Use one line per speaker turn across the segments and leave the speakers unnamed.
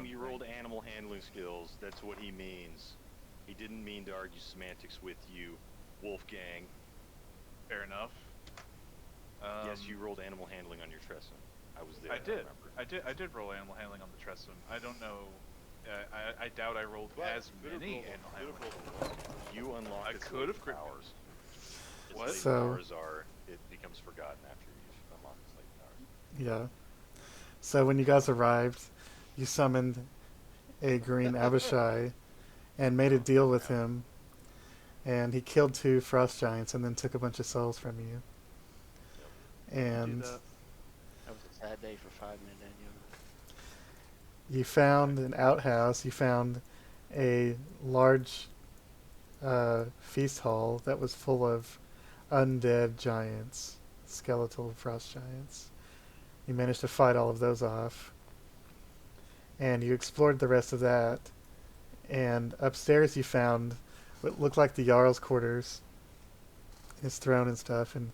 something.
you rolled animal handling skills. That's what he means. He didn't mean to argue semantics with you, Wolfgang.
Fair enough.
Yes, you rolled animal handling on your Tressum. I was there.
I
I
did.
remember.
I did roll animal handling on the Tressum. I don't know. I doubt I rolled
But
as many animal handling.
You unlock
I
its
could
latent
have crit failed.
powers. Its
What?
latent
So
powers are it becomes forgotten after you unlock its latent powers.
yeah. So when you guys arrived, you summoned a green Abishai and made a deal with him, and he killed 2 frost giants and then took a bunch of souls from you.
Yep.
And
Do that. That was a sad day for fighting it, Daniel.
you found an outhouse. You found a large feast hall that was full of undead giants, skeletal frost giants. You managed to fight all of those off, and you explored the rest of that. And upstairs, you found what looked like the Jarl's quarters, his throne and stuff, and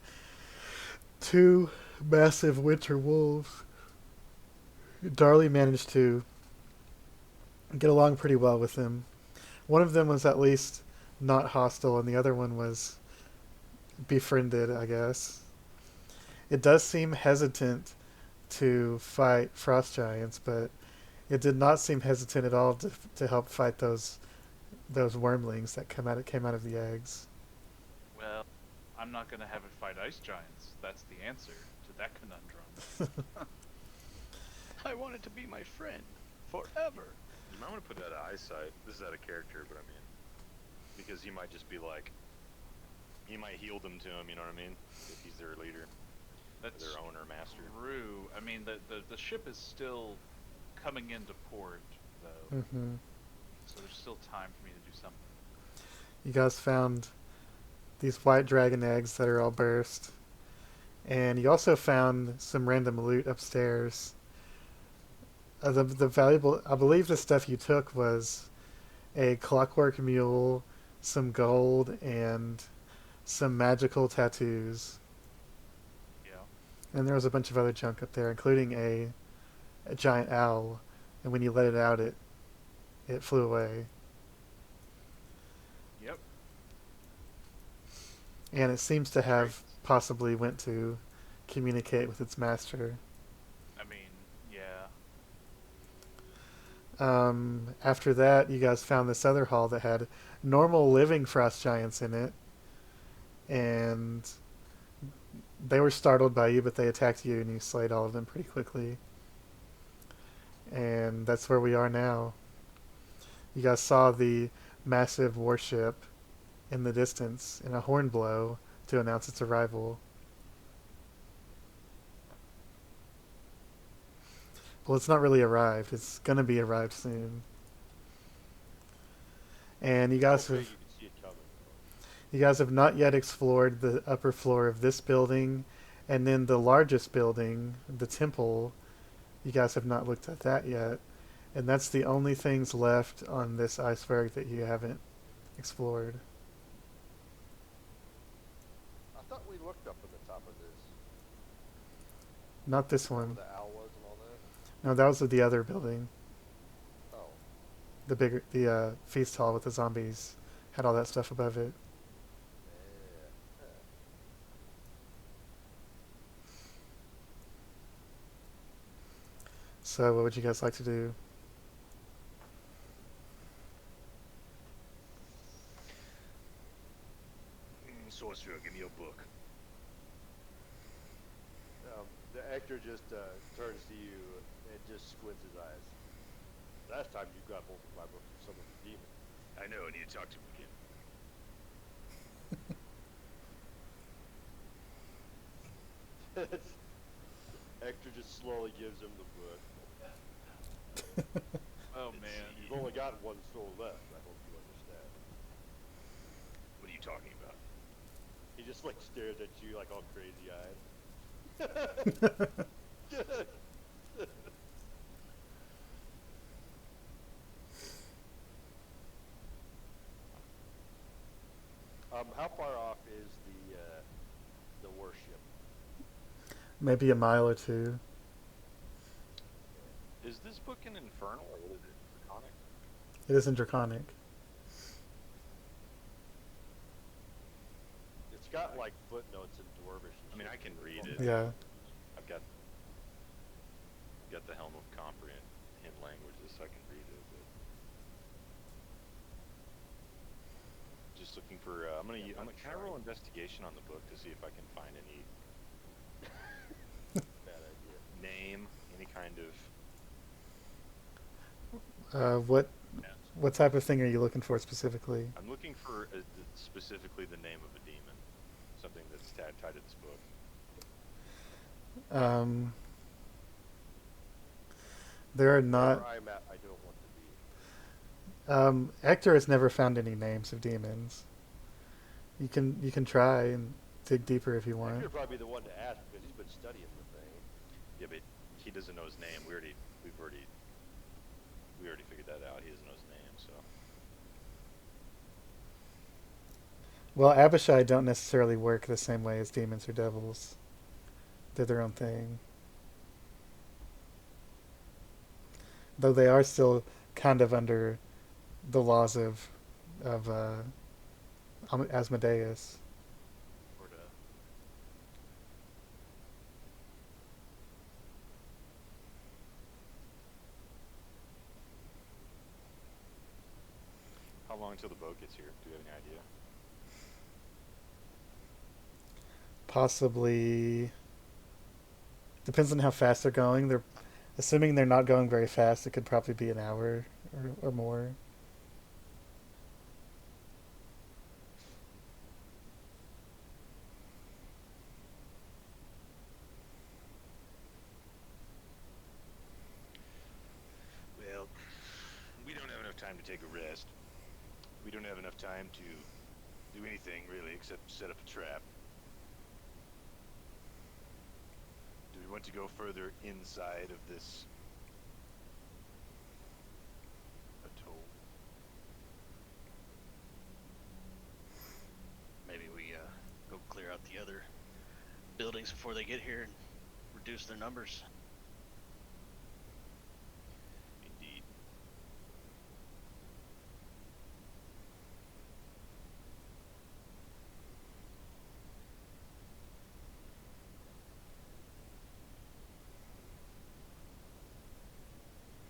2 massive winter wolves. Darley managed to get along pretty well with them. One of them was at least not hostile, and the other one was befriended, I guess. It does seem hesitant to fight frost giants, but it did not seem hesitant at all to help fight those wormlings that came out of the eggs.
Well, I'm not gonna have it fight ice giants. That's the answer to that conundrum.
I wanted to be my friend forever.
You might want to put that at eyesight. This is out of character, but I mean, because he might just be like, you might heal them to him. You know what I mean? If he's their leader,
That's
their owner, master.
true. I mean, the ship is still coming into port, though,
Hmm.
so there's still time for me to do something.
You guys found these white dragon eggs that are all burst, and you also found some random loot upstairs. The valuable, I believe, the stuff you took was a clockwork mule, some gold, and some magical tattoos.
Yeah.
And there was a bunch of other junk up there, including a giant owl. And when you let it out, it flew away.
Yep.
And it seems to have
Great.
possibly went to communicate with its master.
I mean, yeah.
After that, you guys found this other hall that had normal living frost giants in it, and they were startled by you, but they attacked you, and you slayed all of them pretty quickly. And that's where we are now. You guys saw the massive warship in the distance in a horn blow to announce its arrival. Well, it's not really arrived. It's gonna be arrived soon. And
So big you can see it coming.
you guys have not yet explored the upper floor of this building, and then the largest building, the temple. You guys have not looked at that yet, and that's the only things left on this iceberg that you haven't explored.
I thought we looked up at the top of this.
Not this
Where
one.
the owl was and all that.
No, that was the other building.
Oh.
The feast hall with the zombies had all that stuff above it.
Yeah.
So, what would you guys like to do?
Sorcerer, give me your book.
The actor just turns to you and just squints his eyes. Last time you got both of my books from some of the demon.
I know. I need to talk to him again.
Actor just slowly gives him the book.
Oh
Let's
man.
see.
You've only got one soul left. I hope you understand.
What are you talking about?
He just like stares at you like all crazy eyed. How far off is the warship?
Maybe a mile or two.
Is this book in Infernal or what is it? Draconic?
It isn't Draconic.
It's got like footnotes in Dwarvish. And
I mean,
shit.
I can read it.
Yeah.
I've got the Helm of Comprehend languages, so I can read it. But just looking for. I'm gonna. Can I roll investigation on the book to see if I can find any
Bad idea.
name, any kind of.
What type of thing are you looking for specifically?
I'm looking for specifically the name of a demon, something that's tied to this book.
There are not.
Wherever I'm at, I don't want to be.
Hector has never found any names of demons. You can try and dig deeper if you
I
want.
could probably be the one to ask because he's been studying the thing.
Yeah, but he doesn't know his name. We already figured that out. He doesn't know his name, so.
Well, Abishai don't necessarily work the same way as demons or devils. They're their own thing. Though they are still kind of under the laws of Asmodeus.
Sort of. How long until the boat gets here? Do you have any idea?
Possibly. Depends on how fast they're going. They're assuming they're not going very fast. It could probably be an hour or more.
Well, we don't have enough time to take a rest. We don't have enough time to do anything really except set up a trap. Do we want to go further inside of this atoll?
Maybe we go clear out the other buildings before they get here and reduce their numbers.
Indeed.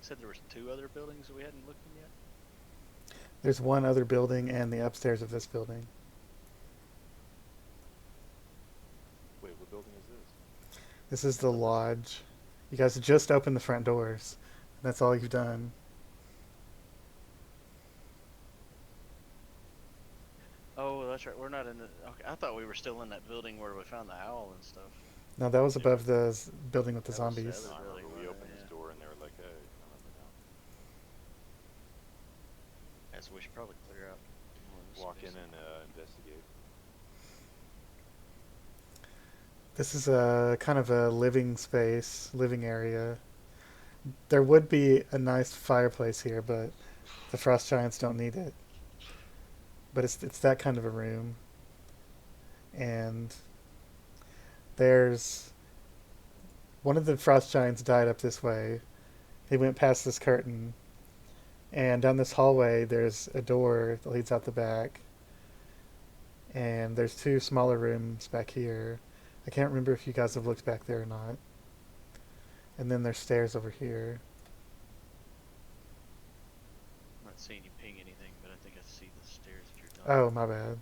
You said there was 2 other buildings that we hadn't looked in yet?
There's one other building and the upstairs of this building.
Wait, what building is this?
This is the lodge. You guys just opened the front doors. That's all you've done.
Oh, that's right. We're not in the. Okay, I thought we were still in that building where we found the owl and stuff.
No, that was above the building with the
That was the
zombies.
other-
I remember
building,
we
right,
opened this
yeah.
door and they were like, hey, I remember now.
Yeah, so we should probably clear out. more of this
Walk
space.
in and investigate.
This is a kind of a living space, living area. There would be a nice fireplace here, but the frost giants don't need it. But it's that kind of a room. And there's one of the frost giants died up this way. He went past this curtain, and down this hallway there's a door that leads out the back. And there's 2 smaller rooms back here. I can't remember if you guys have looked back there or not. And then there's stairs over here.
I'm not seeing you ping anything, but I think I see the stairs that you're talking.
Oh, my bad.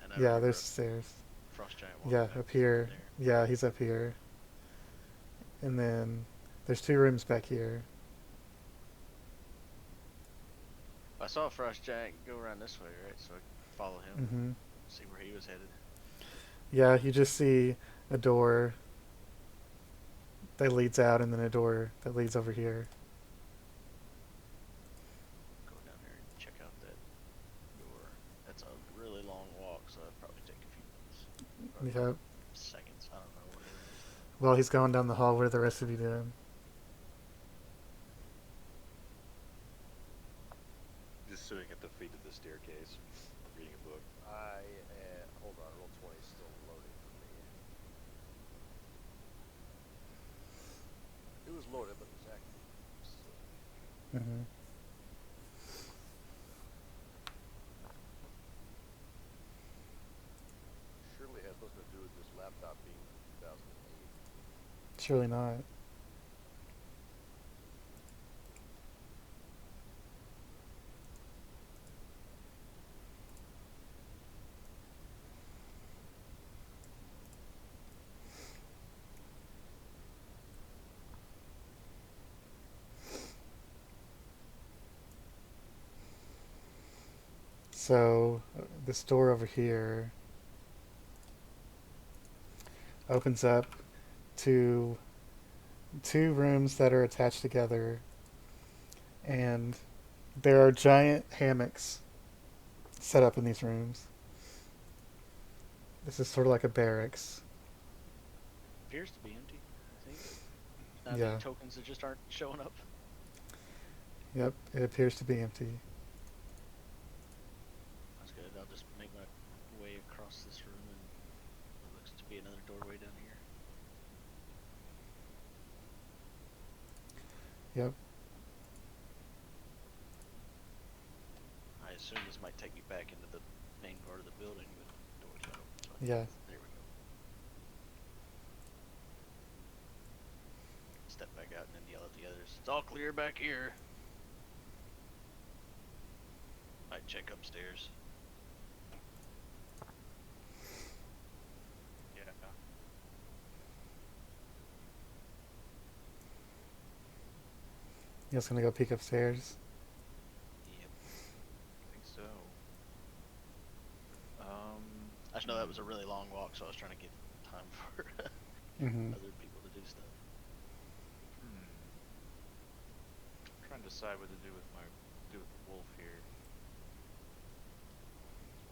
And I
Yeah,
remember
there's
a
stairs.
frost giant.
Yeah,
walking
up
back
here.
there.
Yeah, he's up here. And then there's 2 rooms back here.
I saw a frost giant go around this way, right? So I could follow him,
Hmm.
see where he was headed.
Yeah, you just see a door that leads out and then a door that leads over here.
Go down there and check out that door. That's a really long walk, so that'd probably take a few minutes. Probably
Yep.
seconds. I don't know what it is.
Well, he's going down the hall. What are the rest of you doing?
Just sitting at the feet of the staircase, reading a book.
Hold on, roll 20 is still loading for me. It was loaded, but it's active.
Mm-hmm.
Surely has nothing to do with this laptop being from 2008.
Surely not. So this door over here opens up to two rooms that are attached together, and there are giant hammocks set up in these rooms. This is sort of like a barracks.
Appears to be empty, I think. Not
Yeah.
any tokens that just aren't showing up.
Yep, it appears to be empty.
That's good. I'll just make my way across this room, and it looks to be another doorway down here.
Yep.
I assume this might take me back into the main part of the building, but the door's not open. So
Yeah.
there we go. Step back out and then yell at the others. It's all clear back here. Might check upstairs.
Yeah.
You guys gonna go peek upstairs?
Yep.
I think so.
I just know that was a really long walk, so I was trying to give time for
Mm-hmm.
other people to do stuff.
Trying to decide what to do with the wolf here.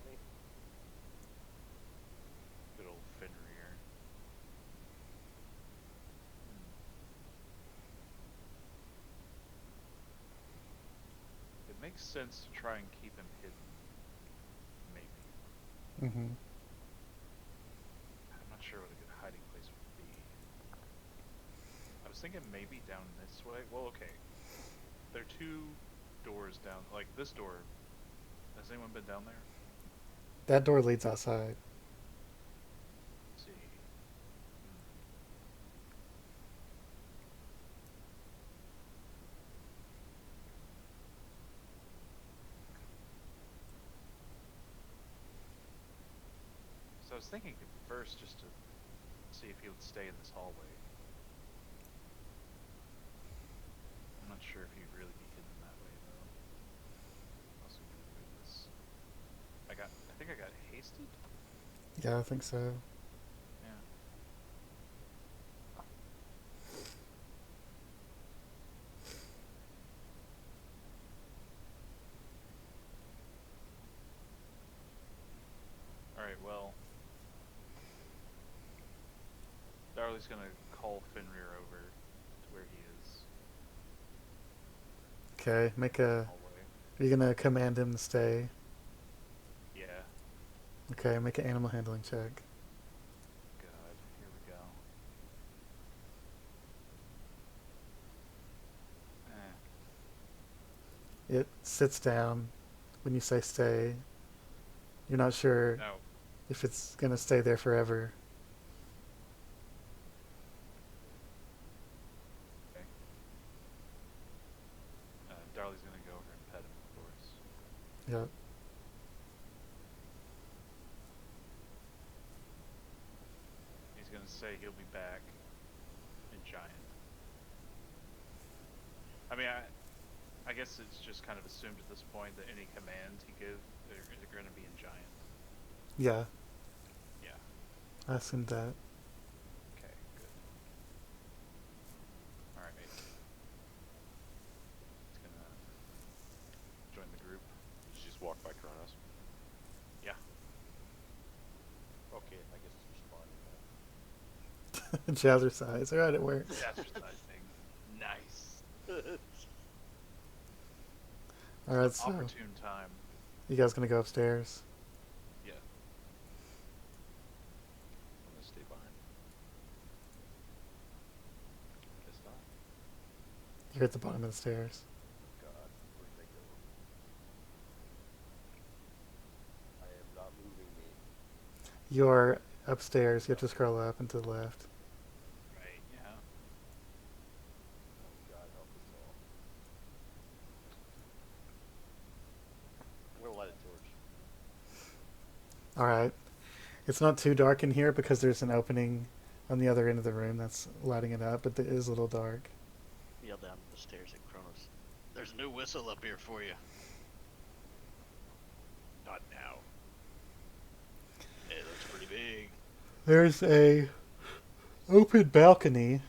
20.
Good old Fenrir. It makes sense to try and keep him hidden. Maybe.
Mm-hmm.
I'm not sure what a good hiding place would be. I was thinking maybe down this way. Well, okay. There are two doors down. Like this door. Has anyone been down there?
That door leads outside.
Let's see. So I was thinking at first just to see if he would stay in this hallway. I'm not sure if he'd really be hidden that way though. Also gonna do this. I think I got hasted?
Yeah, I think so.
Yeah. Alright, well. Darley's gonna call Fenrir over to where he is.
Okay, make a.
Hallway.
Are you gonna command him to stay?
Yeah.
Okay, make an animal handling check.
God, here we go.
It sits down when you say stay. You're not sure
No.
if it's gonna stay there forever.
Okay. Darley's gonna go over and pet him, of course.
Yep.
He's gonna say he'll be back in Giant. I mean, I guess it's just kind of assumed at this point that any commands he gives are gonna be in Giant.
Yeah,
Yeah.
I assumed that.
Okay, good. Alright. He's gonna join the group.
Did you just walk by Kronos?
Yeah.
Okay, I guess it's responding
Jazzercise. Alright, it works.
Jazzercising. Nice.
Alright, so
Opportune time.
you guys gonna go upstairs?
Yeah.
I'm gonna stay behind. Guess not.
You're at the bottom of the stairs. You're upstairs. You have to scroll up and to the left.
Right. Yeah.
Oh God, help us all. I'm gonna light a torch.
All right. It's not too dark in here because there's an opening on the other end of the room that's lighting it up, but it is a little dark.
Yell down the stairs at Kronos. There's a new whistle up here for you. Not now. It looks pretty big.
There's a open balcony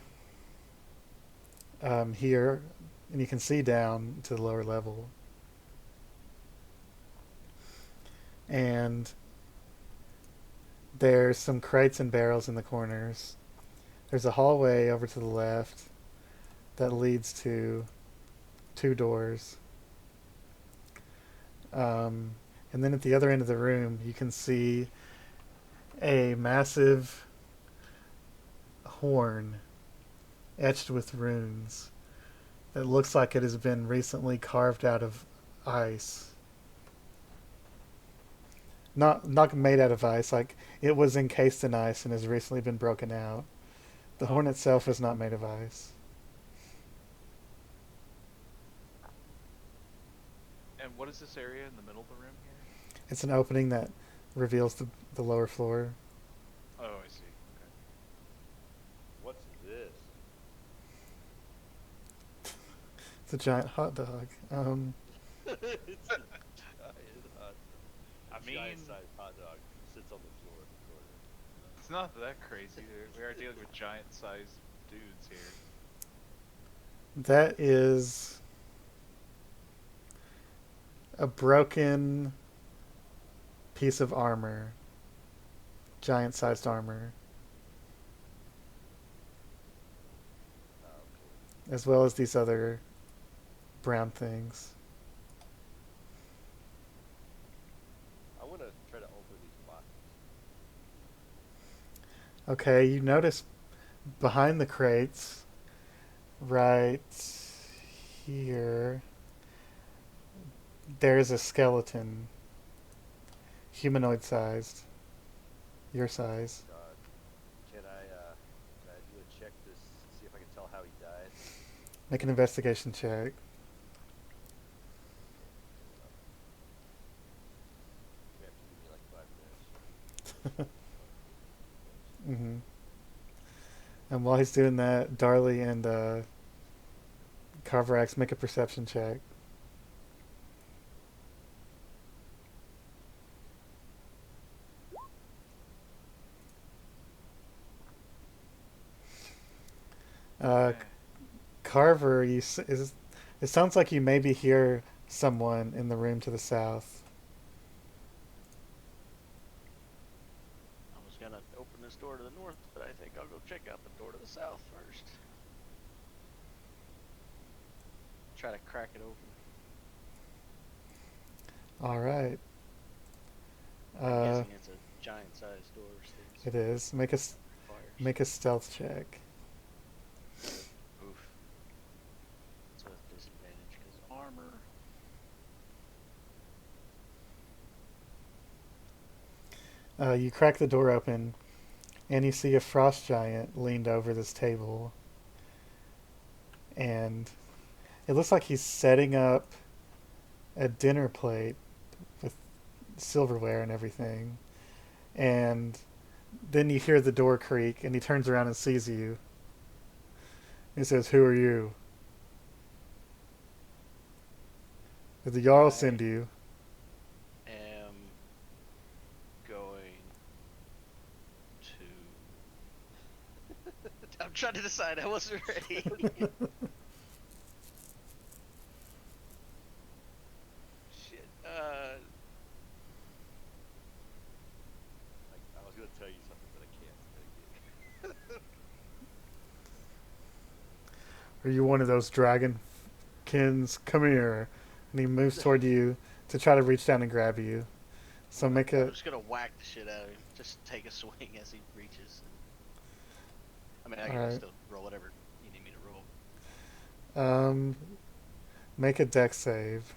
here, and you can see down to the lower level. And there's some crates and barrels in the corners. There's a hallway over to the left that leads to 2 doors. And then at the other end of the room, you can see a massive horn etched with runes that looks like it has been recently carved out of ice. Not made out of ice, like it was encased in ice and has recently been broken out. The horn itself is not made of ice.
And what is this area in the middle of the room here?
It's an opening that reveals the lower floor.
Oh, I see. Okay.
What's this?
It's a giant hot dog.
It's a giant hot dog.
I mean,
Giant-sized hot dog sits on the floor in the corner.
it's not that crazy. We are dealing with giant-sized dudes here.
That is a broken piece of armor. Giant-sized armor.
Oh, okay.
As well as these other brown things.
I want to try to open these boxes.
Okay, you notice behind the crates, right here, there's a skeleton. Humanoid sized. Your size.
God, can I do a check to see if I can tell how he died?
Make an investigation check.
You have to give me like 5 minutes.
Mm-hmm. And while he's doing that, Darley and Carverax make a perception check.
Okay.
Carver, it sounds like you maybe hear someone in the room to the south.
I was gonna open this door to the north, but I think I'll go check out the door to the south first. Try to crack it open.
All right.
I'm guessing it's a giant-sized door. So
It is. Make a stealth check.
Oof. It's with disadvantage because armor.
You crack the door open, and you see a frost giant leaned over this table. And it looks like he's setting up a dinner plate with silverware and everything. And then you hear the door creak, and he turns around and sees you. He says, "Who are you?" Did the Jarl send you?
Am going to. I'm trying to decide. I wasn't ready. Shit.
I was gonna tell you something, but I can't.
Are you one of those dragonkins? Come here. And he moves toward you to try to reach down and grab you. So make
I'm
a
just gonna whack the shit out of him. Just take a swing as he reaches. I mean, I can
Alright.
still roll whatever you need me to roll.
make a dex save.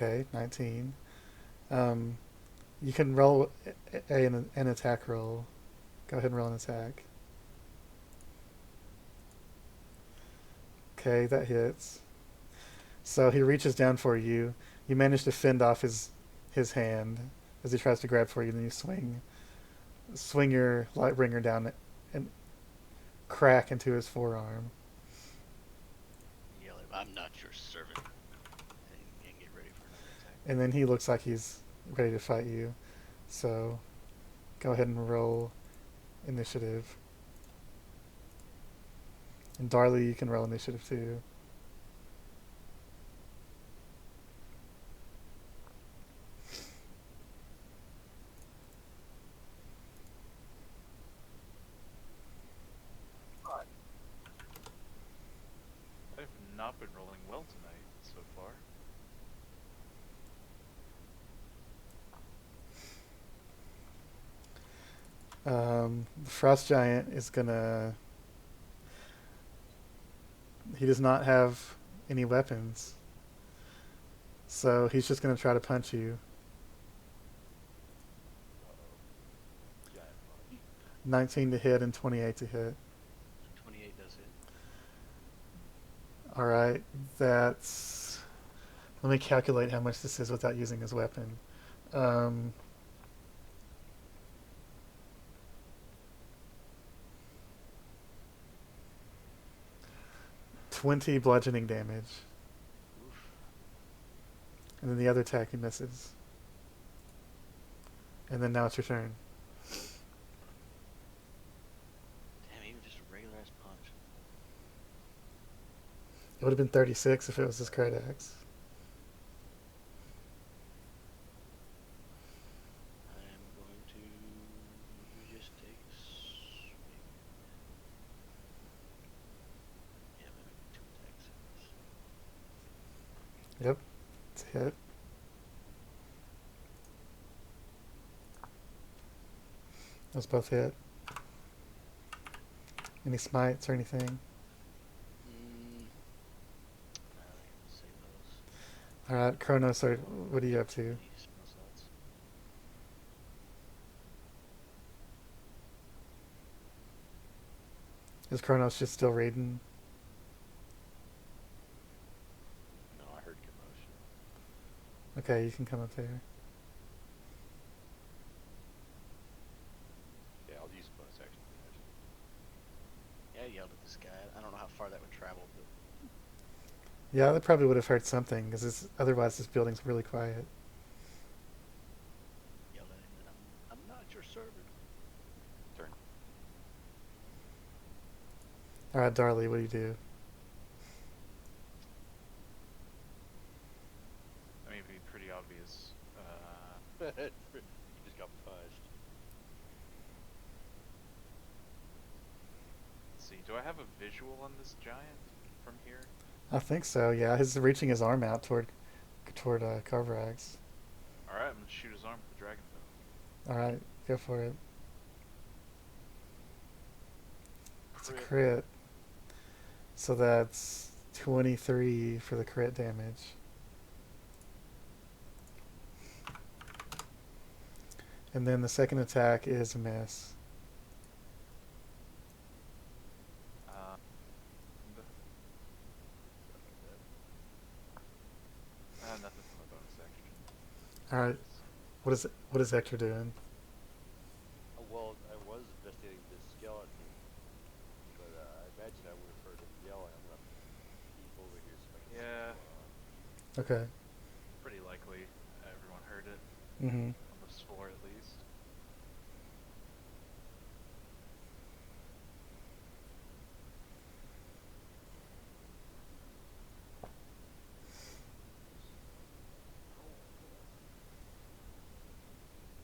Okay, 19. Um, you can roll an attack roll. Go ahead and roll an attack. Okay, that hits. So he reaches down for you. You manage to fend off his hand as he tries to grab for you, and then you swing your Lightbringer down and crack into his forearm.
Yell at him, I'm not your servant. And get ready for another attack.
And then he looks like he's ready to fight you. So go ahead and roll initiative. And Darley, you can roll initiative too.
I've not been rolling well tonight so far.
The Frost Giant is gonna. He does not have any weapons. So he's just gonna try to punch you.
Giant punch.
19 to hit and 28 to hit.
28 does hit.
Alright, that's. Let me calculate how much this is without using his weapon. 20 bludgeoning damage.
Oof.
And then the other attack he misses. And then now it's your turn.
Damn, even just a regular ass punch.
It would have been 36 if it was his crit axe.
I am going to just take a swing. Yeah, maybe 2 attacks at this.
Yep, it's a hit. Those both hit. Any smites or anything?
I think I'll save those.
Alright, Kronos, what are you up to?
Any spell slots.
Is Kronos just still reading?
No, I heard commotion.
Okay, you can come up there.
Yeah, I'll use bonus action for that.
Yeah, I yelled at this guy. I don't know how far that would travel, but
Yeah, that probably would have heard something, because otherwise this building's really quiet.
yelled at him that I'm not your servant.
Turn.
Alright, Darley, what do you do?
I mean, it'd be pretty obvious.
You just got punched.
Let's see. Do I have a visual on this giant from here?
I think so, yeah. He's reaching his arm out toward Carverax.
All right, I'm gonna shoot his arm with the dragon bow.
Alright, go for it. It's a
Crit.
crit. So that's 23 for the crit damage. And then the second attack is a miss.
Nothing from my bonus action.
Alright, what is Hector doing?
Well, I was investigating this skeleton, but I imagine I would have heard him yelling. I'm gonna peep over here so I can see
Yeah.
what's going on.
Okay.
Pretty likely everyone heard it
Mm-hmm.
on the floor at least.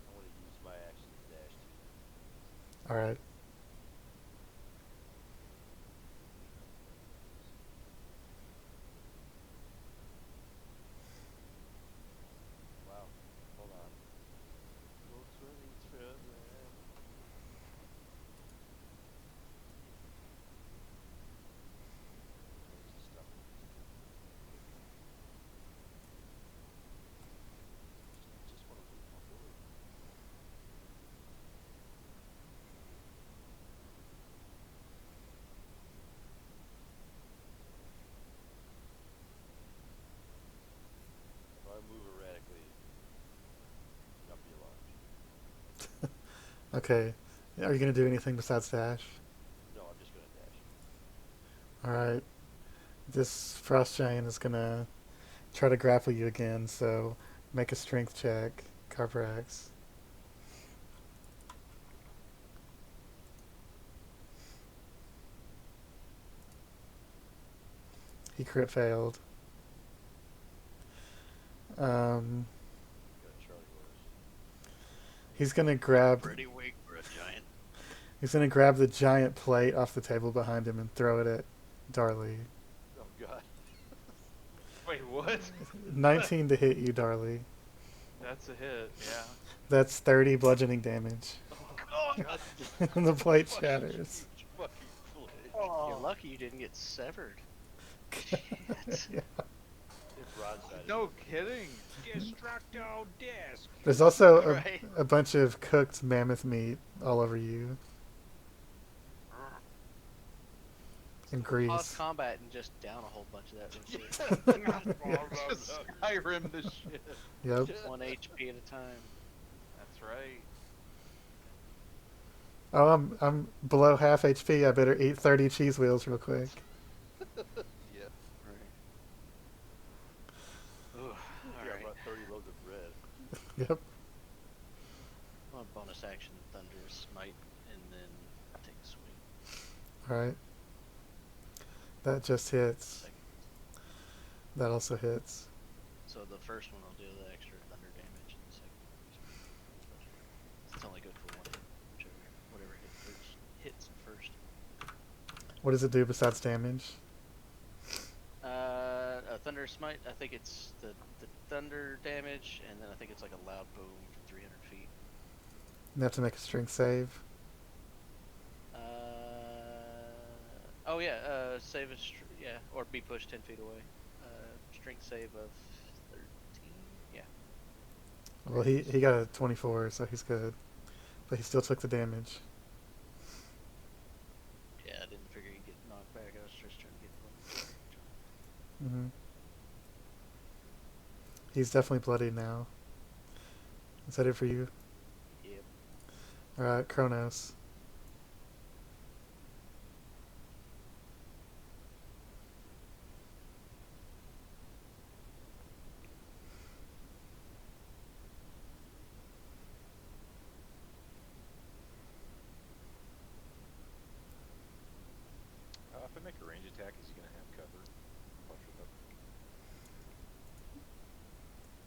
I want to use my action to dash to.
Alright.
Wow. Hold on.
Okay. Are you gonna do anything besides dash?
No, I'm just gonna dash.
Alright. This frost giant is gonna try to grapple you again, so make a strength check, Carbrax. He crit failed.
Got Charlie horse.
He's gonna grab.
Pretty weak for a giant.
He's gonna grab the giant plate off the table behind him and throw it at Darley.
Oh god.
Wait, what?
19 to hit you, Darley.
That's a hit. Yeah.
That's 30 bludgeoning damage.
Oh god.
And the plate
Fucking
shatters.
huge fucking flip.
You're lucky you didn't get severed. Shit.
Yeah.
It broadsided.
No kidding.
Destructo disc.
There's also
Right.
a bunch of cooked mammoth meat all over you. And
Pause
grease.
combat and just down a whole bunch of that.
Just Skyrim the shit.
Yep.
1 HP at a time.
That's right.
Oh, I'm below half HP. I better eat 30 cheese wheels real quick.
Yeah.
Right. Ooh,
Yeah,
alright.
about 30 loads of bread.
Yep.
On bonus action, Thunder Smite, and then take a swing.
Alright. That just hits.
Second.
That also hits.
So the first one will deal the extra thunder damage, and the second one it's only good for one hit, whatever hits first.
What does it do besides damage?
A Thunder Smite, I think it's the thunder damage, and then I think it's like a loud boom from 300 feet.
You have to make a strength save.
Oh yeah, save a yeah, or be pushed 10 feet away. Strength save of 13. Yeah.
Well, he got a 24, so he's good. But he still took the damage.
Yeah, I didn't figure he'd get knocked back. I was just trying to get
Hmm. He's definitely bloody now. Is that it for you?
Yep.
Alright, Kronos.
If I make a range attack, is he gonna have cover? Partial cover?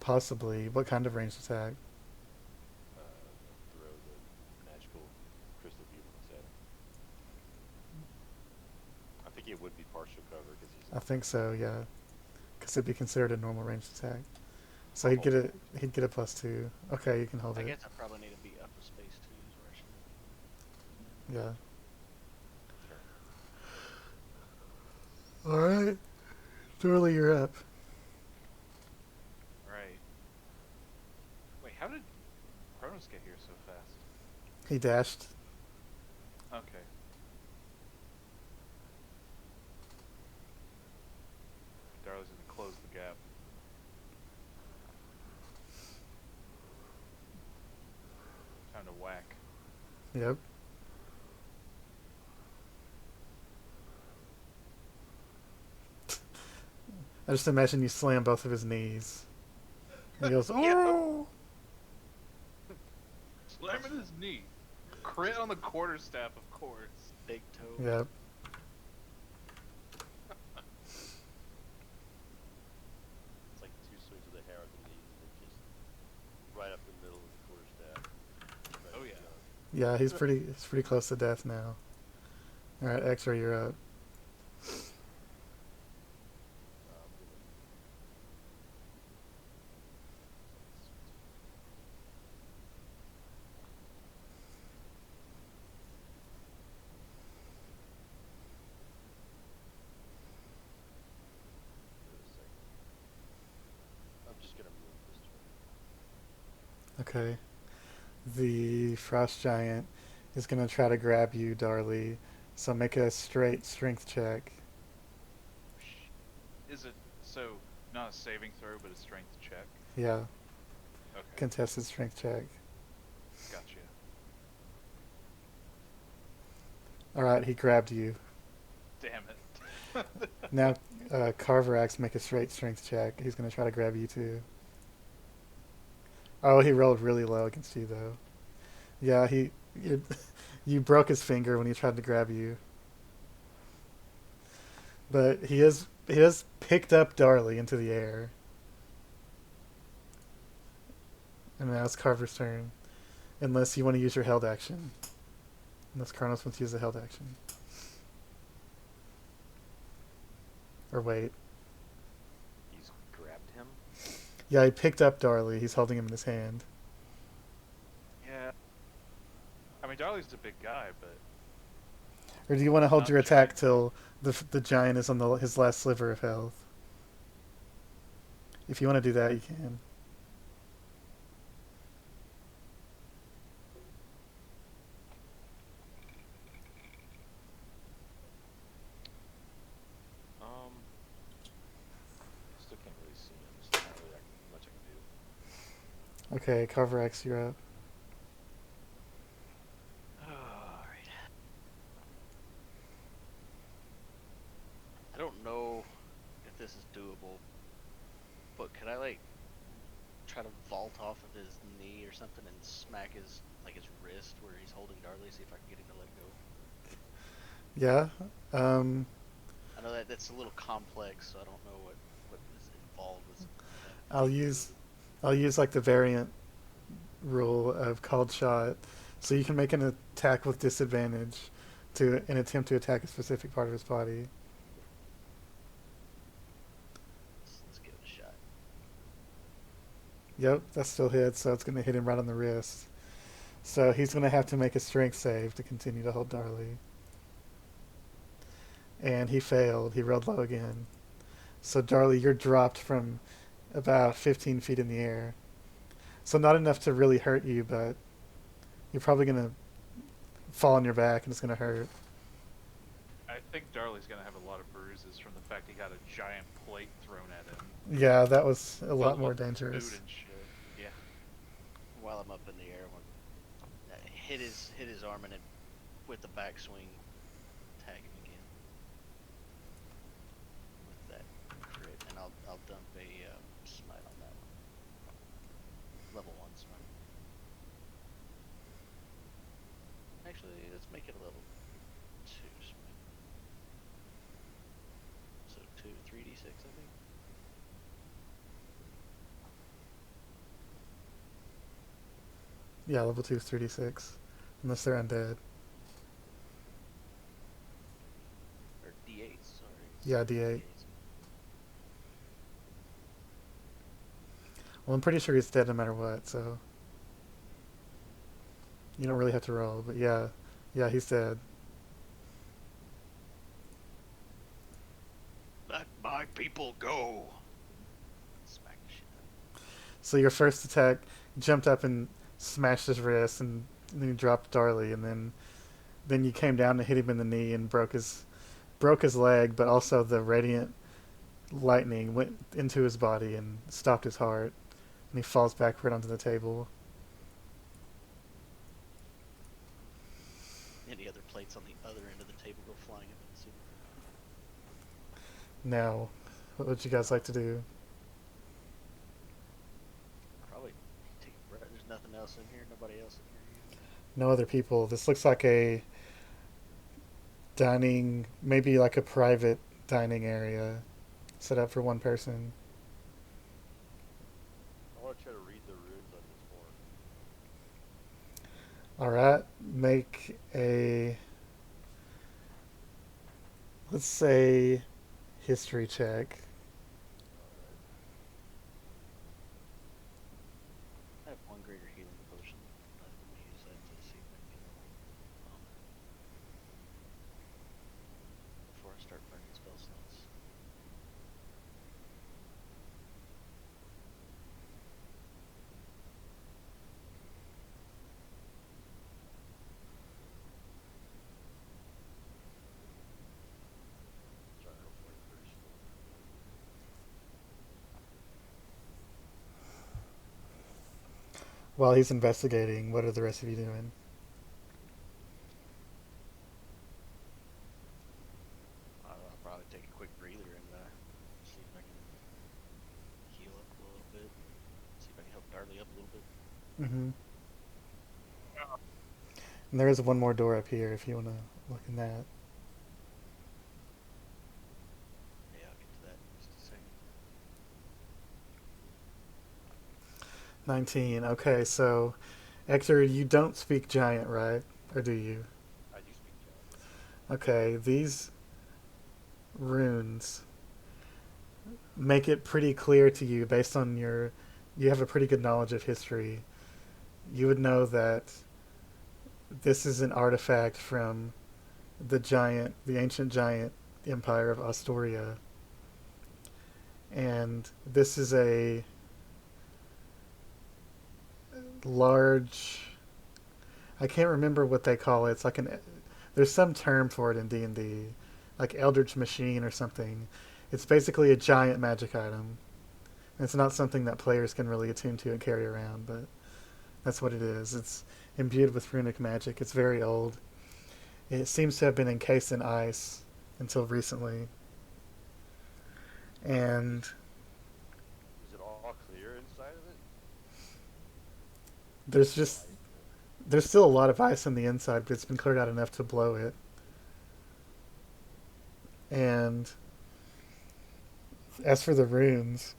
Possibly. What kind of ranged attack?
Throw the magical crystal beetles at him. I think it would be partial cover because he's.
I think so, yeah. Because it'd be considered a normal ranged attack. So
I'll
he'd get
hold
a he'd get a +2. Okay, you can hold
I
it.
guess I probably need to be up a space too, is where I should.
Yeah.
Turn.
Alright. Dorley, you're up.
Right. Wait, how did Kronos get here so fast?
He dashed.
Okay. Darley's gonna close the gap. Time to whack.
Yep. I just imagine you slam both of his knees. And he goes, oh!
Slamming his knee. Crit on the quarterstaff, of course.
Big toe.
Yep.
It's like 2 swings of the hair on the knees and just right up the middle of the quarterstaff. Right
Oh,
up the
yeah.
gun.
Yeah, he's pretty close to death now. Alright, X-Ray, you're up.
I'm gonna- Wait a second. I'm just gonna move this turn.
Okay. The frost giant is gonna try to grab you, Darley. So make a straight strength check.
Is it so not a saving throw, but a strength check?
Yeah,
Okay,
contested strength check.
gotcha.
All right, he grabbed you.
Damn it.
Now, Carverax, make a straight strength check. He's gonna try to grab you too. Oh, he rolled really low against you though. Yeah, you, you broke his finger when he tried to grab you. But he has picked up Darley into the air. And now it's Carver's turn. Unless you want to use your held action. Unless Kronos wants to use the held action. Or wait.
He's grabbed him.
Yeah, he picked up Darley. He's holding him in his hand.
Yeah. I mean, Darley's a big guy, but
Or do you want to hold
Not
your attack
giant.
till the giant is on his last sliver of health? If you want to do that, you can.
Still can't really see him. So there's not really much I can do.
Okay, Carverax, you're up.
Alright. I don't know if this is doable, but could I like try to vault off of his knee or something and smack his wrist where he's holding Darley, see if I can get him to let go?
Yeah.
I know that's a little complex, so I don't know what is involved with that.
I'll use like the variant rule of called shot, so you can make an attack with disadvantage to an attempt to attack a specific part of his body.
Let's give it a shot.
Yep, that still hits, so it's going to hit him right on the wrist. So he's going to have to make a strength save to continue to hold Darley. And he failed. He rolled low again. So Darley, you're dropped from about 15 feet in the air. So not enough to really hurt you, but you're probably going to fall on your back and it's going to hurt.
I think Darley's gonna have a lot of bruises from the fact he got a giant plate thrown at him.
Yeah, that was a lot
Filled
more
with
dangerous.
Food and shit. Yeah.
While I'm up in the air, hit his arm and it with the backswing, tag him again with that crit, and I'll dump a smite on that one. Level 1 smite. Actually, let's make it a level 2 smite. So 3d6, I think.
Yeah, level 2 is 3d6. Unless they're undead.
Or d8, sorry.
Yeah, d8. Well, I'm pretty sure he's dead no matter what, so you don't really have to roll, but yeah, he's dead.
Let my people go! Smack the shit out.
So your first attack jumped up and smashed his wrist, and then you dropped Darley, and then you came down to hit him in the knee and broke his leg, but also the radiant lightning went into his body and stopped his heart, and he falls backward onto the table.
Any other plates on the other end of the table go flying up in the soup.
Now, what would you guys like to do?
Probably take a breath. There's nothing else in here. Nobody else in here.
No other people. This looks like a dining, maybe like a private dining area set up for one person.
I want to try to read the runes on this horn.
Alright, make a, let's say, history check.
I have one greater healing potion. Let me use that to see if I can get a little before I start burning spell slots.
Try to go for it first.
While he's investigating, what are the rest of you doing? Mm-hmm. And there is one more door up here if you want to look in that.
Yeah, I'll get to that in just a second.
19. Okay, so Hector, you don't speak giant, right? Or do you?
I do speak giant.
Okay, these runes make it pretty clear to you based on your. You have a pretty good knowledge of history. You would know that this is an artifact from the ancient giant empire of Astoria. And this is a large. I can't remember what they call it. It's like an. There's some term for it in D&D, like Eldritch Machine or something. It's basically a giant magic item. It's not something that players can really attune to and carry around, but that's what it is. It's imbued with runic magic. It's very old. It seems to have been encased in ice until recently. And
Is it all clear inside of it?
there's just there's still a lot of ice on the inside, but it's been cleared out enough to blow it. And as for the runes,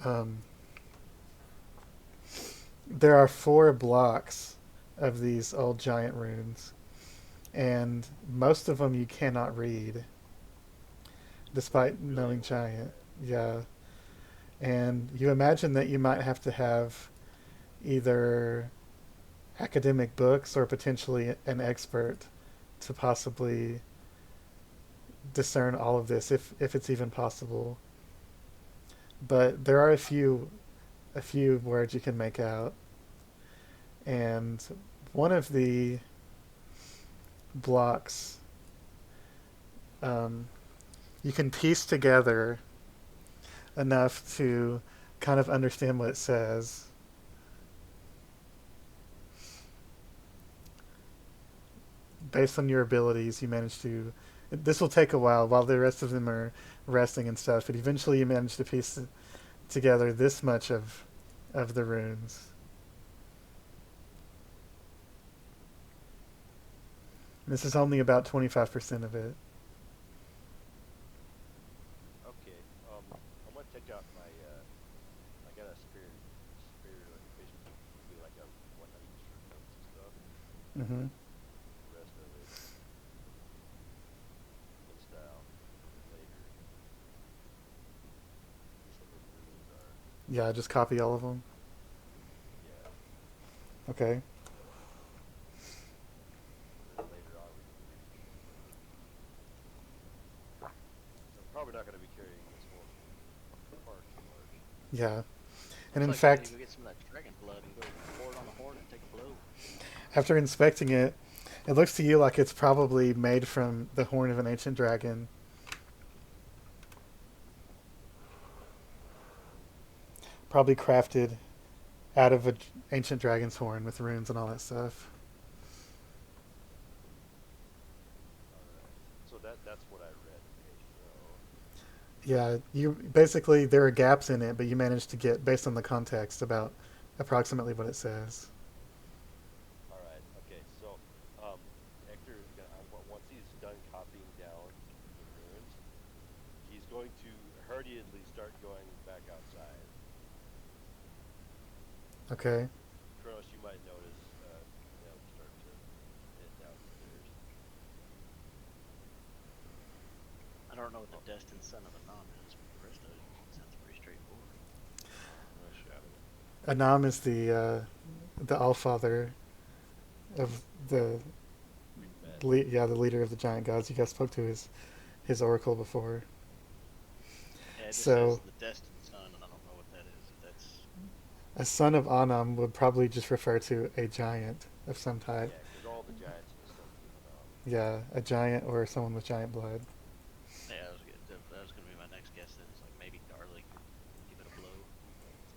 um, there are 4 blocks of these old giant runes, and most of them you cannot read, despite knowing giant. Yeah, and you imagine that you might have to have either academic books or potentially an expert to possibly discern all of this, if it's even possible. But there are a few words you can make out, and one of the blocks, um, you can piece together enough to kind of understand what it says. Based on your abilities, you manage to. This will take a while the rest of them are resting and stuff, but eventually you manage to piece together this much of the runes. This is only about 25% of it.
Okay. I'm gonna take out my. I got a spare like fish, be like a one I use for notes and stuff.
Mm-hmm.
The rest of it in style later. So the rules are.
Yeah, just copy all of them.
Yeah.
Okay.
And then later on we can read. I'm probably not gonna be carrying this whole part too much.
Yeah. And
Looks
in
like
fact,
I need to go get some of that dragon blood and go pour it on the horn and take a blow.
after inspecting it, it looks to you like it's probably made from the horn of an ancient dragon. Probably crafted out of an ancient dragon's horn with runes and all that stuff.
Alright. So that's what I read. Okay, so
Yeah, you basically there are gaps in it, but you managed to get based on the context about approximately what it says.
alright, okay, so Hector is gonna once he's done copying down the runes, he's going to hurriedly start going back outside.
Okay.
Kronos, you might notice start to head downstairs.
I don't know what the destined son of Anon is, but the rest of it sounds pretty straightforward.
Anam is the Allfather of the
We've met.
the leader of the giant gods. You guys spoke to his oracle before.
Yeah, it just
So-
says the destined son, and I don't know what that is. If that's
A son of Anam would probably just refer to a giant of some
Yeah,
type.
because all the giants in the stuff
Yeah, a giant or someone with giant blood.
yeah, that was gonna be my next guess. Then it's like maybe Darley could give it a blow,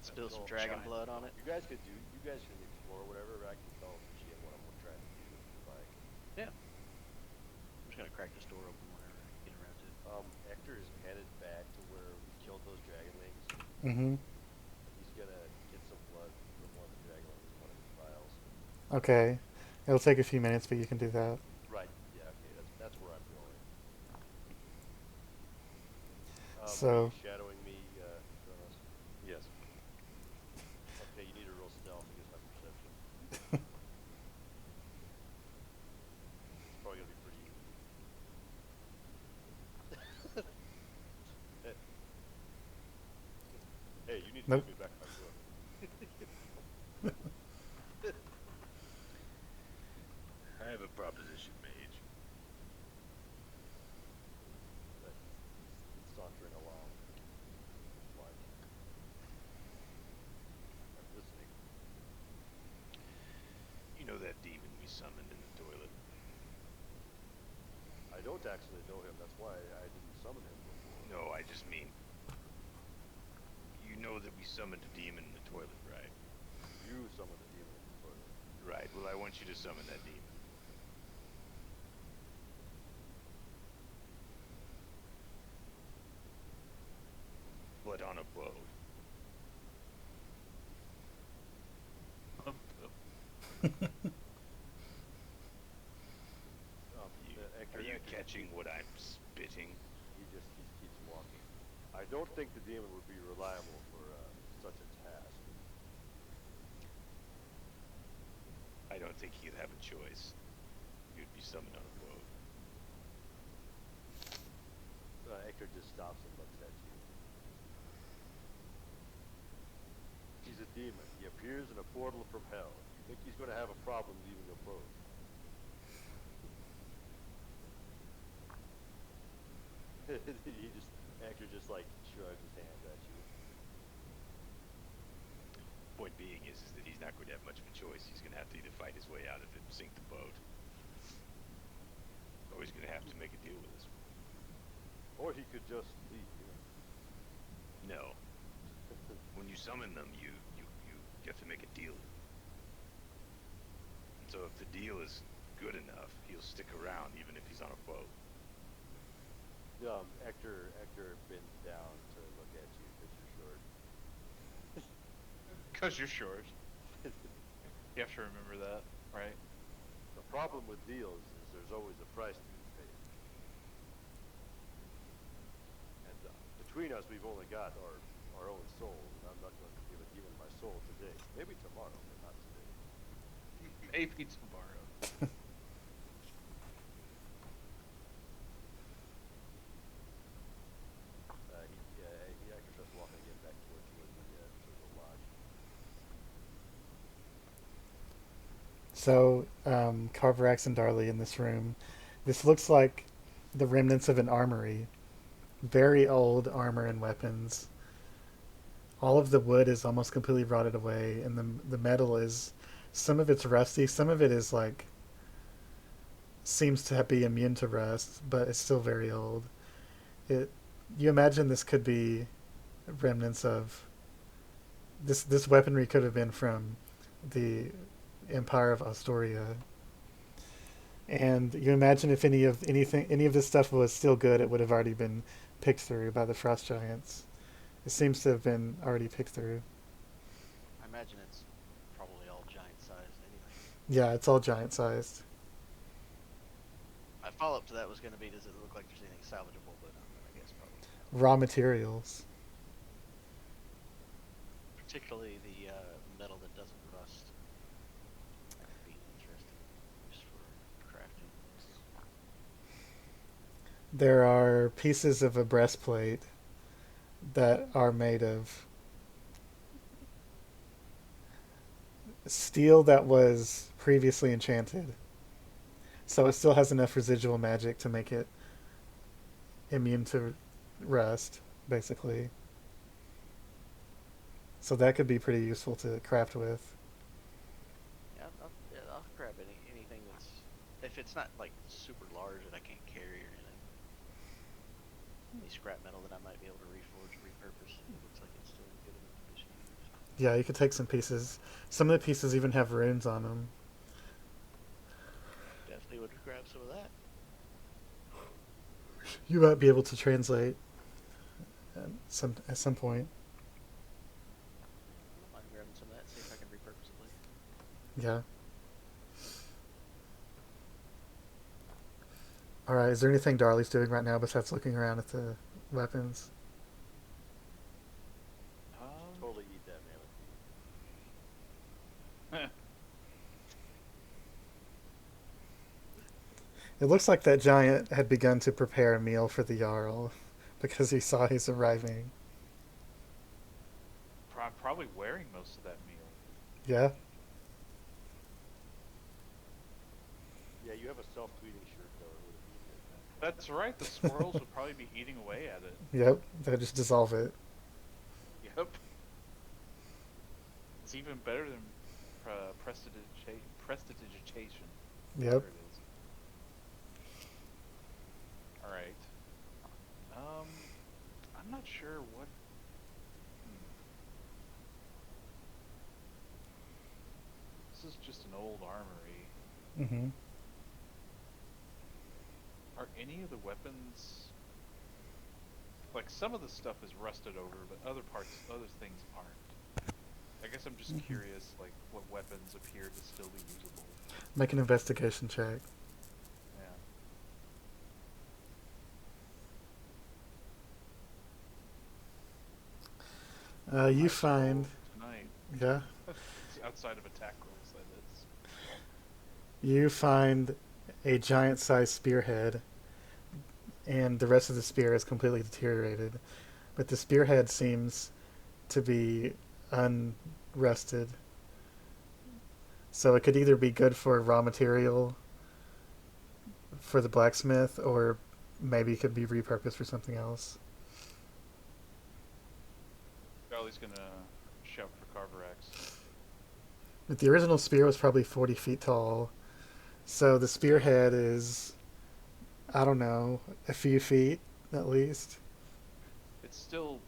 spill some
Well,
dragon
giant
blood on it.
You guys can explore whatever, but I can tell GM what I'm trying to do if you like.
Yeah, I'm just gonna crack this door open whenever I get around to it.
Hector is headed back to where we killed those dragonlings.
Mm-hmm.
He's gonna get some blood
Okay. It'll take a few minutes, but you can do that.
Right. Yeah. Okay. That's where I'm going. Are
So,
you shadowing me, Jonas?
Yes.
Okay. You need to roll stealth against my perception. It's probably gonna be pretty easy. Hey, hey, you need to
nope.
give me back my book.
I have a proposition, Mage.
He's sauntering along. Like, I'm listening.
You know that demon we summoned in the toilet?
I don't actually know him. That's why I didn't summon him before.
No, I just mean, you know that we summoned a demon in the toilet, right?
You summoned the demon in the toilet.
Right. Well, I want you to summon that demon. But on a boat.
Hector,
Are you
Hector,
catching what I'm spitting?
he keeps walking. I don't think the demon would be reliable for such a task.
I don't think he'd have a choice. He'd be summoned on a boat.
Hector just stops and looks at you. He's a demon. He appears in a portal from hell. You think he's going to have a problem leaving a boat? Hector just like shrugs his hand at you.
Point being is that he's not going to have much of a choice. He's going to have to either fight his way out of it and sink the boat, or he's going to have to make a deal with us.
Or he could just leave.
No. When you summon them, you have to make a deal. So if the deal is good enough, he'll stick around even if he's on a boat.
Hector bends down to look at you because you're short.
Because you're short. You have to remember that, right?
The problem with deals is there's always a price to be paid. And between us, we've only got our own souls, and I'm not going to give a demon my soul today. Maybe tomorrow, but not today.
Maybe tomorrow.
He actually starts walking again back towards the lodge.
So, Carverax and Darley in this room. This looks like the remnants of an armory. Very old armor and weapons. All of the wood is almost completely rotted away, and the metal is, some of it's rusty, some of it is like, seems to be immune to rust, but it's still very old. You imagine this could be remnants of, this weaponry could have been from the Empire of Astoria. And you imagine if any of this stuff was still good, it would have already been picked through by the frost giants. It seems to have been already picked through.
I imagine it's probably all giant sized anyway.
Yeah, it's all giant sized.
My follow up to that was going to be, does it look like there's anything salvageable? But I guess probably not.
Raw materials.
Particularly the metal that doesn't rust. That could be interesting just for crafting.
There are pieces of a breastplate that are made of steel that was previously enchanted. So it still has enough residual magic to make it immune to rust, basically. So that could be pretty useful to craft with.
Yeah, I'll grab anything that's, if it's not like super large that I can't carry or anything. Any scrap metal that I might be able to reforge or repurpose. It looks like it's still in good enough condition to use.
Yeah, you could take some pieces. Some of the pieces even have runes on them.
Definitely would grab some of that.
You might be able to translate at some point.
I don't mind grabbing some of that, see if I can repurpose it later.
Yeah. All right. Is there anything Darley's doing right now besides looking around at the weapons?
Totally eat that mammoth meat.
It looks like that giant had begun to prepare a meal for the Jarl because he saw he's arriving.
Probably wearing most of that meal.
Yeah.
Yeah, you have a self-tweeting shirt though. It would have been good.
That's right. The squirrels would probably be eating away at it.
Yep. They just dissolve it.
Yep. It's even better than prestidigitation.
Yep.
Whatever it is. All right. I'm not sure what. This is just an old armory.
Mm-hmm.
Are any of the weapons like some of the stuff is rusted over, but other things aren't. I guess I'm just curious, like what weapons appear to still be usable.
Make an investigation check.
Yeah.
You find,
tonight.
yeah,
Outside of attack rolls, that is.
you find a giant-sized spearhead, and the rest of the spear is completely deteriorated, but the spearhead seems to be unrusted. So it could either be good for raw material for the blacksmith, or maybe it could be repurposed for something else.
Charlie's gonna shout for Carverax.
But the original spear was probably 40 feet tall, so the spearhead is, I don't know, a few feet at least.
It's still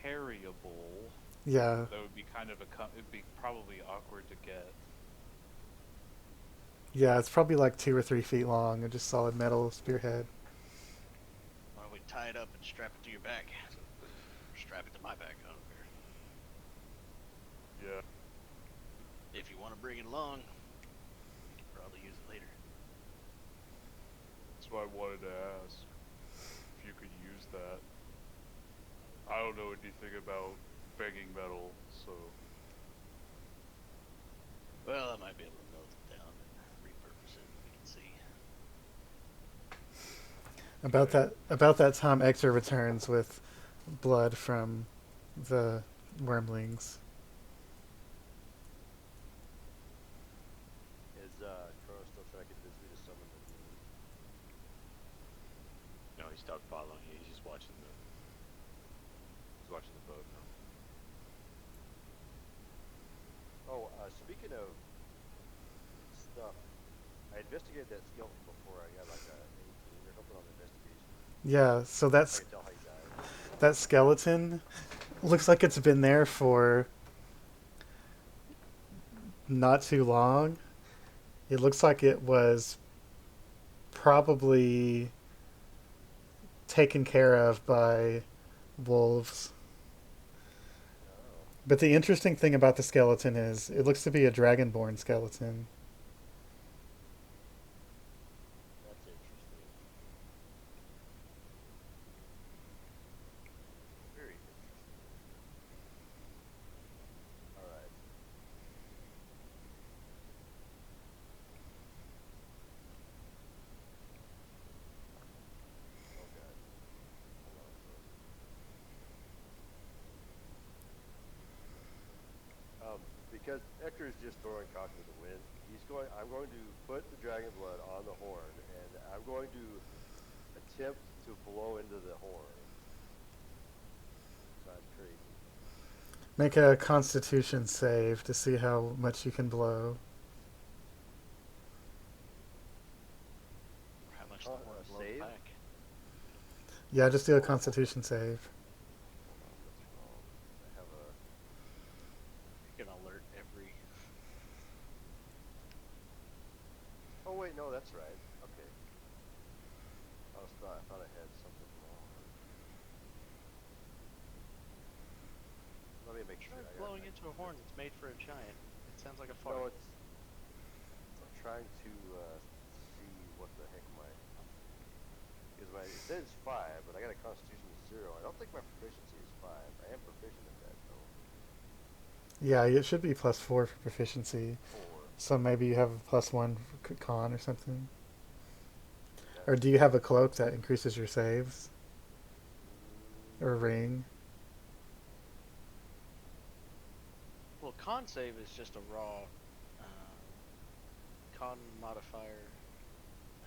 carryable.
Yeah.
That would be kind of it'd be probably awkward to get.
Yeah, it's probably like 2 or 3 feet long, and just solid metal spearhead.
Why don't we tie it up and strap it to your back? Or strap it to my back, I don't care.
Yeah.
If you want to bring it along, we can probably use it later.
That's why I wanted to ask if you could use that. I don't know anything about begging metal, so.
Well, I might be able to melt it down and repurpose it. We can see.
About that time, Ector returns with blood from the wormlings.
Is Crow still trying to get Bisbee to summon the demon?
No, he stopped following you. He's just watching the boat now.
Oh, speaking of stuff, I investigated that skeleton before. I got like a 18 or something on the investigation.
Yeah, so
I
that's
can tell how he died.
that skeleton looks like it's been there for not too long. It looks like it was probably taken care of by wolves.
Oh,
But the interesting thing about the skeleton is it looks to be a dragonborn skeleton.
that's interesting. Very interesting. All right. Oh god. Hold on. Because Ector is just throwing caution to the wind, I'm going to put the dragon blood on the horn, and I'm going to attempt to blow into the horn. Sounds crazy.
Make a constitution save to see how much you can blow.
Or how much
Oh,
the horn blows
save?
back.
Yeah, just do a constitution save.
Hold on, what's wrong? I have a...
You can alert every.
Oh wait, no, that's right. Okay. I thought I had something wrong. Let me make sure.
Try blowing into a horn that's made for a giant. It sounds like a fart.
No, it's. I'm trying to see what the heck my it says 5, but I got a Constitution of 0. I don't think my proficiency is 5. I am proficient at that though.
Yeah, it should be +4 for proficiency.
4.
So maybe you have a +1 for con or something.
That-
Or do you have a cloak that increases your saves? Or a ring?
Well, con save is just a raw con modifier,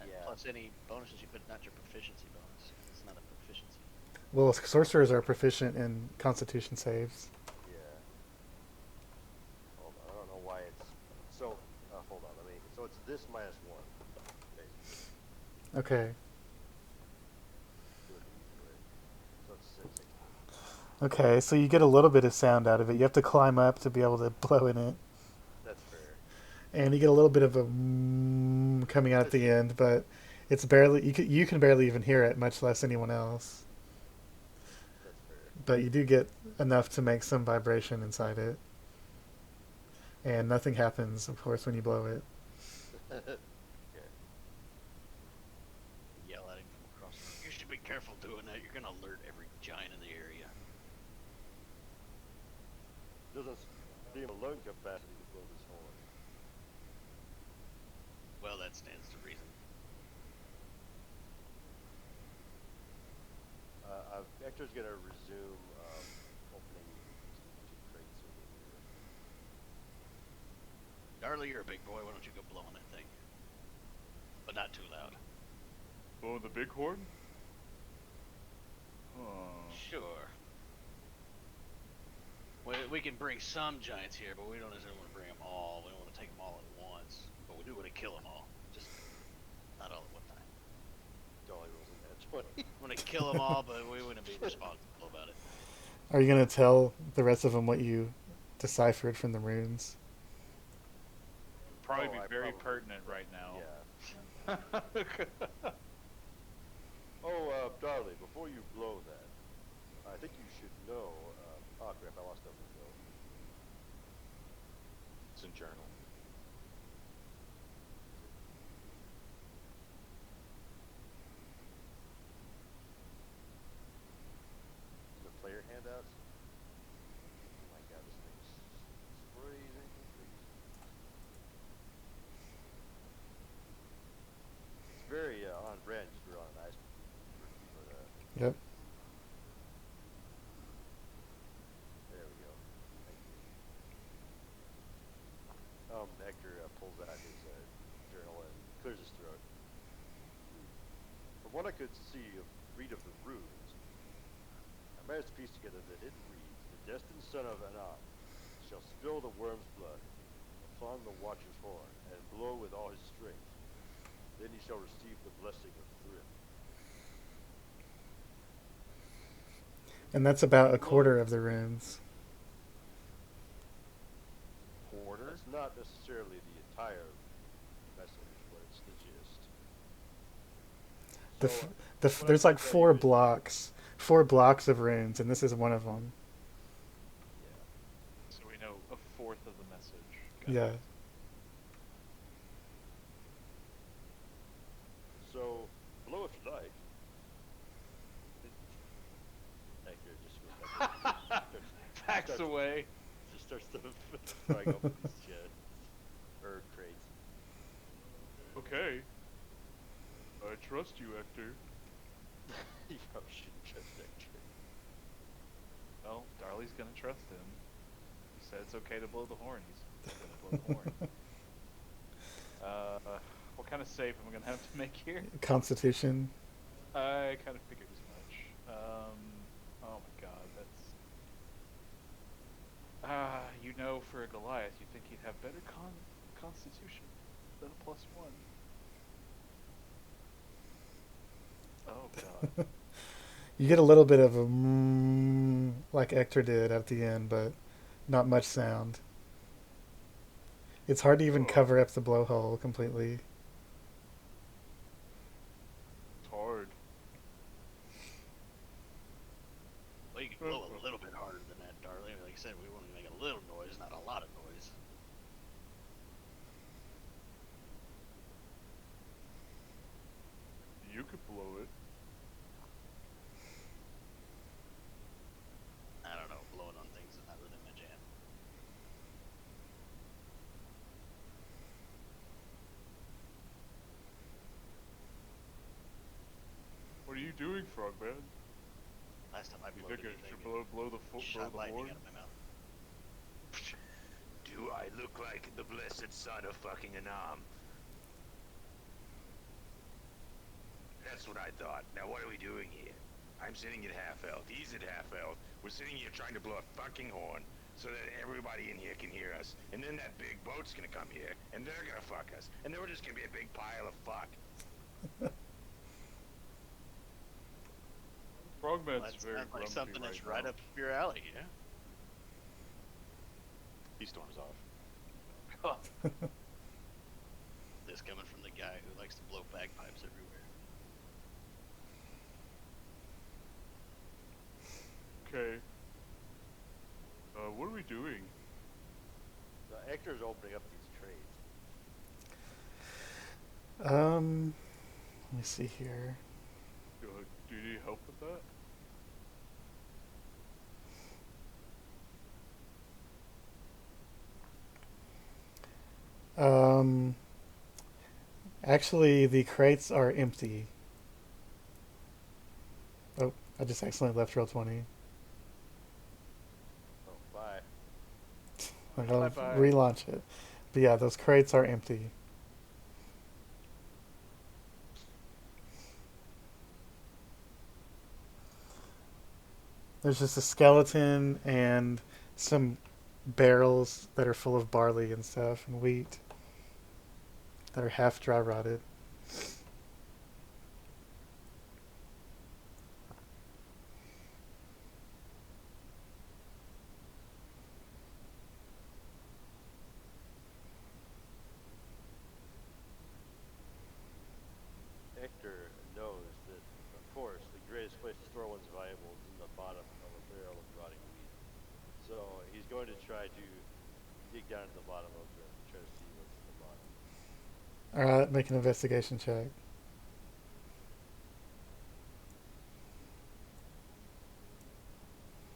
and
Yeah.
plus any bonuses you put, not your proficiency bonus. It's not a proficiency.
Well, sorcerers are proficient in Constitution saves.
Yeah. Hold on, I don't know why it's so. Hold on, let me. So it's this -1, basically.
Okay.
Do it the easy way. So it's 6.
Okay, so you get a little bit of sound out of it. You have to climb up to be able to blow in it.
That's fair.
And you get a little bit of a coming out at the end, but it's barely you can barely even hear it, much less anyone else.
That's fair.
But you do get enough to make some vibration inside it. And nothing happens, of course, when you blow it.
Okay.
Yell at him from across the room. You should be careful doing that. You're gonna alert every giant in the area.
Doesn't seem a lung capacity to blow this horn.
Well, that stands to reason.
Hector's gonna resume opening these 2 crates over here.
Darley, you're a big boy. Why don't you go blow on that thing? But not too loud.
Oh, the big horn? Oh.
Sure. We can bring some giants here, but we don't necessarily want to bring them all. We don't want to take them all at once. But we do want to kill them all. Just not all at one time.
Dolly rolls in that 20.
We want to kill them all, but we wouldn't be responsible about it.
Are you going to tell the rest of them what you deciphered from the runes?
Probably
Oh,
be
I
very
probably
pertinent right now.
Yeah. Oh, Darley, before you blow that, I think you should know. Oh crap! I lost that window.
It's in journal.
The player handouts. Oh my god, this thing's freezing. It's very on brand. Just real nice. But
Yep.
there we go. Thank you. Hector pulls out his journal and clears his throat. From what I could read of the runes, I managed to piece together that it reads, "The destined son of Anan shall spill the worm's blood upon the Watcher's horn, and blow with all his strength. Then he shall receive the blessing of Thrym."
And that's about a quarter of the runes.
Quarter?
That's not necessarily the entire message, but it's the gist.
The
So, what
there's
I
like
can tell
four
you is-
blocks of runes, and this is one of them.
Yeah.
So we know a fourth of the message. Got
Yeah.
it.
So, blow if you like. Hector just
Backs
starts-
away.
just starts to throwing open these chests or crates.
Okay. I trust you, Hector.
You probably shouldn't trust Hector.
Well, Darley's gonna trust him. He said it's okay to blow the horn. He's gonna blow the horn. What kind of save am I gonna have to make here?
Constitution.
I kind of figured as much. Oh my god, that's... you know, for a Goliath, you'd think he'd have better constitution than a +1. Oh god.
You get a little bit of a like Ector did at the end, but not much sound. It's hard to even
Oh.
cover up the blowhole completely.
It's hard.
Well, you can blow a little bit harder than that, Darley. Like I said, we want to make a little noise, not a lot of noise.
You could blow it. man.
Last time I
You
blowed
think I
anything,
should blow the
shot lightning
horn?
out of my mouth.
Do I look like the blessed son of fucking Anam? That's what I thought. Now what are we doing here? I'm sitting at half health. He's at half health. We're sitting here trying to blow a fucking horn so that everybody in here can hear us. And then that big boat's gonna come here, and they're gonna fuck us. And then we're just gonna be a big pile of fuck.
Frogman's
That
very
sounds like
grumpy
something that's
right
right
now.
up your alley, yeah?
He storms off.
This coming from the guy who likes to blow bagpipes everywhere.
Okay. What are we doing?
Hector's opening up these trades.
Let me see here.
Do you need help with that?
Actually, the crates are empty. Oh, I just accidentally left roll 20.
Oh, bye.
I'll
Bye-bye.
relaunch it. But yeah, those crates are empty. There's just a skeleton and some barrels that are full of barley and stuff and wheat that are half dry rotted.
Hector knows that, of course, the greatest place to store one's valuables is in the bottom of a barrel of rotting wheat. So he's going to try to dig down to the bottom of it, try to see what's in the bottom.
Alright, make an investigation check.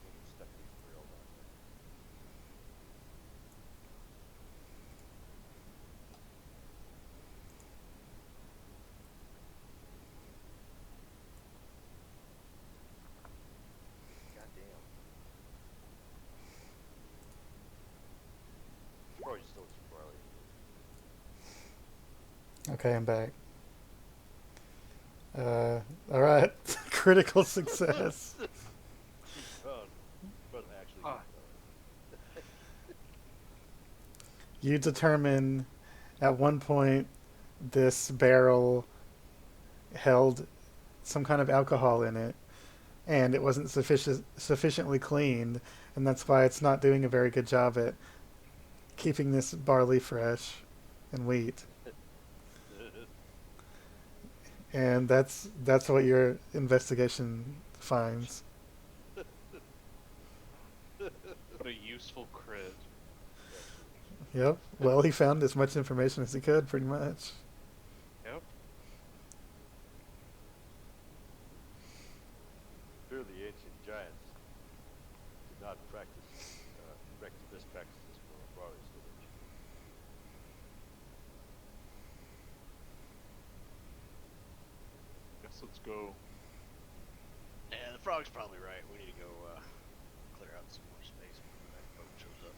Maybe stuck these barrel down there. Goddamn. Probably just still some barley.
Okay, I'm back. Alright. Critical success.
Found, but actually,
Ah.
You determine at one point this barrel held some kind of alcohol in it, and it wasn't sufficiently cleaned, and that's why it's not doing a very good job at keeping this barley fresh and wheat. And that's what your investigation finds.
What a useful crit.
Yep. Well, he found as much information as he could, pretty much.
Yep.
Clearly, the ancient giants did not practice best practices for barley storage.
Guess let's go.
Yeah, the frog's probably right. We need to go clear out some more space before that boat shows up.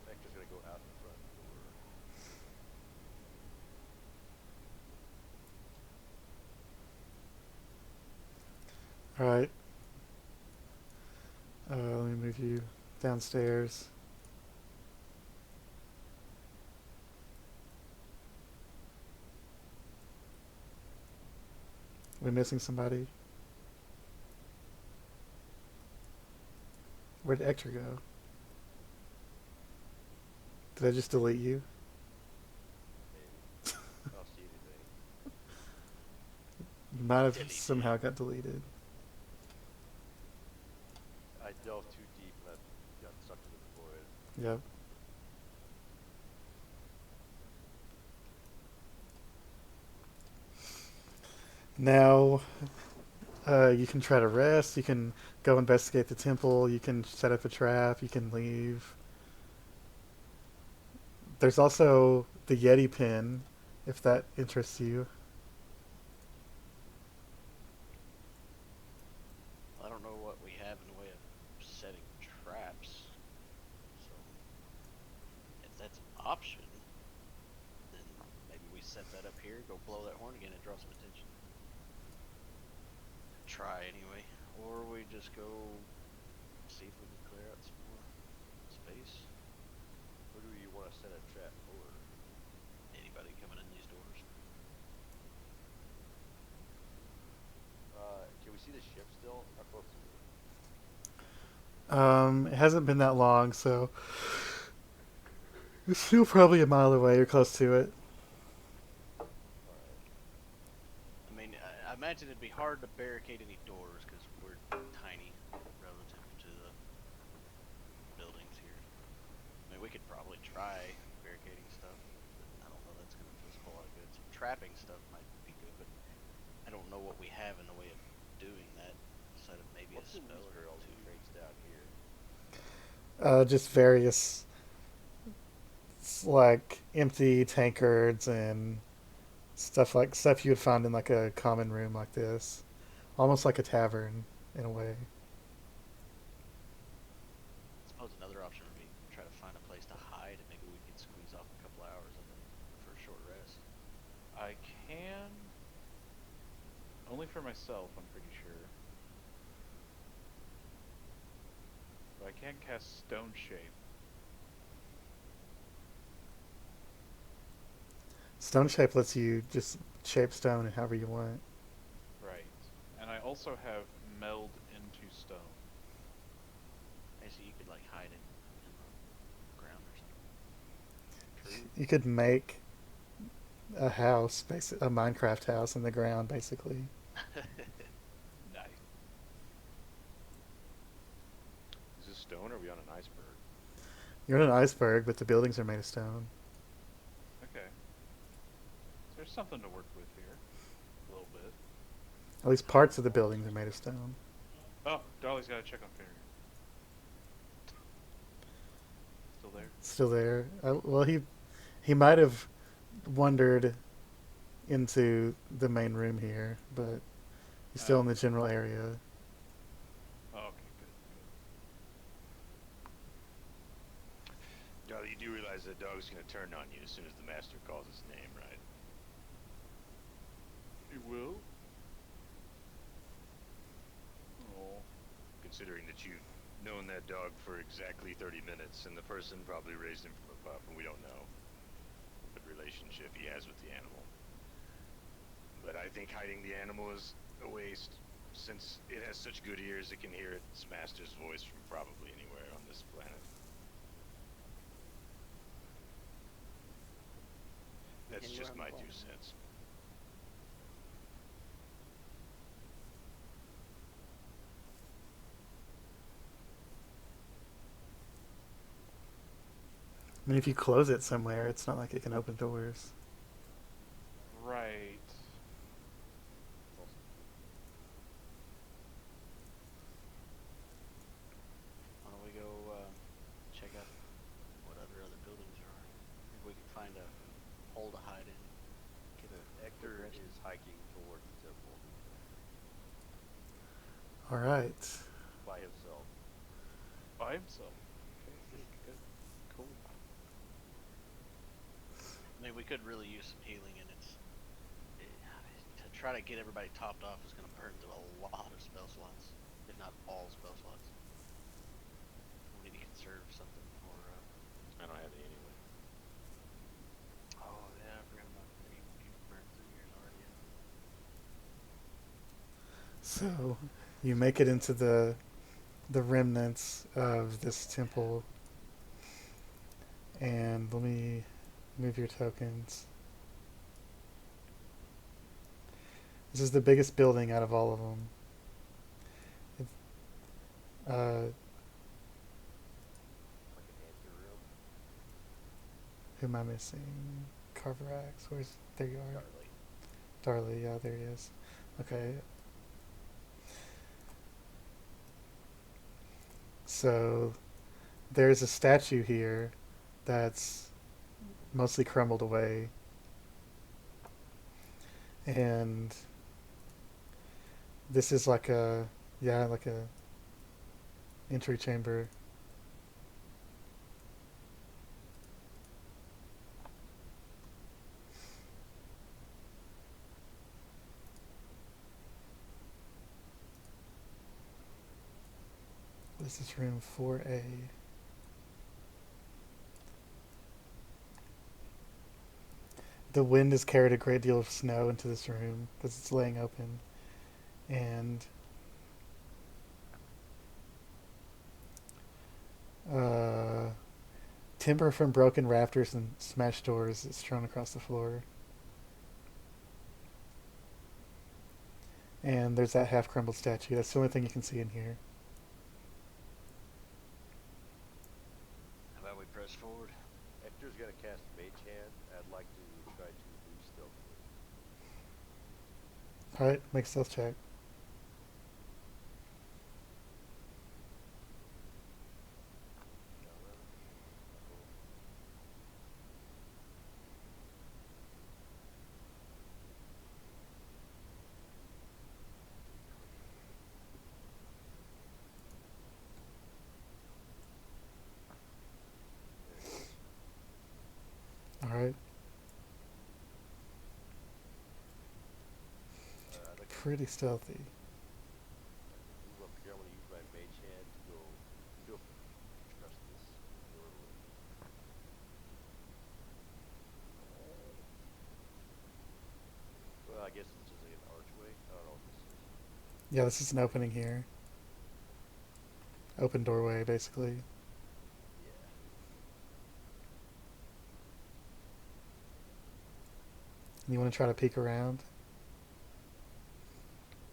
Hector's gonna go out the front door.
Alright. Let me move you downstairs. We missing somebody? Where'd Hector go? Did I just delete you?
Maybe. I don't see anything.
You might have
Deleted.
somehow got deleted.
I delved too deep and I got sucked into the void.
Yep. Now, you can try to rest. You can go investigate the temple. You can set up a trap. You can leave. There's also the Yeti pin, if that interests you.
setting traps. So if that's an option, then maybe we set that up here, go blow that horn again, and draw some attention. Try anyway, or we just go see if we can clear out some more space.
Who do you want to set a trap for?
Anybody coming in these doors?
Can we see the ship still? How close is it?
It hasn't been that long, so it's still probably a mile away or close to it.
Alright.
I mean, I imagine it'd be hard to barricade any doors because we're tiny relative to the buildings here. I mean, we could probably try barricading stuff, but I don't know that's going to do us a whole lot of good. Some trapping stuff might be good, but I don't know what we have in the way of doing that, aside of maybe
What's
a
in
spell
these
or
barrels
two.
and crates down here?
Just various, like empty tankards and stuff you would find in like a common room like this, almost like a tavern in a way.
I suppose another option would be try to find a place to hide, and maybe we could squeeze off a couple hours of it for a short rest.
I can. Only for myself, I'm pretty sure. But I can cast Stone Shape.
Stone shape lets you just shape stone however you want.
Right. And I also have Meld into Stone.
Hey, so you could like hide it in the ground or something.
You could make a house, a Minecraft house in the ground, basically.
Nice.
Is this stone or are we on an iceberg?
You're in an iceberg, but the buildings are made of stone.
Okay. There's something to work with here. A little bit.
At least parts of the buildings are made of stone.
Oh, Darley's got to check on Farrier. Still there?
Still there. Well, he might have wandered into the main room here, but he's still in the general area.
Oh, okay, good.
Darling, you do realize that dog's gonna turn on you as soon as the master calls his name, right?
You will? Oh.
Considering that you've known that dog for exactly 30 minutes, and the person probably raised him from a pup, and we don't know what relationship he has with the animal. But I think hiding the animal is a waste, since it has such good ears it can hear its master's voice from probably anywhere on this planet. That's
Anywhere
just
on the
my 2
planet.
cents.
I mean, if you close it somewhere, it's not like it can open doors.
Right.
Why don't we go check out what other buildings there are? If we can find a hole to hide in. Get a
Hector
quick rest.
is hiking towards the temple
All right.
by himself.
By himself. Okay, good, good. Cool.
I mean, we could really use some healing, and to try to get everybody topped off is going to burn through a lot of spell slots, if not all spell slots. We need to conserve something for.
I don't have any anyway.
Oh yeah, I forgot about that. You burned through yours already.
So you make it into the remnants of this temple, and let me move your tokens. This is the biggest building out of all of them.
Like an anteroom.
Who am I missing? Carverax. There you are.
Darley.
Darley, yeah, there he is. Okay. So there's a statue here that's mostly crumbled away. And this is like a entry chamber. This is room 4A. The wind has carried a great deal of snow into this room because it's laying open. And timber from broken rafters and smashed doors is strewn across the floor. And there's that half crumbled statue. That's the only thing you can see in here.
How about we press forward?
Hector's gonna cast Mage Hand. I'd like to try to do stealth.
Alright, make a stealth check. Alright.
I'd like to
Pretty stealthy.
move up here. I'm gonna use my Mage Hand to go feel trust this doorway. Well, I guess it's just like an archway. I don't know what this is.
Yeah, this is an opening here. Open doorway, basically.
Yeah.
You want to try to peek around?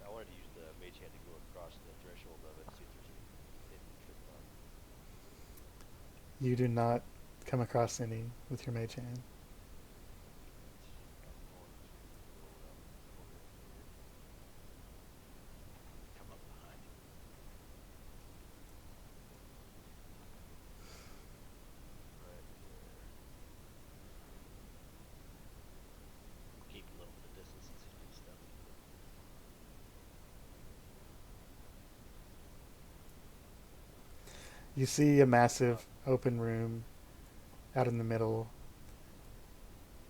I wanted to use the Mage Hand to go across the threshold of it, see if there's any hidden trip on.
You do not come across any with your mage hand.
I'm going to go around the corner here.
Come up behind you.
Right there.
Keep a little bit of distance since he's doing stuff.
You see a massive open room out in the middle,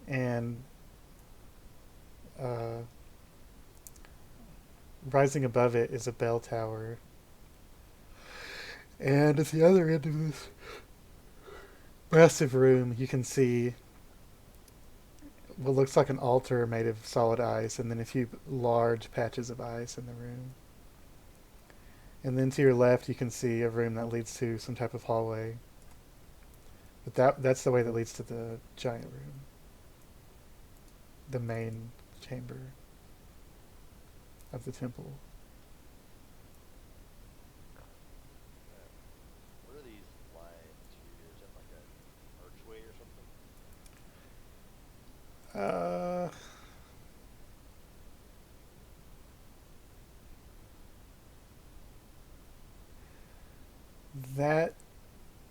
and rising above it is a bell tower. And at the other end of this massive room, you can see what looks like an altar made of solid ice, and then a few large patches of ice in the room. And then to your left, you can see a room that leads to some type of hallway. But that's the way that leads to the giant room. The main chamber of the temple.
What are these lines here? Is that like an archway or something?
That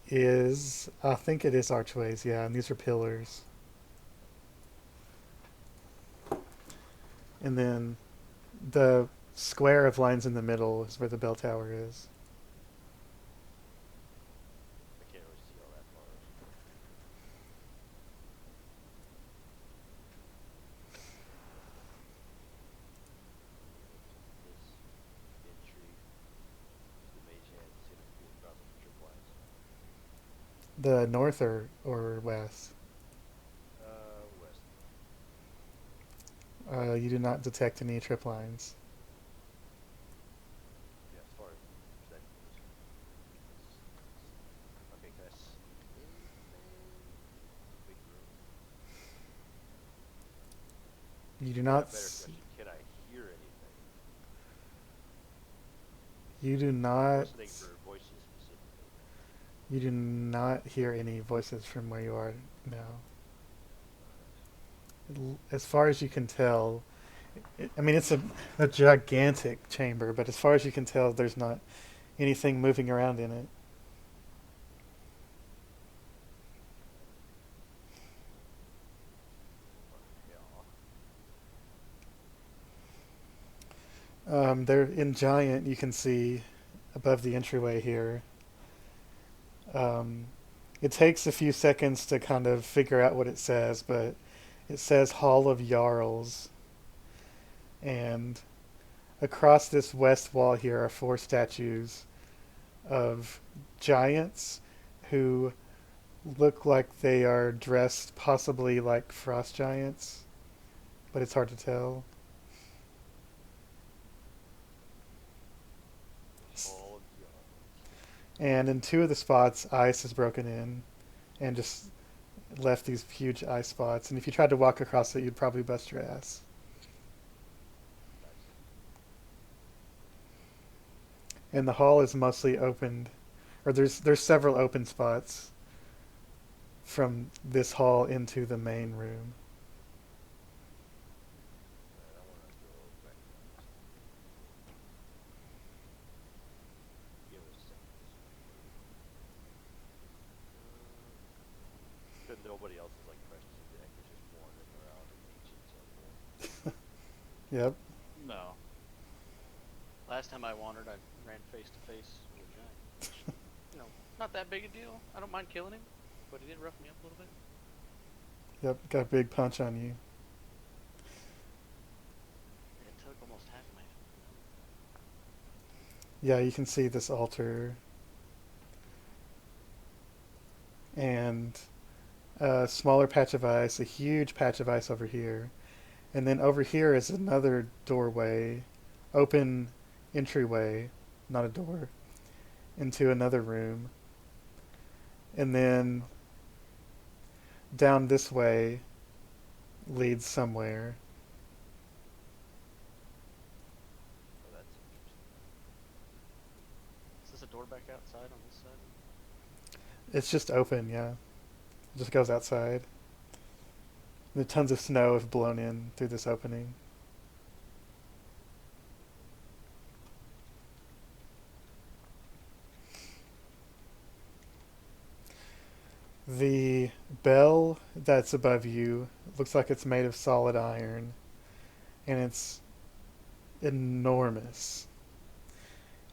is, I think it is archways, yeah, and these are pillars. And then the square of lines in the middle is where the bell tower is.
I can't really see all that far. This entry, the Mage Hand, see if I can across the trip lines.
The north or west?
West.
You do not detect any trip lines.
Yeah, as far as that goes. Okay, can I see anything? Big room.
You do
A
not.
better question, can I hear anything?
You do not.
Listening for voices specifically.
You do not hear any voices from where you are now. As far as you can tell, I mean, it's a gigantic chamber, but as far as you can tell, there's not anything moving around in it.
Yeah.
There in Giant, you can see above the entryway here, Um, it takes a few seconds to kind of figure out what it says, but it says Hall of Jarls. And across this west wall here are four statues of giants who look like they are dressed possibly like frost giants, but it's hard to tell.
All of Jarls.
And in two of the spots, ice is broken in and just left these huge ice spots. And if you tried to walk across it, you'd probably bust your ass.
Nice.
And the hall is mostly opened, or there's several open spots from this hall into the main room.
Alright, I wanna go back down. Give it a second. Because nobody else is like precious in deck, it's just wandering around in ancient temple.
Yep.
No.
Last time I wandered, I ran face to face with a giant. You know, not that big a deal. I don't mind killing him, but he did rough me up a little bit.
Yep. Got a big punch on you.
It took almost half of my.
Yeah, you can see this altar. And a smaller patch of ice, a huge patch of ice over here. And then over here is another doorway, open entryway, not a door, into another room. And then down this way leads somewhere.
Oh, that's interesting.
Is this a door back outside on this side?
It's just open, yeah. It just goes outside. The tons of snow have blown in through this opening. The bell that's above you looks like it's made of solid iron, and it's enormous.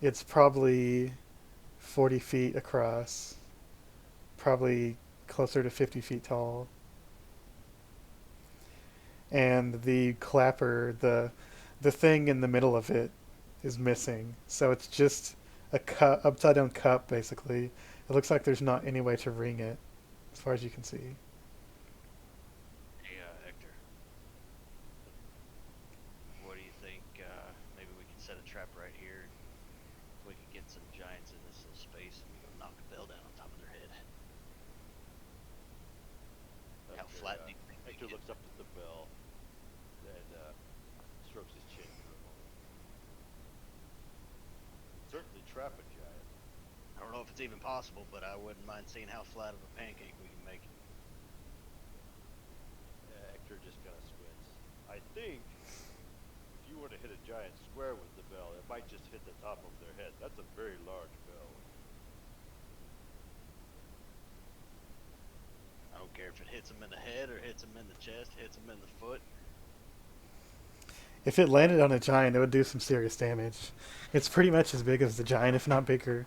It's probably 40 feet across, probably closer to 50 feet tall. And the clapper, the thing in the middle of it, is missing. So it's just a cup, upside down cup, basically. It looks like there's not any way to ring it, as far as you can see.
Hey, Hector. What do you think? Maybe we could set a trap right here. We could get some giants in this little space and we go knock a bell down on top of their head. How
Hector,
flat do you think we
Hector
get?
looks up at the bell and strokes his chin for a moment. Certainly trap a giant.
I don't know if it's even possible, but I wouldn't mind seeing how flat of a pancake we can make.
Hector just kind of squints. I think if you were to hit a giant square with the bell, it might just hit the top of their head. That's a very large bell.
I don't care if it hits them in the head or hits them in the chest, hits them in the foot.
If it landed on a giant, it would do some serious damage. It's pretty much as big as the giant, if not bigger.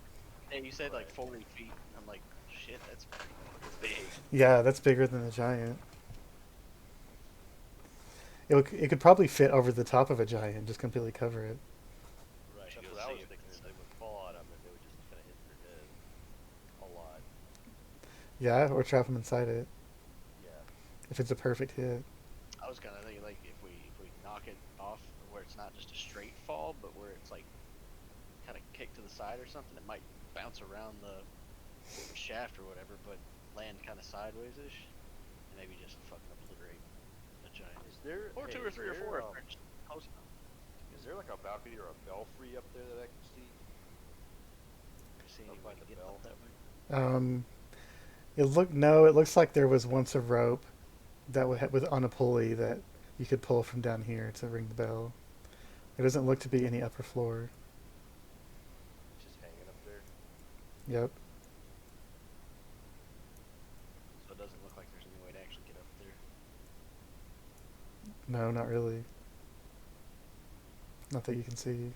Hey, you said like 40 feet. I'm like, shit, that's big.
Yeah, that's bigger than the giant. It could probably fit over the top of a giant, just completely cover it.
Right.
Should
That's
go
what I
see
was
if
thinking.
it's
Is they would fall on him and they would just kind of hit their head a lot.
Yeah, or trap them inside it,
Yeah.
if it's a perfect hit.
I was kind of thinking like if we knock it off where it's not just a straight fall, but where it's like kind of kicked to the side or something, it might bounce around the shaft or whatever, but land kind of sideways-ish, and maybe just fucking obliterate a giant.
Is there
Or
hey,
two or
is
three or
there,
four if they're just close enough.
Is there like a balcony or a belfry up there that I can see?
See
Up
any
by
way to
the
get
bell?
up that way?
It looks like there was once a rope that with on a pulley that you could pull from down here to ring the bell. There doesn't look to be any upper floor.
It's just hanging up there.
Yep.
So it doesn't look like there's any way to actually get up there.
No, not really. Not that you can see.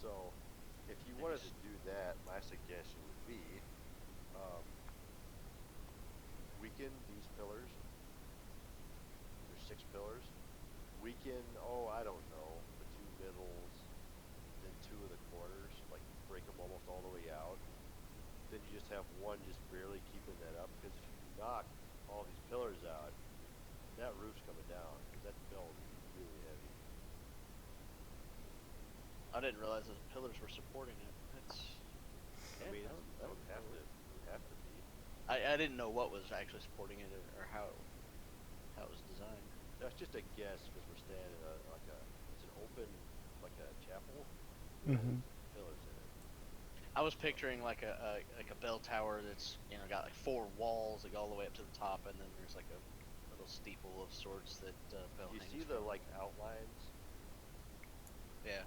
So, if you wanted to do that, my suggestion would be, um, weaken these pillars. There's 6 pillars. Weaken, oh, I don't know, the 2 middles, then 2 of the corners, like break them almost all the way out. Then you just have one just barely keeping that up, because if you knock all these pillars out, that roof's coming down, because that bell is really heavy.
I didn't realize those pillars were supporting it. That's.
I mean, that would have to, be.
I didn't know what was actually supporting it or how it was designed.
That's just a guess, because we're standing in it's an open, like a chapel.
Mhm.
Pillars in it.
I was picturing like a bell tower that's got like 4 walls that go all the way up to the top, and then there's like a little steeple of sorts that bell
You
hangs
see the
from.
like outlines?
Yeah,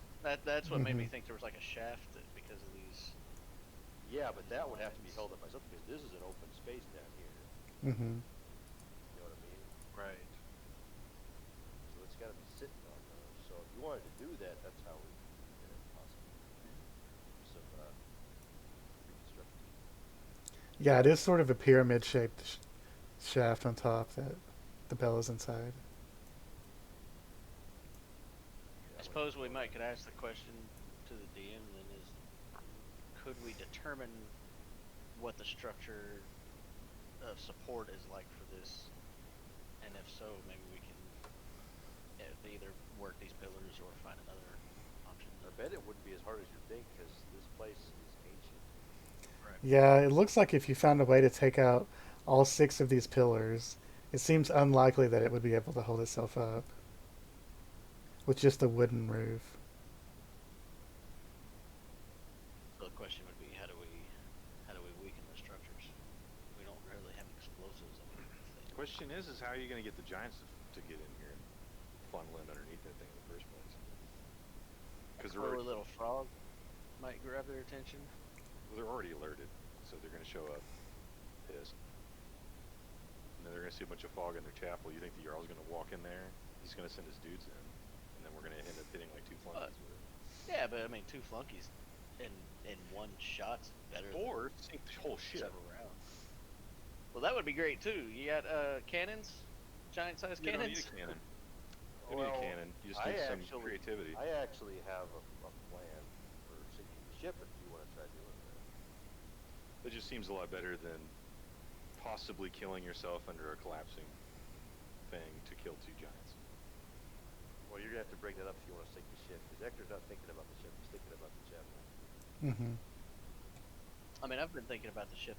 that's what made me
Mhm.
think there was like a shaft because of these.
Yeah, but that would have to be
Outlines.
held up by something, because this is an open space down here.
Mhm.
You know what I mean?
Right.
So it's got to be sitting on those. So if you wanted to do that, that's how we did it, possibly. Some reconstructing.
Yeah, it is sort of a pyramid shaped shaft on top that the bell is inside.
Yeah,
I suppose we could ask the question to the DM then is, could we determine what the structure of support is like for this? And if so, maybe we can either work these pillars or find another option.
I bet it wouldn't be as hard as you think, because this place is ancient.
Right.
Yeah, it looks like if you found a way to take out all 6 of these pillars, it seems unlikely that it would be able to hold itself up with just a wooden roof.
So the question would be, how do we weaken the structures? We don't really have explosives. I mean,
The question is how are you going to get the giants to get in here and funnel in underneath that thing in the first place? Because
or a little frog might grab their attention.
they're already alerted, so they're going to show up pissed. And then they're going to see a bunch of fog in their chapel. You think the Jarl's going to walk in there? He's going to send his dudes in, and then we're going to end up hitting like 2 flunkies with it.
Yeah, but I mean, 2 flunkies in one shot's better
Or sink the whole
than
ship.
several rounds. Well, that would be great too. You got cannons, giant-sized
You don't need
cannons.
a cannon. You don't need a cannon. You just need some creativity.
I actually have a plan for sinking the ship if you want to try doing that.
It just seems a lot better than possibly killing yourself under a collapsing thing to kill 2 giants.
Well, you're gonna have to bring that up if you want to sink the ship, because Hector's not thinking about the ship; he's thinking about the chapel.
Mhm.
I mean, I've been thinking about the ship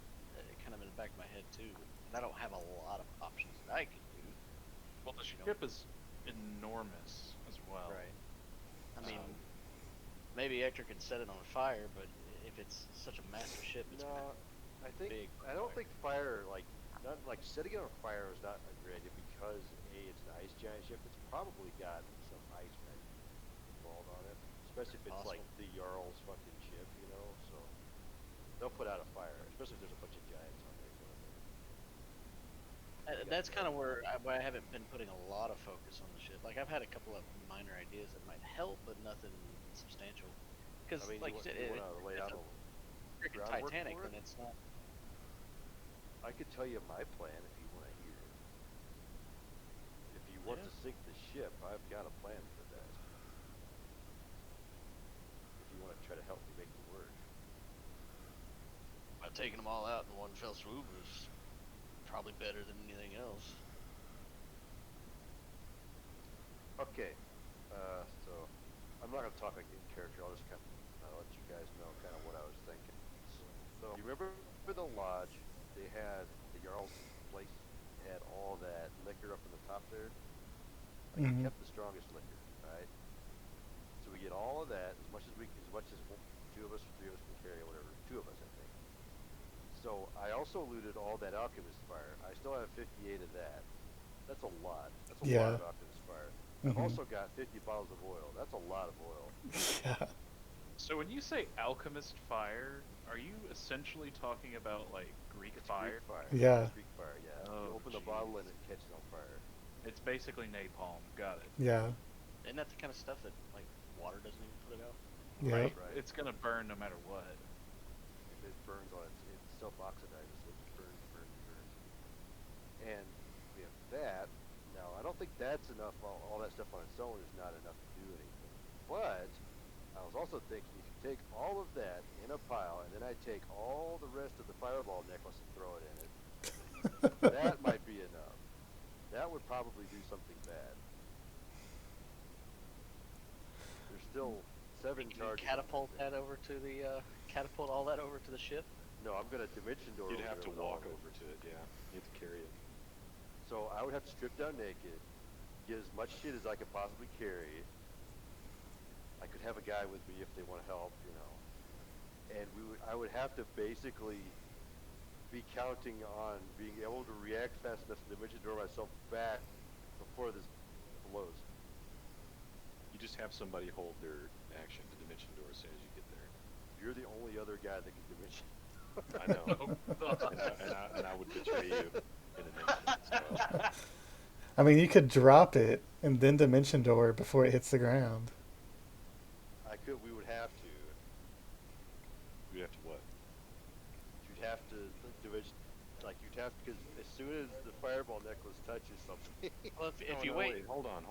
kind of in the back of my head too. I don't have a lot of options that I could do.
Well, the ship is enormous as well.
Right. I mean, maybe Hector could set it on fire, but if it's such a massive ship, it's
No, I think
big.
I don't think fire not like setting it on fire is not a great idea, because it's an ice giant ship. It's probably got some ice magic involved on it, especially if it's like
Possible.
the Jarl's fucking ship, So they'll put out a fire, especially if there's a bunch of giants on there.
That's kind of where I haven't been putting a lot of focus on the ship. Like I've had a couple of minor ideas that might help, but nothing substantial. Because,
I mean,
like you said,
you want to lay
it's
out
a
a
freaking
groundwork
Titanic,
for it?
and it's not.
I could tell you my plan if you want to hear it. If you want
Yeah.
to sink the ship, I've got a plan for that. If you want to try to help me make it work.
Taking them all out in one fell swoop is probably better than anything else.
Okay, so I'm not gonna talk like in character. I'll just kind of let you guys know kind of what I was thinking. So you remember the lodge? They had the Jarl's place. They had all that liquor up in the top there. Like
Mhm.
They kept the strongest liquor, right? So we get all of that as much as 2 of us, 3 of us can carry, or whatever. 2 of us, I think. So I also looted all that alchemist fire. I still have 58 of that. That's a lot. That's a
Yeah.
lot of alchemist fire. I've
Mhm.
also got 50 bottles of oil. That's a lot of oil.
Yeah.
So when you say alchemist fire, are you essentially talking about like Greek
It's
fire?
Greek fire.
Yeah.
It's Greek fire, yeah.
Oh,
You open the bottle and it catches on fire.
It's basically napalm. Got it.
Yeah.
Isn't that the kind of stuff that like water doesn't even put it out?
Yeah.
Right.
It's gonna burn no matter what.
If it burns on its self-oxidizes, so it just burns. And we have that. Now, I don't think that's enough. All that stuff on its own is not enough to do anything. But I was also thinking if you take all of that in a pile, and then I take all the rest of the fireball necklace and throw it in it, that might be enough. That would probably do something bad. There's still 7
Can you
charges.
catapult that over to the catapult all that over to the ship?
No, I'm gonna dimension door.
You'd have to
with all
walk
of it.
over to it, yeah. You have to carry it.
So I would have to strip down naked, get as much shit as I could possibly carry. I could have a guy with me if they want to help, you know. And I would have to basically be counting on being able to react fast enough to dimension door myself back before this blows.
You just have somebody hold their action to dimension door as soon as you get there.
You're the only other guy that can dimension.
I know. and I would betray you in an instant. So.
I mean, you could drop it and then dimension door before it hits the ground.
We would have to.
You'd have to what?
You'd have to dimension, like you'd have to, because as soon as the fireball necklace touches something.
Well, if
No,
you
no,
wait,
hold on.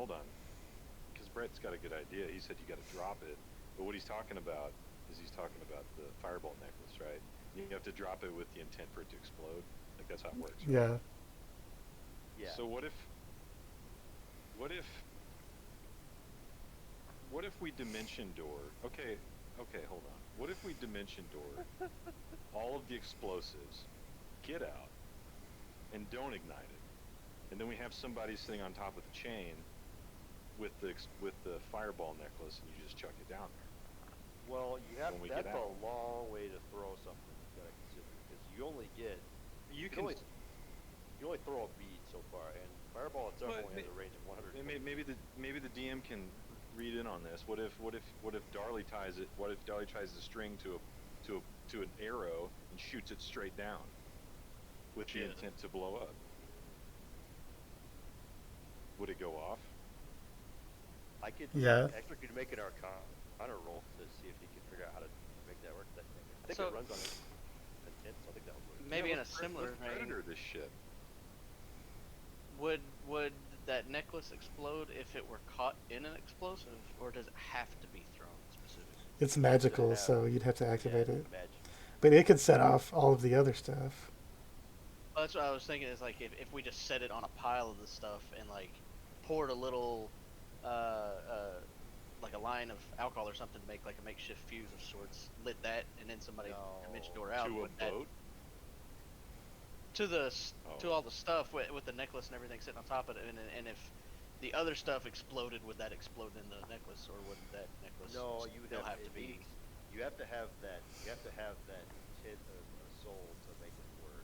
Because Brett's got a good idea. He said you got to drop it, but what he's talking about is he's talking about the fireball necklace, right? You have to drop it with the intent for it to explode. Like that's how it works. Right?
Yeah.
Yeah.
So what if we dimension door? Okay, hold on. What if we dimension door all of the explosives, get out, and don't ignite it, and then we have somebody sitting on top of the chain with the fireball necklace, and you just chuck it down there.
Well,
when we get
that's a
out.
long way to throw something. You gotta consider because you only get
You
can only throw a bead so far, and fireball itself
But
only has a range of 100.
Maybe the DM can read in on this. What if Darley ties it? What if Darley ties the string to an arrow and shoots it straight down with the intent to blow up? Would it go off?
I could.
Yeah.
Hector could make an Arcana roll to see if he can figure out how to make that work. I think
So-
it runs on intent, so I think that would work.
maybe
Yeah,
in a
let's
similar vein,
Predator this shit.
would that necklace explode if it were caught in an explosive, or does it have to be thrown specifically?
It's magical,
Yeah.
so you'd have to activate
Yeah,
it.
Magic.
But it could set off all of the other stuff.
Well, that's what I was thinking. Is like if we just set it on a pile of the stuff and like poured a little, like a line of alcohol or something to make like a makeshift fuse of sorts, lit that, and then somebody dimension door out
To a
would that-
boat?
to
Oh.
all the stuff with the necklace and everything sitting on top of it, and if the other stuff exploded, would that explode in the necklace, or would that necklace
No, you
still have
it
to be?
needs- You have to have that. You have to have that hit of soul to make it work.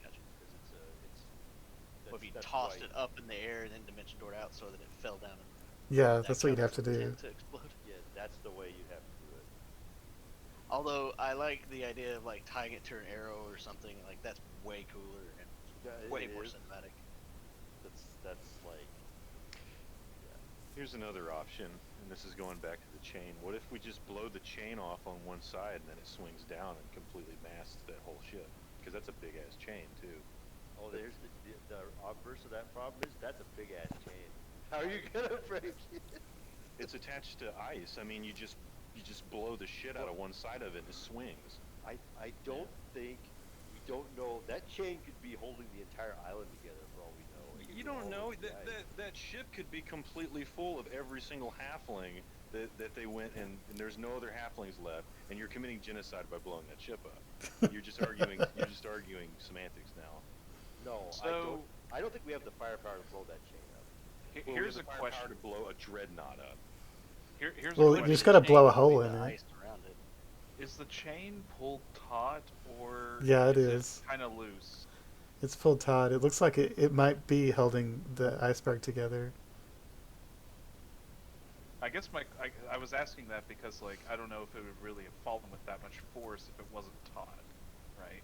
Gotcha.
Because
What if you
that's
tossed
why-
it up in the air and then dimension doored out so that it fell down? And
Yeah,
that
that's what you'd have to
caused
do.
it to explode.
Yeah, that's the way you have to do it.
Although I like the idea of like tying it to an arrow or something, like that's way cooler and
Yeah,
way
it
more
is.
cinematic.
That's like.
Here's another option, and this is going back to the chain. What if we just blow the chain off on one side and then it swings down and completely masks that whole ship? Because that's a big ass chain too.
Oh, there's the obverse of that problem is that's a big ass chain. How are you gonna break it?
It's attached to ice. I mean, you just blow the shit out of one side of it and it swings.
I don't think we don't know that chain could be holding the entire island together for all we know. It could
You
be
don't know
holding the ice.
that ship could be completely full of every single halfling that they went and there's no other halflings left, and you're committing genocide by blowing that ship up. You're just arguing semantics now.
No,
So-
I don't think we have the firepower to blow that chain up.
He-
Well,
Here's
we
a
have the firepower
question.
to blow a dreadnought up.
Here's
Well,
a
you
question.
just gotta
Chain
blow a
would be
hole
the
in it.
ice around it.
Is the chain pulled taut or
Yeah, it
is
is.
kind of loose?
It's full taut. It looks like it might be holding the iceberg together.
I guess I was asking that because like I don't know if it would really have fallen with that much force if it wasn't taut, right?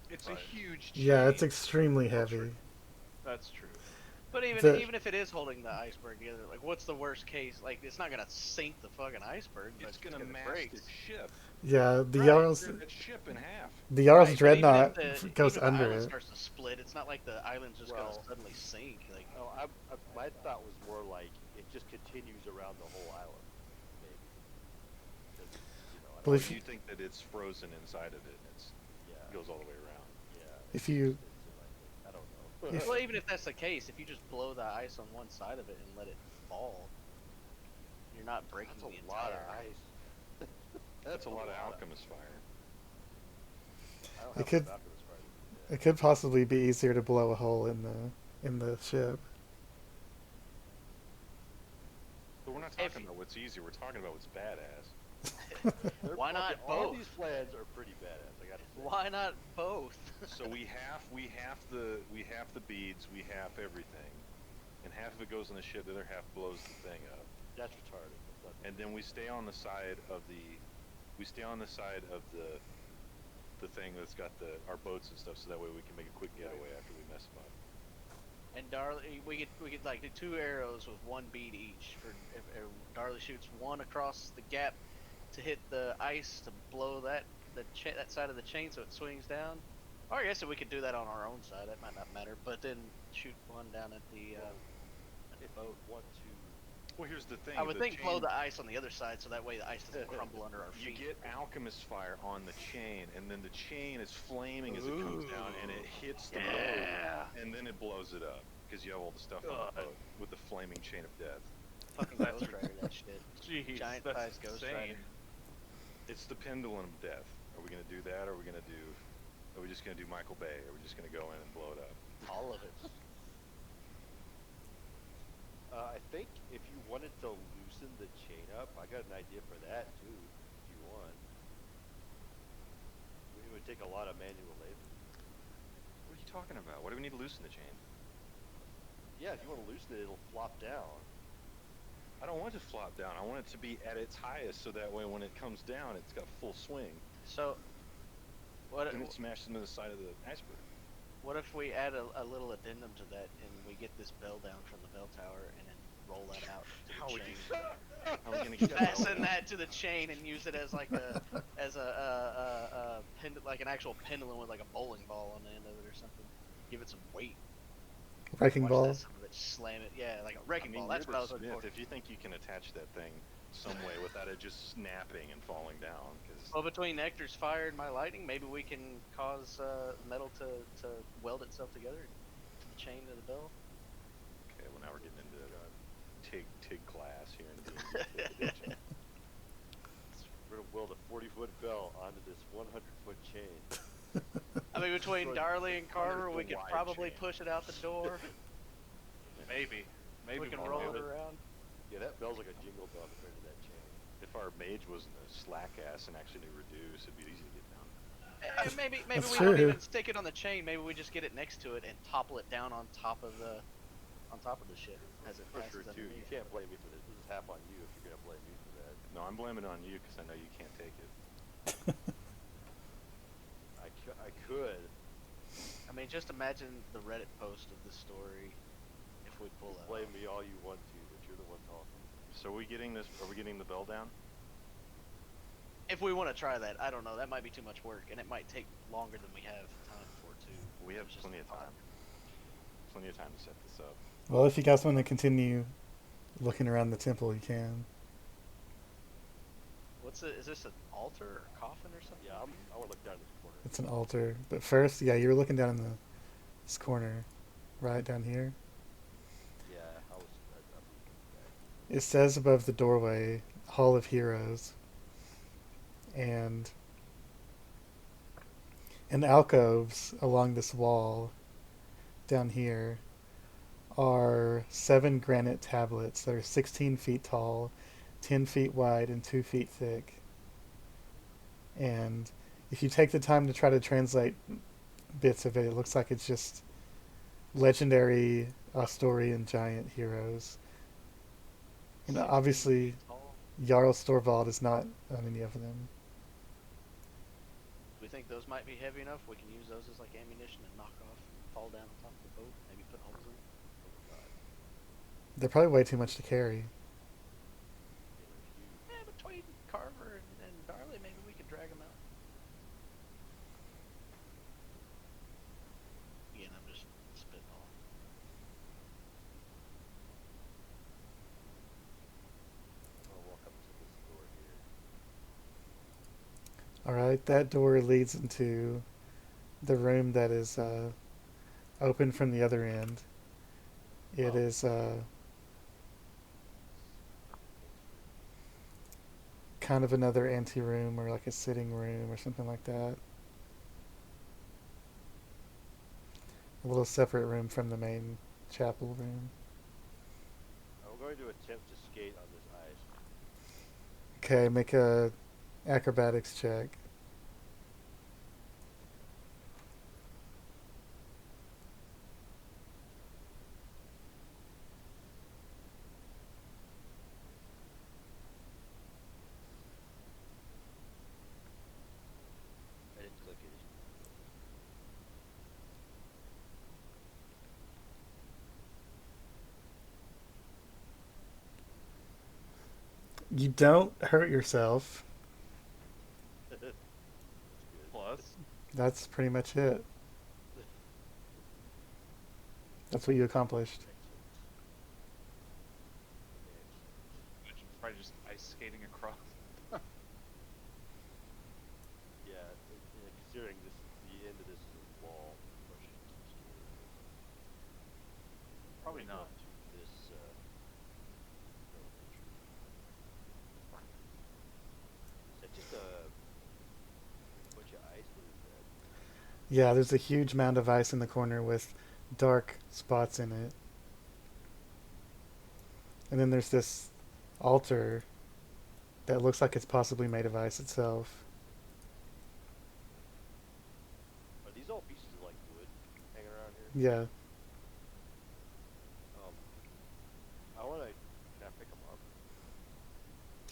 It's
Right.
a huge chain.
Yeah, it's extremely
That's
heavy.
true. That's true.
But even
The-
even if it is holding the iceberg together, like what's the worst case? Like it's not gonna sink the fucking iceberg, but
It's gonna mask
break.
its ship.
Yeah, the
Right,
Jarls.
tear that ship in half.
The Jarl's
Right, but even if
Dreadnought goes
even if the
under
island
it.
starts to split, it's not like the island's just
Well-
gonna suddenly sink. Like,
No, my thought was more like it just continues around the whole island, maybe. 'Cause, I
Well,
don't-
if
You think that it's frozen inside of it and
yeah,
it goes all the way around.
yeah.
if you-
it's unlikely. I don't know.
If-
well, even if that's the case, if you just blow the ice on one side of it and let it fall, you're not breaking
That's
the
a lot
entire
of ice.
That's a lot of alchemist fire.
I don't
It
have
could-
enough after this Friday. Yeah.
It could possibly be easier to blow a hole in the ship.
But we're not
If-
talking about what's easy. We're talking about what's badass.
Why not
All
both?
these plans are pretty badass. I gotta say.
Why not both?
So we have the beads, we have everything, and half of it goes in the ship. The other half blows the thing up,
That's retarded. That's not
and then we stay on the side of the thing that's got our boats and stuff, so that way we can make a quick getaway after we mess them up.
And Darley, we could like do 2 arrows with 1 bead each. For if Darley shoots 1 across the gap to hit the ice to blow that side of the chain so it swings down. Or I guess we could do that on our own side. That might not matter. But then shoot 1 down at the
if
boat.
you want to.
Well, here's the thing.
I would
the
think blow
chain-
the ice on the other side so that way the ice doesn't crumble under our
You
feet.
get alchemist fire on the chain, and then the chain is flaming as it comes down, and it hits the
Yeah.
boat, and then it blows it up because you have all the stuff on
God.
the boat with the flaming chain of death.
Fucking Ghost Rider, that shit.
Jeez,
Giant
that's
sized Ghost
insane.
Rider.
It's the pendulum of death. Are we gonna do that? Or are we just gonna do Michael Bay? Are we just gonna go in and blow it up?
All of it.
I think if you wanted to loosen the chain up, I got an idea for that too. If you want, it would take a lot of manual labor.
What are you talking about? Why do we need to loosen the chain?
Yeah, if you want to loosen it, it'll flop down.
I don't want it to flop down. I want it to be at its highest, so that way when it comes down, it's got full swing.
So, what
And it smashes into the side of the iceberg.
what if we add a little addendum to that and we get this bell down from the bell tower and then roll that out to
How
the
would
chain?
How are we gonna get that?
Fasten that to the chain and use it as like like an actual pendulum with like a bowling ball on the end of it or something. Give it some weight.
Wrecking
Watch
ball.
that son of a bitch slam it. Yeah, like a wrecking ball. That's
you're
what I
the
was looking
smith.
for.
If you think you can attach that thing some way without it just snapping and falling down, because
Well, between Nectar's fire and my lightning, maybe we can cause metal to weld itself together to the chain of the bell.
okay, well now we're getting into TIG class here in the edition.
We're gonna weld a 40-foot bell onto this 100-foot chain.
I mean, between
Right.
Darley and Carver, we
the
could
wide
probably
chain.
push it out the door.
Maybe
we can
we'll
roll
do
it around.
Yeah, that bell's like a jingle bell compared to that chain.
If our mage wasn't a slack ass and actually knew reduce, it'd be easy to get down.
Maybe
That's
we don't
true.
even stick it on the chain. Maybe we just get it next to it and topple it down on top of the shit as it
For
passes
sure, too.
You
underneath.
can't blame me for this. This is half on you if you're gonna blame me for that.
No, I'm blaming it on you because I know you can't take it.
I could.
I mean, just imagine the Reddit post of this story if we pull that.
Blame
off.
me all you want to, but you're the one talking.
So are we getting the bell down?
If we want to try that, I don't know. That might be too much work, and it might take longer than we have time for too.
We have
It's just
plenty of
fun.
time. Plenty of time to set this up.
Well, if you guys want to continue looking around the temple, you can.
What's it? Is this an altar or a coffin or something?
Yeah, I want to look down in this corner.
It's an altar. But first, yeah, you were looking down in this corner, right down here.
Yeah, I was. I'm
It says above the doorway, Hall of Heroes. And in alcoves along this wall down here are 7 granite tablets that are 16 feet tall, 10 feet wide, and 2 feet thick. And if you take the time to try to translate bits of it, it looks like it's just legendary Asturian giant heroes. And obviously,
Tall.
Jarl Storvald is not on any of them.
We think those might be heavy enough. We can use those as like ammunition and knock off, fall down on top of the boat. Maybe put holes in it.
They're probably way too much to carry.
Yeah, between Carver and Darley, maybe we could drag them out.
All right, that door leads into the room that is open from the other end. It
Oh.
is kind of another anteroom or like a sitting room or something like that. A little separate room from the main chapel room.
I'm going to attempt to skate on this ice.
Okay, make a acrobatics check.
I didn't click it.
You don't hurt yourself.
That's good.
Plus,
That's pretty much it. That's what you accomplished.
Excellent.
I should probably just ice skating across.
Yeah, considering this, the end of this is a wall, I should keep skating.
Probably
I'm gonna
not.
go to this elementary. Is that just a bunch of ice? What is that?
Yeah, there's a huge mound of ice in the corner with dark spots in it. And then there's this altar that looks like it's possibly made of ice itself.
Are these all pieces of like wood hanging around here?
Yeah.
I wanna. Can I pick them up?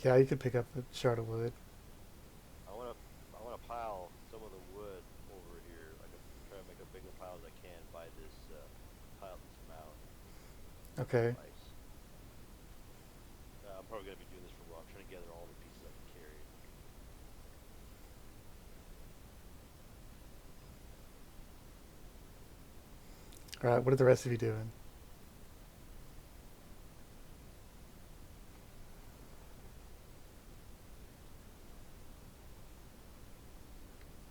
Yeah, you could pick up a shard of wood.
I wanna. I wanna pile some of the wood over here. Like try to make a big enough pile as I can by this this mound
Okay.
of ice. I'm probably gonna be doing this for a while. I'm trying to gather all the pieces I can carry.
All right, what are the rest of you doing?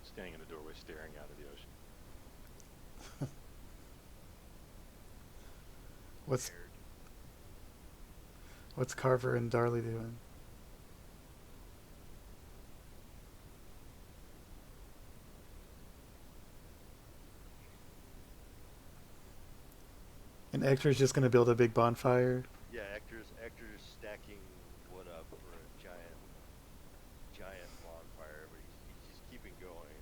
Standing in the doorway, staring out of the ocean.
What's
Scared.
what's Carver and Darley doing? And Hector's just gonna build a big bonfire.
Yeah, actors stacking wood up for a giant bonfire, but he's just keeping going.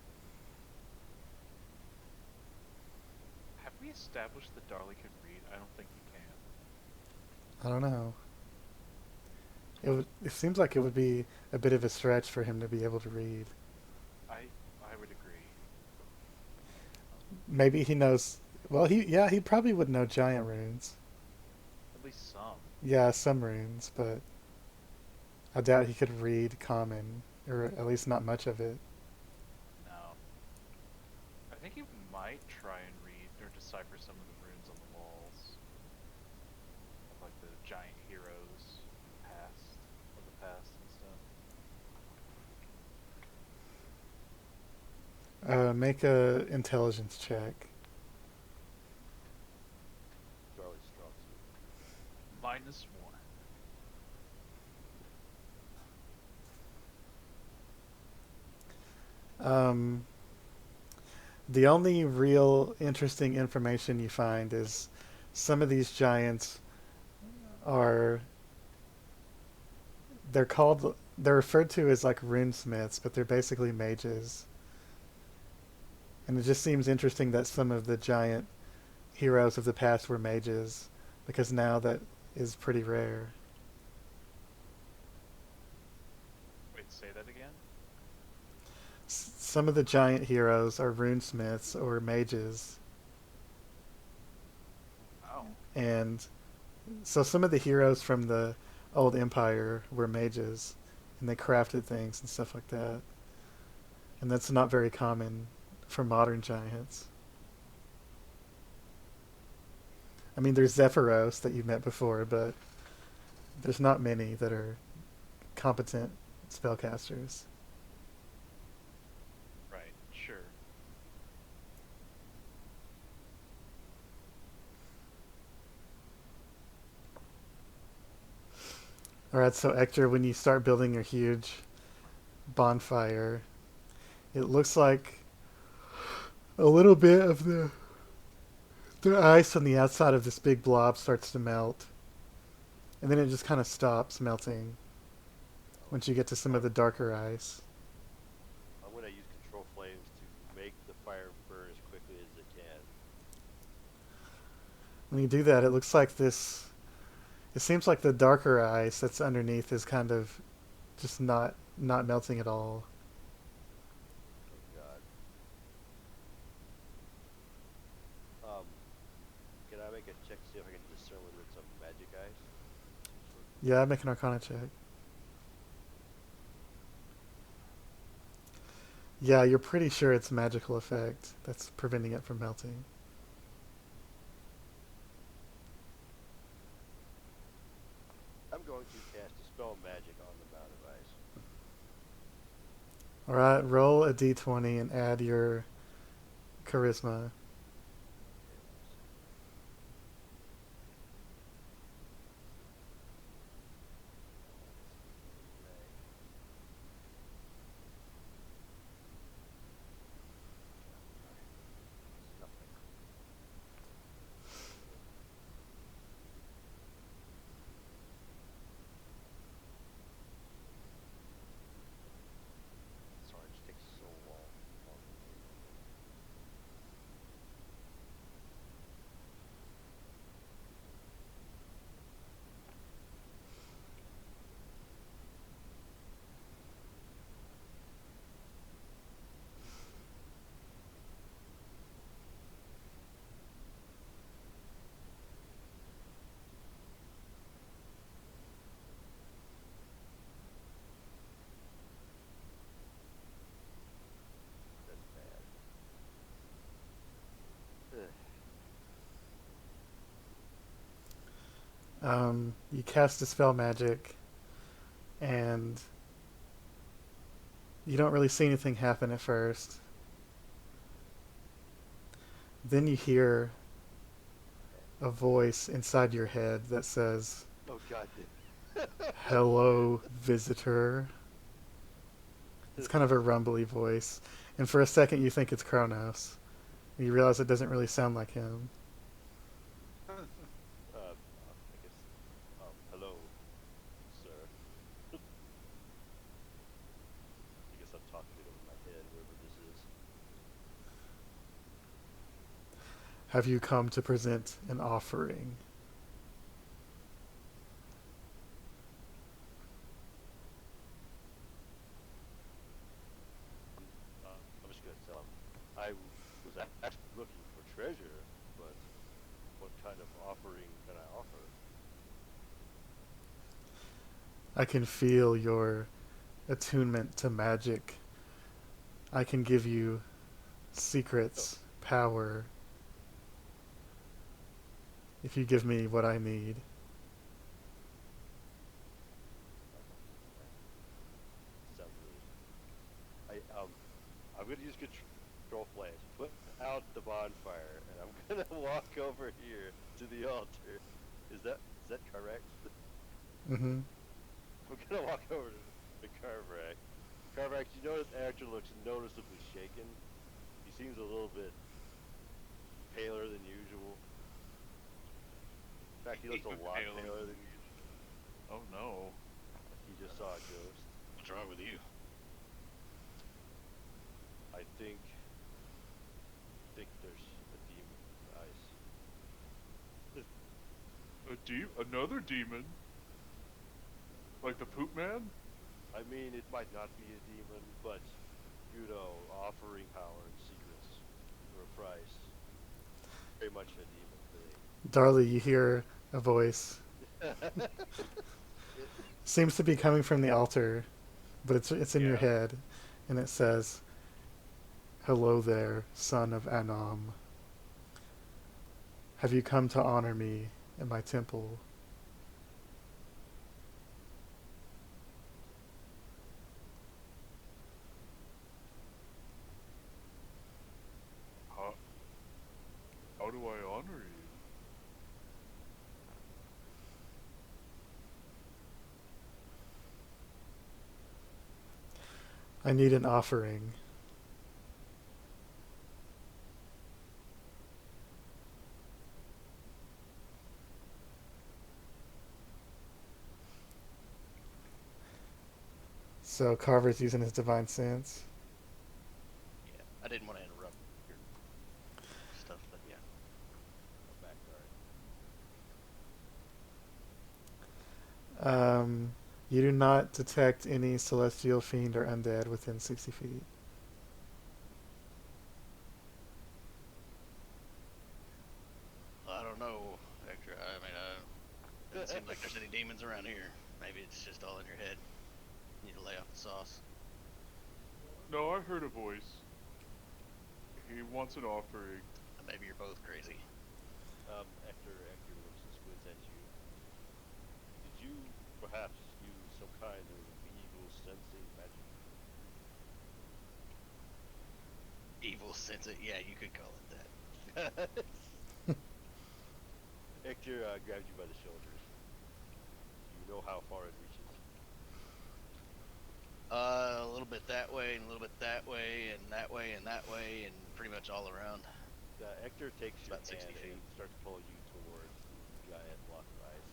Have we established that Darley can read? I don't think he can.
I don't know. It seems like it would be a bit of a stretch for him to be able to read.
I would agree.
Maybe he knows. Well, he probably would know giant runes.
At least some.
Yeah, some runes, but I doubt he could read common, or at least not much of it.
No. I think he might try and read or decipher some of the runes on the walls. Of like the giant heroes past of the past and stuff.
Make a intelligence check.
Darley's strong suit.
-1.
Um, the only real interesting information you find is some of these giants are they're referred to as like runesmiths, but they're basically mages. And it just seems interesting that some of the giant heroes of the past were mages, because now that is pretty rare.
Wait, say that again?
Some of the giant heroes are runesmiths or mages,
Oh.
and so some of the heroes from the old empire were mages, and they crafted things and stuff like that. And that's not very common for modern giants. I mean, there's Zephyros that you've met before, but there's not many that are competent spellcasters. Alright, so Ector, when you start building your huge bonfire, it looks like a little bit of the ice on the outside of this big blob starts to melt. And then it just kind of stops melting once you get to some of the darker ice.
I'm gonna use control flames to make the fire burn as quickly as it can.
When you do that, it looks like this. It seems like the darker ice that's underneath is kind of just not melting at all.
Oh God. Can I make a check to see if I can discern whether it's a magic ice?
Yeah, make an Arcana check. Yeah, you're pretty sure it's magical effect that's preventing it from melting.
I'm going to cast Dispel Magic on the mound of ice.
Alright, roll a d20 and add your charisma.
Sorry, it just takes so long. That's bad. Ugh.
You cast Dispel Magic, and you don't really see anything happen at first. Then you hear a voice inside your head that says,
Oh God.
"Hello, visitor." It's kind of a rumbly voice, and for a second you think it's Kronos. You realize it doesn't really sound like him.
I guess. Hello, sir. I guess I'm talking it over my head, wherever this is.
Have you come to present an offering?
I'm just gonna tell him I was actually looking for treasure, but what kind of offering can I offer?
I can feel your attunement to magic. I can give you secrets, power, if you give me what I need.
Sounds really. I'm gonna use control flames, put out the bonfire, and I'm gonna walk over here to the altar. Is that correct?
Mm-hmm.
I'm gonna walk over to Carverack. Carverack, you notice Actor looks noticeably shaken. He seems a little bit paler than usual. In fact, he looks a
Even
lot
paler
paler
than
than usual.
Oh no.
He just saw a ghost.
What's wrong with you?
I think there's a demon in the ice.
Another demon? Like the Poop Man?
I mean, it might not be a demon, but, you know, offering power and secrets for a price. Very much a demon thing.
Darley, you hear a voice. Seems to be coming from the altar, but it's in your
Yeah.
head, and it says, "Hello there, son of Anam. Have you come to honor me in my temple?"
How do I honor you?
I need an offering. So Carver's using his divine sense.
Yeah, I didn't want to interrupt your stuff, but yeah.
I'm back, sorry.
You do not detect any celestial fiend or undead within 60 feet.
I don't know, Hector. I mean, doesn't seem like there's any demons around here. Maybe it's just all in your head. You need to lay off the sauce.
No, I heard a voice. He wants an offering.
Maybe you're both crazy.
After looks and squints at you, did you perhaps use some kind of evil sensing magic?
Evil sense it. Yeah, you could call it that.
Hector grabs you by the shoulders. Do you know how far it reaches?
A little bit that way, and a little bit that way, and that way, and that way, and pretty much all around.
Hector takes your
About 60
hand
feet.
and starts pulling you towards the giant block of ice.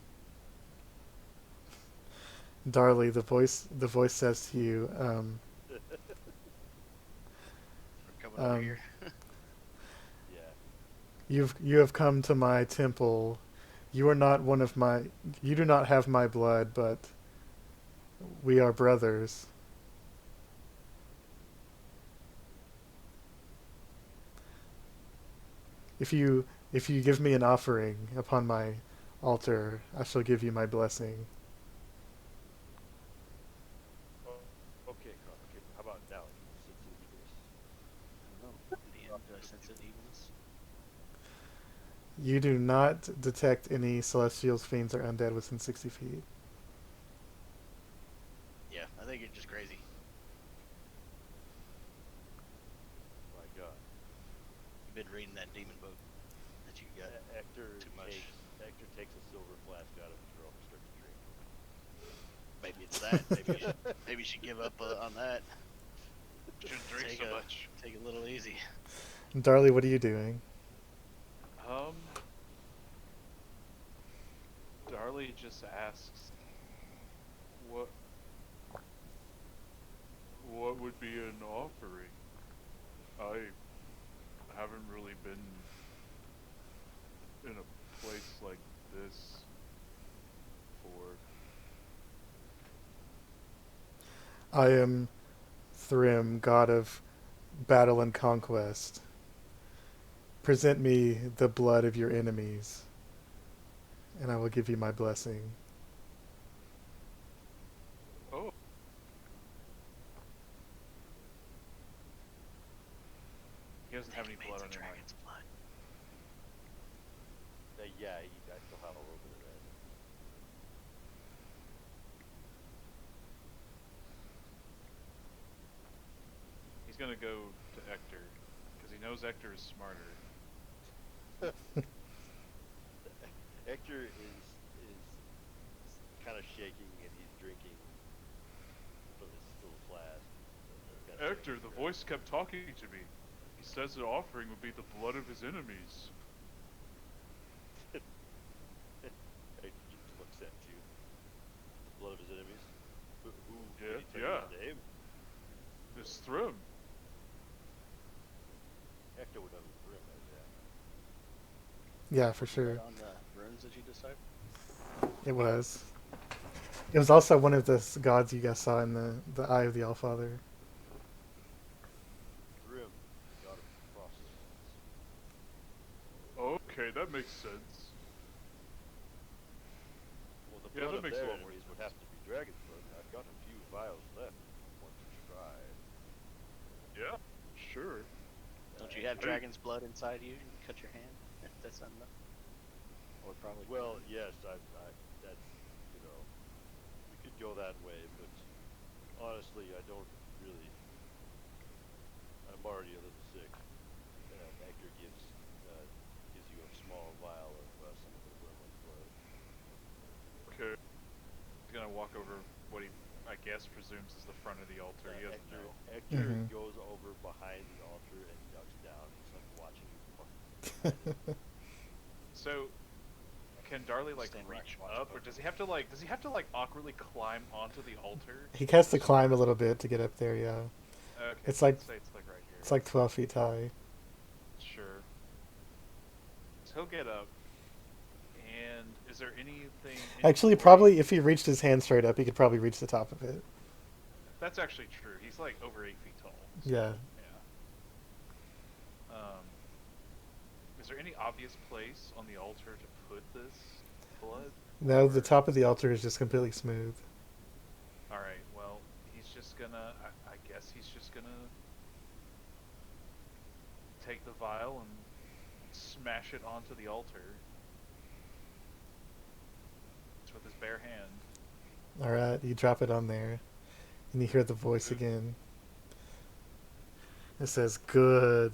Darley, the voice says to you,
We're coming over here.
Yeah.
you have come to my temple. You are not one of my. You do not have my blood, but we are brothers. If you give me an offering upon my altar, I shall give you my blessing.
Okay, Carl. Okay, how about now? You sense any evilness?
I don't know. In the end, do I sense an evilness?
You do not detect any celestials, fiends, or undead within 60 feet.
Yeah, I think you're just crazy.
My God.
You've been reading that demon book that you got.
Hector
too much.
Hector takes a silver flask out of his robe and starts to drink.
Maybe it's that. Maybe you should give up on that.
Shouldn't drink so much.
Take it a little easy.
Darley, what are you doing?
Darley just asks, what would be an offering? I haven't really been in a place like this before.
I am Thrym, god of battle and conquest. Present me the blood of your enemies, and I will give you my blessing.
Oh. He doesn't have any blood on him.
Dragon's blood.
Yeah, I still have a little bit of that.
He's gonna go to Ector, because he knows Ector is smarter.
Hector is kind of shaking and he's drinking from his little flask.
Ector, the voice kept talking to me. He says the offering would be the blood of his enemies.
Hector just looks at you. The blood of his enemies? Who
Yeah,
did he tell you his name?
This Thrym.
Hector would know who Thrym is, yeah.
Yeah, for sure.
On the runes that you deciphered?
It was. It was also one of the gods you guys saw in the Eye of the Allfather.
Thrym, god of frost.
Okay, that makes sense.
Well, the
Yeah,
blood
that
of
makes a
their
lot more
enemies would have to be dragon's blood. I've got a few vials left if you want to try.
Yeah, sure.
Don't you have dragon's blood inside you? You cut your hand? That's not enough. Or probably.
Well, yes, that's, you know, we could go that way, but honestly, I don't really, I'm already a little sick. Hector gives you a small vial of some of the Vermont blood.
Okay. He's gonna walk over what he I guess presumes is the front of the altar. He doesn't
Hector,
know.
Hector
Mhm.
goes over behind the altar and ducks down. He's like watching you fucking.
So, can Darley like
Stand right,
reach
watch
up, or
both.
does he have to like awkwardly climb onto the altar?
He has to climb a little bit to get up there. Yeah,
Okay,
It's
so
like-
let's say it's like right here.
it's like 12 feet high.
Sure. So he'll get up. And is there anything?
Actually,
any
probably
way-
if he reached his hand straight up, he could probably reach the top of it.
That's actually true. He's like over 8 feet tall. So,
Yeah.
Yeah. Is there any obvious place on the altar to put this blood?
No, the
Or-
top of the altar is just completely smooth.
All right. Well, he's just gonna. I guess he's just gonna take the vial and smash it onto the altar. It's with his bare hand.
All right, you drop it on there, and you hear the voice again. It says, "Good,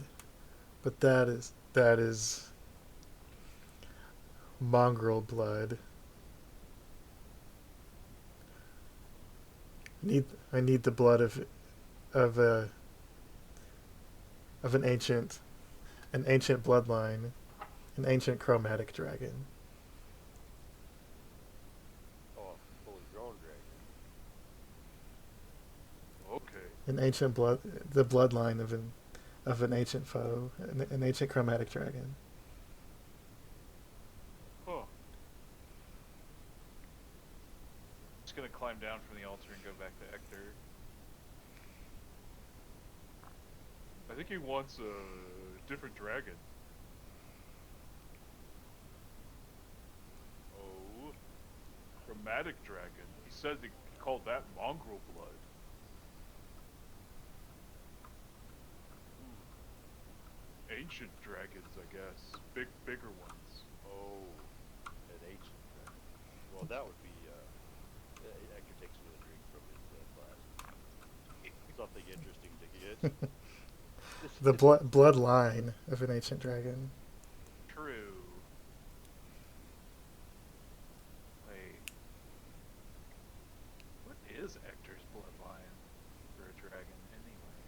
but that is mongrel blood. I need the blood of a of an ancient bloodline, an ancient chromatic dragon."
Oh, fully grown dragon.
Okay.
An ancient the bloodline of an ancient foe, an ancient chromatic dragon.
Huh. Just gonna climb down from the altar and go back to Hector. I think he wants a different dragon. Oh, chromatic dragon. He said he called that mongrel blood. Ancient dragons, I guess. Bigger ones.
Oh, an ancient dragon. Well, that would be. Hector takes another drink from his glass. Something interesting to get.
The bloodline of an ancient dragon.
True. Wait. What is Hector's bloodline for a dragon anyway?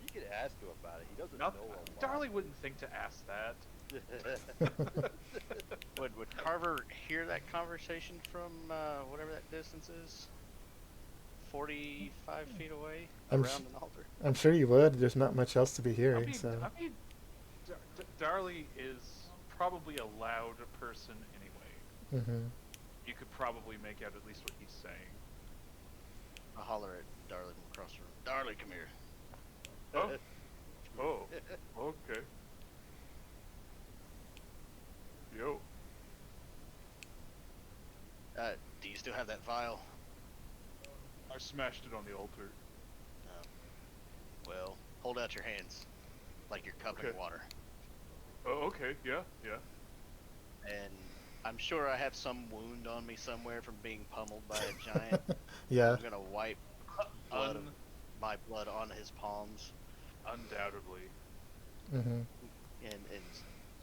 You could ask him about it. He doesn't
Not,
know a lot.
Darley wouldn't think to ask that.
Would Carver hear that conversation from whatever that distance is? 45 feet away
I'm
around
sh-
an altar?
I'm sure you would. There's not much else to be
I
hearing,
mean,
so.
Darley is probably a loud person anyway.
Hmm.
You could probably make out at least what he's saying.
I'll holler at Darley from across the room. Darley, come here.
Oh. Oh, okay. Yo.
Do you still have that vial?
I smashed it on the altar.
Well, hold out your hands, like you're cupping
Okay.
water.
Oh, okay. Yeah, yeah.
And I'm sure I have some wound on me somewhere from being pummeled by a giant.
Yeah.
I'm gonna wipe my blood on his palms
Undoubtedly.
Hmm.
and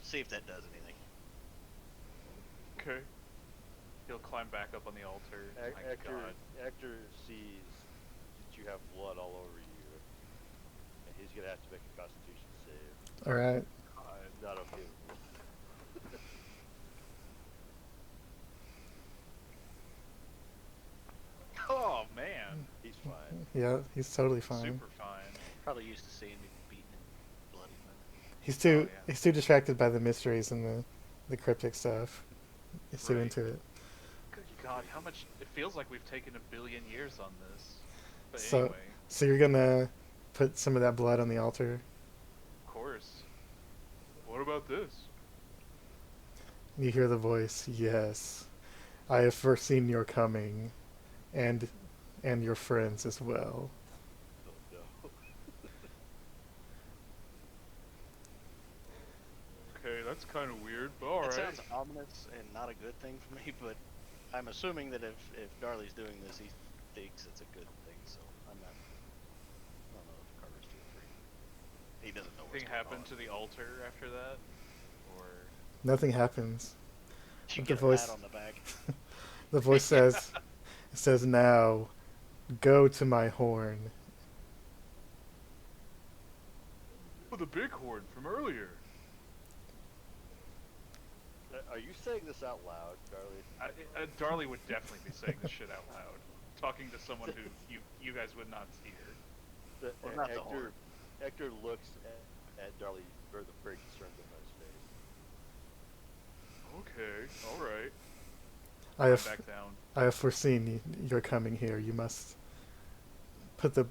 see if that does anything.
Okay. He'll climb back up on the altar. My God.
Hector sees that you have blood all over you, and he's gonna have to make a Constitution save.
All right.
Not okay.
Oh man.
He's fine.
Yeah, he's totally fine.
Super fine.
Probably used to seeing me beaten and bloody.
He's too
Oh, yeah.
he's too distracted by the mysteries and the cryptic stuff. He's too
Right.
into it.
Good God, how much? It feels like we've taken a billion years on this. But
So-
anyway,
So you're gonna put some of that blood on the altar.
of course. What about this?
You hear the voice. Yes, I have foreseen your coming, and your friends as well.
Oh, no.
Okay, that's kind of weird, but
It
alright.
sounds ominous and not a good thing for me, but I'm assuming that if Darley's doing this, he thinks it's a good thing. So I'm not. I don't know if Carver's too free. He doesn't know what's
Anything
going
happened
on.
to the altar after that? Or
Nothing happens.
Did you
the
get a
voice-
pat on the back?
The voice says, it says, "Now, go to my horn."
Oh, the bighorn from earlier.
Are you saying this out loud, Darley?
Darley would definitely be saying this shit out loud, talking to someone who you guys would not hear.
Well, not the horn.
Hector looks at Darley very concerned look on his face.
Okay, all right.
I have,
Back down.
I have foreseen your coming here. You must put that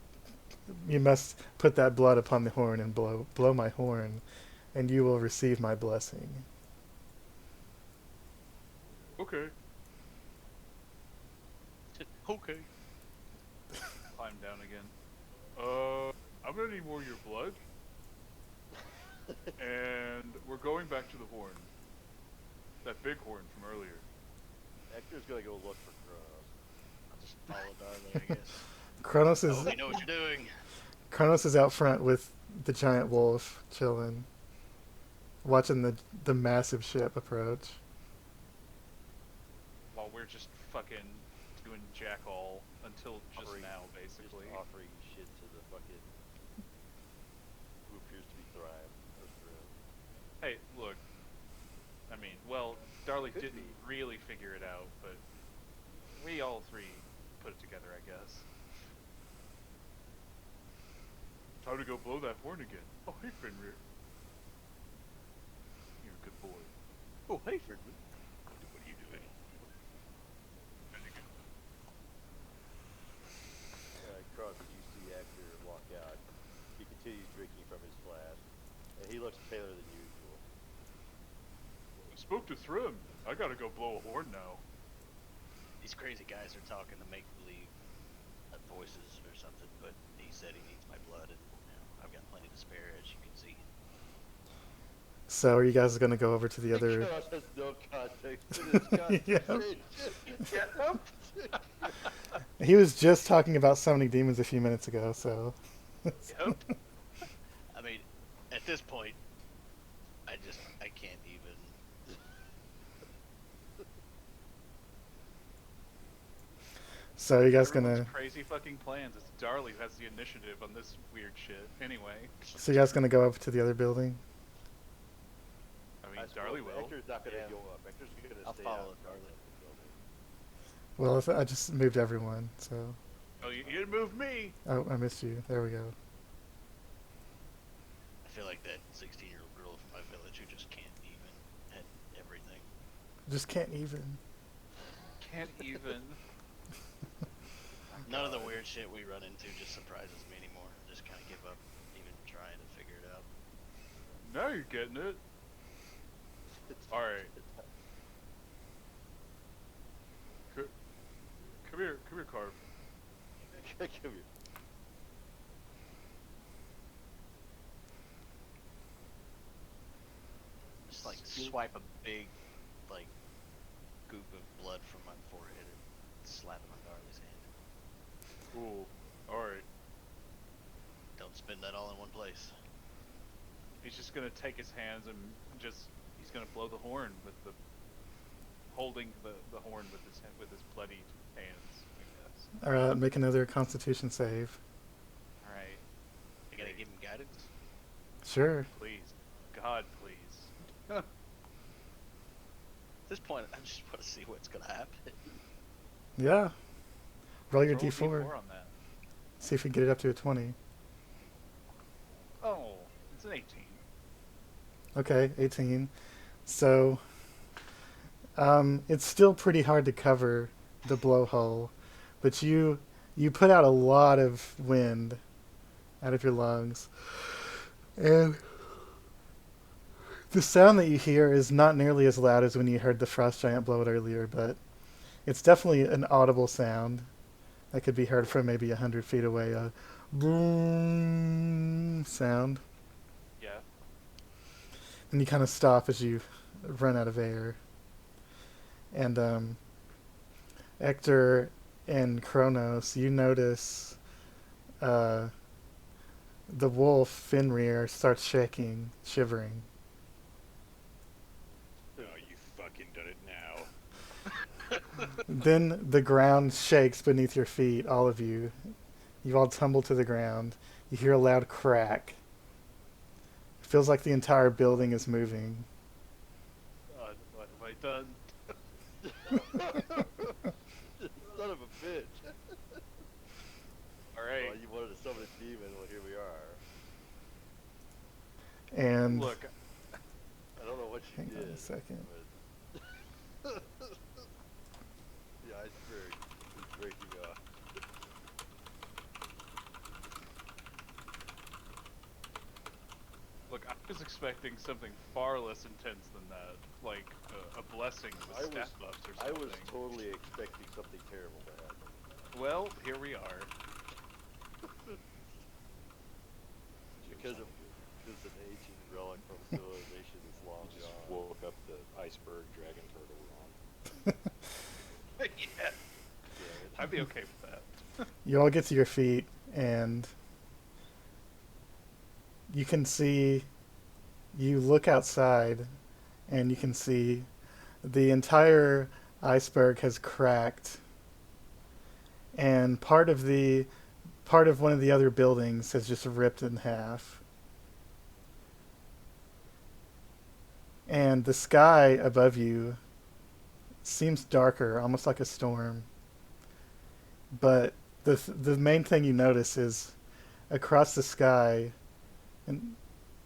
blood upon the horn and blow my horn, and you will receive my blessing.
Okay. Okay. Climb down again. I'm gonna need more of your blood. And we're going back to the horn. That big horn from earlier.
Hector's gonna go look for Kronos.
I'll just follow Darley, I guess.
Kronos
I
is
hope you know what you're doing.
Kronos is out front with the giant wolf, chilling, watching the massive ship approach.
While we're just fucking doing jack all until just
Offering-
now, basically.
Just offering shit to the fucking who appears to be Thrive or Thrive.
Hey, look. I mean, well, Darley
Could
didn't
be.
really figure it out, but we all three put it together, I guess. Time to go blow that horn again. Oh, hey, Fenrir. You're a good boy.
Oh, hey, Ferdinand.
What are you doing?
Kronos, as you see Hector walk out, he continues drinking from his flask, and he looks paler than usual.
I spoke to Thrym. I gotta go blow a horn now.
These crazy guys are talking to make believe voices or something, but he said he needs my blood, and I've got plenty to spare, as you can see.
So are you guys gonna go over to the other?
Kronos has no context to this
Yeah.
conversation.
He was just talking about summoning demons a few minutes ago, so.
Yep.
I mean, at this point, I can't even.
So are you guys
Everyone's
gonna?
crazy fucking plans. It's Darley who has the initiative on this weird shit. Anyway,
So you guys gonna go up to the other building?
I mean,
I
Darley
suppose
will.
Hector's not gonna
Yeah.
go up. Hector's gonna
I'll
stay
follow
out
Darley.
of the building.
Well, if I just moved everyone, so.
Oh, you didn't move me.
Oh, I missed you. There we go.
I feel like that 16-year-old girl from my village who just can't even at everything.
Just can't even.
Can't even.
None of the weird shit we run into just surprises me anymore. I just kind of give up even trying to figure it out.
Now you're getting it. All right. Come here, Carve.
Come here.
Just like swipe a big, like, goop of blood from my forehead and slap it on Darley's hand.
Cool. All right.
Don't spend that all in one place.
He's just gonna take his hands and he's gonna blow the horn with holding the horn with his bloody hands, I guess.
Alright, make another Constitution save.
All right.
I gotta give him guidance.
Sure.
Please, God, please.
At this point, I just want to see what's gonna happen.
Yeah. Roll your
Roll a
d4.
on that.
See if you can get it up to a 20.
Oh, it's an 18.
Okay, 18. So, it's still pretty hard to cover the blowhole, but you put out a lot of wind out of your lungs, and the sound that you hear is not nearly as loud as when you heard the frost giant blow it earlier, but it's definitely an audible sound that could be heard from maybe 100 feet away. A boom sound.
Yeah.
And you kind of stop as you run out of air. And Hector and Kronos, you notice the wolf Fenrir starts shaking, shivering.
Oh, you fucking done it now.
Then the ground shakes beneath your feet, all of you. You all tumble to the ground. You hear a loud crack. It feels like the entire building is moving.
What have I done?
Son of a bitch.
Alright.
Well, you wanted to summon a demon, well, here we are.
And
Look,
I don't know what you
hang
did.
on a second.
But the iceberg is breaking up.
look, I was expecting something far less intense than that. Like a blessing with stat buffs or
I
something.
was totally expecting something terrible to happen.
Well, here we are.
Because of this an ancient relic from civilization that's long
You just
gone.
woke up the iceberg dragon turtle wrong.
Yeah, I'd be okay with that.
You all get to your feet, and you can see. You look outside, and you can see the entire iceberg has cracked, and part of one of the other buildings has just ripped in half. And the sky above you seems darker, almost like a storm. But the main thing you notice is across the sky, in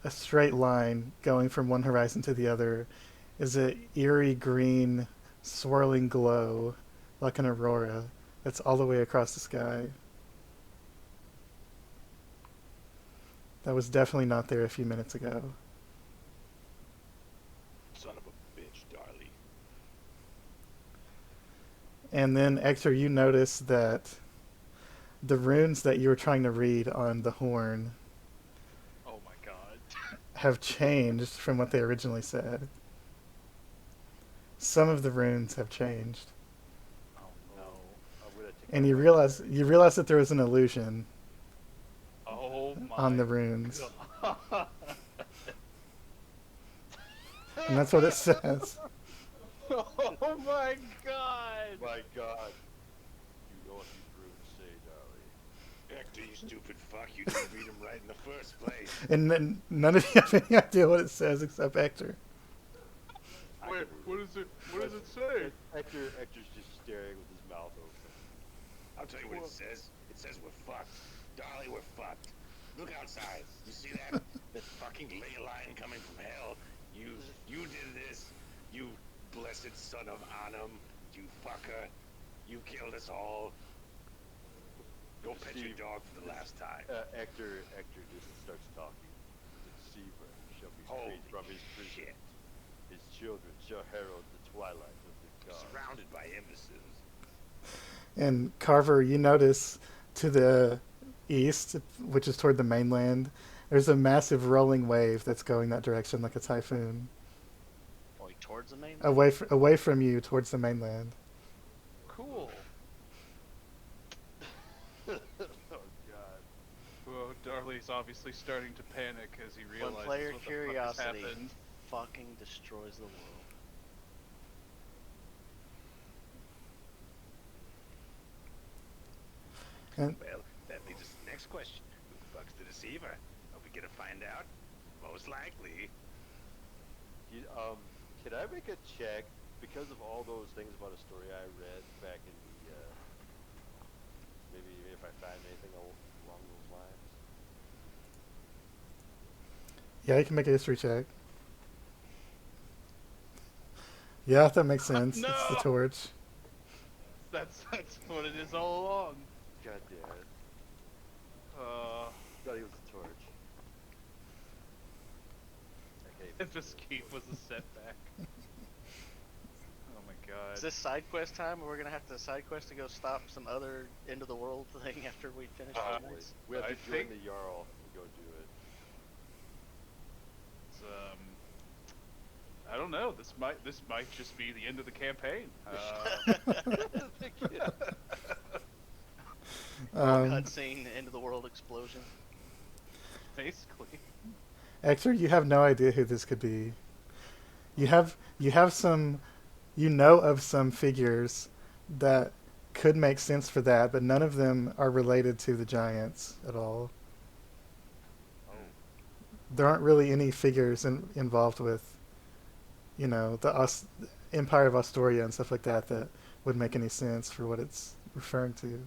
a straight line going from one horizon to the other, is a eerie green swirling glow, like an aurora, that's all the way across the sky. That was definitely not there a few minutes ago.
Son of a bitch, Darley.
And then, Hector, you notice that the runes that you were trying to read on the horn
Oh my god.
have changed from what they originally said. Some of the runes have changed.
Oh no.
I'm gonna take
And
my
you
right
realize that there was an illusion
Oh my
on the runes.
god.
And that's what it says.
Oh my god.
My God. You know what these runes say, Darlie.
Hector, you stupid fuck. You didn't read them right in the first place.
And then none of you have any idea what it says except Hector.
Wait, what is it? What does it say?
Hector's just staring with his mouth open.
I'll tell you what it says. It says we're fucked. Darley, we're fucked. Look outside. You see that? That fucking ley line coming from hell. You did this. You blessed son of Anum. You fucker. You killed us all. Go pet your
Steve,
dog for the last time.
Hector just starts talking. The deceiver shall be
Holy
freed from his prison.
shit.
His children shall herald the twilight of the gods.
Surrounded by imbeciles.
And Carver, you notice to the east, which is toward the mainland, there's a massive rolling wave that's going that direction like a typhoon.
Going towards the main.
Away from you towards the mainland.
Cool.
Oh God.
Well, Darley's obviously starting to panic as he
When
realizes
player
what the
curiosity
fuck has happened.
fucking destroys the world.
And
Well, that leads us to the next question. Who the fuck's the deceiver? Are we gonna find out? Most likely.
Can I make a check because of all those things about a story I read back in the maybe if I find anything along those lines?
yeah, you can make a history check. Yeah, that makes sense. It's the
No!
torch.
That's what it is all along.
God damn it! Thought he was a torch. Okay.
If escape was a setback. Oh my god.
Is this side quest time, or we're gonna have to side quest to go stop some other end of the world thing after we finish the
Probably.
next?
We have to
I
join
think-
the Jarl and go do it.
It's, I don't know. This might just be the end of the campaign.
Cutscene, end of the world explosion.
Basically.
Hector, you have no idea who this could be. You have some, you know of some figures that could make sense for that, but none of them are related to the giants at all.
Oh,
There aren't really any figures involved with, the Empire of Astoria and stuff like that that would make any sense for what it's referring to.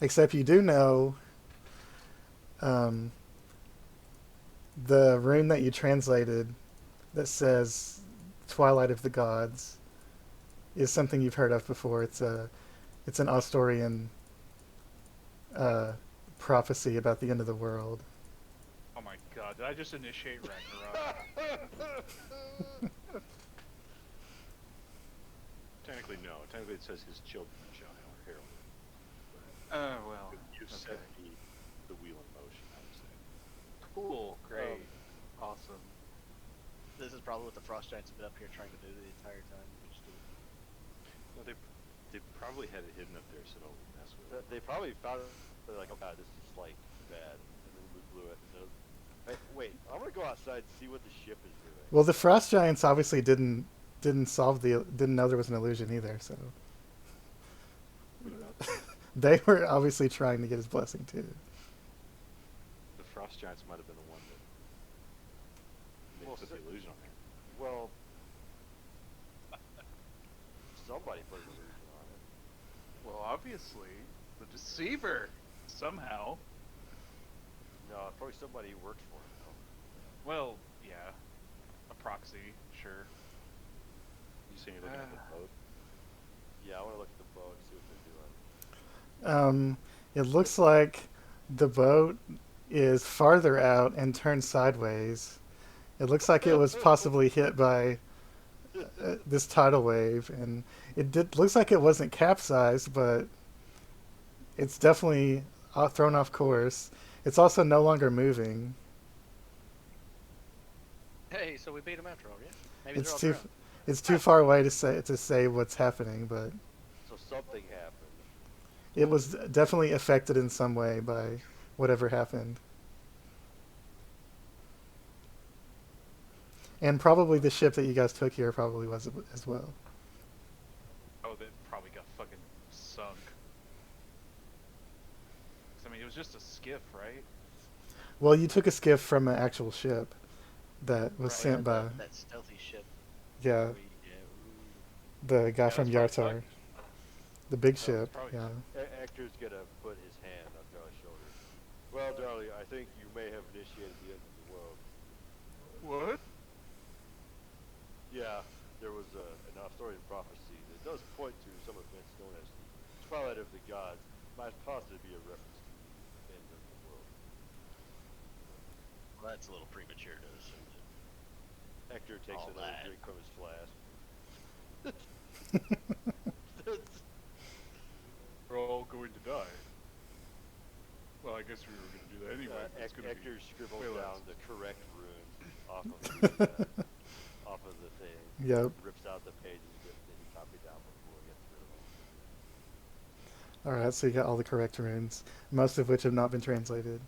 Except you do know um, the rune that you translated that says Twilight of the Gods is something you've heard of before. It's an Asturian uh, prophecy about the end of the world.
Oh my god, did I just initiate Ragnarok?
Technically, no. Technically, it says his children shall herald it.
Oh, well.
You've set the wheel in motion, I would say.
Cool, great, awesome.
This is probably what the Frost Giants have been up here trying to do the entire time. Which is
No, they probably had it hidden up there, so don't mess with it.
They probably found it. They're like, oh god, this is like bad, and then we blew it. And hey, wait, I'm gonna go outside and see what the ship is doing.
Well, the Frost Giants obviously didn't know there was an illusion either, so they were obviously trying to get his blessing too.
The Frost Giants might have been the one that
Well,
put the illusion on there.
Well, somebody put an illusion on it.
Well, obviously, the deceiver, somehow.
No, probably somebody who worked for him. Though.
Well, yeah, a proxy, sure.
You saying you're looking at the boat?
Yeah, I want to look at the boat and see what they're doing.
It looks like the boat is farther out and turned sideways. It looks like it was possibly hit by this tidal wave, and looks like it wasn't capsized, but it's definitely thrown off course. It's also no longer moving.
Hey, so we beat them after all, yeah? Maybe
It's
they're all
too
drowned.
it's too far away to say what's happening, but
So something happened.
it was definitely affected in some way by whatever happened. And probably the ship that you guys took here probably was as well.
Oh, that probably got fucking sunk. 'Cause, I mean, it was just a skiff, right?
Well, you took a skiff from an actual ship that was
Right,
sent by
That stealthy ship.
yeah the guy from
that's
Yartar,
probably
the big
That was
ship.
probably-
Yeah.
Hector's gonna put his hand on Dar's shoulder. Well, Darlie, I think you may have initiated the end of the world.
What?
Yeah, there was an Arthurian prophecy that does point to some events known as the Twilight of the Gods. Might possibly be a reference to the end of the world.
Well, that's a little premature to assume that.
Hector takes
All
another
that.
drink from his flask.
We're all going to die. Well, I guess we were going to do that anyway. but it's gonna be
Hector scribbled
way
down
less.
the correct runes off of the, off of the thing.
Yep.
Rips out the pages that he copied down before he gets rid of them.
All right, so you got all the correct runes, most of which have not been translated.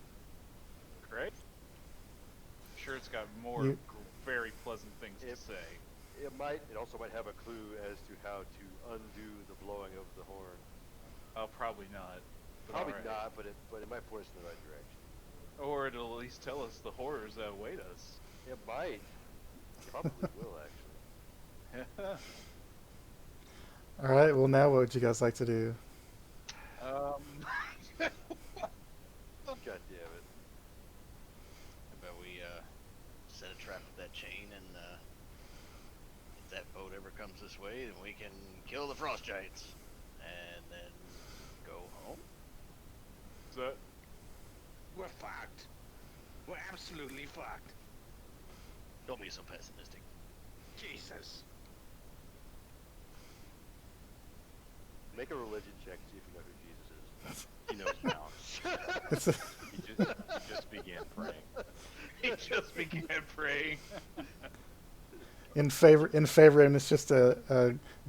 Great. I'm sure it's got more
You-
very pleasant things to
It-
say.
It also might have a clue as to how to undo the blowing of the horn.
Oh, probably not. but
Probably
alright.
not, but it might point us in the right direction.
Or it'll at least tell us the horrors that await us.
It might. Probably will actually.
All right, well now what would you guys like to do?
God damn it.
How about we set a trap with that chain, and if that boat ever comes this way, then we can kill the Frost Giants, and then go home.
Is that?
We're fucked. We're absolutely fucked.
Don't be so pessimistic.
Jesus.
Make a religion check, see if you know who Jesus is.
He knows now.
It's a,
He just began praying.
He just began praying.
in favor, and it's just a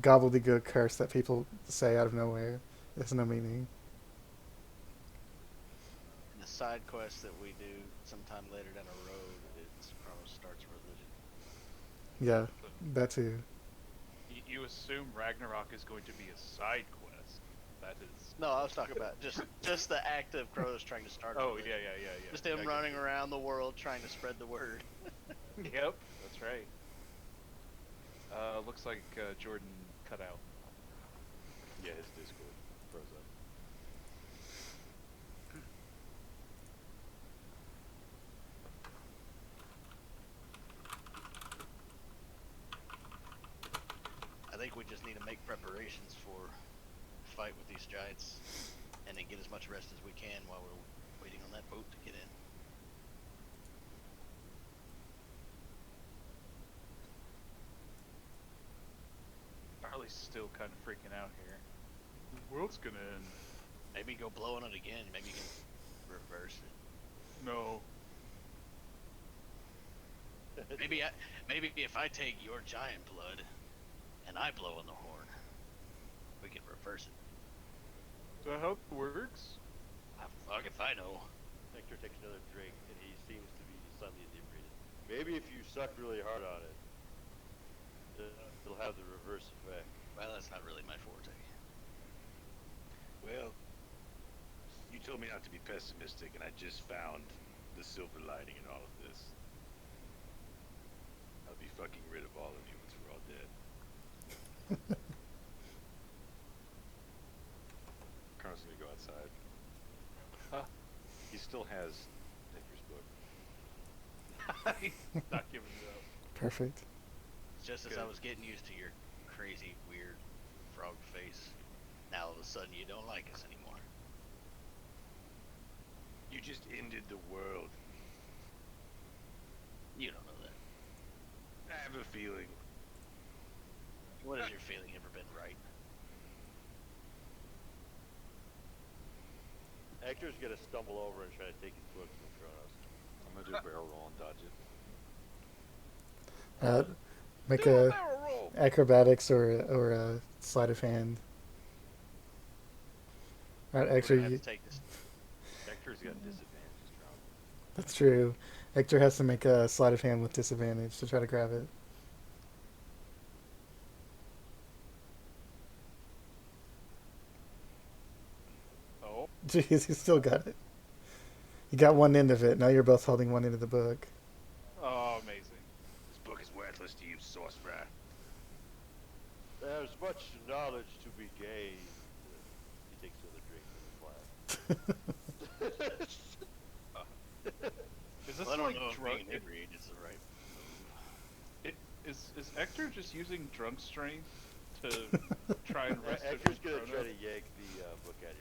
gobbledygook curse that people say out of nowhere. There's no meaning.
In the side quest that we do sometime later down the road, it starts a religion.
Yeah.
The
That too.
You assume Ragnarok is going to be a side quest. That is.
No, I was talking about just the act of Kronos trying to start.
Oh
with it.
yeah.
Just
I
him
get
running
you.
around the world trying to spread the word.
Yep, that's right. Looks like Jordan cut out.
Yeah, his Discord froze up.
I think we just need to make preparations for a fight with these giants, and then get as much rest as we can while we're waiting on that boat to get in.
Charlie's still kind of freaking out here. The world's gonna end.
Maybe go blow on it again. Maybe you can reverse it.
No.
Maybe if I take your giant blood and I blow on the horn, we can reverse it.
Is that how it works?
Fuck if I know.
Hector takes another drink, and he seems to be slightly inebriated. Maybe if you suck really hard on it, it'll have the reverse effect.
Well, that's not really my forte.
Well, you told me not to be pessimistic, and I just found the silver lining in all of this. I'll be fucking rid of all of you once we're all dead.
Carl's gonna go outside.
Huh?
He still has Hector's book.
He's not giving it up.
Perfect.
Just as
Good.
I was getting used to your crazy, weird frog face, now all of a sudden you don't like us anymore.
You just ended the world.
You don't know that.
I have a feeling.
What has your feeling ever been right?
Hector's gonna stumble over and try to take his book from Kronos.
I'm gonna do a barrel roll and dodge it.
Make
Do
a
barrel roll.
acrobatics or a sleight of hand. Alright,
We're
actually,
gonna have to take this.
Hector's got disadvantages, Drown.
that's true. Hector has to make a sleight of hand with disadvantage to try to grab it.
Oh.
Jeez, he still got it. You got one end of it. Now you're both holding one end of the book.
Oh, amazing.
This book is worthless to you, sorcerer.
There's much knowledge to be gained. He takes another drink from the flask.
Is this
Well, I don't
like
know if
drunk?
being inebriated is the right move.
Is Hector just using drunk strength to try and wrest it
Hector's
from
gonna try
Kronos?
to yank the book out of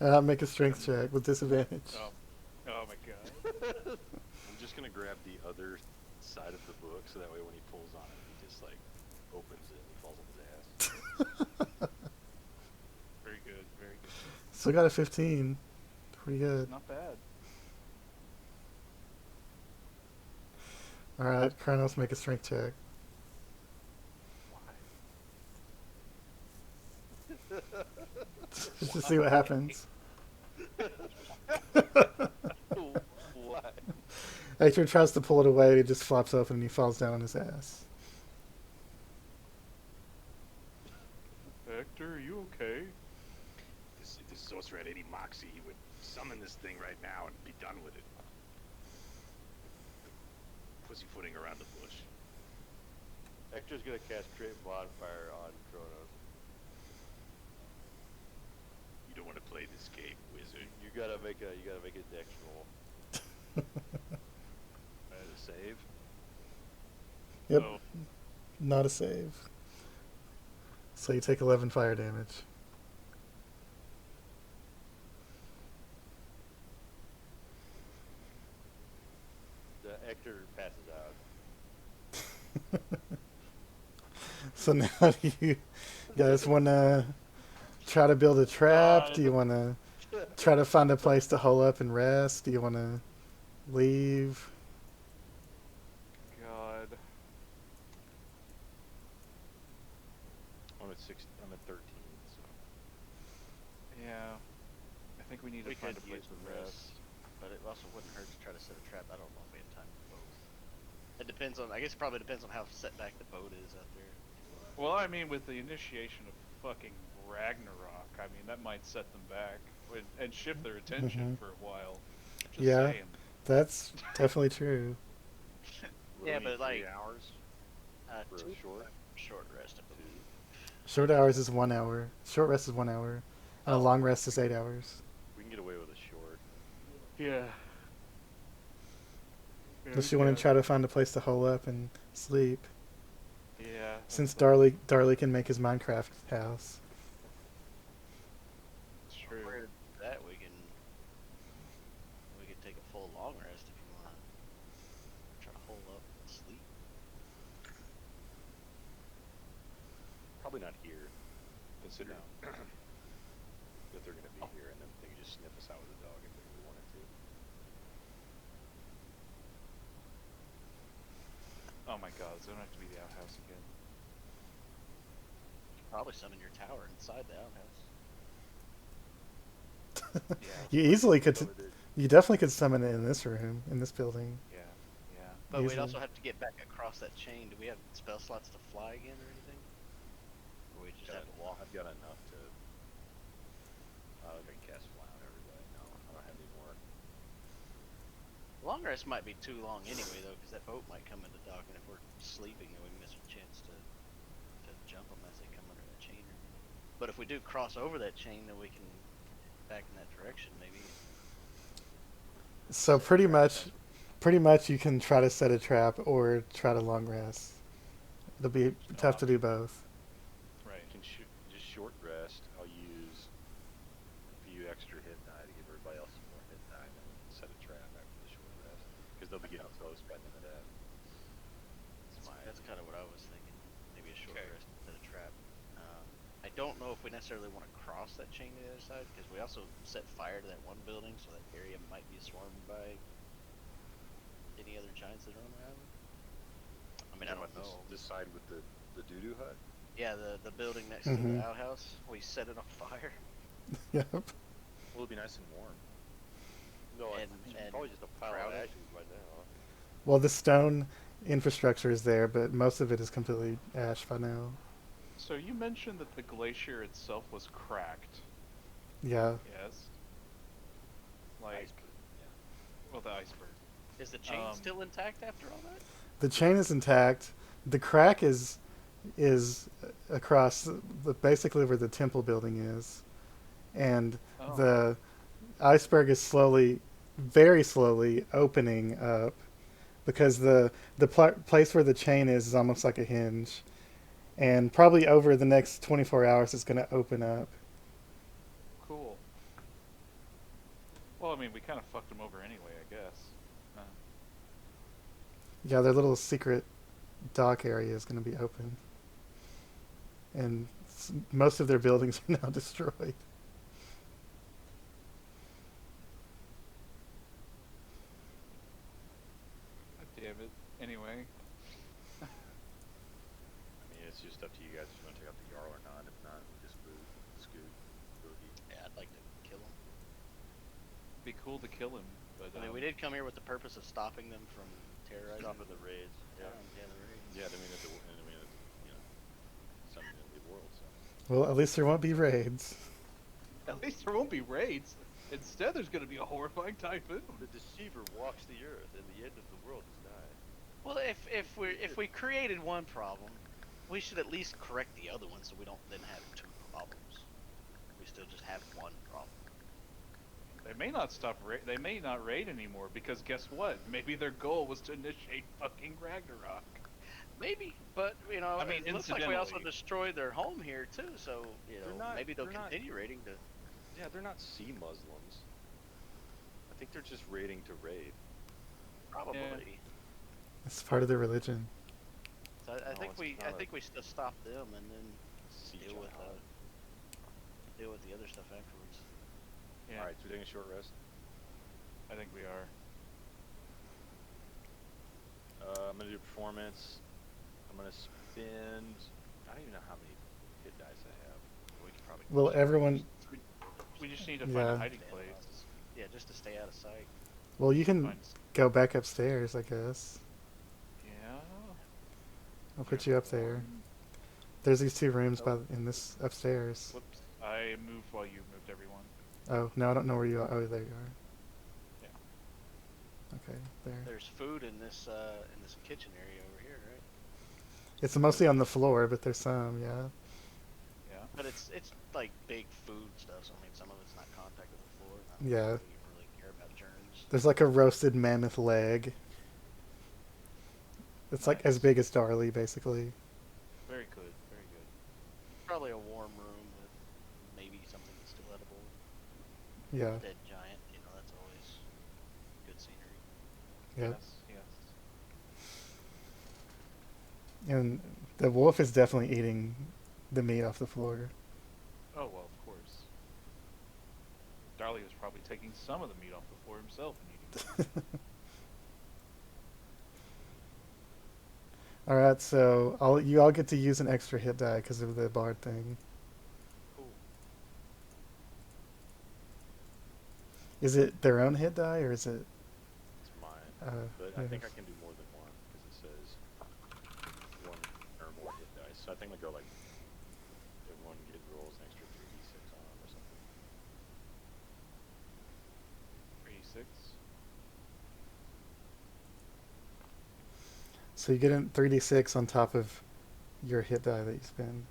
your hand.
Make a strength check with disadvantage.
Oh my god.
I'm just gonna grab the other side of the book so that way when he pulls on it, he just like opens it and he falls on his ass.
Very good, very good.
Still got a 15. Pretty good.
Not bad.
Alright, Kronos, make a strength check.
Why?
Just to see what happens.
Why?
Hector tries to pull it away, and it just flops open and he falls down on his ass.
Hector, are you okay?
If this sorcerer had any moxie, he would summon this thing right now and be done with it. Pussyfooting around the bush.
Hector's gonna cast Create Bonfire on Kronos.
You don't want to play this game, wizard.
You gotta make a dex roll.
To save.
Yep,
Oh,
not a save. So you take 11 fire damage.
The Hector passes out.
So now do you guys want to try to build a trap? Do you want to try to find a place to hole up and rest? Do you want to leave?
God.
I'm at 6. I'm at 13. So
Yeah. I think we need to
We
find
could
a place
use
to
the
rest.
rest, but it also wouldn't hurt to try to set a trap. I don't know if we have time for both. It depends on. I guess it probably depends on how set back the boat is out there.
Well, I mean, with the initiation of fucking Ragnarok, I mean, that might set them back and shift their attention
Mhm.
for a while. Just
Yeah.
saying.
That's definitely true.
What do
Yeah,
we
but,
need,
like,
3 hours for
Two
a short.
short rest, I believe.
Short hours is 1 hour. Short rest is 1 hour. And a
Oh.
long rest is 8 hours.
We can get away with a short.
Yeah.
Unless you want to try to find a place to hole up and sleep.
Yeah.
Since
that's
Darley can make his Minecraft house.
true.
Where that we can take a full long rest if you want. Try to hole up and sleep.
Probably not here, considering that they're going to be here, and then they can just sniff us out with a dog if they really wanted to.
Oh my god, it's gonna have to be the outhouse again.
Probably summon your tower inside the outhouse.
Yeah.
You easily could.
Over there.
You definitely could summon it in this room, in this building.
Yeah. Yeah.
But we'd
Easily.
also have to get back across that chain. Do we have spell slots to fly again or anything? Or we just have to walk?
I've got enough to. I can cast fly on everybody. No, I don't have any more.
Long rest might be too long anyway, though, because that boat might come into dock, and if we're sleeping, then we miss a chance to jump them as they come under that chain. But if we do cross over that chain, then we can back in that direction, maybe.
So pretty much you can try to set a trap or try to long rest. It'll be tough to do both.
Right.
You can shoot just short rest. I'll use a few extra hit die to give everybody else some more hit die, and then we can set a trap after the short rest because they'll be getting close by the end of that.
That's kind of what I was thinking. Maybe a short
Okay.
rest instead of trap. I don't know if we necessarily want to cross that chain to the other side, because we also set fire to that one building, so that area might be swarmed by any other giants that are on the island. I mean, I don't know.
This side with the doo-doo hut.
Yeah, the building next to
Mhm.
the outhouse, we set it on fire.
Yep.
Well, it'll be nice and warm.
No,
And-
it's
and
probably just a pile of
crowded.
ashes by now.
Well, the stone infrastructure is there, but most of it is completely ash by now.
So you mentioned that the glacier itself was cracked.
Yeah.
Yes. Like,
Iceberg. Yeah.
well, the iceberg.
Is the chain
Um,
still intact after all that?
The chain is intact. The crack is across basically where the temple building is, and
Oh.
the iceberg is very slowly opening up because the place where the chain is almost like a hinge, and probably over the next 24 hours it's going to open up.
Cool. Well, I mean, we kind of fucked them over anyway, I guess.
Yeah, their little secret dock area is going to be open, and most of their buildings are now destroyed.
God damn it. Anyway.
I mean, it's just up to you guys if you want to take out the Jarl or not. If not, we just move, scoot, boogie.
Yeah, I'd like to kill them.
Be cool to kill him, but
I mean, we did come here with the purpose of stopping them from terrorizing
Stopping the raids.
Yeah,
Yeah.
the raids.
Yeah, I mean, it's you know, some in the world. So
Well, at least there won't be raids.
At least there won't be raids. Instead, there's going to be a horrifying typhoon.
The deceiver walks the earth, and the end of the world is nigh.
Well, if we created one problem, we should at least correct the other one, so we don't then have two problems. We still just have one problem.
They may not stop. They may not raid anymore because guess what? Maybe their goal was to initiate fucking Ragnarok.
Maybe, but you know,
I mean,
it looks like we also
incidentally.
destroyed their home here too. So you know,
They're not-
maybe they'll
they're not-
continue raiding to.
yeah, they're not sea Muslims. I think they're just raiding to raid.
Probably.
It's part of their religion.
So I
No,
think
it's
we
not a-
we still stop them and then
Sea
deal with
jihad.
deal with the other stuff afterwards.
Yeah,
All right, so we're taking a short rest.
I think we are.
I'm gonna do performance. I'm gonna spend. I don't even know how many hit dice I have.
We could probably.
Well, everyone.
We just need to find
Yeah.
a hiding place.
Yeah, just to stay out of sight.
Well, you can
Find s-
go back upstairs, I guess.
Yeah.
I'll put you up there. There's these two rooms in this upstairs.
Whoops. I moved while you moved everyone.
Oh, no, I don't know where you are. Oh, there you are.
Yeah.
Okay, there.
There's food in this kitchen area over here, right?
It's mostly on the floor, but there's some, yeah.
Yeah.
But it's like big food stuff. So I mean, some of it's not contact with the floor. Not
Yeah.
really care about germs.
There's like a roasted mammoth leg. It's like as
Nice.
big as Darley, basically.
Very good. Very good.
Probably a warm room with maybe something that's still edible.
Yeah.
Dead giant, you know, that's always good scenery.
Yeah.
Yes. Yes.
And the wolf is definitely eating the meat off the floor.
Oh well, of course. Darley was probably taking some of the meat off the floor himself and eating it.
All right, so you all get to use an extra hit die because of the bard thing.
Cool.
Is it their own hit die or is it?
It's mine. But
yeah.
I think I can do more than one because it says one or more hit dice. So I think I go like everyone rolls an extra 3d6 on them or something.
36.
So you get a 3d6 on top of your hit die that you spend.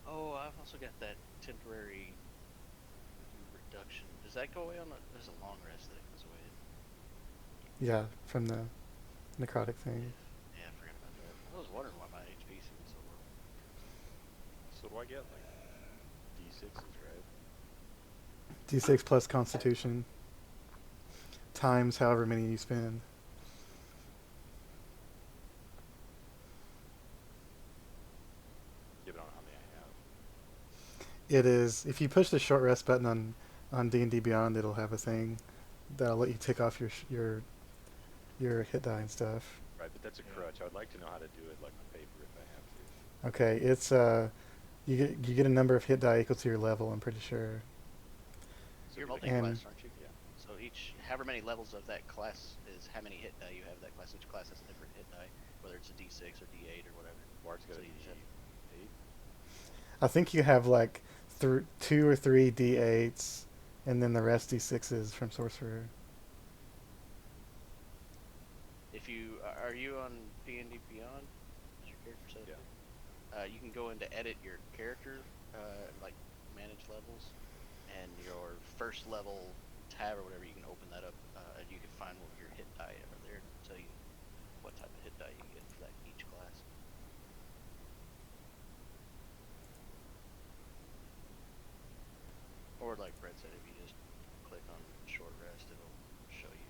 Oh, I've also got that temporary reduction. Does that go away on there's a long rest that it goes away?
Yeah, from the necrotic thing.
Yeah, I forgot about that. I was wondering why my HP seemed so low.
So do I get like d6s, right?
D6 plus Constitution times however many you spend.
Yeah, but I don't know how many I have.
It is if you push the short rest button on D&D Beyond, it'll have a thing that'll let you tick off your hit die and stuff.
Right, but that's a crutch. I would like to know how to do it like on paper if I have to.
Okay, it's you get a number of hit die equal to your level. I'm pretty sure.
So
You're
do I-
And-
multi-class, aren't you?
Yeah.
So however many levels of that class is how many hit die you have that class. Each class has a different hit die, whether it's a D6 or D8 or whatever.
Mark's got
So
a
you just have-
d8.
I think you have like 2 or 3 D8s, and then the rest D6s from Sorcerer.
If you are you on D&D Beyond? Is your character set up
Yeah.
there? You can go into edit your character, like manage levels, and your first level tab or whatever. You can open that up, and you can find what your hit die are there to tell you what type of hit die you get for that each class. Or like Brett said, if you just click on short rest, it'll show you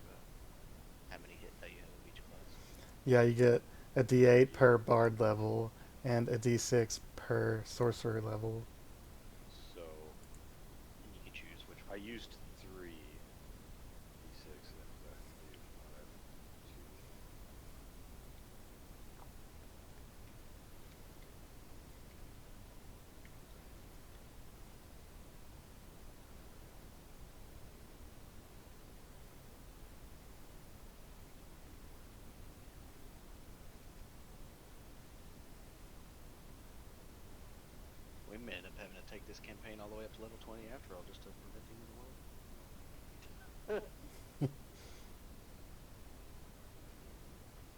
how many hit die you have of each class.
Yeah, you get a D8 per bard level and a D6 per sorcerer level.
So
And you can choose which
I
one.
used 3 d6. That was 3, 5, 2.
We may end up having to take this campaign all the way up to level 20 after all, just to prevent the end of the world.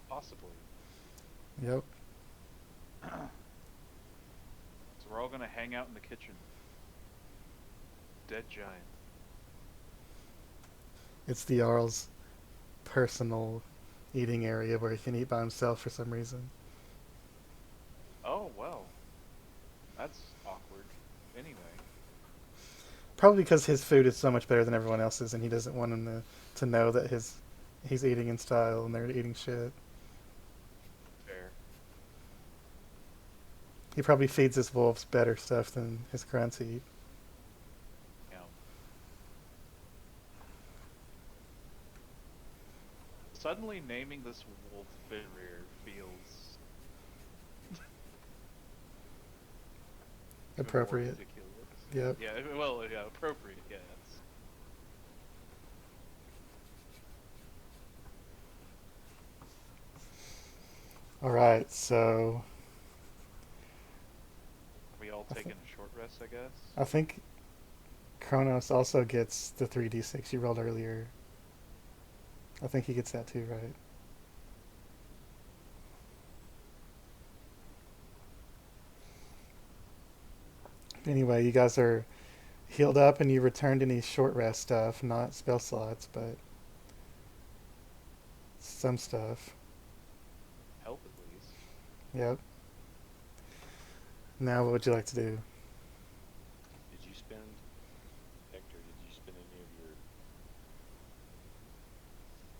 Possibly.
Yep.
So we're all gonna hang out in the kitchen. Dead giant.
It's the Jarl's personal eating area where he can eat by himself for some reason.
Oh well. That's awkward. Anyway.
Probably because his food is so much better than everyone else's, and he doesn't want him to know that he's eating in style and they're eating shit.
Fair.
He probably feeds his wolves better stuff than his grunts eat.
Yeah. Suddenly naming this wolf Fenrir feels even more
Appropriate.
ridiculous.
Yep.
Yeah, well, yeah, appropriate, yes.
All right, so
Are we all taking a short rest, I guess?
I think Kronos also gets the 3d6 you rolled earlier. I think he gets that too, right? Anyway, you guys are healed up and you returned any short rest stuff, not spell slots, but some stuff.
Health at least.
Yep. Now, what would you like to do?
Did you spend, Hector, did you spend any of your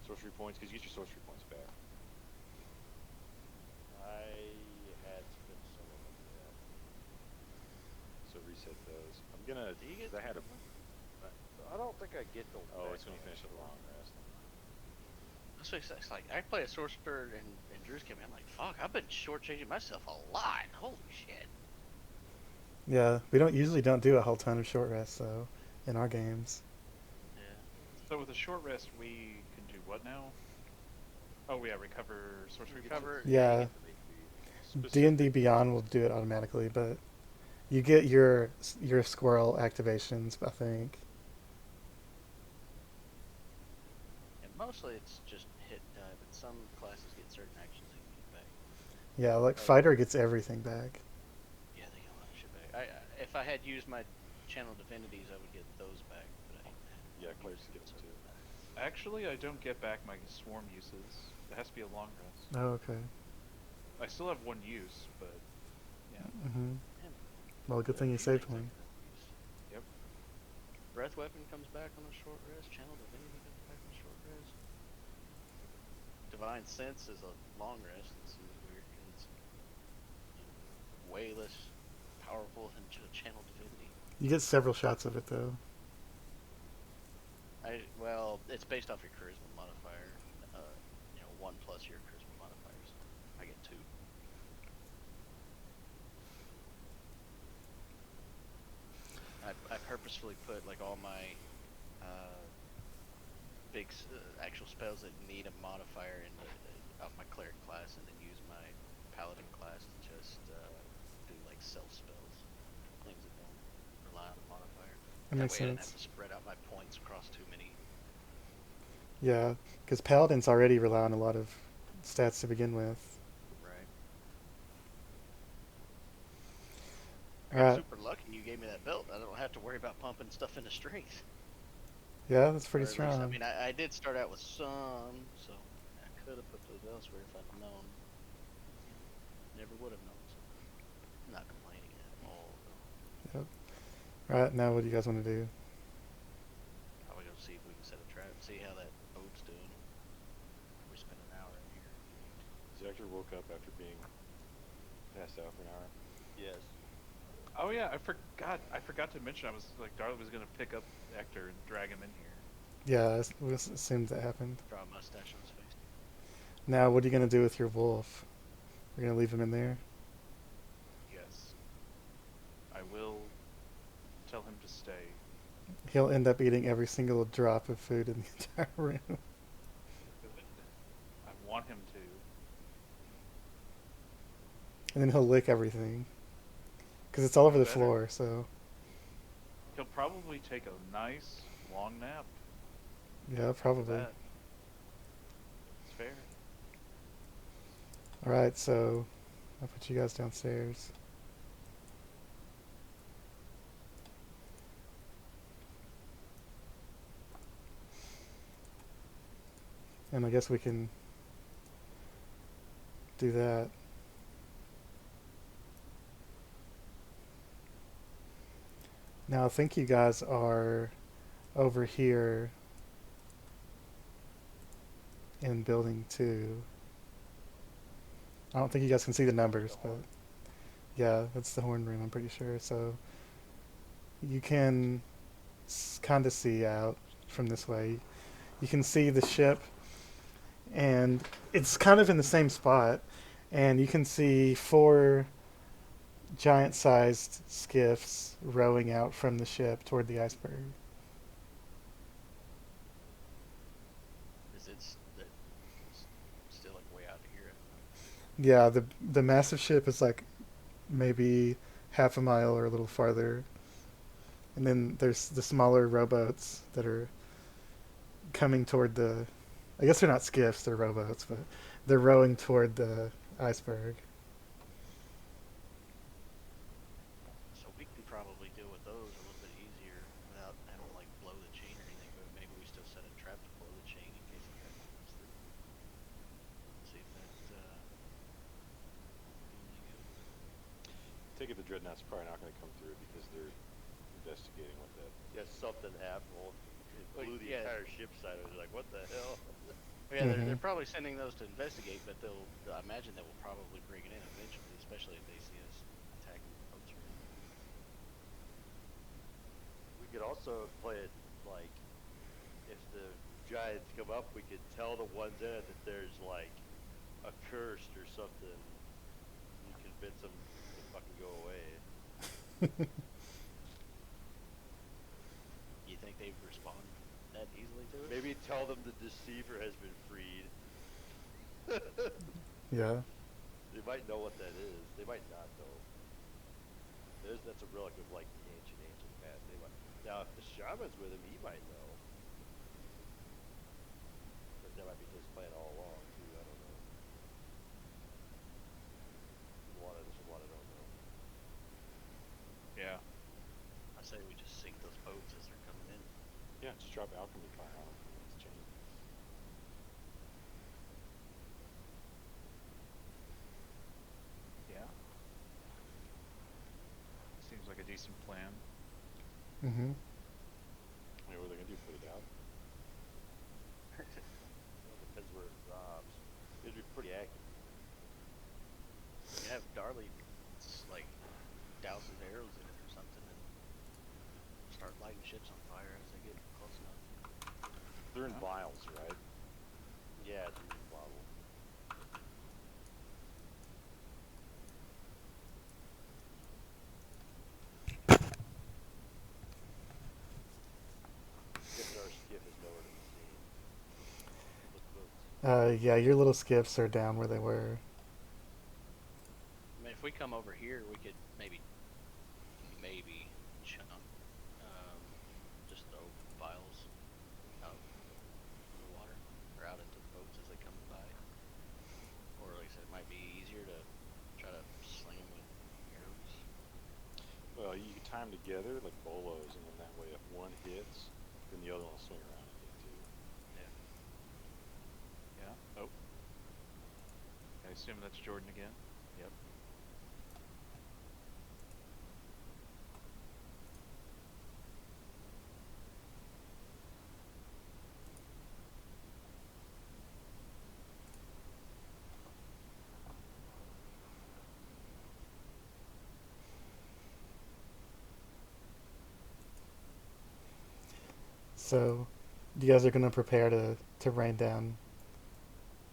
sorcery points? Because you get your sorcery points back.
I had spent some of them. Yeah.
So reset those. I'm gonna,
Do you get
'cause I had a,
I don't think I get those.
oh,
back
it's gonna finish
yet.
with a long rest.
So it's like I play a sorcerer and Drew's came in. I'm like, fuck, I've been shortchanging myself a lot. Holy shit.
Yeah, we don't do a whole ton of short rests though in our games.
Yeah.
So with a short rest, we can do what now? Oh yeah, recover sorcery points?
Recover.
Yeah.
You get the big
D and D Beyond will do it automatically, but you get your squirrel activations, I think.
and mostly it's just hit die, but some classes get certain actions they can get back.
Yeah, like fighter gets everything back.
Yeah, they get a lot of shit back. If I had used my channel divinities, I would get those back, but I
Yeah, clerics get them too.
Actually, I don't get back my swarm uses. It has to be a long rest.
Oh, okay.
I still have one use, but yeah.
Mhm.
Damn,
Well, good thing you saved one.
Yep.
Breath weapon comes back on a short rest. Channel divinity comes back on a short rest. Divine sense is a long rest. This is weird. 'Cause it's way less powerful than channel divinity.
You get several shots of it though.
Well, it's based off your charisma modifier. 1 plus your charisma modifiers. I get 2. I purposefully put like all my actual spells that need a modifier in of my cleric class, and then use my paladin class to just do like self spells, things that don't rely on a modifier.
That makes
way I didn't
sense.
have to spread out my points across too many.
Yeah, because paladins already rely on a lot of stats to begin with.
Right.
All
I'm
right.
super lucky you gave me that belt. I don't have to worry about pumping stuff into strength.
Yeah, that's pretty
Or at least,
strong.
I mean, I did start out with some, so I could have put those elsewhere if I'd known. Never would have known. So I'm not complaining at all. Though.
Yep. All right, now what do you guys want to do?
Probably go see if we can set a trap. See how that boat's doing. We spent an hour in here.
Hector woke up after being passed out for an hour.
Yes.
Oh yeah, I forgot to mention I was like Darla was gonna pick up Hector and drag him in here.
Yeah, we assumed that happened.
Draw a mustache on his face.
Now, what are you gonna do with your wolf? You're gonna leave him in there?
Yes. I will tell him to stay.
He'll end up eating every single drop of food in the entire room.
I want him to.
And then he'll lick everything. Because it's all over the
Better.
floor, so...
He'll probably take a nice long nap.
Yeah, probably.
That. It's fair.
Alright, so... I'll put you guys downstairs. And I guess we can... do that. Now, I think you guys are over here in building 2. I don't think you guys can see the numbers, but yeah, that's the horn room, I'm pretty sure. So you can kind of see out from this way. You can see the ship, and it's kind of in the same spot, and you can see 4 giant-sized skiffs rowing out from the ship toward the iceberg.
Is it still like way out here?
Yeah, the massive ship is like maybe half a mile or a little farther, and then there's the smaller rowboats that are coming toward the. I guess they're not skiffs; they're rowboats, but they're rowing toward the iceberg.
So we can probably deal with those a little bit easier without having to like blow the chain or anything. But maybe we still set a trap to blow the chain in case the dreadnought comes through. See if that do any good.
Take it the dreadnought's probably not going to come through because they're investigating what that.
Yeah, something happened. Well, it
Well,
blew the
yeah.
entire ship side. I was like, what the hell?
Yeah, they're
Mhm.
probably sending those to investigate, but I imagine they will probably bring it in eventually, especially if they see us attacking the boats or anything.
We could also play it like if the giants come up, we could tell the ones in it that there's like a cursed or something. You convince them to fucking go away.
You think they'd respond that easily to it?
Maybe tell them the deceiver has been freed.
Yeah.
They might know what that is. They might not though. That's a relic of like the ancient past. They might. Now, if the shaman's with him, he might know. But that might be his plan all along too. I don't know. There's a lot I don't know.
Yeah.
I say we just sink those boats as they're coming in.
Yeah, just drop alchemy fire on them. It's chain.
Yeah. Seems like a decent plan.
Mhm.
I mean, what are they going to do? Put it out?
Well, depends where it drops. It'd be pretty accurate.
You have Darley like douse his arrows in it or something and start lighting ships on fire as they get close enough.
They're in
Yeah.
vials, right?
Yeah, it's a new bottle. Guess our skiff is nowhere to be seen. Look, boats.
Yeah, your little skiffs are down where they were.
I mean, if we come over here, we could maybe chunk, just throw vials out in the water or out into the boats as they come by. Or like I said, it might be easier to try to sling them with arrows.
Well, you can tie them together like bolos, and then that way, if one hits, then the other one will swing around and hit too.
Yeah. Oh. I assume that's Jordan again. Yep.
So, you guys are gonna prepare to rain down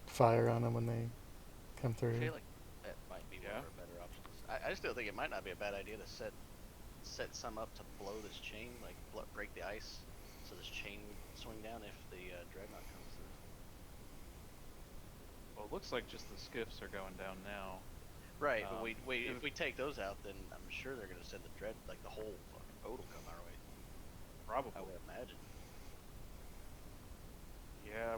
fire on them when they come
I
through.
feel like that might be one
Yeah.
of our better options. I still think it might not be a bad idea to set some up to blow this chain, like break the ice, so this chain would swing down if the dreadnought comes through.
Well, it looks like just the skiffs are going down now.
Right, but
if
if we take those out, then I'm sure they're gonna send the like the whole fucking boat will come our way.
Probably.
I would imagine.
Yeah,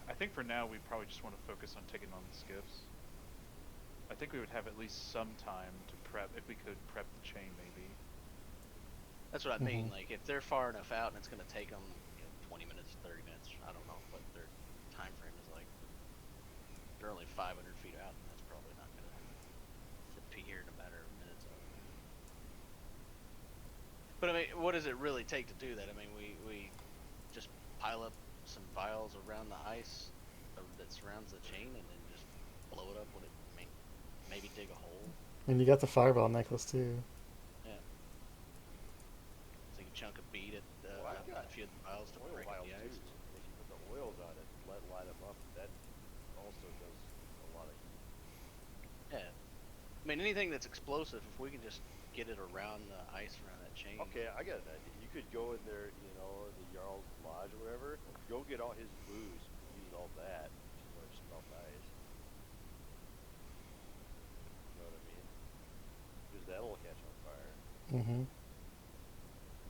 I think for now we probably just want to focus on taking on the skiffs. I think we would have at least some time to prep, if we could prep the chain maybe.
That's what I mean.
Mhm.
Like if they're far enough out and it's gonna take them 20 minutes, 30 minutes. I don't know what their time frame is like. They're only 500 feet out, and that's probably not gonna be here in a matter of minutes. I would imagine. But I mean, what does it really take to do that? I mean, we just pile up some vials around the ice that surrounds the chain, and then just blow it up when it. I mean, maybe dig a hole.
And you got the fireball necklace too.
Yeah. So you can chunk a bead at
Well, I've got
a few of the vials to
oil
break up
vials
the ice.
too. If you put the oils on it, light them up, that also does a lot of heat.
Yeah. I mean, anything that's explosive, if we can just get it around the ice around that chain.
Okay, I got an idea. You could go in there, the Jarl's Lodge or whatever, go get all his booze, use all that, just smelt ice.
Mm-hmm.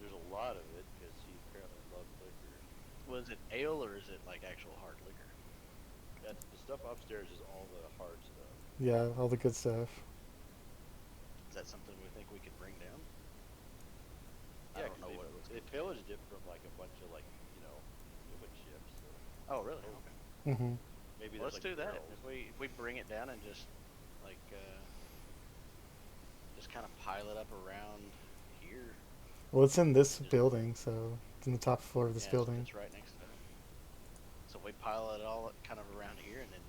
There's a lot of it because he apparently loves liquor.
Was it ale or is it like actual hard liquor?
That's the stuff upstairs is all the hard stuff.
Yeah, all the good stuff.
Is that something we think we could bring down? I
Yeah,
don't
'cause
know what it was.
they pillaged it from like a bunch of like human ships. So
Oh, really? Okay.
Mm-hmm.
maybe
Well,
there's
let's
like
do that.
barrels.
If we bring it down and just like just kind of pile it up around here.
Well, it's in this
Just-
building, so it's in the top floor of this
Yeah,
building.
it's right next to it. So we pile it all kind of around here, and then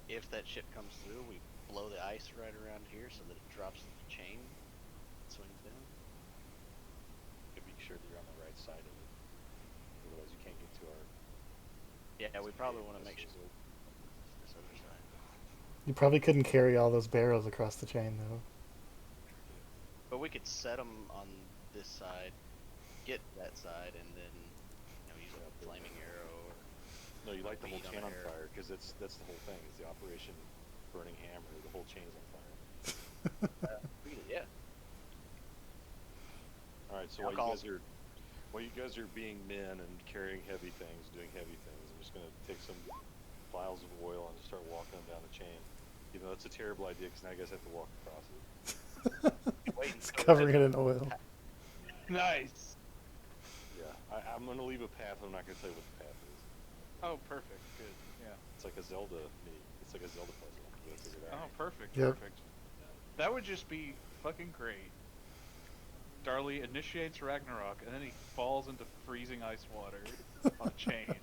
if that ship comes through, we blow the ice right around here so that it drops the chain, swings down.
To be sure that you're on the right side of it. Otherwise, you can't get to our.
Yeah, we probably want to make
missiles.
sure it's this other side.
You probably couldn't carry all those barrels across the chain, though.
But we could set them on this side, get that side, and then use a flaming arrow. Or
No, you light the whole
bead on
chain on
arrow.
fire because that's the whole thing. Is the Operation Burning Hammer. The whole chain is on fire.
Yeah.
All right, so
Alcohol.
while you guys are being men and carrying heavy things, doing heavy things, I'm just gonna take some vials of oil and just start walking them down the chain. Even though it's a terrible idea because now you guys have to walk across it.
Wait
It's
until
covering
that-
it in oil.
Nice.
Yeah, I'm gonna leave a path. I'm not gonna tell you what the path is.
Oh, perfect. Good. Yeah.
It's like a Zelda mini. It's like a Zelda puzzle. You gotta figure it
Oh,
out.
perfect.
Yep.
Perfect. That would just be fucking great. Darley initiates Ragnarok, and then he falls into freezing ice water on a chain.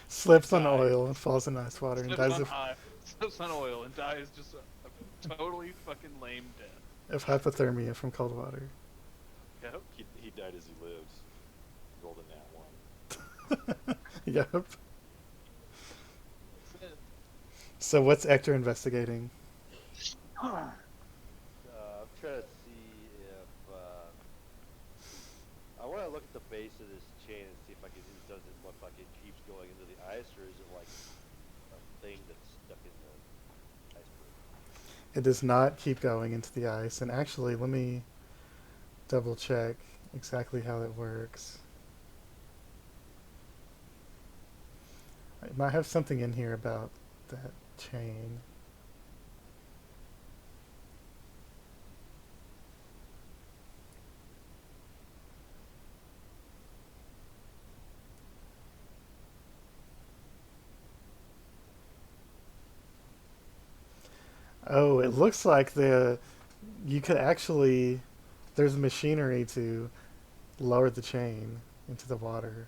Slips on
Dies.
oil and falls in ice water and
Slips
dies
on,
of,
slips on oil and dies just a totally fucking lame death.
of hypothermia from cold water.
Yep.
He died as he lives. Rolled a nat 1.
Yep.
That's it.
So what's Ector investigating?
I'm trying to see if I want to look at the base of this chain and see if does it look like it keeps going into the ice, or is it like a thing that's stuck in the iceberg?
It does not keep going into the ice. And actually, let me double check exactly how it works. I might have something in here about that chain. Oh, it looks like you could actually there's machinery to lower the chain into the water.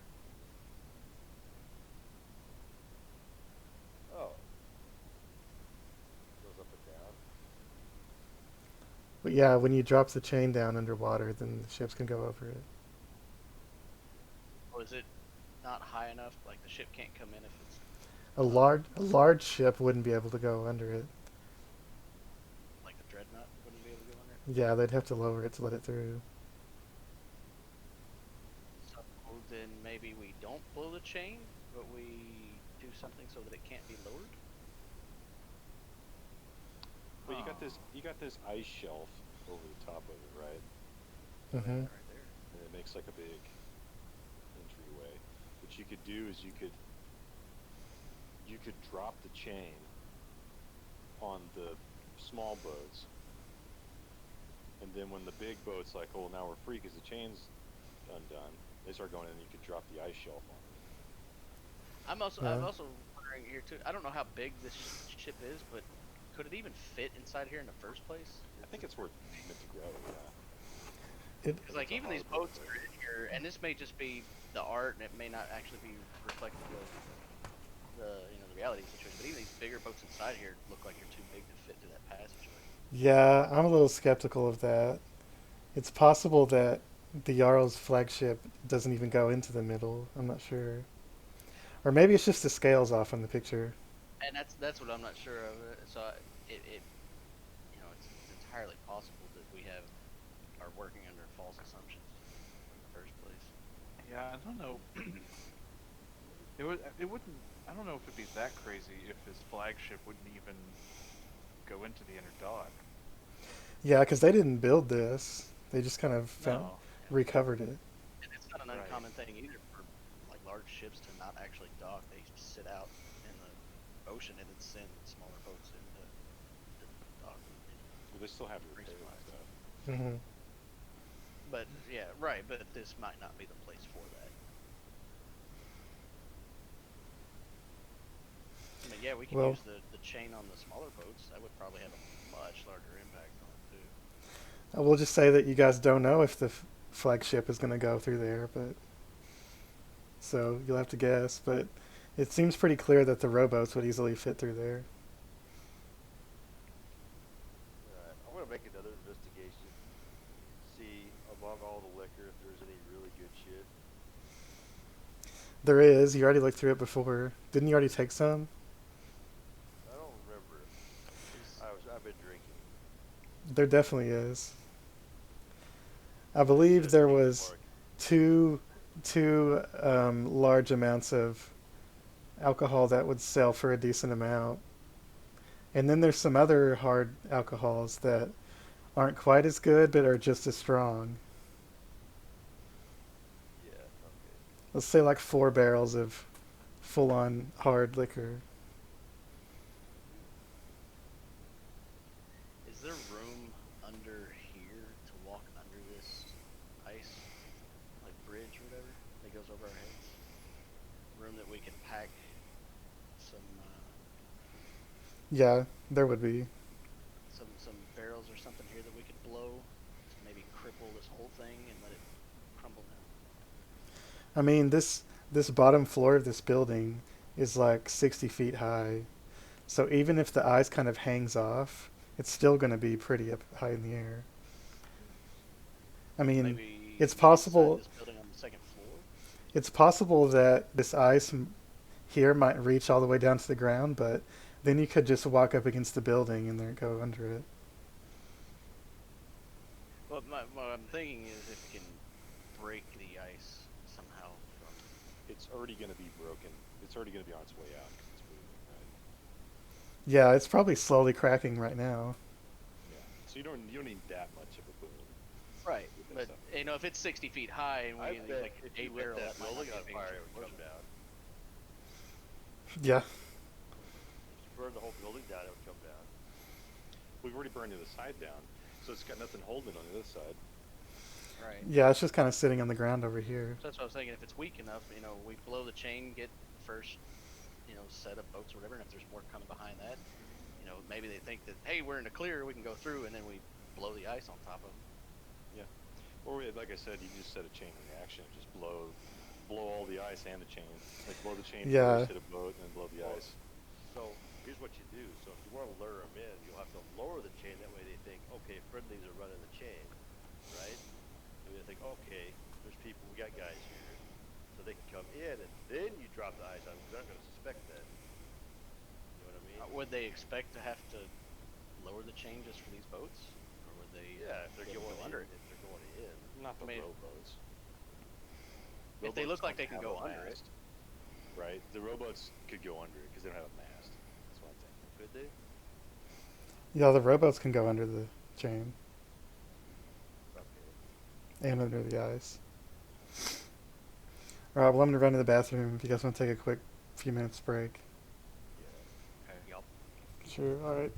Oh, goes up and down.
But yeah, when you drop the chain down underwater, then the ships can go over it.
Or is it not high enough? Like the ship can't come in if it's
A large ship wouldn't be able to go under it.
like the dreadnought wouldn't be able to go under it.
Yeah, they'd have to lower it to let it through.
So then maybe we don't blow the chain, but we do something so that it can't be lowered.
But you got this ice shelf over the top of it, right?
Mm-hmm.
Right there.
And it makes like a big entryway. What you could do is you could drop the chain on the small boats, and then when the big boats like, oh, now we're free because the chain's undone, they start going in, and you could drop the ice shelf on it.
I'm
Yeah.
also wondering here too. I don't know how big this ship is, but could it even fit inside here in the first place?
I think it's where it's meant to grow. Yeah.
It
Because like even these boats are in here, and this may just be the art, and it may not actually be reflective of the the reality situation. But even these bigger boats inside here look like they're too big to fit to that passageway.
Yeah, I'm a little skeptical of that. It's possible that the Jarl's flagship doesn't even go into the middle. I'm not sure. Or maybe it's just the scales off on the picture.
And that's what I'm not sure of. So it's entirely possible that we are working under false assumptions in the first place.
Yeah, I don't know. It wouldn't. I don't know if it'd be that crazy if his flagship wouldn't even go into the inner dock.
Yeah, because they didn't build this. They just kind of found
No.
recovered it.
And it's not an
Right.
uncommon thing either for like large ships to not actually dock. They sit out in the ocean and then send smaller boats in to dock.
Well, they still have to
Bring
repair and
supplies.
stuff.
Hmm.
But yeah, right. But this might not be the place for that. I mean, yeah, we can
Well-
use the chain on the smaller boats. That would probably have a much larger impact on it too.
We'll just say that you guys don't know if the flagship is going to go through there, but so you'll have to guess. But it seems pretty clear that the rowboats would easily fit through there.
Alright, I'm gonna make another investigation. See among all the liquor if there's any really good shit.
There is. You already looked through it before. Didn't you already take some?
I don't remember. I've been drinking.
There definitely is. I believe there was two large amounts of alcohol that would sell for a decent amount. And then there's some other hard alcohols that aren't quite as good but are just as strong.
Yeah, okay.
Let's say like 4 barrels of full on hard liquor.
Is there room under here to walk under this ice, like bridge or whatever, that goes over our heads? Room that we can pack some
Yeah, there would be.
some barrels or something here that we could blow to maybe cripple this whole thing and let it crumble down.
I mean, this bottom floor of this building is like 60 feet high. So even if the ice kind of hangs off, it's still going to be pretty up high in the air. I mean,
Maybe
it's
inside
possible.
this building on the second floor.
It's possible that this ice here might reach all the way down to the ground, but then you could just walk up against the building and then go under it.
Well, what I'm thinking is if we can break the ice somehow from.
It's already going to be broken. It's already going to be on its way out 'cause it's moving, right?
Yeah, it's probably slowly cracking right now.
Yeah. So you don't need that much of a boom.
Right,
with that
but
stuff.
you know if it's 60 feet high and we
I
use
bet
like
if
a
you lit
barrel,
that
that might not
building
be a
on
big
fire, it would
explosion.
come down.
Yeah.
If you burn the whole building down, it would come down.
We've already burned the other side down, so it's got nothing holding it on the other side.
Right.
Yeah, it's just kind of sitting on the ground over here.
So that's what I was thinking. If it's weak enough, we blow the chain, get first, set of boats or whatever, and if there's more coming behind that, maybe they think that hey, we're in the clear, we can go through, and then we blow the ice on top of them.
Or like I said, you just set a chain reaction. Just blow all the ice and the chain. Like blow the chain
Yeah.
first, hit a boat, and then blow the
Well,
ice.
So here's what you do. So if you want to lure them in, you'll have to lower the chain. That way they think, okay, friendlies are running the chain, right? And they think, okay, there's people, we got guys here, so they can come in, and then you drop the ice on them. They're not going to suspect that. You know what I mean?
Would they expect to have to lower the chain just for these boats, or would they?
Yeah, if they're
be able to
going
go under
in,
it?
if they're going in.
Not the
I mean,
rowboats.
If they
Rowboats
look like
don't
they can
have
go
a
under it.
mast, right? The rowboats could go under it because they don't have a mast. That's what I'm thinking.
Could they?
Yeah, the rowboats can go under the chain
Okay.
and under the ice. Alright, well, I'm going to run to the bathroom if you guys want to take a quick few minutes break.
Yeah.
Okay.
Yup.
Sure, alright.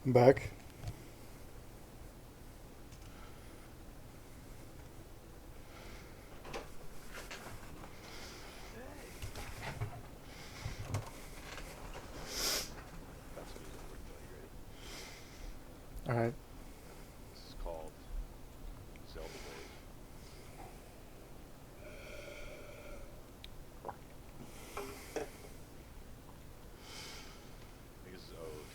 I'm back.
Got some music for you, buddy. You ready?
All right.
This is called Zelda Wave. I think this is OOT.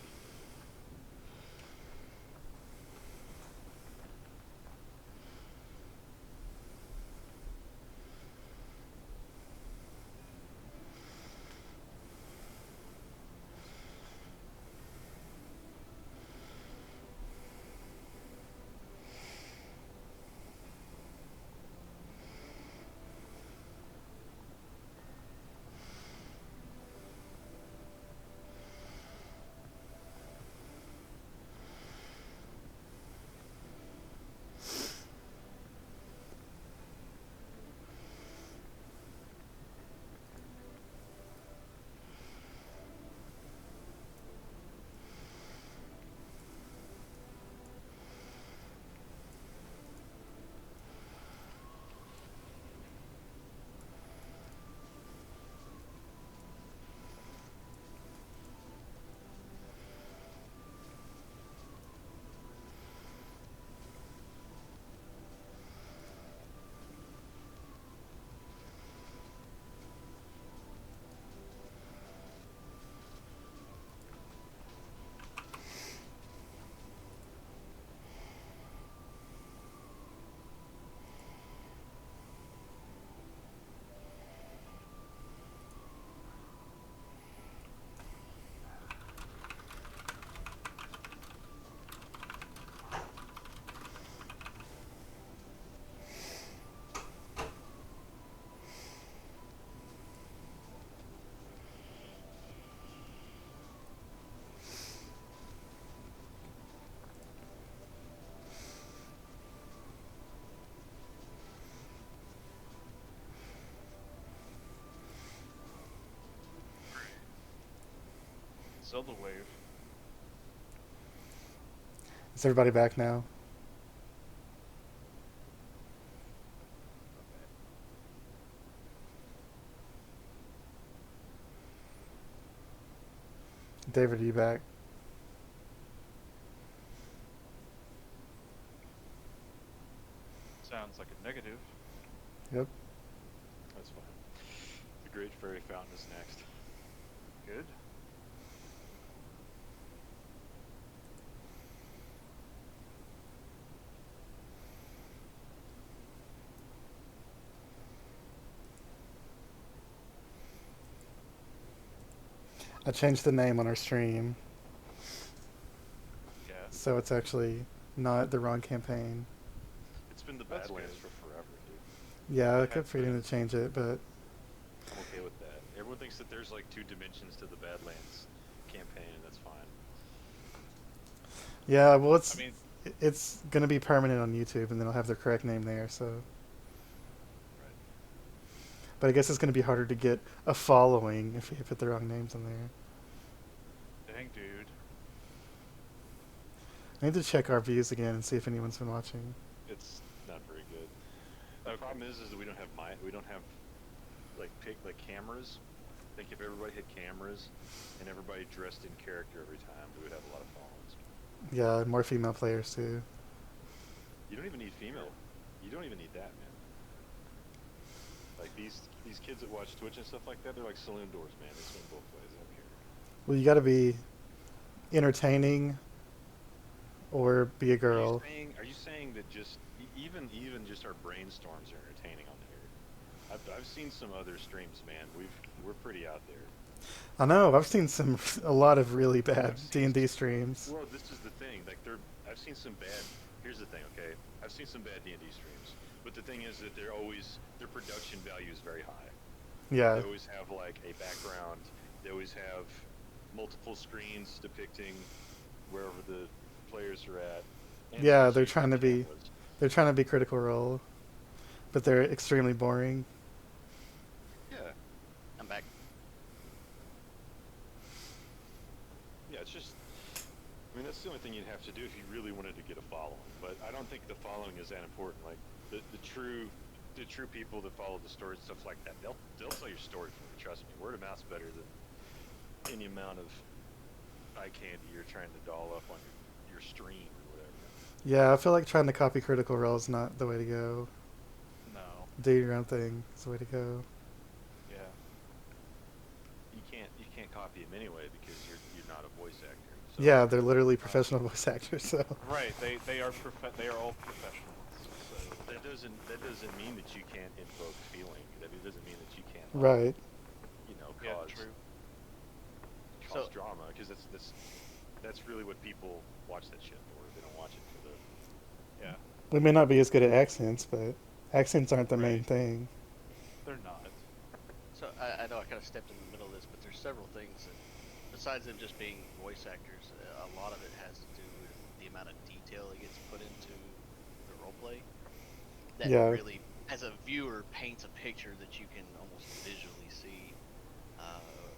Zelda Wave.
Is everybody back now?
Okay.
David, are you back?
Sounds like a negative.
Yep.
That's fine. The Great Fairy Fountain is next.
Good.
I changed the name on our stream,
Yeah.
so it's actually not the wrong campaign.
It's been the
That's
Badlands
good.
for forever, dude.
Yeah, I
Yeah,
kept forgetting to change it, but
I'm okay with that. Everyone thinks that there's like 2 dimensions to the Badlands campaign, and that's fine.
yeah, well,
I mean,
it's gonna be permanent on YouTube, and then I'll have the correct name there. So,
Right.
but I guess it's gonna be harder to get a following if you put the wrong names on there.
dang, dude.
I need to check our views again and see if anyone's been watching.
It's not very good. The
Okay.
problem is that we don't have like cameras. I think if everybody had cameras and everybody dressed in character every time, we would have a lot of followings.
Yeah, and more female players too.
You don't even need female. You don't even need that, man. Like these kids that watch Twitch and stuff like that, they're like saloon doors, man. They swing both ways up here.
Well, you got to be entertaining or be a girl.
Are you saying that just even just our brainstorms are entertaining on here? I've seen some other streams, man. We're pretty out there.
I know. I've seen a lot of really bad
I've seen
D&D streams.
Well, this is the thing. Like I've seen some bad. Here's the thing, okay? I've seen some bad D&D streams, but the thing is that their production value is very high.
Yeah,
They always have like a background. They always have multiple screens depicting wherever the players are at. And
Yeah,
also
they're
you
trying
have
to be-
cameras.
they're trying to be Critical Role, but they're extremely boring.
Yeah,
I'm back.
yeah. It's just I mean, that's the only thing you'd have to do if you really wanted to get a following. But I don't think the following is that important. Like the true people that follow the story and stuff like that, they'll tell your story for you. Trust me, word of mouth's better than any amount of eye candy you're trying to doll up on your stream or whatever.
Yeah, I feel like trying to copy Critical Role is not the way to go.
No.
Do your own thing is the way to go.
Yeah.
You can't copy him anyway because you're not a voice actor. So.
Yeah, they're literally professional voice actors. So
Right. They are all professionals. So
That doesn't mean that you can't invoke feeling. That it doesn't mean that you can't.
right.
You know,
yeah,
cause
true.
cause drama because that's really what people watch that shit for. They don't watch it for the.
Yeah.
We may not be as good at accents, but accents aren't the main
Right.
thing.
They're not.
So I know I kind of stepped in the middle of this, but there's several things that, besides them just being voice actors, a lot of it has to do with the amount of detail that gets put into the roleplay. That
Yeah.
really, as a viewer, paints a picture that you can almost visually see,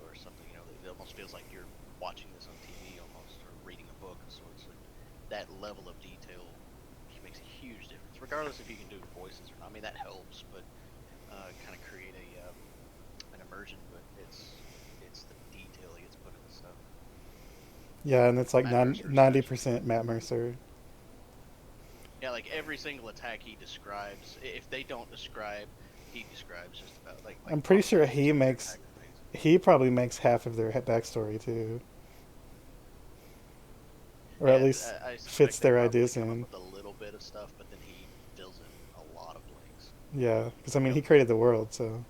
or something. You know, it almost feels like you're watching this on TV, almost, or reading a book of sorts. Like, that level of detail makes a huge difference, regardless if you can do voices or not. I mean, that helps, but kind of create an immersion. But it's the detail that gets put into stuff.
Yeah, and it's like
Matt Mercer
90% Matt Mercer.
Yeah, like every single attack he describes. If they don't describe, he describes just about like.
I'm pretty sure
possibly
he
every
makes
attack that makes-
he probably makes half of their backstory too, or at
Yeah,
least
I suspect
fits
they
their
probably
ideas
come up
in.
with a little bit of stuff, but then he fills in a lot of blanks.
Yeah, because I mean he created the world, so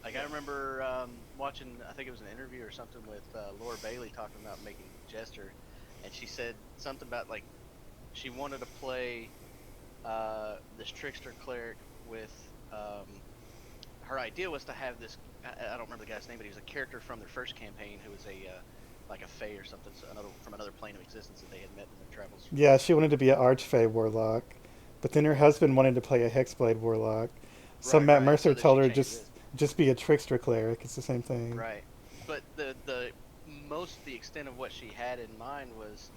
Like I remember watching, I think it was an interview or something with Laura Bailey talking about making Jester, and she said something about like she wanted to play this trickster cleric with. Her idea was to have this. I don't remember the guy's name, but he was a character from their first campaign who was a like a fae or something, so from another plane of existence that they had met in their travels.
yeah, she wanted to be an Archfey warlock, but then her husband wanted to play a Hexblade warlock. So
Right,
Matt
right,
Mercer
so then
told
she
her
changed
just be a trickster cleric. It's the same thing.
Right, but the extent of what she had in mind was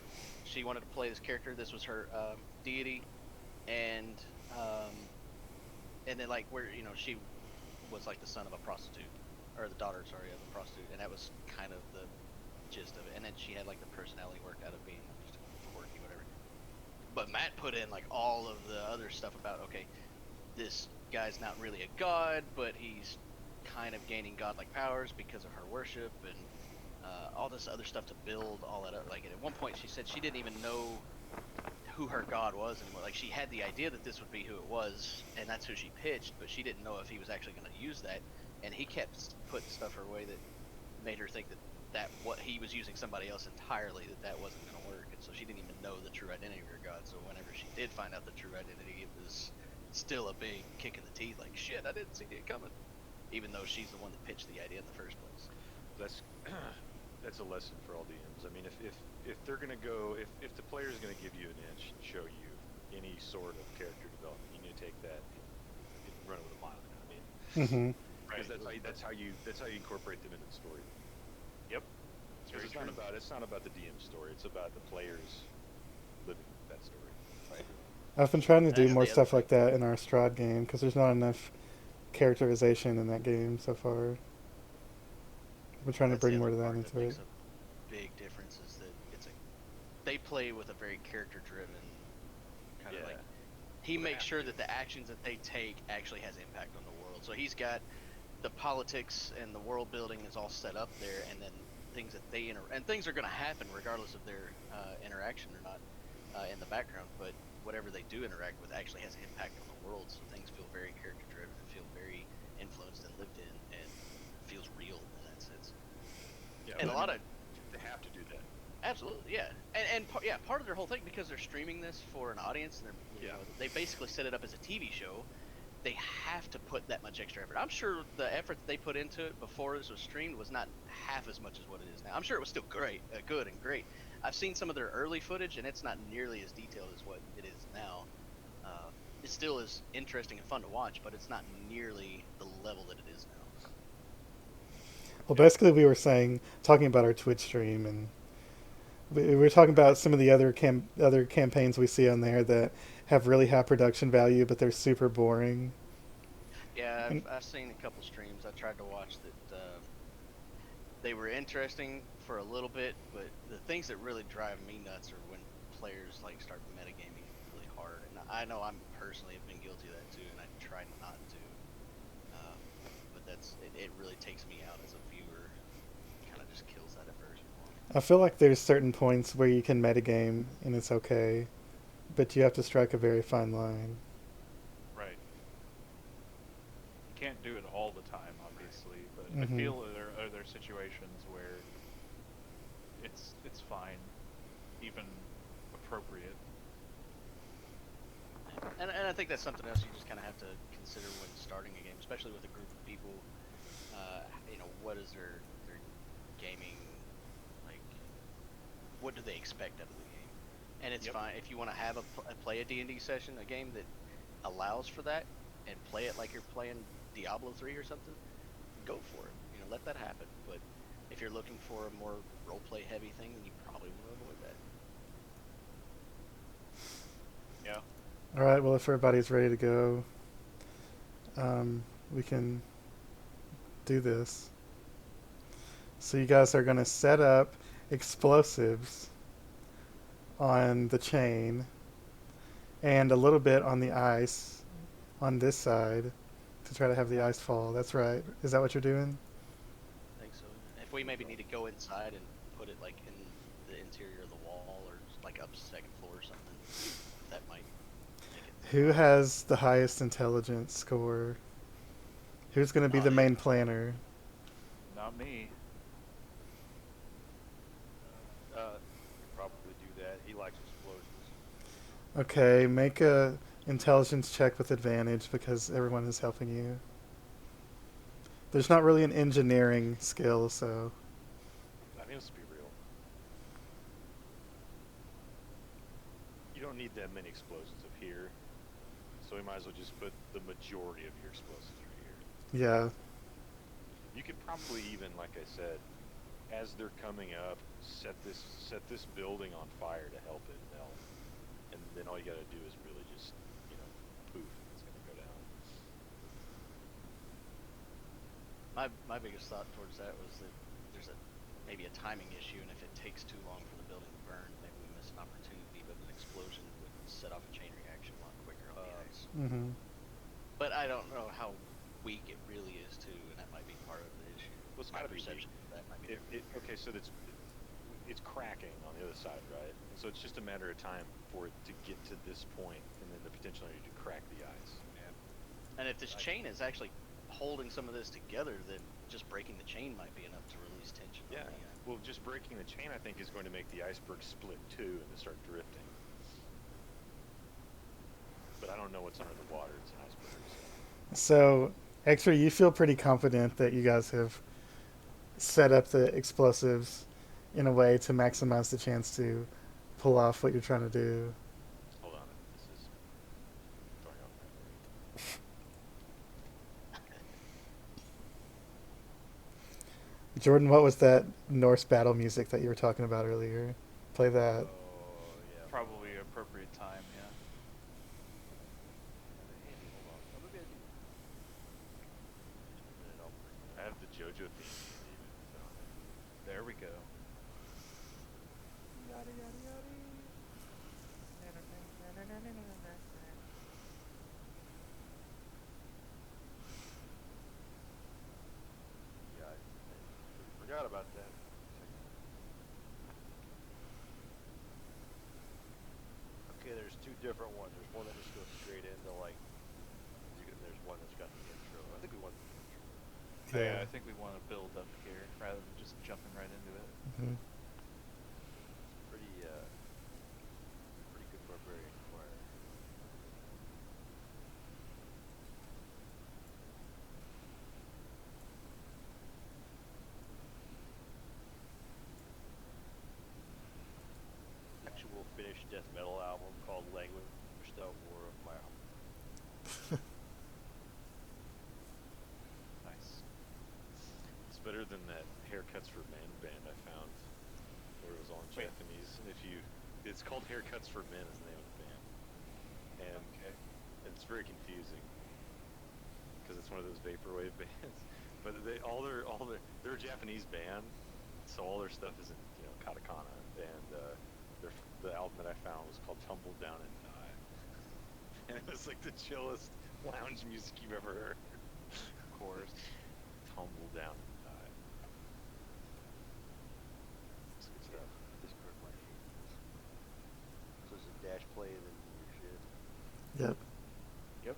she wanted to play this character. This was her deity, and then like where she was like the son of a prostitute, or the daughter, sorry, of a prostitute, and that was kind of the gist of it. And then she had like the personality worked out of being just quirky, whatever. But Matt put in like all of the other stuff about, okay, this guy's not really a god, but he's kind of gaining godlike powers because of her worship, and all this other stuff to build all that up. Like at one point she said she didn't even know who her god was anymore. Like she had the idea that this would be who it was, and that's who she pitched, but she didn't know if he was actually going to use that. And he kept putting stuff her way that made her think that what he was using somebody else entirely, that wasn't going to work. And so she didn't even know the true identity of her god. So whenever she did find out the true identity, it was still a big kick in the teeth. Like, shit, I didn't see it coming. Even though she's the one that pitched the idea in the first place.
That's a lesson for all DMs. I mean, if they're gonna go, if the player's gonna give you an inch and show you any sort of character development, you need to take that and run it with a mile. You know what I mean?
Mm-hmm.
Because that's how you incorporate them into the story.
Yep.
Because it's not about the DM story. It's about the players living that story.
Right.
I've been trying to do
That's
more
the
stuff
other
like that in our Strahd game because there's not enough characterization in that game so far. I've been trying to
That's the
bring more
other
of that
part
into
makes
it.
a big difference is that they play with a very character-driven kind of
Yeah.
like. He
Well, they
makes
have
sure
to.
that the actions that they take actually has impact on the world. So he's got the politics and the world building is all set up there, and then things that they and things are going to happen regardless of their interaction or not in the background. But whatever they do interact with actually has an impact on the world. So things feel very character-driven and feel very influenced and lived in, and feels real in that sense.
Yeah,
And a lot of
they have to do that.
Absolutely, yeah, and part of their whole thing, because they're streaming this for an audience, and they basically set it up as a TV show. They have to put that much extra effort. I'm sure the effort that they put into it before this was streamed was not half as much as what it is now. I'm sure it was still great, good and great. I've seen some of their early footage, and it's not nearly as detailed as what it is now. It still is interesting and fun to watch, but it's not nearly the level that it is now.
Well, basically, we were talking about our Twitch stream, and we're talking about some of the other campaigns we see on there that have really high production value, but they're super boring.
Yeah,
And
I've seen a couple streams I tried to watch that they were interesting for a little bit, but the things that really drive me nuts are when players like start metagaming really hard. And I know I'm personally have been guilty of that too, and I try not to. But it really takes me out as a viewer. Kind of just kills that immersion for me.
I feel like there's certain points where you can metagame and it's okay, but you have to strike a very fine line.
Right. You can't do it all the time, obviously, but I
Mhm.
feel there are situations where it's fine, even appropriate.
And I think that's something else you just kind of have to consider when starting a game, especially with a group of people. What is their gaming like? What do they expect out of the game? And it's
Yep.
fine if you want to have play a D&D session, a game that allows for that, and play it like you're playing Diablo 3 or something. Go for it. Let that happen. But if you're looking for a more roleplay heavy thing, then you probably want to avoid that.
Yeah.
All right. Well, if everybody's ready to go, we can do this. So you guys are gonna set up explosives on the chain and a little bit on the ice on this side to try to have the ice fall. That's right. Is that what you're doing?
I think so. If we maybe need to go inside and put it like in the interior of the wall or like up second floor or something, that might make it.
Who has the highest intelligence score? Who's going to be the main planner?
Not me.
Could probably do that. He likes explosions.
Okay, make a intelligence check with advantage because everyone is helping you. There's not really an engineering skill, so
I mean, let's be real. You don't need that many explosions up here, so we might as well just put the majority of your explosives right here.
yeah.
You could probably even, like I said, as they're coming up, set this building on fire to help it melt, and then all you got to do is really just, poof, it's gonna go down.
My biggest thought towards that was that there's maybe a timing issue, and if it takes too long for the building to burn, maybe we miss an opportunity. But an explosion would set off a chain reaction a lot quicker on the ice.
Mm-hmm.
But I don't know how weak it really is too, and that might be part of the issue.
Well, it's
My
gotta be
perception of that might be.
Okay, so it's cracking on the other side, right? And so it's just a matter of time for it to get to this point, and then the potential to crack the ice.
And if this chain is actually holding some of this together, then just breaking the chain might be enough to release tension.
Yeah.
On the,
Well, just breaking the chain, I think, is going to make the iceberg split too and then start drifting. But I don't know what's under the water. It's an iceberg.
So, X-Ray, you feel pretty confident that you guys have set up the explosives in a way to maximize the chance to pull off what you're trying to do.
Hold on. This is going off memory.
Jordan, what was that Norse battle music that you were talking about earlier? Play that.
Oh, yeah.
Probably appropriate time, yeah.
Handy, hold on. Oh, maybe I do. Just a minute, I'll bring it
I
up.
have the JoJo theme. So.
There we go.
Yeah, I forgot about that. Okay, there's two different ones. There's one that just goes straight into like, and there's one that's got the intro. I think we want the intro.
Yeah, I think we want to build up here rather than just jumping right into it.
Mm-hmm.
Pretty good barbarian choir. Actual Finnish death metal album called Language the War of My
Nice.
It's better than that Haircuts for Men band I found, where it was all in
Wait.
Japanese. And it's called Haircuts for Men is the name of the band, and
Okay.
it's very confusing because it's one of those vaporwave bands. But they're a Japanese band, so all their stuff is in katakana. And the album that I found was called Tumble Down and Die, and it was like the chillest lounge music you've ever heard.
Of course.
Tumble Down and Die. It's good stuff.
Discord might hate this. So it's a dash play and then your shit.
Yep.
Yep.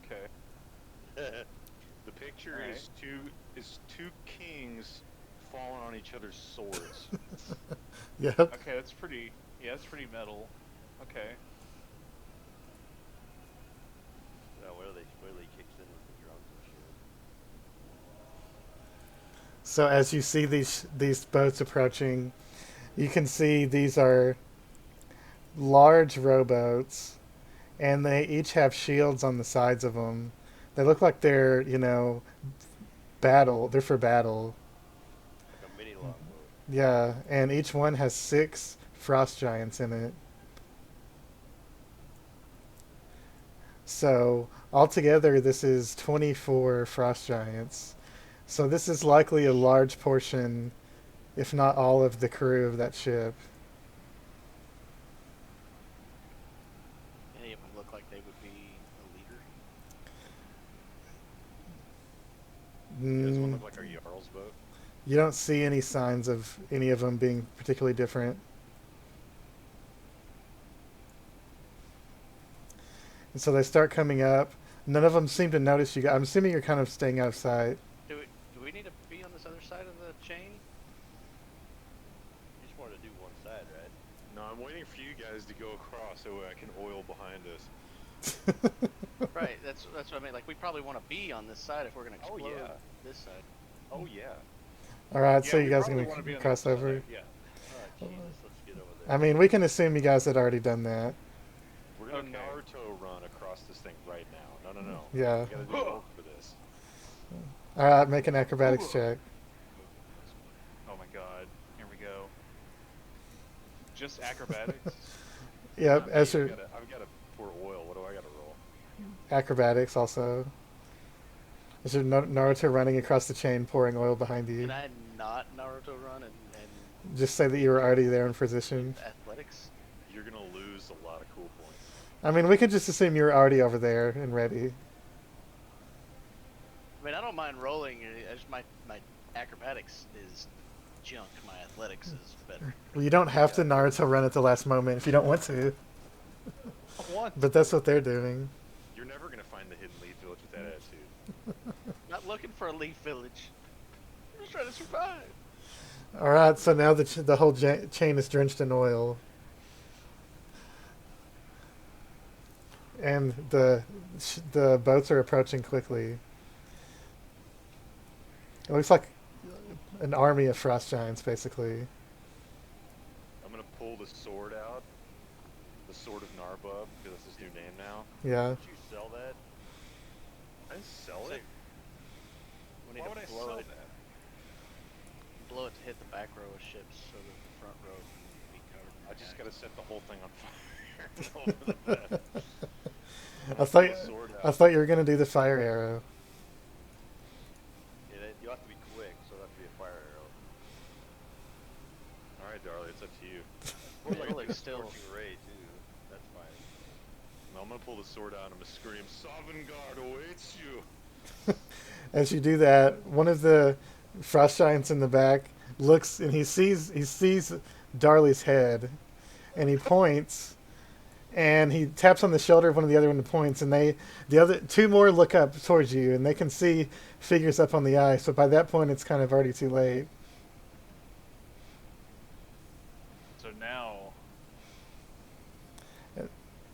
Okay.
The picture
Alright.
is two kings falling on each other's swords.
Yep.
Okay, that's pretty. Yeah, that's pretty metal. Okay.
Now, where they kicks in with the drums and shit.
So as you see these boats approaching, you can see these are large rowboats, and they each have shields on the sides of them. They look like they're they're for battle.
Like a mini longboat.
Yeah, and each one has 6 frost giants in it. So altogether, this is 24 frost giants. So this is likely a large portion, if not all, of the crew of that ship.
Any of them look like they would be a leader.
Does one
Mm,
look like our Jarl's boat?
you don't see any signs of any of them being particularly different. And so they start coming up. None of them seem to notice you guys. I'm assuming you're kind of staying out of sight.
Do we need to be on this other side of the chain?
You just wanted to do one side, right?
No, I'm waiting for you guys to go across so I can oil behind us.
Right. That's what I mean. Like we probably want to be on this side if we're gonna
Oh,
explode
yeah.
this side.
Oh yeah.
All right, so
Yeah,
you
we
guys are
probably
going
wanna be
to
on
cross
this side,
over.
Yeah.
Alright, Jesus, let's get over there.
I mean, we can assume you guys had already done that.
We're gonna
Okay.
Naruto run across this thing right now. No.
Yeah.
We gotta do work for this.
All right, make an acrobatics check.
Oh my god. Here we go. Just acrobatics.
Yep,
Not me,
as your
I've gotta pour oil. What do I gotta roll?
acrobatics also. As your Naruto running across the chain, pouring oil behind you.
Can I not Naruto run and
Just say that you were already there in position.
athletics?
You're gonna lose a lot of cool points.
I mean, we could just assume you were already over there and ready.
I mean, I don't mind rolling. I just my acrobatics is junk. My athletics is better.
Well, you don't have to Naruto run at the last moment if you don't want to,
What?
but that's what they're doing.
You're never gonna find the hidden leaf village with that attitude.
Not looking for a leaf village. I'm just trying to survive.
All right, so now the whole chain is drenched in oil, and the boats are approaching quickly. It looks like an army of frost giants, basically.
I'm gonna pull the sword out. The sword of Narbub, because that's his new name now.
Yeah.
Did you sell that?
I didn't sell it.
We need
Why would I
to blow
sell
it.
that?
Blow it to hit the back row of ships so that the front row can be covered. in
I just
gas.
gotta set the whole thing on fire. Over the bed.
I thought
Pull the sword
I
out.
thought you were gonna do the fire arrow.
You have to be quick, so it'll have to be a fire arrow.
All right, Darley, it's up to you.
Or
Yeah,
like
like
a
still-
scorching ray too. That's fine.
No, I'm gonna pull the sword out. I'm gonna scream, "Sovngarde awaits you!"
As you do that, one of the frost giants in the back looks and he sees Darley's head, and he points, and he taps on the shoulder of one of the other one and points, and the other 2 more look up towards you, and they can see figures up on the ice, but by that point it's kind of already too late.
So now.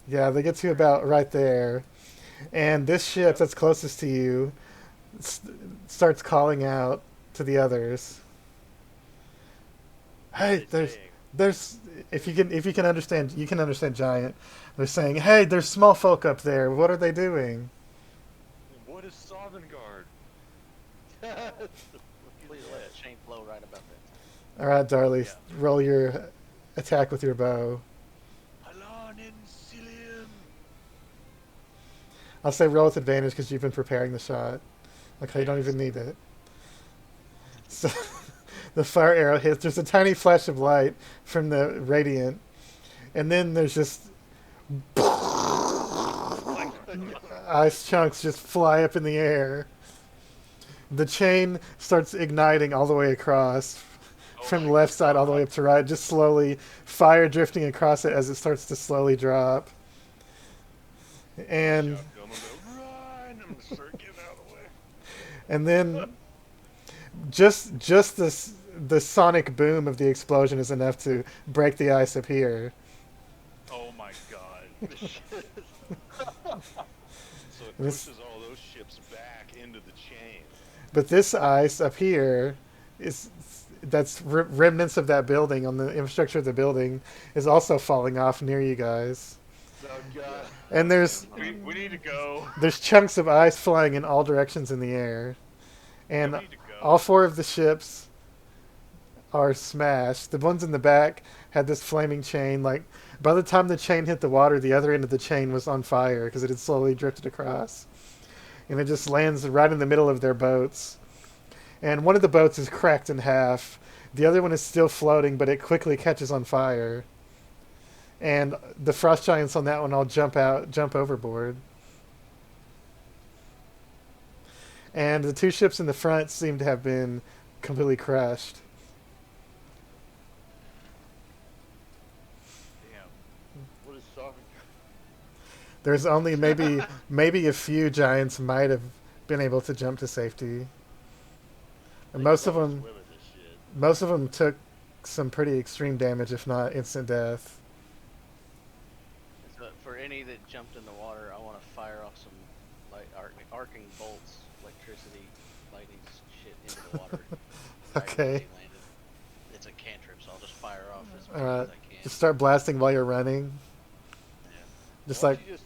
Yeah, they get to about right there, and this ship that's closest to you starts calling out to the others.
What are
Hey,
they
there's
saying?
There's if you can understand giant. They're saying, "Hey, there's small folk up there. What are they doing?"
What is Sovngarde?
Please let the chain flow right about that.
All right, Darley,
Yeah.
roll your attack with your bow.
Halon in Cilium.
I'll say roll with advantage because you've been preparing the shot. Okay, you don't even need it. So the fire arrow hits. There's a tiny flash of light from the radiant, and then there's just ice chunks just fly up in the air. The chain starts igniting all the way across, from
my
left side all the way up to right, just slowly, fire drifting across it as it starts to slowly drop. And
Shout Gummo, run! I'm gonna start getting out of the way.
and then just the sonic boom of the explosion is enough to break the ice up here.
Oh my god.
So it
This-
pushes all those ships back into the chain.
But this ice up here is that's remnants of that building on the infrastructure of the building is also falling off near you guys.
Oh god.
And
We need to go.
there's chunks of ice flying in all directions in the air. And
we need to go.
all four of the ships are smashed. The ones in the back had this flaming chain. Like, by the time the chain hit the water, the other end of the chain was on fire because it had slowly drifted across. And it just lands right in the middle of their boats. And one of the boats is cracked in half. The other one is still floating, but it quickly catches on fire. And the frost giants on that one all jump overboard. And the two ships in the front seem to have been completely crushed.
Damn.
What is Sovngarde?
There's only maybe a few giants might have been able to jump to safety. And most of them took some pretty extreme damage, if not instant death.
So for any that jumped in the water, I want to fire off some arcing bolts, electricity, lightning shit into the water. right as
Okay.
they landed. It's a cantrip, so I'll just fire off as many
Alright.
as I can.
Just start blasting while you're running.
Yeah.
Just
Why
like
don't you just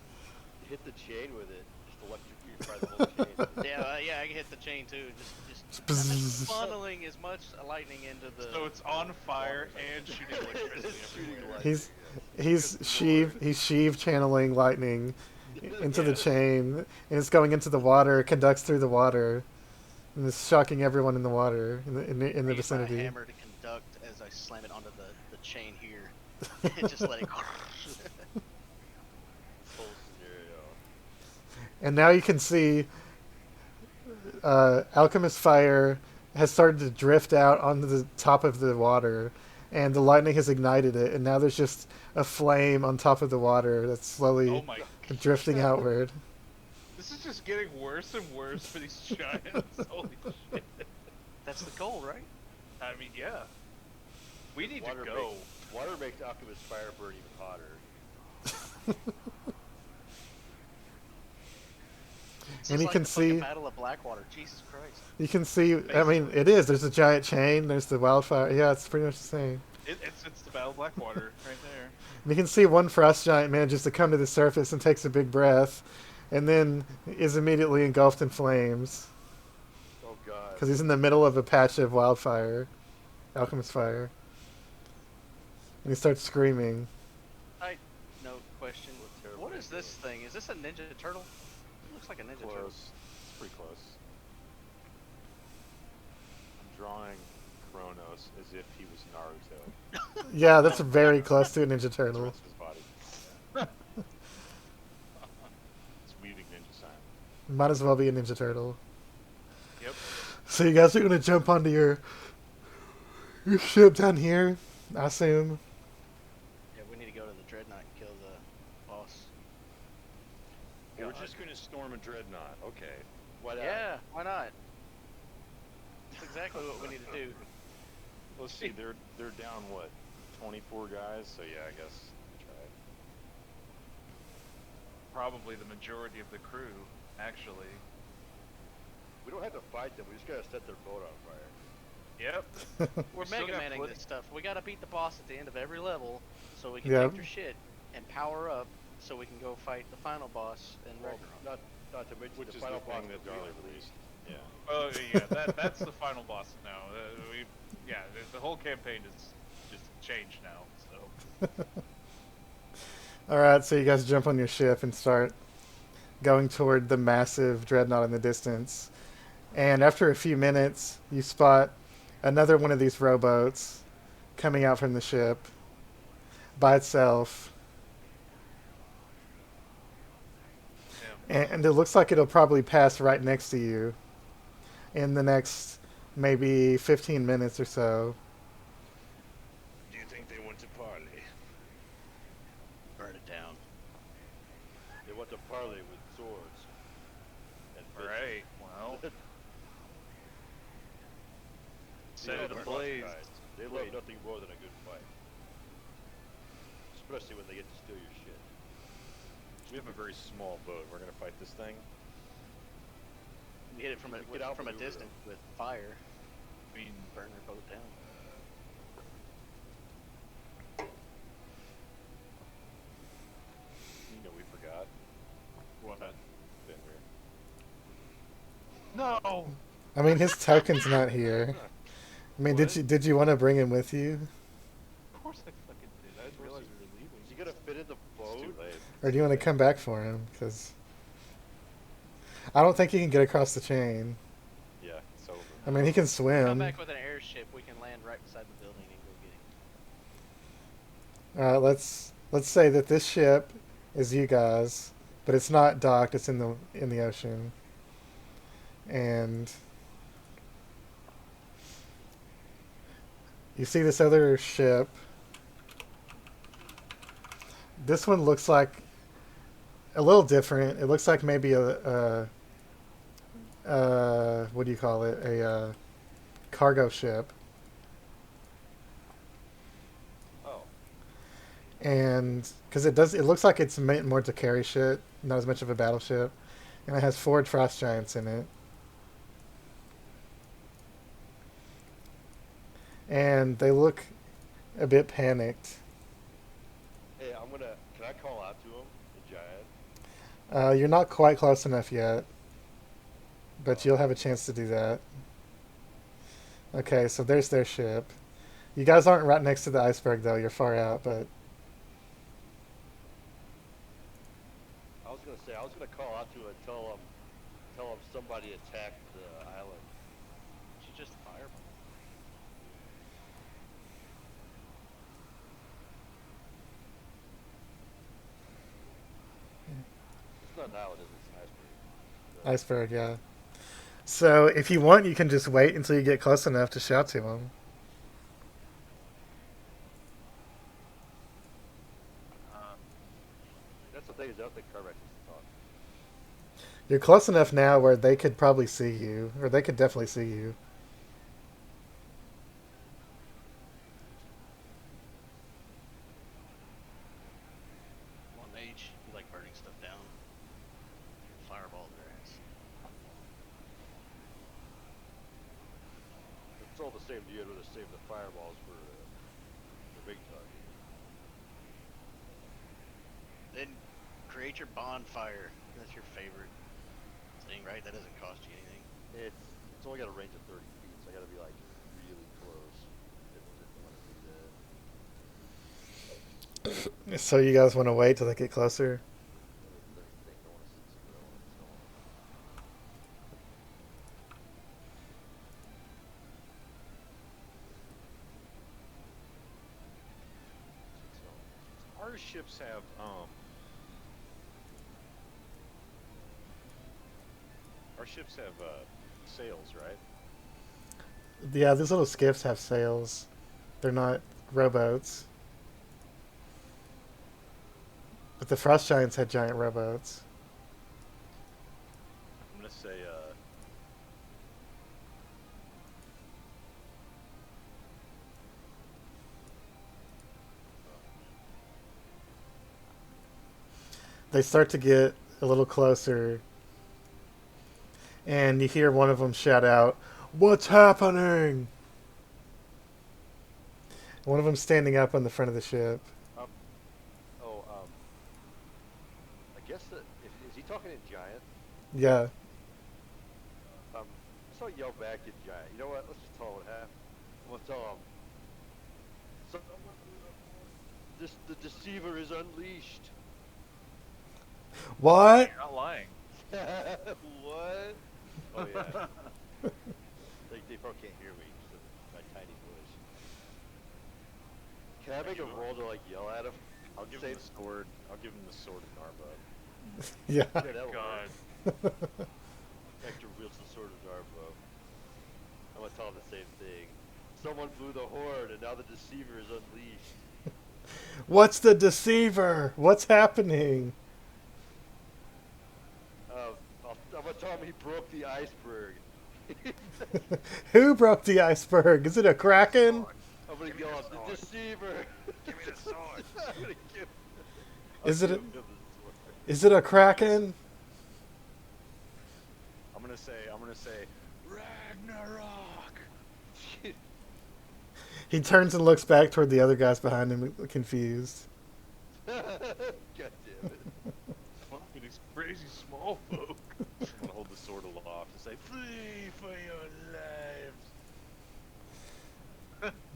hit the chain with it, just electrocute the whole chain.
Yeah, I can hit the chain too. Just
Bzzz.
funneling as much lightning into the.
So it's on fire and shooting electricity
Shooting
everywhere.
lightning.
he's sheav channeling lightning into the
Yeah.
chain, and it's going into the water, conducts through the water, and it's shocking everyone in the water in the
I use my
vicinity.
hammer to conduct as I slam it onto the chain here. And just let it.
Full scenario.
And now you can see Alchemist Fire has started to drift out onto the top of the water, and the lightning has ignited it, and now there's just a flame on top of the water that's slowly
Oh my.
drifting outward.
This is just getting worse and worse for these giants. Holy shit.
That's the goal, right?
I mean, yeah. We need
Water
to go.
Water makes Alchemist Fire burn even hotter.
This
And
is
you
like
can
the fucking
see-
Battle of Blackwater. Jesus Christ.
You can see, I mean, it is. There's a giant chain. There's the wildfire. Yeah, it's pretty much the same.
It's the Battle of Blackwater right there.
You can see one frost giant manages to come to the surface and takes a big breath, and then is immediately engulfed in flames
Oh god.
because he's in the middle of a patch of wildfire, alchemist fire, and he starts screaming.
No question.
terrible
What is
idea.
this thing? Is this a Ninja Turtle? It looks like a Ninja Turtle.
Close. It's pretty close. I'm drawing Kronos as if he was Naruto.
Yeah, that's very close to a Ninja
That's the
Turtle.
rest of his body. It's weaving ninja sign.
Might as well be a Ninja Turtle.
Yep.
So you guys are gonna jump onto your ship down here, I assume.
Yeah, we need to go to the Dreadnought and kill the boss.
We're just gonna storm a dreadnought. Okay.
Why not?
Yeah, why not? That's exactly what we need to do.
Let's see. They're down what? 24 guys. So yeah, I guess try it.
Probably the majority of the crew, actually.
We don't have to fight them. We just gotta set their boat on fire.
Yep.
We're
Still
Mega
got
Manning
plenty-
this stuff. We gotta beat the boss at the end of every level, so we can
Yep.
take their shit and power up, so we can go fight the final boss in
Well,
Ragnarok.
not to mention
Which
the
is
final
the
boss
thing that
will be
Darley
released.
released. Yeah.
Oh yeah, that's the final boss now. The whole campaign is just changed now. So
All right, so you guys jump on your ship and start going toward the massive dreadnought in the distance. And after a few minutes, you spot another one of these rowboats coming out from the ship by itself.
yeah.
And it looks like it'll probably pass right next to you in the next maybe 15 minutes or so.
Do you think they want to parley?
Burn it down.
They want to parley with swords. And
All
bitches.
right. Well,
They
set
love
it
the
ablaze.
rough guys. They love nothing more than a good fight. Especially when they get to steal your shit.
We have a very small boat. We're gonna fight this thing.
We hit it from a
Get out
from a
maneuver
distance with fire.
I mean,
Burn their boat down.
You know, we forgot.
what?
Bender.
No.
I mean, his token's not here. I mean,
What?
did you want to bring him with you?
Of course I fucking did. I didn't realize we were leaving.
Is he gonna fit in the
It's too
boat?
late.
Or do you want to come back for him? Because I don't think he can get across the chain.
Yeah, it's over.
I mean, he can
Come
swim.
back with an airship. We can land right beside the building and go get him.
All right, let's say that this ship is you guys, but it's not docked. It's in the ocean, and you see this other ship. This one looks like a little different. It looks like maybe a what do you call it? A cargo ship.
Oh.
And because it looks like it's meant more to carry shit, not as much of a battleship, and it has 4 frost giants in it. And they look a bit panicked.
Hey, can I call out to him, the giant?
You're not quite close enough yet, but you'll have a chance to do that. Okay, so there's their ship. You guys aren't right next to the iceberg though. You're far out, but
I was gonna call out to him and tell him somebody attacked the island.
She's just a fireball.
It's not an island, it's an iceberg.
iceberg, yeah. So if you want, you can just wait until you get close enough to shout to him.
That's the thing is, I don't think Carvex is talk.
You're close enough now where they could probably see you, or they could definitely see you.
One mage, you like burning stuff down. Fireball their ass.
It's all the same to you. I'd rather save the fireballs for the big target.
Then create your bonfire. That's your favorite thing, right? That doesn't cost you anything.
It's only got a range of 30 feet, so I gotta be like really close if I want to do that.
So you guys want to wait till they get closer?
Let me think. I want to see what I want to tell him.
Our ships have our ships have sails, right?
Yeah, these little skiffs have sails. They're not rowboats. But the frost giants had giant rowboats.
I'm gonna say
They start to get a little closer, and you hear one of them shout out, "What's happening?" One of them's standing up on the front of the ship.
Oh, I guess that is he talking in giant?
Yeah.
So I yell back in giant. You know what? Let's just tell him what happened. I'm gonna tell him. The deceiver is unleashed.
What?
You're not lying.
What? Oh yeah. They probably can't hear me because of my tiny voice. Can I make a roll to like yell at him?
I'll give him the sword. I'll give him the sword and Narbo.
Yeah.
Yeah, that'll
God.
work. Hector wields the sword of Darbo. I'm gonna tell him the same thing. Someone blew the horn, and now the deceiver is unleashed.
What's the deceiver? What's happening?
I'm gonna tell him he broke the iceberg.
Who broke the iceberg? Is it a kraken?
I'm gonna
Give me
yell
the
out, the
sword.
deceiver.
Give me the sword.
I'm gonna give.
Is it
I'll
a,
give him the sword.
is it a kraken?
I'm gonna say, Ragnarok.
He turns and looks back toward the other guys behind him, confused.
God damn it.
Fucking these crazy small folk.
I'm gonna hold the sword aloft and say, flee for your lives.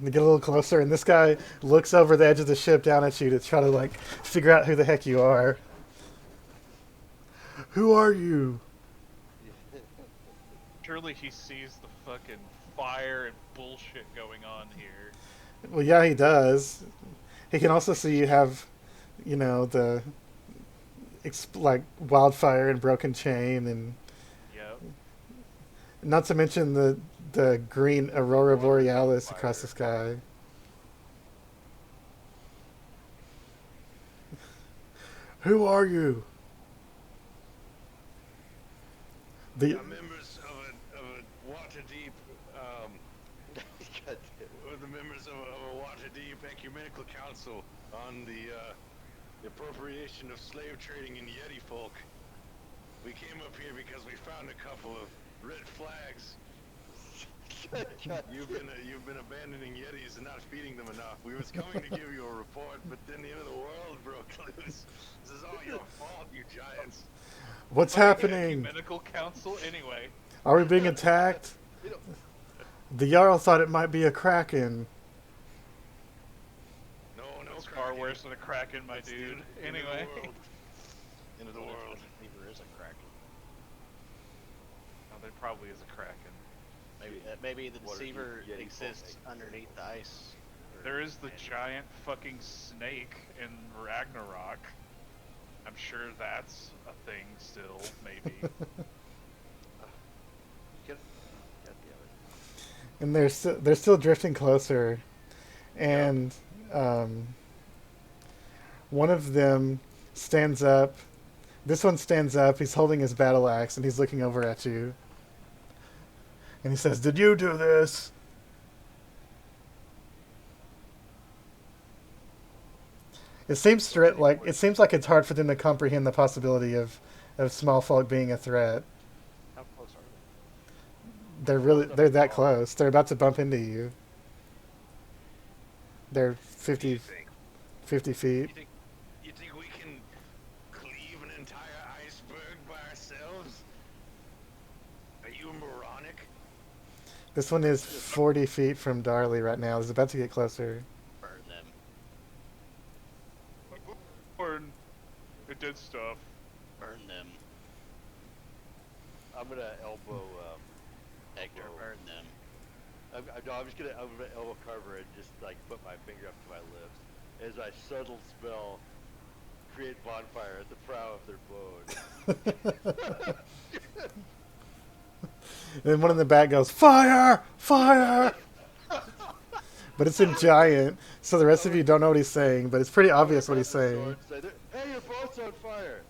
They get a little closer, and this guy looks over the edge of the ship down at you to try to like figure out who the heck you are. Who are you?
Surely he sees the fucking fire and bullshit going on here.
Well, yeah, he does. He can also see you have, you know, the like wildfire and broken chain, and
Yep.
not to mention the green aurora
Water's on
borealis
fire.
across the sky. Who are you? The
Members of a Waterdeep,
God damn it.
or the members of a Waterdeep Ecumenical Council on the appropriation of slave trading in Yeti folk. We came up here because we found a couple of red flags.
God
You've been abandoning Yetis and not feeding them enough. We was coming to give you a report, but then the end of the world broke loose. This is all your fault, you giants.
what's
Fucking
happening?
Ecumenical Council, anyway.
Are we being attacked?
You know,
The Jarl thought it might be a kraken.
No,
It's
no,
far
Kraken.
worse than a kraken, my
It's the
dude.
end of the
Anyway.
world. End of the world.
Deceiver is a kraken.
Oh, there probably is a kraken.
Maybe the
What are you,
deceiver
Yeti
exists
folk?
underneath the ice. or
There is the
land.
giant fucking snake in Ragnarok. I'm sure that's a thing still, maybe.
God damn it.
And they're still drifting closer, and one of them stands up. This one stands up. He's holding his battle axe, and he's looking over at you. And he says, "Did you do this?" It seems like it's hard for them to comprehend the possibility of small folk being a threat.
How close are
They're that close. They're about to bump into you. They're
What do you
50,
think?
50 feet.
You think we can cleave an entire iceberg by ourselves? Are you moronic?
This one is 40 feet from Darley right now. It's about to get closer.
they? Burn them.
Or it did stuff.
Burn them.
I'm gonna elbow.
Hector,
Whoa.
burn them.
I'm just gonna elbow Carver and just like put my finger up to my lips as I subtle spell create bonfire at the prow of their boat.
And one in the back goes, "Fire! Fire!" But it's in giant, so the rest of you don't know what he's saying, but it's pretty obvious what he's saying.
Hey, your boat's on fire!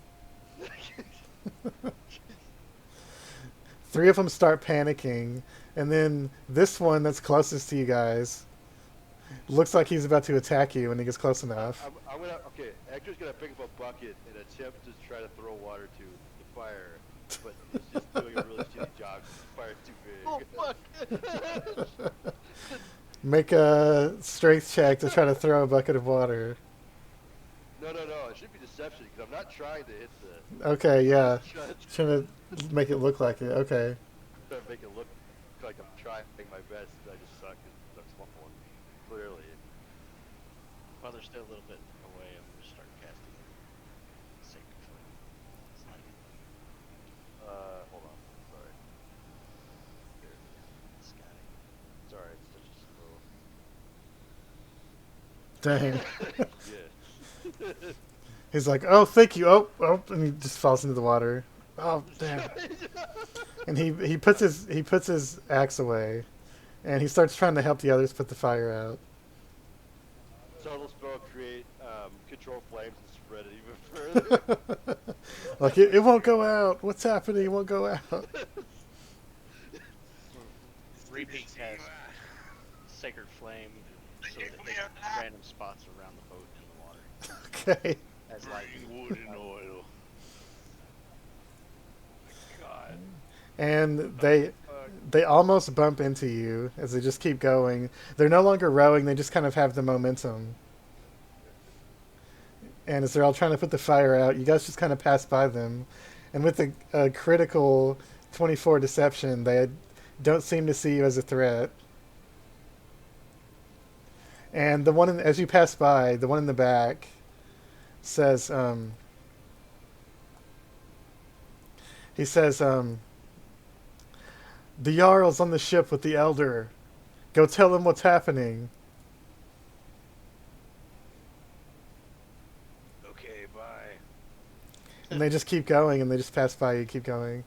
Three of them start panicking, and then this one that's closest to you guys looks like he's about to attack you when he gets close enough.
I'm gonna Hector's gonna pick up a bucket and attempt to try to throw water to the fire, but he's just doing a really shitty job. The fire's too big.
Oh fuck!
Make a strength check to try to throw a bucket of water.
No. It should be deception because I'm not trying to hit the.
Okay, yeah.
Trying
Trying to make it look like it. Okay.
to make it look like I'm trying my best. I just suck at that small one. Clearly.
While they're still a little bit away, I'm gonna start casting Sacred Flame. It's like
Hold on. Sorry. Here.
Scotty.
Sorry, it's such a slow.
Dang.
Yeah.
He's like, oh, thank you. Oh, and he just falls into the water. Oh, damn. And he puts his axe away, and he starts trying to help the others put the fire out.
Subtle spell create control flames and spread it even further.
Like it won't go out. What's happening? It won't go out.
Repeat cast Sacred Flame so that they random spots around the boat in the water
Okay.
as lightning.
Wood and oil.
God.
And they almost bump into you as they just keep going. They're no longer rowing. They just kind of have the momentum. And as they're all trying to put the fire out, you guys just kind of pass by them. And with a critical 24 deception, they don't seem to see you as a threat. And the one as you pass by, the one in the back says, he says, the Jarl's on the ship with the Elder. Go tell him what's happening.
Okay, bye.
And they just keep going, and they just pass by you, keep going.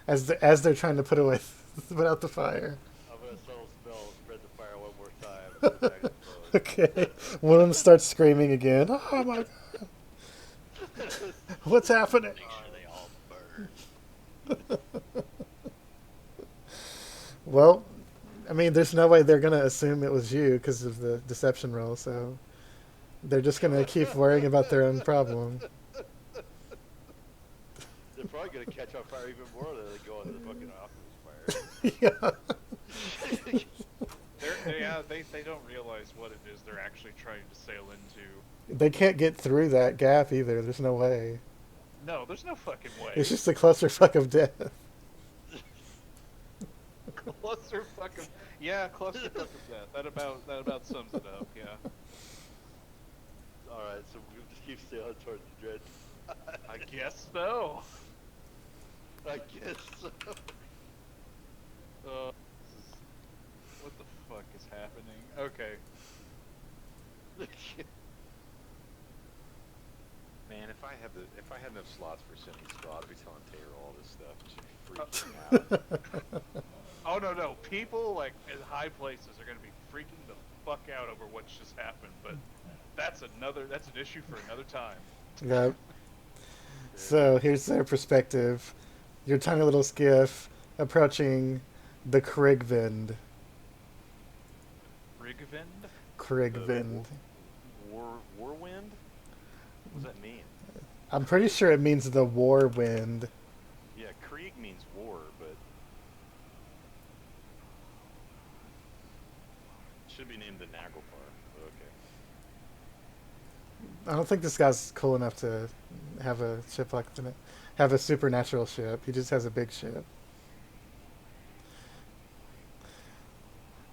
As they're trying to put out the fire.
I'm gonna subtle spell, spread the fire one more time. and
Okay. One of them starts screaming again. Oh my god. What's happening?
Make sure they all burn.
Well, I mean, there's no way they're going to assume it was you because of the deception roll, so they're just going to keep worrying about their own problem.
They're probably gonna catch on fire even more than they go into the fucking alchemist fire.
They don't realize what it is they're actually trying to sail into.
They can't get through that gap either. There's no way.
No, there's no fucking way.
It's just a clusterfuck of death.
Clusterfuck of clusterfuck of death. That about sums it up. Yeah.
All right, so we'll just keep sailing towards the dredge.
I guess so.
I guess so.
What the fuck is happening? Okay.
Man, if I had enough slots for sending spell, I'd be telling Taylor all this stuff. And she'd be freaking out.
Oh no, people like in high places are gonna be freaking the fuck out over what's just happened, but that's an issue for another time.
Yep. So here's their perspective. Your tiny little skiff approaching the Krigvind.
Rigvind?
Krigvind.
Warwind? What does that mean?
I'm pretty sure it means the war wind.
Yeah, Krieg means war, but it should be named the Naglfar. Okay.
I don't think this guy's cool enough to have a ship like that. Have a supernatural ship. He just has a big ship.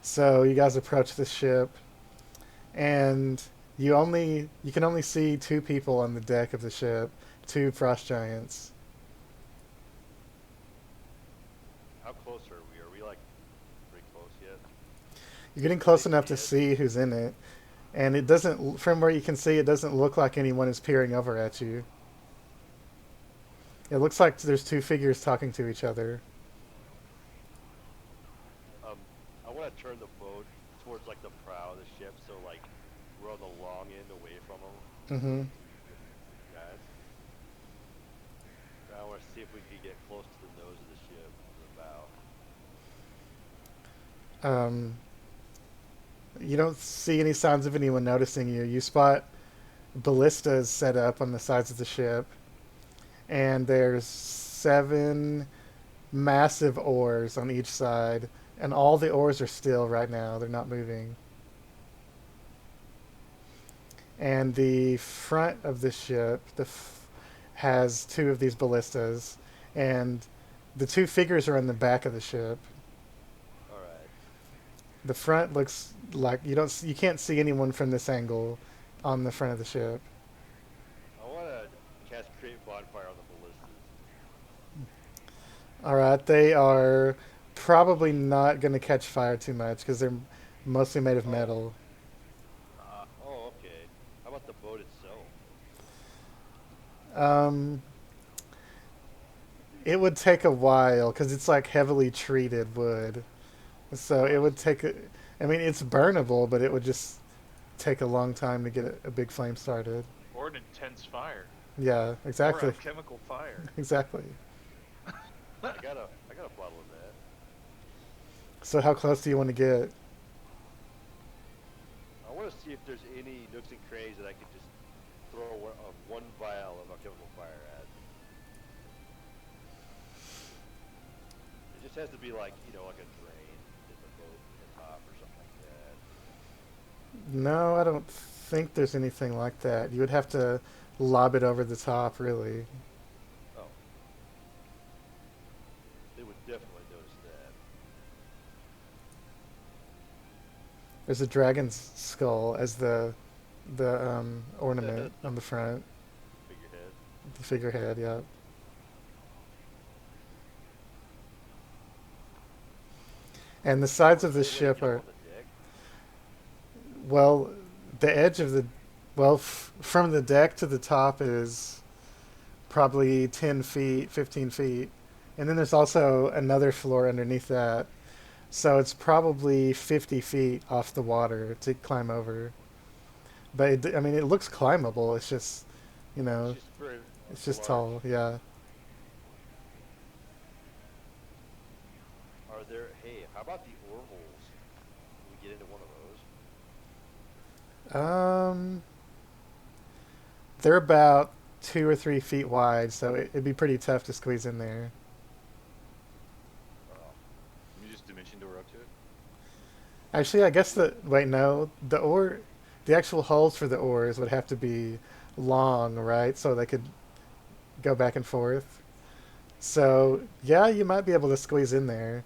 So you guys approach the ship, and you can only see two people on the deck of the ship, two frost giants.
How close are we? Are we like pretty close yet?
You're getting close enough to see who's in it, and it doesn't, from where you can see, it doesn't look like anyone is peering over at you. It looks like there's two figures talking to each other.
I want to turn the boat towards like the prow of the ship, so like we're on the long end away from them.
Mm-hmm.
Guys, I want to see if we can get close to the nose of the ship, the bow.
You don't see any signs of anyone noticing you. You spot ballistas set up on the sides of the ship, and there's 7 massive oars on each side and all the oars are still right now. They're not moving. And the front of the ship has two of these ballistas, and the two figures are on the back of the ship.
All right.
The front looks like you can't see anyone from this angle on the front of the ship.
I want to cast create bonfire on the ballistas.
All right, they are probably not going to catch fire too much because they're mostly made of metal.
Oh, okay. How about the boat itself?
It would take a while because it's like heavily treated wood, so it would take. I mean, it's burnable, but it would just take a long time to get a big flame started.
Or an intense fire.
Yeah, exactly,
Or a chemical fire.
exactly.
I got a bottle of that.
So how close do you want to get?
I want to see if there's any nooks and crannies that I could just throw one vial of a chemical fire at. It just has to be like, like a drain in the boat at the top or something like that.
No, I don't think there's anything like that. You would have to lob it over the top, really.
Oh. They would definitely notice that.
There's a dragon's skull as the ornament on the front,
Figurehead.
the figurehead. Yeah. And the sides of the
Is there a way to
ship
get up
are
on the deck?
well, the edge of the from the deck to the top is probably 10 feet, 15 feet, and then there's also another floor underneath that. So it's probably 50 feet off the water to climb over. But I mean, it looks climbable. It's just,
It's just very
it's just
large.
tall. Yeah.
Are there? Hey, how about the ore holes? Can we get into one of those?
They're about 2 or 3 feet wide, so it'd be pretty tough to squeeze in there.
Oh,
Can you just dimension door up to it?
Actually, I guess no, the actual holes for the oars would have to be long, right? So they could go back and forth. So yeah, you might be able to squeeze in there.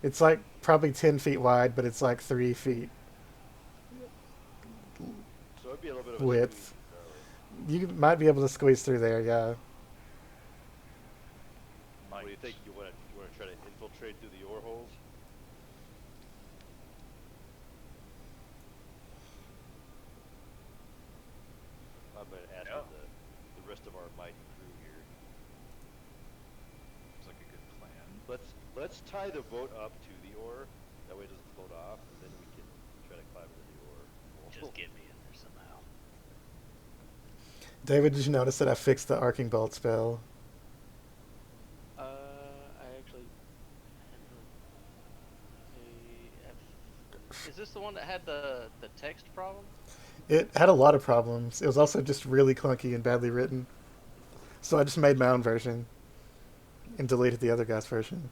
It's like probably 10 feet wide, but it's like 3 feet
so it'd be a little bit of a
width.
squeeze, Charlie.
You might be able to squeeze through there, yeah.
What do you think? You want to try to infiltrate through the ore holes? I'm going to ask
Yeah.
the rest of our mighty crew here.
Seems like a good plan.
Let's tie the boat up to the ore. That way it doesn't float off, and then we can try to climb into the ore.
Just get me in there somehow.
David, did you notice that I fixed the arcing bolt spell?
I actually. Is this the one that had the text problem?
It had a lot of problems. It was also just really clunky and badly written. So I just made my own version and deleted the other guy's version.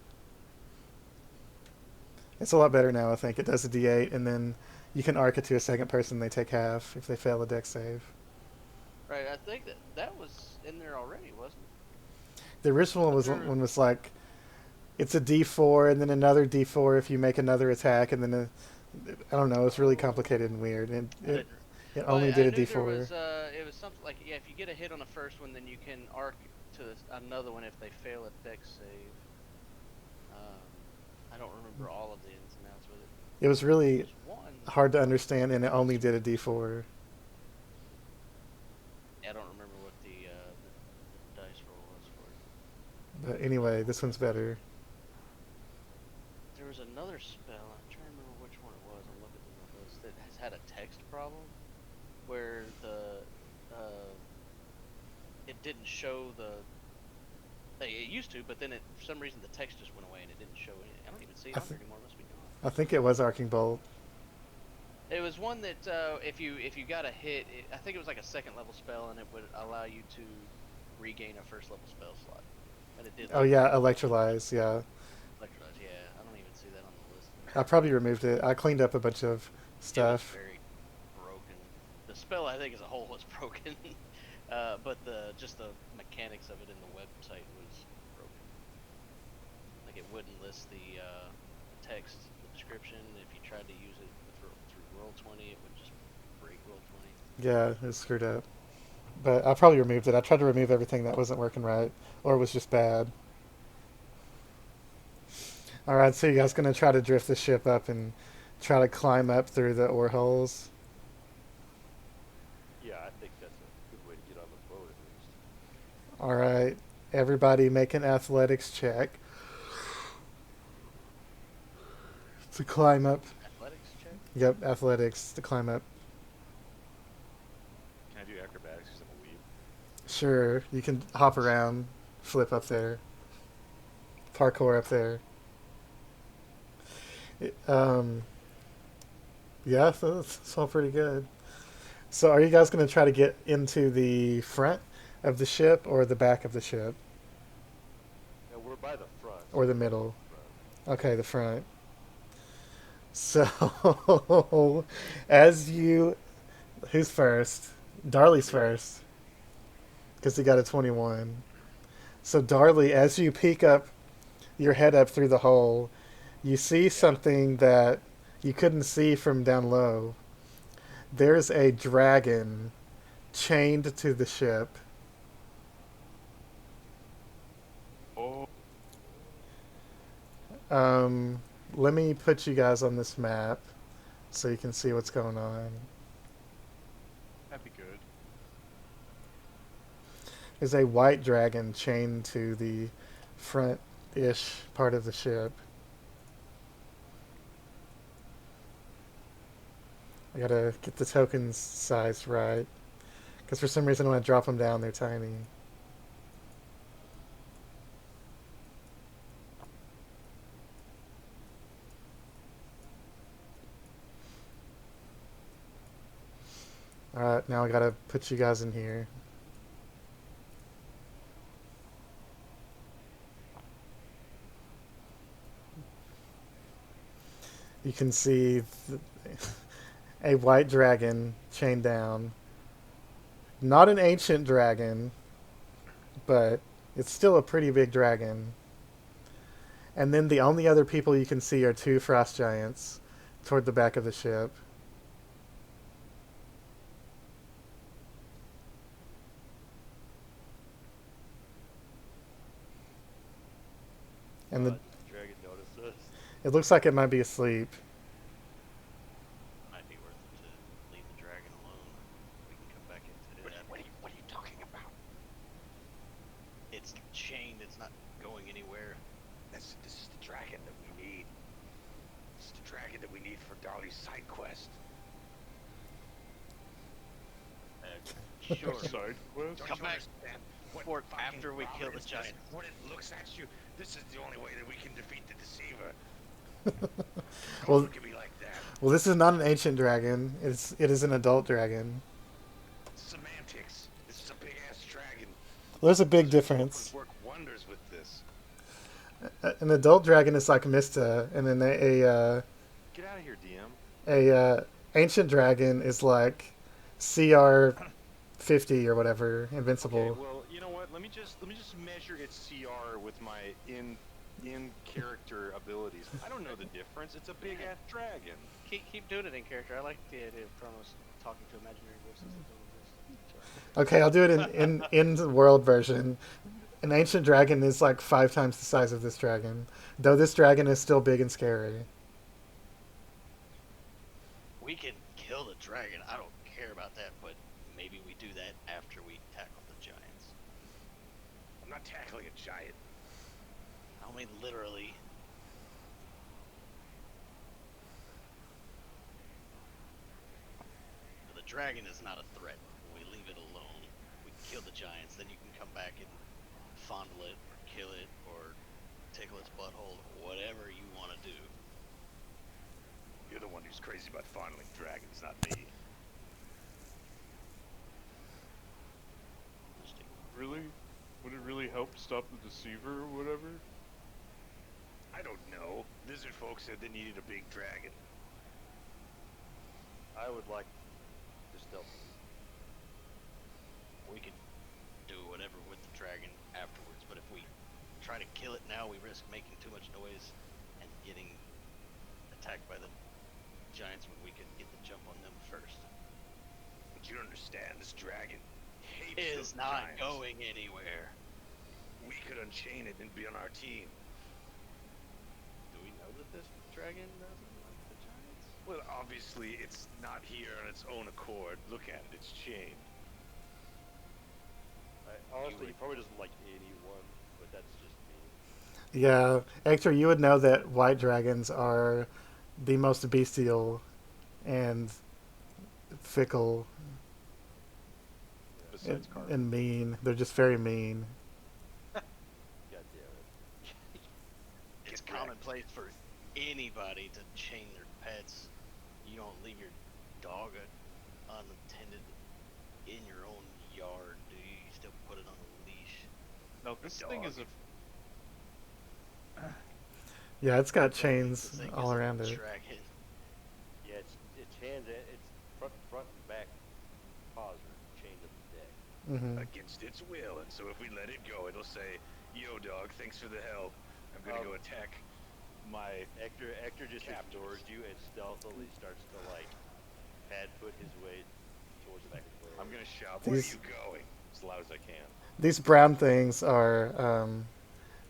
It's a lot better now, I think. It does a D8, and then you can arc it to a second person. They take half if they fail a deck save.
Right, I think that was in there already, wasn't it?
The original
Sure.
one was like, it's a D4 and then another D4 if you make another attack, and then I don't know. It's really complicated and weird. And
I didn't-
it
Well,
only
I
did a
knew
D4.
it was something like, yeah, if you get a hit on the first one, then you can arc to another one if they fail a deck save. I don't remember all of the ins and outs with it.
It was really
There's one.
hard to understand, and it only did a D4.
I don't remember what the dice roll was for it.
But anyway, this one's better.
There was another spell. I'm trying to remember which one it was. I'm looking through my list that has had a text problem, where it didn't show it used to, but then for some reason the text just went away and it didn't show anything. I don't even see it
I
on there
thi-
anymore. It must be gone.
I think it was Arcing Bolt.
It was one that if you got a hit, I think it was like a second level spell, and it would allow you to regain a first level spell slot. And it did.
Oh yeah, Electrolyze, yeah.
Electrolyze. Yeah, I don't even see that on the list.
I probably removed it. I cleaned up a bunch of
It was
stuff.
very broken. The spell, I think, as a whole was broken, but just the mechanics of it in the website was broken. Like it wouldn't list the text, the description. If you tried to use it through Roll20, it would just break Roll20.
Yeah, it was screwed up. But I probably removed it. I tried to remove everything that wasn't working right, or was just bad. All right, so you guys gonna try to drift the ship up and try to climb up through the ore holes?
Yeah, I think that's a good way to get on the boat at least.
All right, everybody make an athletics check to climb up.
Athletics check.
Yep, athletics to climb up.
Can I do acrobatics because I'm a weeb?
Sure, you can hop around, flip up there, parkour up there. It- yeah, so it's all pretty good. So, are you guys going to try to get into the front of the ship or the back of the ship
Yeah, we're by the front.
or the middle?
Front.
Okay, the front. So, as you, who's first? Darley's first because he got a 21. So, Darley, as you peek up your head up through the hole, you see something that you couldn't see from down low. There's a dragon chained to the ship.
Oh,
Let me put you guys on this map so you can see what's going on.
that'd be good.
There's a white dragon chained to the front-ish part of the ship. I gotta get the tokens sized right. Because for some reason when I drop them down, they're tiny. Alright, now I gotta put you guys in here. You can see a white dragon chained down. Not an ancient dragon, but it's still a pretty big dragon. And then the only other people you can see are two frost giants toward the back of the ship. And the,
Dragon noticed us.
it looks like it might be asleep.
Might be worth it to leave the dragon alone. We can come back into it.
What are you talking about?
It's chained. It's not going anywhere.
This is the dragon that we need. This is the dragon that we need for Darley's side quest.
Sure.
Side quest?
Don't
Come
you
back
understand what
for
fucking
after we kill the
providence
giant.
is? When it looks at you, this is the only way that we can defeat the deceiver.
Well,
It could be like that.
well, this is not an ancient dragon. It is an adult dragon.
Semantics. This is a big ass dragon.
There's a big difference.
Work wonders with this.
An adult dragon is like Mista, and then
Get out of here, DM.
a ancient dragon is like CR 50 or whatever, invincible.
Okay, well, you know what? Let me just measure its CR with my in character abilities. I don't know the difference. It's a big ass dragon.
Keep doing it in character. I like the idea of Chronos talking to imaginary voices that don't exist.
Okay, I'll do it in the world version. An ancient dragon is like 5 times the size of this dragon, though this dragon is still big and scary.
We can kill the dragon. I don't care about that, but maybe we do that after we tackle the giants.
I'm not tackling a giant.
I mean, literally. The dragon is not a threat. We leave it alone. We kill the giants, then you can come back and fondle it, or kill it, or tickle its butthole, whatever you want to do.
You're the one who's crazy about fondling dragons, not me.
Really? Would it really help stop the deceiver or whatever?
I don't know. This lizard folk said they needed a big dragon.
I would like to stealth.
We could do whatever with the dragon afterwards, but if we try to kill it now, we risk making too much noise and getting attacked by the giants when we could get the jump on them first.
But you don't understand, this dragon hates
It's
those
not
giants.
going anywhere.
We could unchain it and be on our team.
Do we know that this dragon doesn't like the giants?
Well, obviously, it's not here on its own accord. Look at it, it's chained.
Honestly, he
would-
probably doesn't like anyone, but that's just me.
Yeah, Hector, you would know that white dragons are the most bestial and fickle
Besides Carver.
and mean. They're just very mean.
God damn it.
It's
Get wrecked.
commonplace for anybody to chain their pets. You don't leave your dog unattended in your own yard, do you? You still put it on a leash.
No, this thing is a.
Yeah, it's got
This
chains
thing
all
is a
around it.
dragon.
Yeah, it's hands, it's front and back paws are chained to the deck.
Hmm
Against its will, and so if we let it go, it'll say, "Yo, dog, thanks for the help. I'm gonna go attack my."
Hector just
Captors.
ignores you and stealthily starts to like pad foot his way towards the back of the road.
I'm gonna shout, "Where are
These-
you going?"
As loud as I can.
These brown things are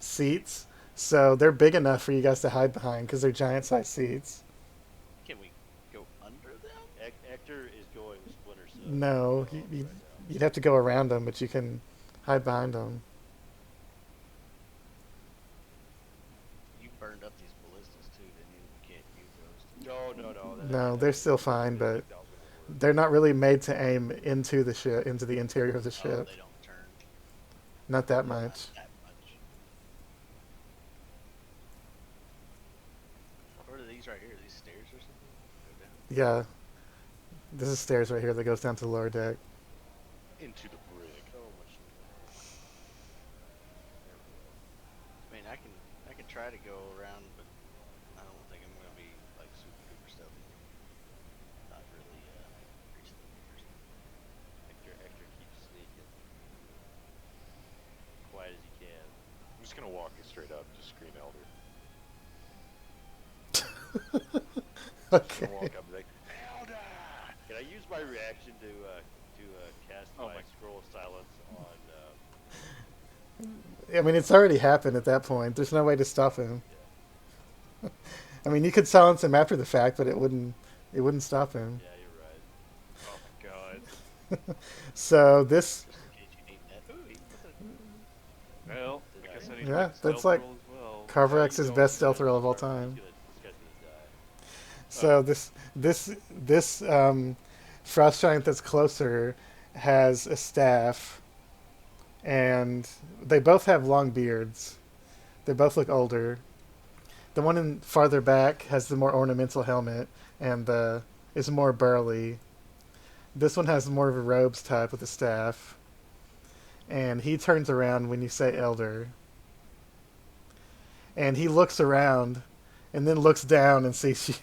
seats, so they're big enough for you guys to hide behind because they're giant-sized seats.
Can we go under them?
Hector is going Splinter Cell.
No,
right
you,
now.
you'd have to go around them, but you can hide behind them.
You burned up these ballistas too, didn't you? We can't use those.
No.
No, they're still fine, but they're not really made to aim into the ship, into the interior of the
Oh,
ship.
they don't turn.
Not that
Not
much.
that much. What are these right here? Are these stairs or something? Go down.
Yeah. This is stairs right here that goes down to the lower deck.
Into the brig.
So much.
I mean, I can try to go around, but I don't think I'm gonna be like super duper stealthy. Not really reach the neighbors.
Hector keeps sneaking. Quiet as he can.
I'm just gonna walk it straight up, just scream Elder.
Okay.
Gonna walk up and be like,
Elder!
Can I use my reaction to cast
Oh
my
my-
scroll of silence on?
I mean, it's already happened at that point. There's no way to stop him. I mean, you could silence him after the fact, but it wouldn't stop him.
Yeah, you're right.
oh my god.
So this,
Just in case you need that. Ooh, he put a-
Well, I guess I need to
Yeah,
make a stealth
that's like
roll as well.
Carver
How
X's
you
best
doing?
stealth roll of all time.
This guy's
So
gonna die.
this frost giant that's closer has a staff, and they both have long beards. They both look older. The one in farther back has the more ornamental helmet and is more burly. This one has more of a robes type with a staff, and he turns around when you say elder. And he looks around, and then looks down and sees you.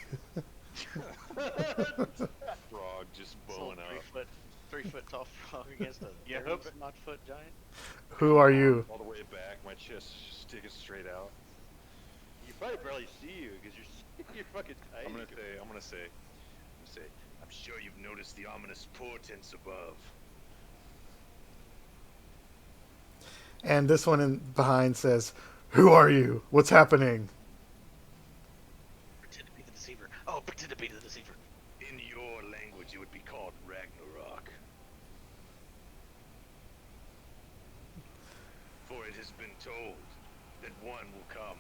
Frog just
This
bowing
little
up.
3 foot tall frog against a
Yeah,
30-odd foot giant.
Who are you?
All the way back, my chest is just sticking straight out.
You probably barely see you because you're fucking tiny.
I'm gonna say,
I'm sure you've noticed the ominous portents above.
And this one in behind says, "Who are you? What's happening?"
Pretend to be the deceiver. Oh, pretend to be the deceiver.
In your language, it would be called Ragnarok. For it has been told that one will come,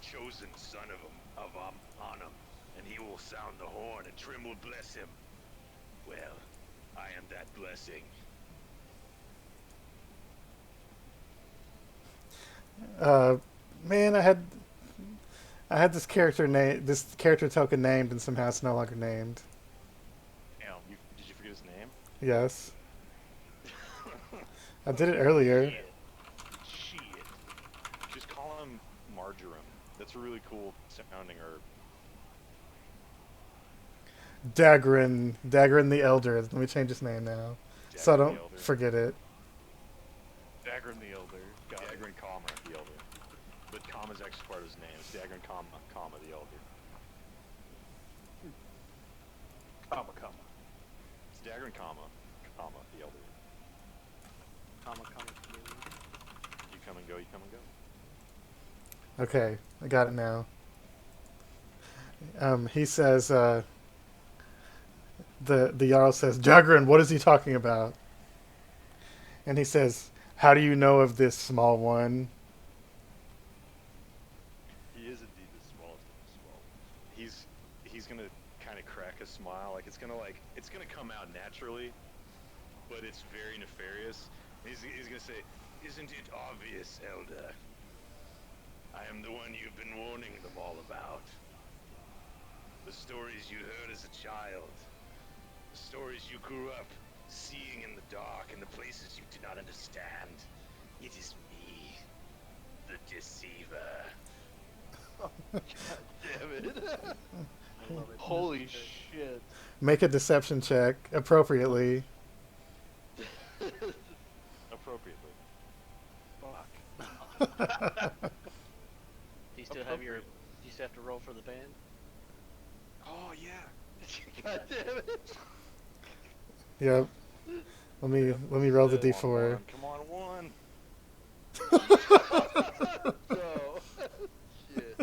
chosen son of Anum, and he will sound the horn, and Trim will bless him. Well, I am that blessing.
Man, I had this character token named, and somehow it's no longer named.
damn, did you forget his name?
Yes, I did it earlier.
Shit. Just call him Marjorie. Marjoram. That's a really cool sounding herb.
Dagrin the Elder. Let me change his name now, so I
Dagrin
don't
the Elder.
forget it.
Dagrin the Elder. Got it.
Dagrin Kama the Elder. But Kama's actually part of his name. It's Dagrin Kama the Elder.
Comma.
It's Dagrin Kama the Elder.
Comma.
You come and go. You come and go.
Okay, I got it now. He says, the Jarl says, Dagrin, what is he talking about? And he says, how do you know of this small one?
He is indeed the smallest of the small ones.
He's gonna kind of crack a smile, like it's gonna come out naturally, but it's very nefarious.
He's gonna say, "Isn't it obvious, Elder? I am the one you've been warning them all about. The stories you heard as a child. The stories you grew up seeing in the dark and the places you did not understand. It is me, the Deceiver."
Damn it.
I love it.
Holy shit.
Make a deception check appropriately.
Appropriately.
Fuck.
Do you still have your? Do you still have to roll for the band?
Oh yeah.
God damn it.
Yep. Let me roll the d4.
Come on, one.
So, shit.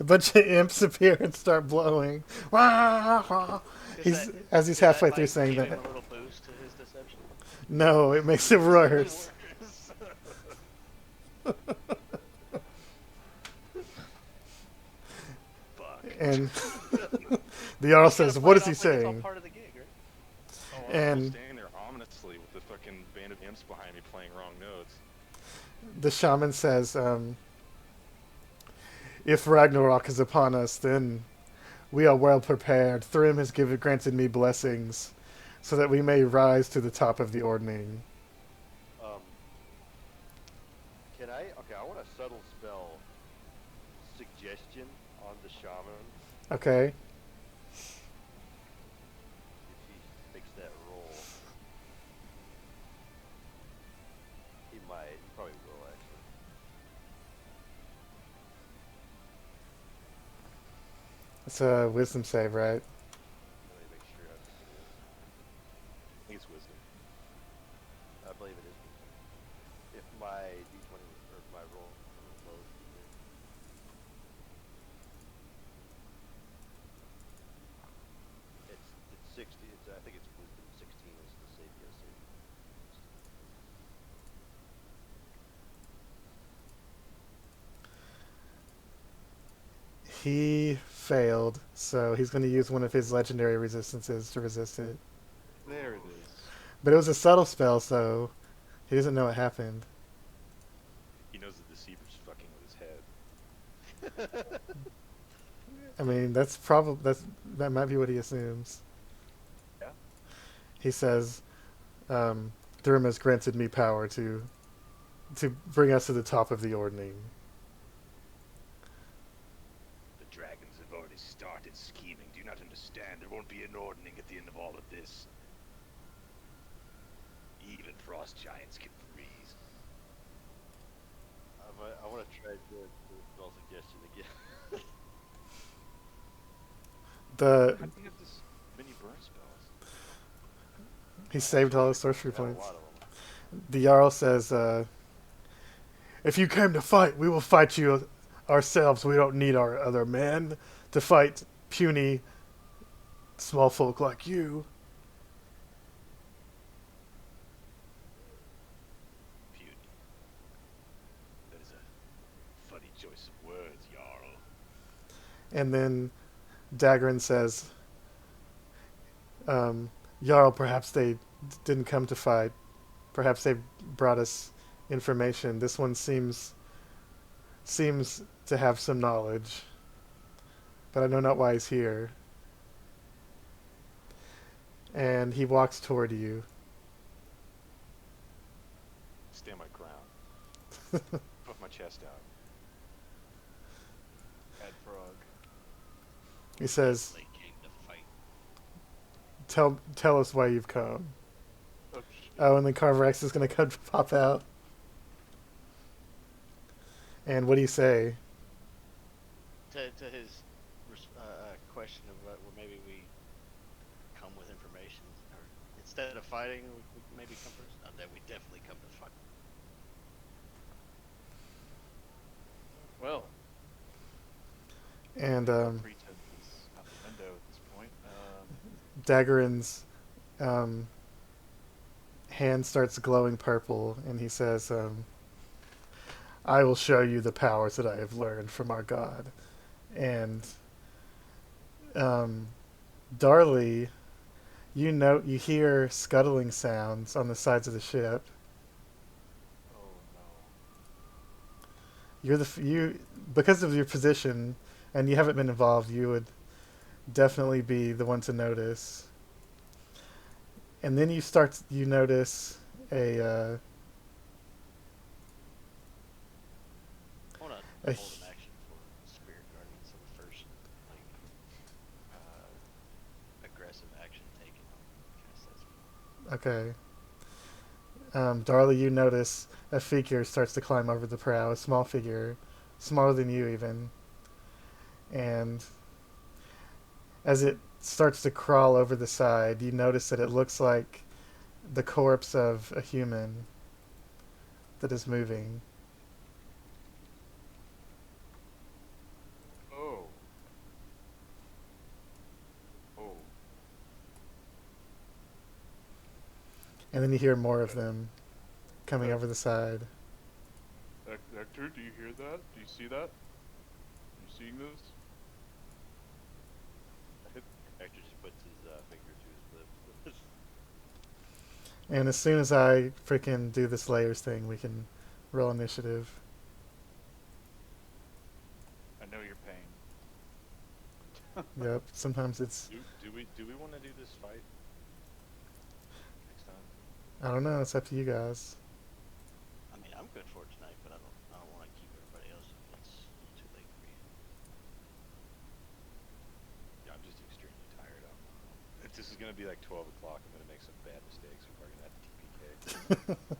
A bunch of imps appear and start blowing. He's as he's
Does
halfway
that,
through
like,
saying
give him
that.
a little boost to his deception.
No, it makes it worse.
Fuck.
And the Jarl says,
You gotta
"What
play
is
it
he
off like it's all
saying?"
part of the gig, right?
Oh, I'm
And-
still standing there ominously with the fucking band of imps behind me playing wrong notes.
The shaman says, "If Ragnarok is upon us, then we are well prepared. Thrym has granted me blessings, so that we may rise to the top of the Ordning."
Can I? Okay, I want a subtle spell suggestion on the shaman
Okay.
if he makes that roll. He might. He probably will actually.
It's a wisdom save, right?
Let me make sure.
I think it's wisdom.
I believe it is. If my d20 or my roll lows, it's 60. I think it's wisdom. 16 is the save. Yes, save.
He failed, so he's going to use one of his legendary resistances to resist it.
There it is.
But it was a subtle spell, so he doesn't know what happened.
He knows the deceiver's fucking with his head.
I mean, that might be what he assumes.
Yeah.
He says, Thrym has granted me power to bring us to the top of the Ordning.
The dragons have already started scheming. Do you not understand? There won't be an ordning at the end of all of this. Even frost giants can freeze.
I want to try the spell suggestion again.
The
How do you have this many burn spells?
he saved all his sorcery
Got a
points.
lot of them.
The Jarl says, "If you came to fight, we will fight you ourselves. We don't need our other men to fight puny small folk like you."
Puny. That is a funny choice of words, Jarl.
And then Dagrin says, "Jarl, perhaps they didn't come to fight. Perhaps they brought us information. This one seems to have some knowledge, but I know not why he's here." And he walks toward you.
Stand my ground. Put my chest out.
He says,
They came to fight.
tell us why you've come.
Oh, shit.
Oh, and then Carverex is going to come pop out. And what do you say?
To his question of well, maybe we come with information, or instead of fighting, we maybe come first. No, then we definitely come to fight.
Well,
And
pretense is out the window at this point.
Daggeron's hand starts glowing purple, and he says, I will show you the powers that I have learned from our god. And Darley, you hear scuttling sounds on the sides of the ship.
Oh no.
You because of your position, and you haven't been involved, you would definitely be the one to notice. And then you notice a
I want
A
to hold an action for Spirit Guardian, so the first aggressive action taken on cast that spell.
okay. Darley, you notice a figure starts to climb over the prow, a small figure, smaller than you even. And as it starts to crawl over the side, you notice that it looks like the corpse of a human that is moving.
Oh. Oh.
And then you hear more of them coming over the side.
Hector, do you hear that? Do you see that? You seeing this?
Hector just puts his finger to his lips.
And as soon as I freaking do this layers thing, we can roll initiative.
I know your pain.
Yep, sometimes it's,
Do we want to do this fight next time?
I don't know, it's up to you guys.
I mean, I'm good for it tonight, but I don't want to keep everybody else if it's too late for you.
Yeah, I'm just extremely tired. If this is gonna be like 12 o'clock, I'm gonna make some bad mistakes. We're probably gonna have to TPK.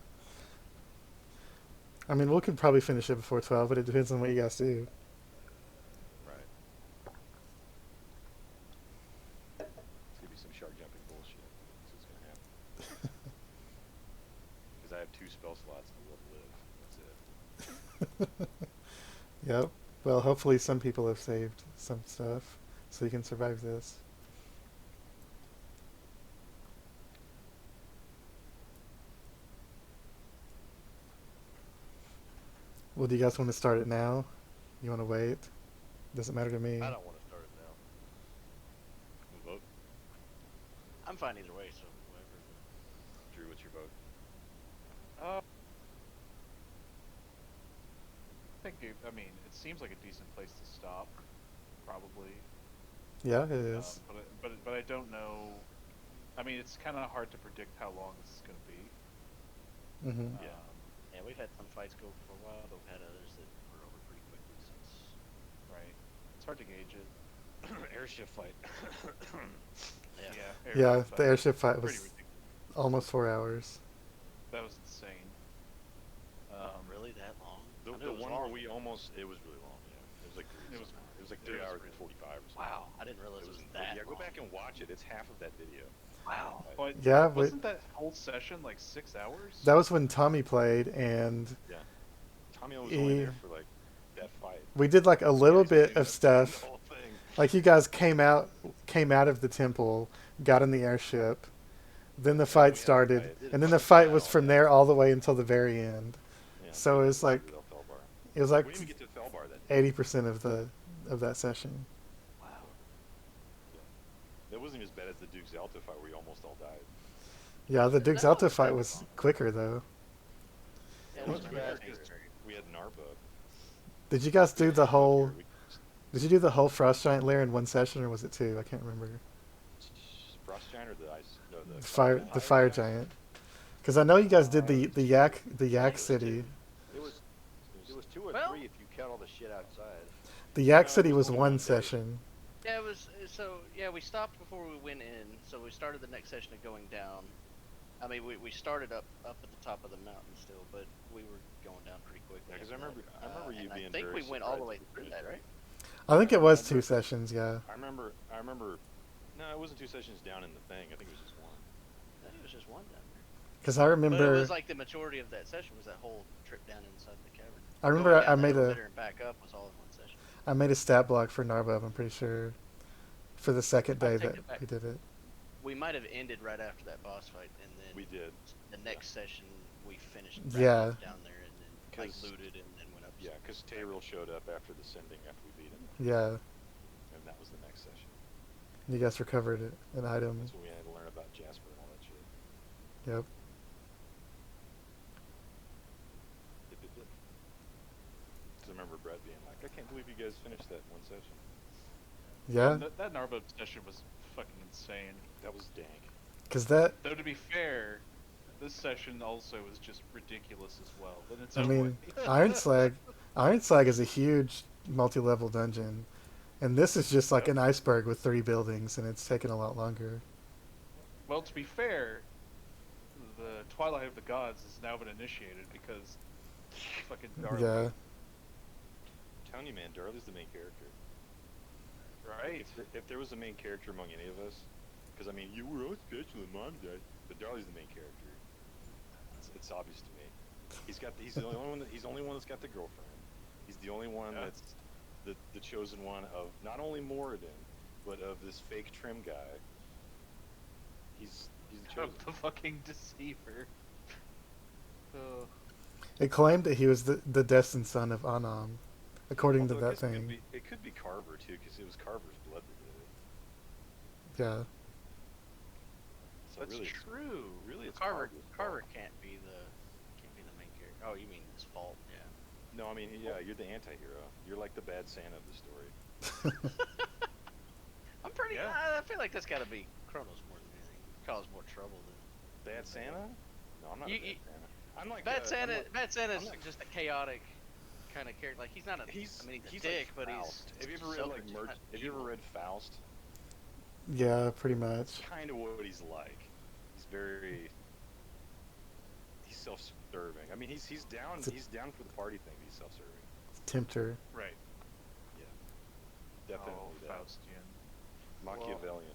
I mean, we could probably finish it before 12, but it depends on what you guys do.
Right. It's gonna be some shark jumping bullshit. That's what's gonna happen. Because I have 2 spell slots and will live. That's it.
Yep. Well, hopefully some people have saved some stuff, so you can survive this. Well, do you guys want to start it now? You want to wait? Doesn't matter to me.
I don't want to start it now.
We'll vote.
I'm fine either way, so whatever.
Drew, what's your vote?
I mean, it seems like a decent place to stop, probably.
Yeah, it is.
But I don't know. I mean, it's kind of hard to predict how long this is going to be.
Mm-hmm.
Yeah. Yeah, we've had some fights go for a while, but we've had others that were over pretty quickly, so it's...
Right. It's hard to gauge it.
Airship fight.
Yeah.
Yeah,
fight
the airship fight
pretty
was
ridiculous.
almost 4 hours.
That was insane.
Really that long?
The
I knew it was
one
long.
where we almost, it was really long, yeah. It was like 3
It was-
it was like
it
3
was
hours
really-
and 45 or something.
Wow, I didn't realize it was that
Yeah, go
long.
back and watch it. It's half of that video.
Wow.
But
Yeah,
wasn't that whole session like 6 hours?
that was when Tommy played, and
Yeah. Tommy was only there
Eh.
for like that fight.
we did like a little bit
Basically,
of
the
stuff.
whole thing.
Like you guys came out of the temple, got in the airship, then the
we had
fight
the
started,
fight.
and then the fight was from there all the way until the very end.
Yeah,
So it was like
Del Felbar.
it was like
We didn't even get to Felbar that day.
80% of that session.
Wow.
That wasn't even as bad as the Duke Zalta fight where we almost all died.
Yeah, the Duke
That
Zelta
was
fight
that
was
long.
quicker though.
Yeah,
It
it
was
was
good
fast.
because we had Narbug.
Did you guys do the whole?
We-
Did you do the whole Frost Giant lair in one session, or was it 2? I can't remember.
Frost Giant or the ice? No,
The fire giant. Because I know you guys did the Yak City.
It was 2 or
Well-
3 if you count all the shit outside.
The Yak
No, it
City
was
was
only
one
one day.
session.
Yeah, it was so. Yeah, we stopped before we went in, so we started the next session of going down. I mean, we started up at the top of the mountain still, but we were going down pretty quickly.
Yeah, because
after
I remember
that.
you
And
being
I think
very
we went all the way
surprised
through
at the
that, right?
finish.
I think it was
I
2
remember-
sessions. Yeah.
I remember. No, it wasn't 2 sessions down in the thing. I think it was just 1.
I think it was just one down there.
Because I
But it
remember.
was like the majority of that session was that whole trip down inside the cavern.
I remember
Going
I
down the
made a
elevator and back up was all in one session.
I made a stat block for Narbob. I'm pretty sure for the second
I
day
take
that
it back.
we did it.
We might have ended right after that boss fight, and then
We did.
the next session we finished
Yeah.
down there and then like
'Cause-
looted and then went up.
Yeah, because Tayril showed up after the sending after we beat him,
Yeah.
and that was the next session.
You guys recovered an item.
That's when we had to learn about Jasper and all that shit.
Yep.
Because I remember Brett being like, I can't believe you guys finished that in 1 session.
Yeah.
That Narbo session was fucking insane.
That was dank.
Because that.
Though to be fair, this session also was just ridiculous as well. In its
I
own
mean,
way.
Iron Slag is a huge multi-level dungeon, and this is just like
Yep.
an iceberg with 3 buildings, and it's taken a lot longer.
Well, to be fair, the Twilight of the Gods has now been initiated because fucking Darla.
Yeah.
I'm telling you, man, Darley's the main character.
Right.
If there was a main character among any of us, because I mean, you were all special and mom died, but Darley's the main character. It's obvious to me. He's the only one. He's the only one that's got the girlfriend. He's the only one
Yeah.
that's the chosen one of not only Moradin, but of this fake trim guy. He's the chosen.
Of the fucking deceiver. Oh.
It claimed that he was the destined son of Anam, according
Although
to
I
that
guess it
thing.
could be Carver too, because it was Carver's blood that did it.
Yeah.
So
That's
really,
true.
Really, it's
Carver
Carver's fault.
can't be the main character. Oh, you mean his fault? Yeah.
No, I mean, yeah, you're the anti-hero. You're like the bad Santa of the story.
I'm pretty.
Yeah.
I feel like that's got to be Kronos more than anything. Cause more trouble than.
Bad Santa? No, I'm not
You-
a bad
you-
Santa. I'm like
Bad Santa. Bad Santa's
I'm not-
just a chaotic kind of character. Like he's not a.
He's
I mean, he's a
he's
dick,
like
but
Faust.
he's.
Have you ever read like
selfish,
Merch?
not
Have you ever
evil.
read Faust?
Yeah, pretty much.
Kind of what he's like. He's very. He's self-serving. I mean, he's down.
It's a-
He's down for the party thing. But he's self-serving.
Tempter.
Right.
Definitely
Oh,
that.
Faustian.
Machiavellian.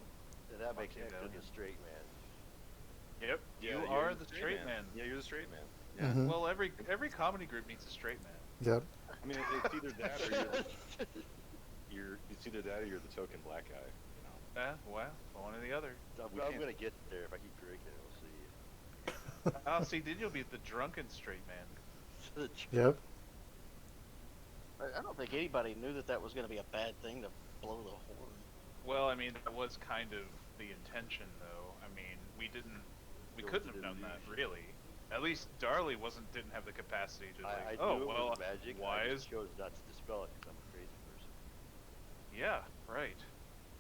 That makes Hector
Machiavellian.
the straight man.
Yep.
Yeah,
you
you're
are the straight man.
Yeah, you're the straight man.
Yeah.
Mhm.
Well, every comedy group needs a straight man.
Yep.
I mean, it's either that or it's either that or you're the token black guy. You know.
Well, one or the other.
We
I'm
can't-
gonna get there if I keep drinking. We'll see.
Oh, see, then you'll be the drunken straight man.
Yep.
I don't think anybody knew that was going to be a bad thing to blow the horn.
Well, I mean, that was kind of the intention, though. I mean, we
It
couldn't
was
have
an
known that,
illusion.
really. At least Darley didn't have the capacity to like,
I
oh,
knew
well,
it was magic.
why
I
is,
just chose not to dispel it because I'm a crazy person.
yeah, right.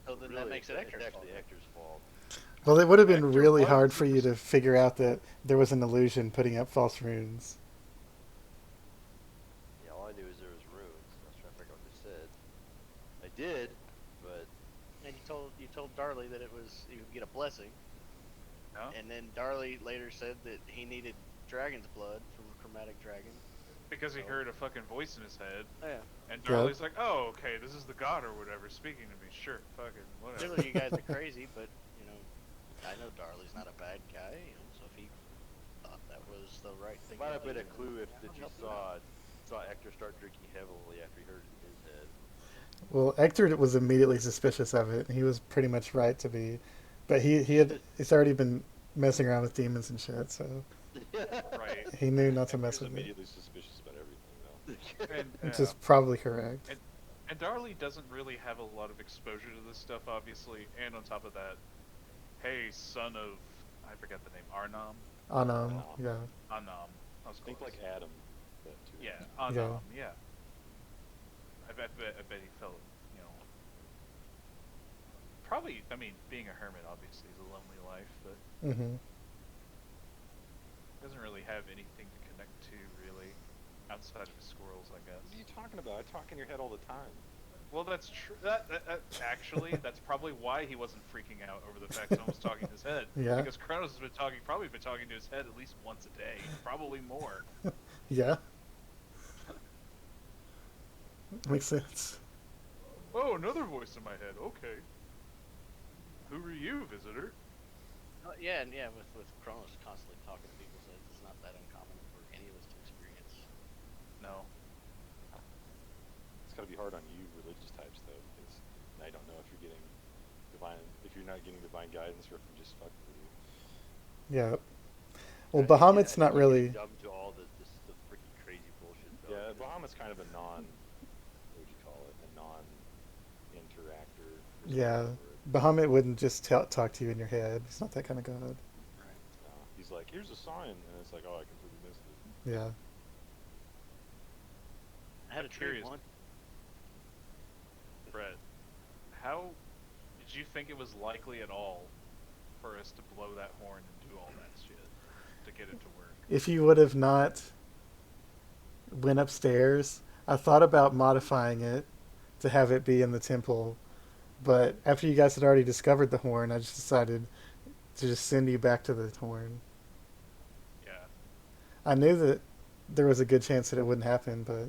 So then
Really,
that makes it
it's
Hector's
actually
fault.
Hector's fault.
Well, it would have been
Hector
really
was
hard for
the
you to figure out that there was an illusion putting up false runes.
Yeah, all I knew is there was runes. I was trying to figure out what they said. I did, but
And you told Darley that it was he would get a blessing,
No?
and then Darley later said that he needed dragon's blood from a chromatic dragon.
Because he heard a fucking voice in his head,
Yeah.
and
Yep.
Darley's like, oh, okay, this is the god or whatever speaking to me. Sure, fucking whatever.
Clearly, you guys are crazy, but you know, I know Darley's not a bad guy. You know, so if he thought that was the right
it
thing,
might
to
have been
do,
a clue if
then
that you
help him out.
saw Hector start drinking heavily after he heard it in his head.
Well, Hector was immediately suspicious of it. He was pretty much right to be, but he's already been messing around with demons and shit, so
Right.
he knew not to
Hector's
mess with it,
immediately suspicious about everything, though.
And,
which
yeah.
is probably correct.
And Darley doesn't really have a lot of exposure to this stuff, obviously. And on top of that, hey, son of, I forgot the name, Arnam?
Anam, yeah.
Anam. I was
Think
close.
like Adam. That too.
Yeah, Anam, yeah. I bet he felt, you know, probably, I mean, being a hermit obviously is a lonely life, but
Hmm.
doesn't really have anything to connect to, really, outside of his squirrels, I
What are you
guess.
talking about? I talk in your head all the time.
Well, that's true. Actually, that's probably why he wasn't freaking out over the fact someone was talking to his head.
Yeah.
Because Kronos has been probably been talking to his head at least once a day, probably more.
Yeah. Makes sense.
Oh, another voice in my head. Okay. Who are you, visitor?
Yeah, and yeah, with Kronos constantly talking to people's heads, it's not that uncommon for any of us to experience.
No.
It's gotta be hard on you religious types though, because now you don't know if you're getting if you're not getting divine guidance or if I'm just fucking with you.
Yeah. Well,
Yeah,
Bahamut's
yeah,
not
you get
really.
dumb to all the freaking crazy bullshit. Though,
Yeah,
because-
Bahamut's kind of a what would you call it? A non-interactor. or
Yeah.
something, where
Bahamut wouldn't just talk to you in your head. He's not that kind of god.
he's like, here's a sign, and it's like, oh, I completely missed it.
Yeah.
I had
I'm
a trade
curious.
one.
Brett, how did you think it was likely at all for us to blow that horn and do all that shit to get it to work?
If you would have not went upstairs, I thought about modifying it to have it be in the temple, but after you guys had already discovered the horn, I just decided to just send you back to the horn.
Yeah.
I knew that there was a good chance that it wouldn't happen, but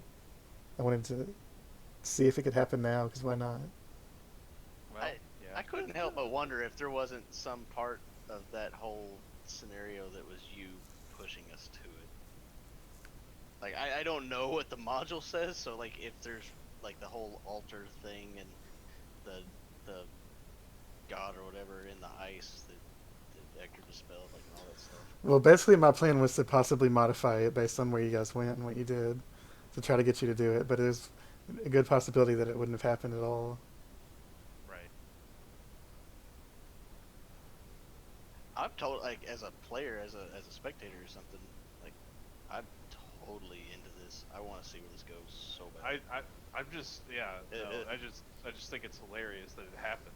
I wanted to see if it could happen now, because why not?
Well, yeah.
I couldn't help but wonder if there wasn't some part of that whole scenario that was you pushing us to it. Like, I don't know what the module says, so like if there's like the whole altar thing and the god or whatever in the ice that Hector dispelled, like and all that stuff.
Well, basically, my plan was to possibly modify it based on where you guys went and what you did to try to get you to do it, but there's a good possibility that it wouldn't have happened at all.
Right.
I'm told, like, as a player, as a spectator or something, like, I'm totally into this. I want to see where this goes so bad.
I'm just I just think it's hilarious that it happened.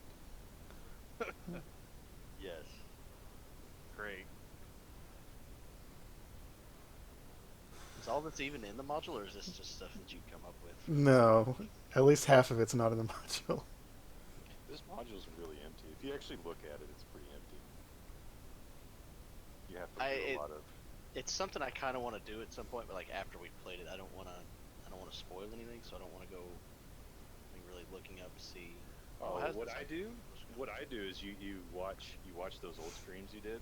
Yes.
Great.
Is all that's even in the module, or is this just stuff that you come up with?
No, at least half of it's not in the module.
This module's really empty. If you actually look at it, it's pretty empty. You have to do a lot of.
It's something I kind of want to do at some point, but like after we played it, I don't want to spoil anything, so I don't want to go like, really looking up to see.
Oh,
how's
what
this
I
like-
do? What I do is you watch those old streams you did,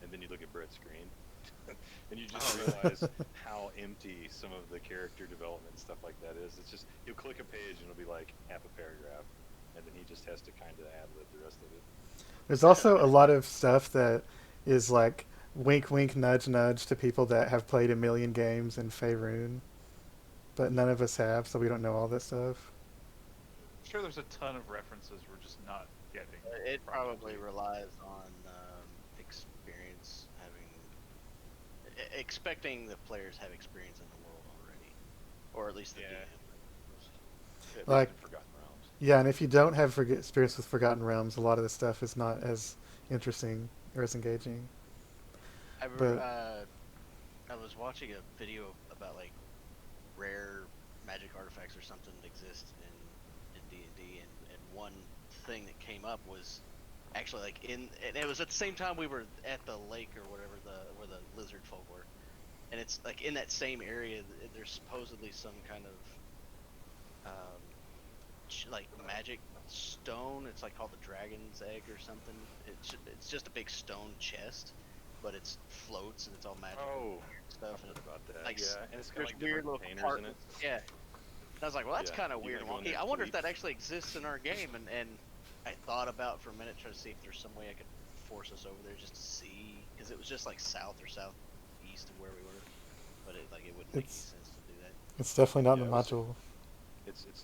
and then you look at Brett's screen, and you just realize how empty some of the character development and stuff like that is. It's just you'll click a page and it'll be like half a paragraph, and then he just has to kind of ad lib the rest of it.
There's also a lot of stuff that is like wink, wink, nudge, nudge to people that have played a million games in Faerun, but none of us have, so we don't know all this stuff.
Sure, there's a ton of references we're just not getting.
It probably relies on experience, expecting the players have experience in the world already, or at least the
Yeah.
DM.
Yeah,
Like-
there's the Forgotten Realms.
Yeah, and if you don't have experience with Forgotten Realms, a lot of the stuff is not as interesting or as engaging. But-
I was watching a video about like rare magic artifacts or something that exist in D&D, and one thing that came up was actually like and it was at the same time we were at the lake or whatever where the lizard folk were, and it's like in that same area there's supposedly some kind of like magic stone. It's like called the dragon's egg or something. It's just a big stone chest, but it floats and it's all magic
Oh,
stuff.
I
And
heard about that.
like,
Yeah, and it's got
there's
like
weird
different
little
containers in it.
yeah. And I was like, well, that's
Yeah,
kind of
you
weird and
gotta go in
wonky.
there
I
and
wonder if
sleep.
that actually exists in our game, and I thought about for a minute trying to see if there's some way I could force us over there just to see, because it was just like south or southeast of where we were, but it wouldn't make any
It's-
sense to do that.
It's definitely not in
Yeah,
the
it was-
module.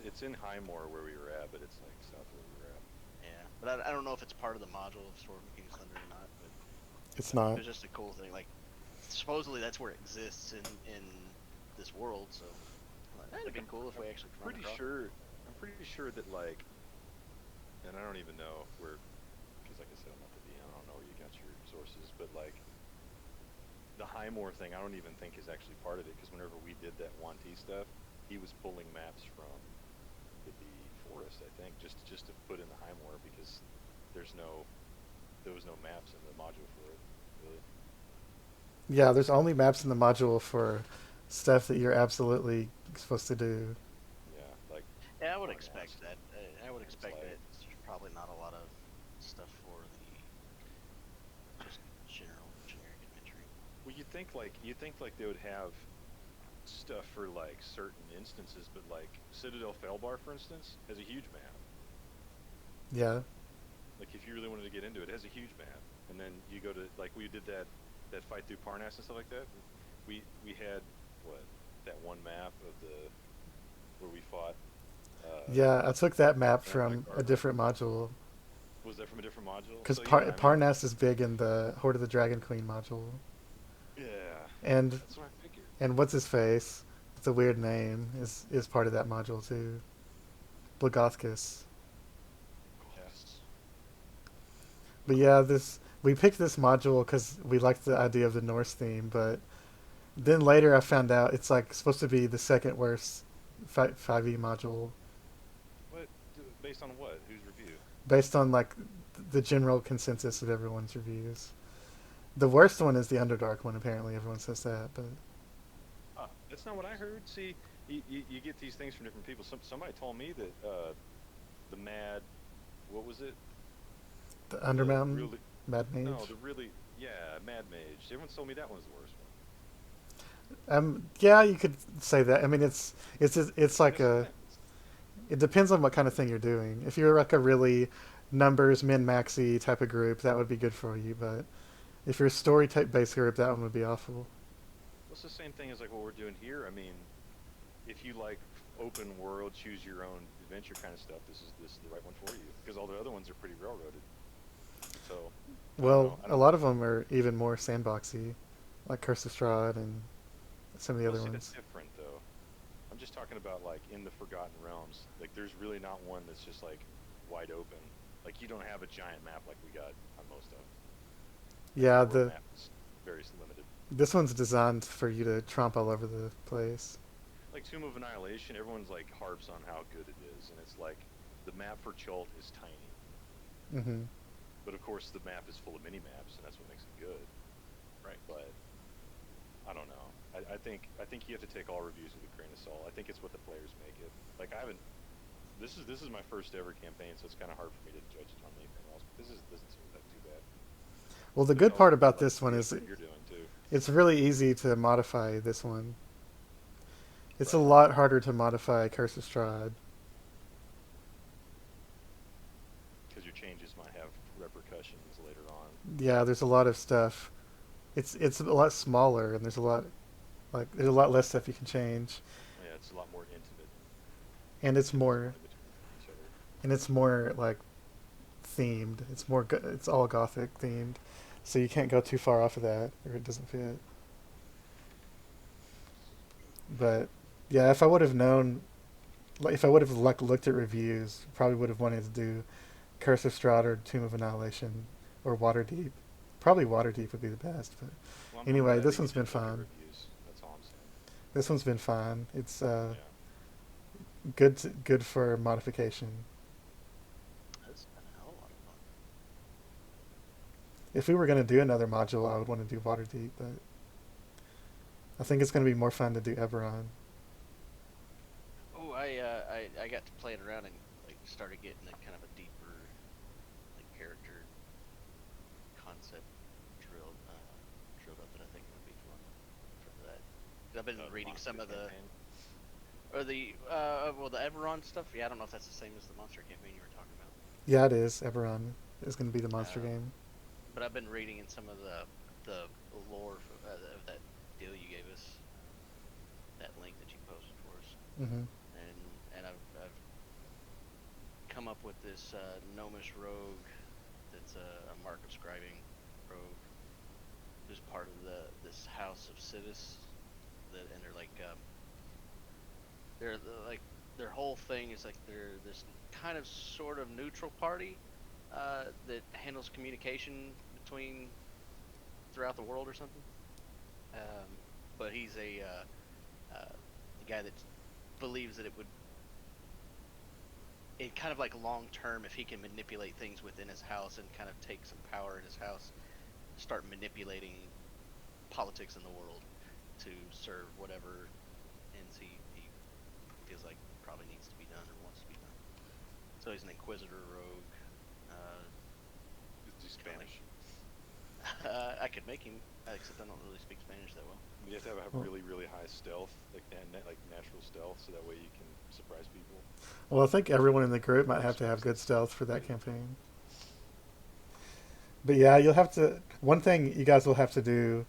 It's in Highmore where we were at, but it's like south of where we were at.
Yeah, but I don't know if it's part of the module of Sword of King's Thunder or not, but
It's
it
not.
was just a cool thing. Like, supposedly that's where it exists in this world, so that'd be cool if we actually run
Pretty
across it.
sure. I'm pretty sure that like, and I don't even know where, because like I said, I'm not the DM. I don't know where you got your sources, but like, the Highmore thing, I don't even think is actually part of it, because whenever we did that 1T stuff, he was pulling maps from the forest just to put in the Highmore because there was no maps in the module for it. Really.
Yeah, there's only maps in the module for stuff that you're absolutely supposed to do.
Yeah, like
Yeah, I would
Farnaz.
expect that. I would
It's
expect
like-
that there's probably not a lot of stuff for the just general generic adventuring.
Well, you think like they would have stuff for like certain instances, but like Citadel Felbar, for instance, has a huge map.
Yeah.
Like if you really wanted to get into it, it has a huge map. And then you go to like we did that fight through Parnas and stuff like that. We had what that one map of the where we fought.
Yeah, I took that map
Yeah,
from
like
a
Arbor.
different module
Was that from a different module?
because
So, yeah, I mean,
Parnas is big in the Horde of the Dragon Queen module,
Yeah,
and
that's what I figured.
what's his face? It's a weird name. Is part of that module too. Blagothkus.
Yes.
But yeah, we picked this module because we liked the idea of the Norse theme, but then later I found out it's like supposed to be the second worst 5e module
What? Based on what? Whose review?
based on like the general consensus of everyone's reviews. The worst one is the Underdark one. Apparently, everyone says that, but
That's not what I heard. See, you get these things from different people. Somebody told me that the Mad, what was it?
the Undermountain
Really,
Mad Mage.
no, Mad Mage. Everyone told me that one was the worst one.
Yeah, you could say that. I mean, it's like
That's
a.
the thing.
It depends on what kind of thing you're doing. If you're like a really numbers min maxy type of group, that would be good for you. But if you're a story type based group, that one would be awful.
It's the same thing as like what we're doing here. I mean, if you like open world, choose your own adventure kind of stuff, this is the right one for you because all the other ones are pretty railroaded. So. I don't
Well,
know. I
a
don't-
lot of them are even more sandboxy, like Curse of Strahd and some of the
well,
other
see,
ones.
that's different though. I'm just talking about like in the Forgotten Realms. Like there's really not one that's just like wide open. Like you don't have a giant map like we got on most of them.
Yeah,
Our
the
map is very limited.
this one's designed for you to tromp all over the place.
Like Tomb of Annihilation, everyone's like harps on how good it is, and it's like the map for Chult is tiny,
Hmm.
but of course the map is full of mini maps, and that's what makes it good.
Right.
But I don't know. I think you have to take all reviews with a grain of salt. I think it's what the players make it. Like I haven't. This is my first ever campaign, so it's kind of hard for me to judge it on anything else. But this doesn't seem that too bad.
Well, the
But
good
also,
part about
like,
this one
the
is
effort you're doing too.
it's really easy to modify this one. It's a
Right.
lot harder to modify Curse of Strahd.
Because your changes might have repercussions later on.
Yeah, there's a lot of stuff. It's a lot smaller, and there's a lot less stuff you can change,
Yeah, it's a lot more intimate.
and it's more
in between each other.
like themed. It's all Gothic themed, so you can't go too far off of that, or it doesn't fit. But yeah, if I would have known, like, if I would have looked at reviews, probably would have wanted to do Curse of Strahd or Tomb of Annihilation or Waterdeep. Probably Waterdeep would be the best, but
Well, I'm
Anyway,
glad
this
that
one's
you
been
took the
fun.
reviews. That's all I'm saying.
this one's been fine. It's
Yeah.
good for modification.
That's been a hell of a lot of fun.
If we were going to do another module, I would want to do Waterdeep, but I think it's going to be more fun to do Eberron.
Oh, I got to play it around and like started getting a kind of a deeper like character concept drilled up that I think would be fun for that. 'Cause I've been reading
Monster
some of the
campaign.
or the the Everon stuff. Yeah, I don't know if that's the same as the monster campaign you were talking about.
Yeah, it is. Eberron is going to be the monster
Uh,
game.
But I've been reading in some of the lore of that deal you gave us, that link that you posted for us,
Hmm.
and I've come up with this gnomish rogue that's a mark of scribing rogue, who's part of this house of Sidus, and their whole thing is like they're this kind of sort of neutral party that handles communication between throughout the world or something. But he's a guy that believes that it would in kind of like long term, if he can manipulate things within his house and kind of take some power in his house, start manipulating politics in the world to serve whatever ends he feels like probably needs to be done or wants to be done. So he's an inquisitor rogue.
Do
Kinda like-
Spanish.
I could make him, except I don't really speak Spanish that well.
You have to have
Well-
really, really high stealth, like like natural stealth, so that way you can surprise people.
Well, I think everyone in the group might have to have good stealth for that campaign. But yeah, you'll have to. One thing you guys will have to do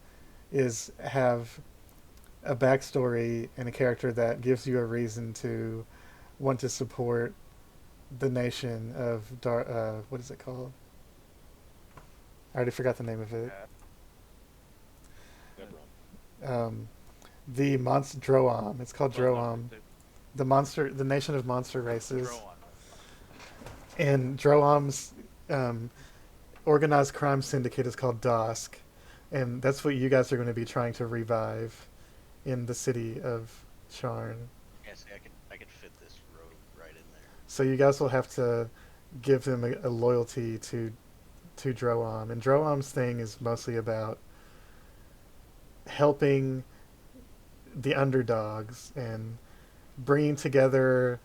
is have a backstory and a character that gives you a reason to want to support the nation of what is it called? I already forgot the name of it.
Nebron.
The monster Droam. It's called
Well, no,
Droam.
the-
The nation of monster races.
Throw on.
And Droam's organized crime syndicate is called Dosk, and that's what you guys are going to be trying to revive in the city of Sharn.
Yeah, see, I could fit this rogue right in there.
So you guys will have to give them a loyalty to Droam, and Droam's thing is mostly about helping the underdogs and bringing together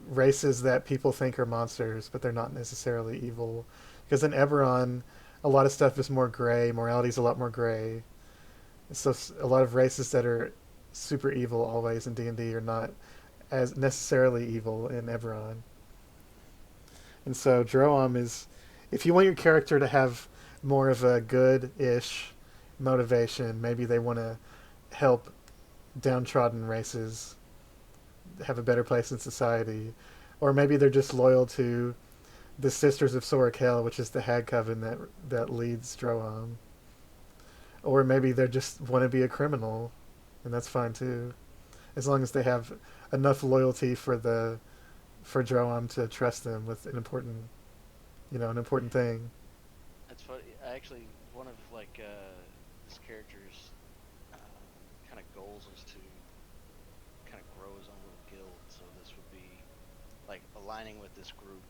races that people think are monsters, but they're not necessarily evil. Because in Eberron, a lot of stuff is more gray. Morality's a lot more gray. So a lot of races that are super evil always in D&D are not as necessarily evil in Eberron. And so Droam is, if you want your character to have more of a good-ish motivation, maybe they want to help downtrodden races have a better place in society, or maybe they're just loyal to the Sisters of Sorakel, which is the Hag Coven that leads Droam, or maybe they just want to be a criminal, and that's fine too, as long as they have enough loyalty for Droam to trust them with an important thing.
That's funny. Actually, one of like this character's kind of goals is to kind of grow his own little guild. So this would be like aligning with this group.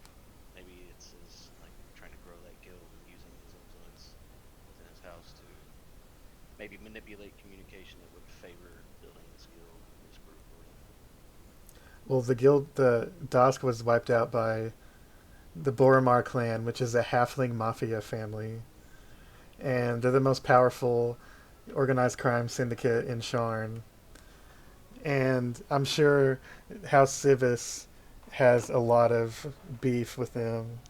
Maybe it's his like trying to grow that guild and using his influence within his house to maybe manipulate communication that would favor building this guild, this group, or whatever.
Well, the Dosk was wiped out by the Boromar clan, which is a halfling mafia family, and they're the most powerful organized crime syndicate in Sharn. And I'm sure House Civis has a lot of beef with them.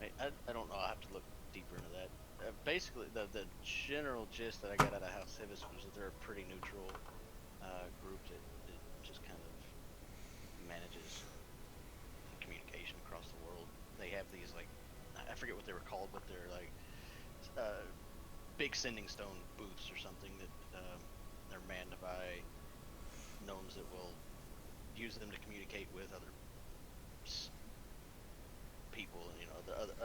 I don't know. I have to look deeper into that. Basically, the general gist that I got out of House Civis was that they're a pretty neutral group that just kind of manages communication across the world. They have these like I forget what they were called, but they're like big sending stone booths or something that they're manned by gnomes that will use them to communicate with other people,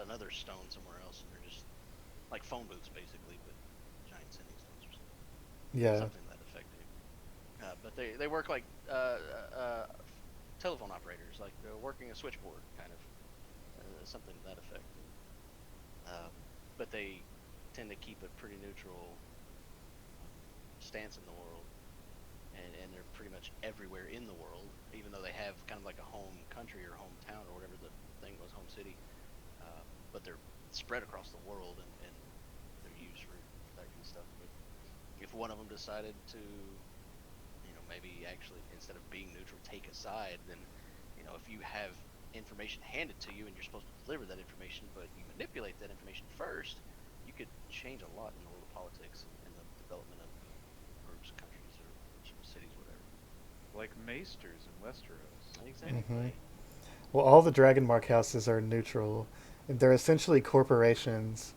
another stone somewhere else, and they're just like phone booths basically, but giant sending stones or something.
Yeah.
Something that effective. But they work like telephone operators, like they're working a switchboard, kind of something to that effect. But they tend to keep a pretty neutral stance in the world, and they're pretty much everywhere in the world, even though they have kind of like a home country or hometown or whatever the thing was, home city. But they're spread across the world, and they're used for that kind of stuff. But if one of them decided to, maybe actually instead of being neutral, take a side, then, if you have information handed to you and you're supposed to deliver that information, but you manipulate that information first, you could change a lot in the world of politics and the development of groups, countries, or cities, whatever.
Like Maesters in Westeros.
Exactly.
Well, all the Dragonmark houses are neutral. They're essentially corporations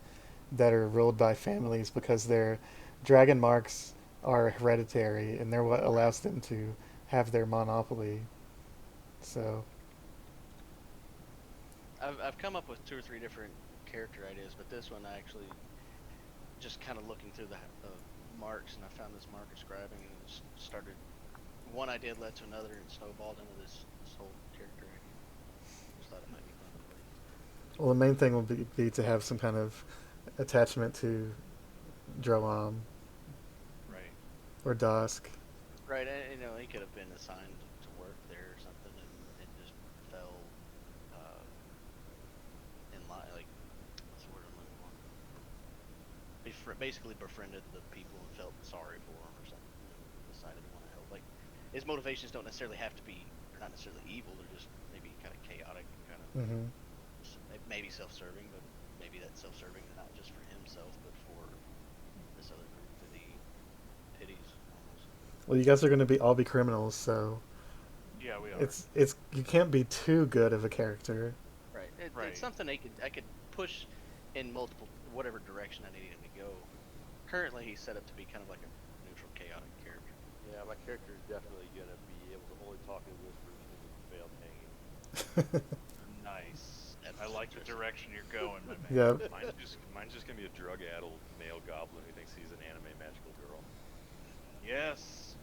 that are ruled by families because their Dragonmarks are hereditary, and they're what allows them to have their monopoly. So,
I've come up with 2 or 3 different character ideas, but this one I actually just kind of looking through the marks, and I found this marker scribing and started one idea led to another and snowballed into this whole character idea. Just thought it might be fun to play.
Well, the main thing will be to have some kind of attachment to Droam
Right.
or Dusk.
Right, and he could have been assigned to work there or something, and it just fell in line. Like, what's the word I'm looking for? Basically befriended the people and felt sorry for them or something, and decided to want to help. Like, his motivations don't necessarily have to be, they're not necessarily evil. They're just maybe kind of chaotic, kind of
Mm-hmm.
maybe self-serving, but maybe that self-serving is not just for himself, but for this other group that he pities almost.
Well, you guys are going to all be criminals, so
Yeah, we are.
it's you can't be too good of a character.
Right.
Right.
It's something I could push in multiple whatever direction I need him to go. Currently, he's set up to be kind of like a neutral, chaotic character.
Yeah, my character is definitely gonna be able to only talk in whispers and failed hanging.
Nice.
That's
I like the
interesting.
direction you're going, my man.
Yeah.
Mine's just gonna be a drug-addled male goblin who thinks he's an anime magical girl.
Yes.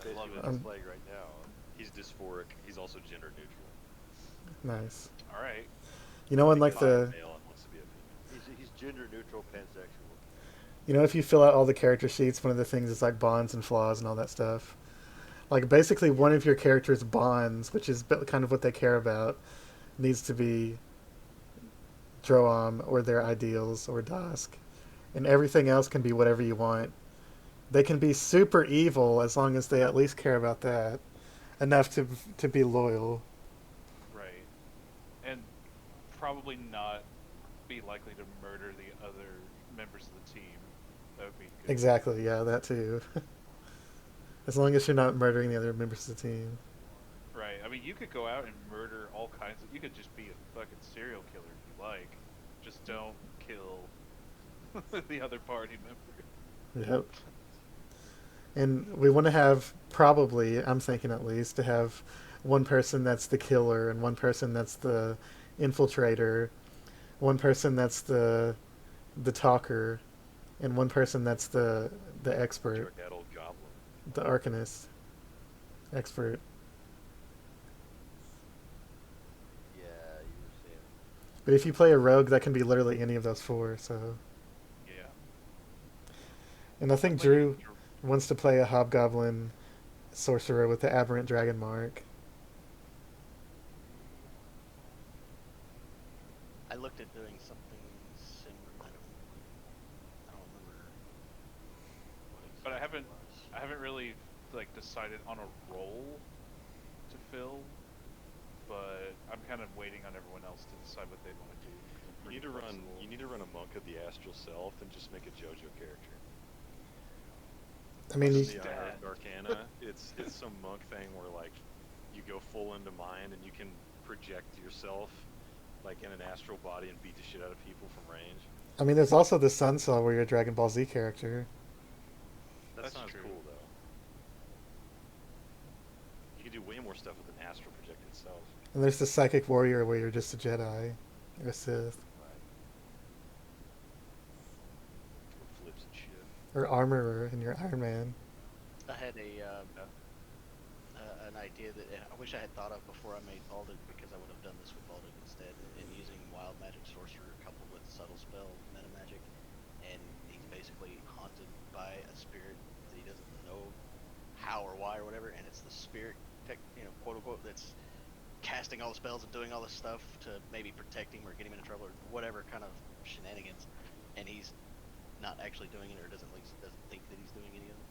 I love
Basically
it.
what he's playing right now.
He's dysphoric. He's also gender neutral.
Nice.
All right.
You know, unlike
Bi
the
male and wants to be a female.
He's gender neutral, pansexual.
if you fill out all the character sheets, one of the things is like bonds and flaws and all that stuff. Like basically, one of your character's bonds, which is kind of what they care about, needs to be Droam or their ideals or Dusk, and everything else can be whatever you want. They can be super evil as long as they at least care about that enough to be loyal.
Right. And probably not be likely to murder the other members of the team. That would be good.
Exactly, yeah, that too. As long as you're not murdering the other members of the team.
Right. I mean, you could go out and murder all kinds of. You could just be a fucking serial killer if you like. Just don't kill the other party member.
Yep. And we want to have, probably, I'm thinking at least, to have one person that's the killer and one person that's the infiltrator, one person that's the talker, and one person that's the expert,
Drug-addled goblin.
the arcanist expert.
Yeah, you were saying.
But if you play a rogue, that can be literally any of those four. So,
Yeah.
and I think Drew wants to play a hobgoblin sorcerer with the aberrant dragon mark.
I looked at doing something similar. I don't remember. What
But I
exactly
haven't.
it was.
I haven't really like decided on a role to fill. But I'm kind of waiting on everyone else to decide what they want to do. I'm
You need
pretty
to run.
flexible.
You need to run a monk of the astral self and just make a JoJo character.
I mean,
Watch
you,
the Eye of Arcana. It's some monk thing where like you go full into mind and you can project yourself like in an astral body and beat the shit out of people from range.
I mean, there's also the Sun Cell where you're a Dragon Ball Z character.
That
That's
sounds
true.
cool though. You can do way more stuff with an astral projected self.
And there's the Psychic Warrior where you're just a Jedi or a Sith
Right.
Or flips and shit.
or Armorer and you're Iron Man.
I had an idea that I wish I had thought of before I made Baldur, because I would have done this with Baldur instead, in using wild magic sorcerer coupled with subtle spell meta magic, and he's basically haunted by a spirit that he doesn't know how or why or whatever, and it's the spirit, quote unquote, that's casting all the spells and doing all this stuff to maybe protect him or get him into trouble or whatever kind of shenanigans, and he's not actually doing it or doesn't think that he's doing any of it.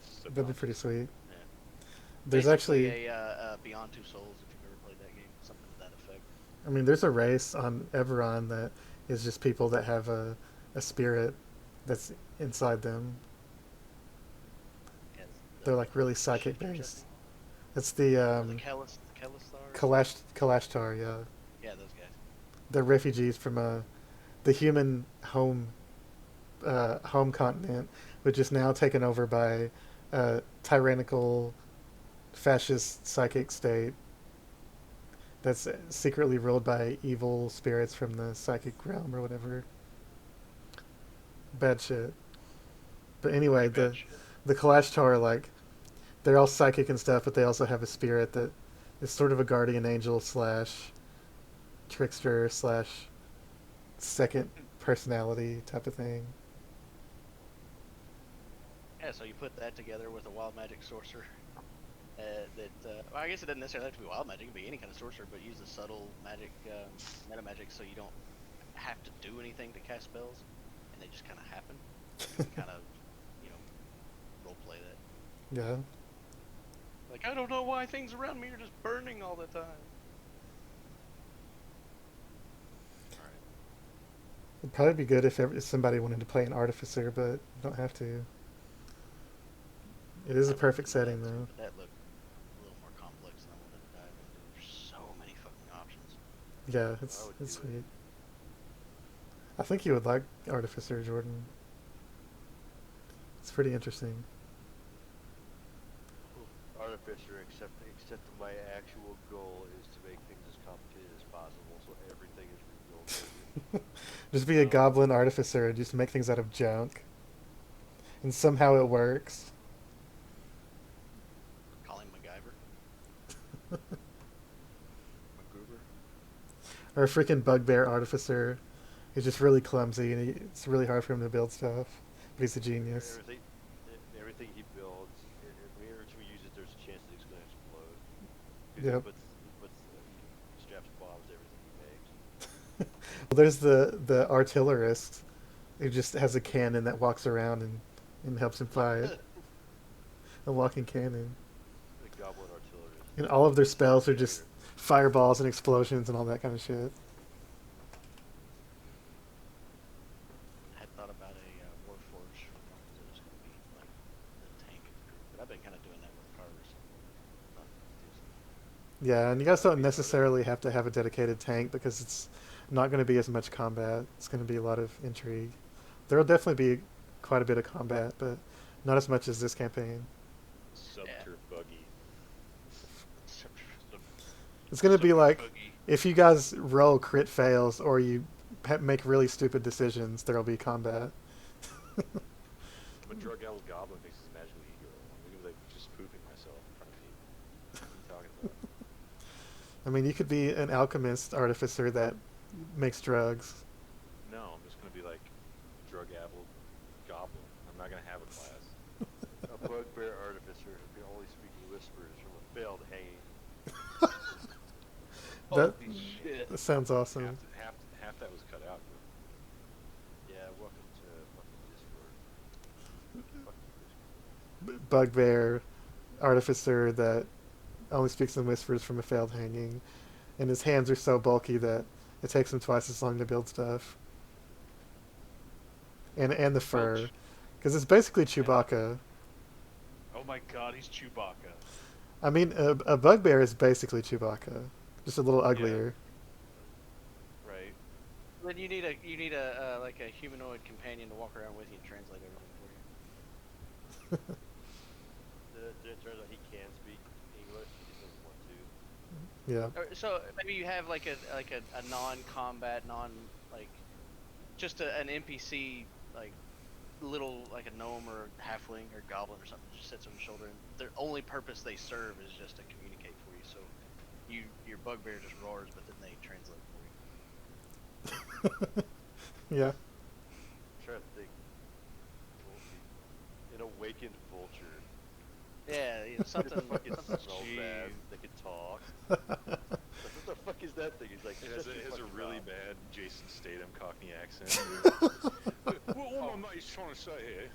So
That'd be pretty sweet.
Yeah.
There's
Basically
actually,
a Beyond Two Souls, if you've ever played that game, something to that effect.
I mean, there's a race on Everon that is just people that have a spirit that's inside them.
Yeah,
They're like really psychic based. It's the
the Kellisthar?
Kalashtar, yeah.
Yeah, those guys.
They're refugees from the human home continent, which is now taken over by a tyrannical fascist psychic state that's secretly ruled by evil spirits from the psychic realm or whatever. Bad shit. But anyway,
Bad
the
shit.
the Kalashtar are like they're all psychic and stuff, but they also have a spirit that is sort of a guardian angel slash trickster slash second personality type of thing.
Yeah, so you put that together with a wild magic sorcerer. Well, I guess it doesn't necessarily have to be wild magic; it can be any kind of sorcerer, but use the subtle magic, meta magic, so you don't have to do anything to cast spells, and they just kind of happen. You can kind of, role play that.
Yeah.
Like, I don't know why things around me are just burning all the time.
It'd probably be good if somebody wanted to play an artificer, but you don't have to. It is a perfect setting, though.
That looked a little more complex than I wanted to dive into. There's so many fucking options.
Yeah,
I
it's
would do it.
sweet. I think you would like Artificer, Jordan. It's pretty interesting.
Artificer, except that my actual goal is to make things as complicated as possible, so everything is rebuilt.
Just be a goblin artificer and just make things out of junk. And somehow it works.
Call him MacGyver.
MacGruber.
Or a freaking bugbear artificer. He's just really clumsy and it's really hard for him to build stuff. But he's a genius.
Everything he builds, every time he uses it, there's a chance that it's going to explode.
Yep.
He straps bombs to everything he makes.
Well, there's the artillerist who just has a cannon that walks around and helps him fight. A walking cannon.
The goblin artillerist.
And all of their spells are just fireballs and explosions and all that kind of shit.
I had thought about a Warforge for one, because it was going to be like the tank group, but I've been kind of doing that with cars.
Yeah, and you guys don't necessarily have to have a dedicated tank because it's not going to be as much combat. It's going to be a lot of intrigue. There will definitely be quite a bit of combat, but not as much as this campaign.
Subturf buggy.
It's going to be like if you guys roll crit fails or you make really stupid decisions, there will be combat.
I'm a drug out goblin thinks he's magical ego. I'm gonna be like just pooping myself in front of people. What are you talking about?
I mean, you could be an alchemist artificer that makes drugs.
No, I'm just gonna be like drug apple goblin. I'm not gonna have a class.
A bugbear artificer who can only speak in whispers from a failed hanging.
That
Holy shit.
sounds awesome.
Half that was cut out.
Yeah, welcome to fucking Discord. Fucking Discord.
Bugbear artificer that only speaks in whispers from a failed hanging, and his hands are so bulky that it takes him twice as long to build stuff. And the fur, because it's basically Chewbacca.
Oh my god, he's Chewbacca.
I mean, a bugbear is basically Chewbacca, just a little uglier.
Right.
Then you need a like a humanoid companion to walk around with you and translate everything for you.
It turns out he can speak English, he just doesn't want to.
Yeah.
So maybe you have like a non-combat, just an NPC like little like a gnome or halfling or goblin or something just sits on your shoulder, and their only purpose they serve is just to communicate for you. So your bugbear just roars, but then they translate for you.
Yeah.
I'm trying to think. An awakened vulture.
Yeah, something.
Fucking
something
smell bad. They can talk. Like, what the fuck is that thing? He's like,
It has
"Shut
a,
your
it has a
fucking
really
mouth."
bad Jason Statham Cockney accent. What my mate's trying to say here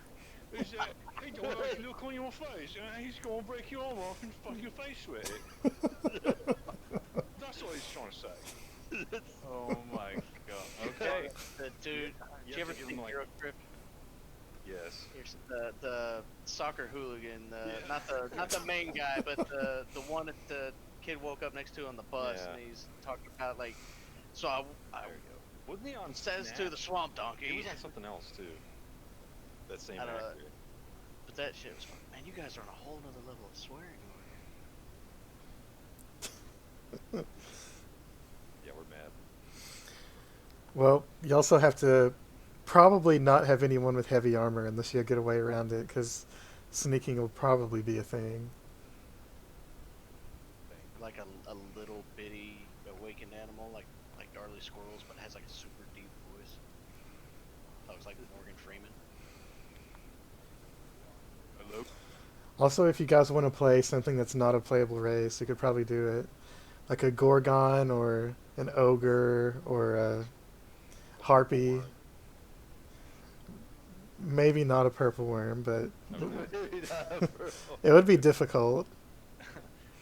is that he don't like the look on your face, and he's going to break your arm off and fuck your face with it. That's what he's trying to say.
Oh my god. Okay.
The dude. Did you ever
give
see
him, like-
Hero Trip?
Yes.
Here's the soccer hooligan,
Yeah.
not the main guy, but the one that the kid woke up next to on the bus,
Yeah.
and he's talking about like, so I
There you go. Wasn't he on
says to the
Snatch?
swamp
He
donkey,
was on something else too. That same
I don't know.
actor.
but that shit was fun. Man, you guys are on a whole nother level of swearing over here.
Yeah, we're mad.
Well, you also have to probably not have anyone with heavy armor unless you get a way around it, because sneaking will probably be a thing.
Like a little bitty awakened animal, like Darley squirrels, but has like a super deep voice. That was like Morgan Freeman.
Hello?
Also, if you guys want to play something that's not a playable race, you could probably do it. Like a Gorgon or an Ogre or a Harpy. Maybe not a Purple Worm, but it would be difficult.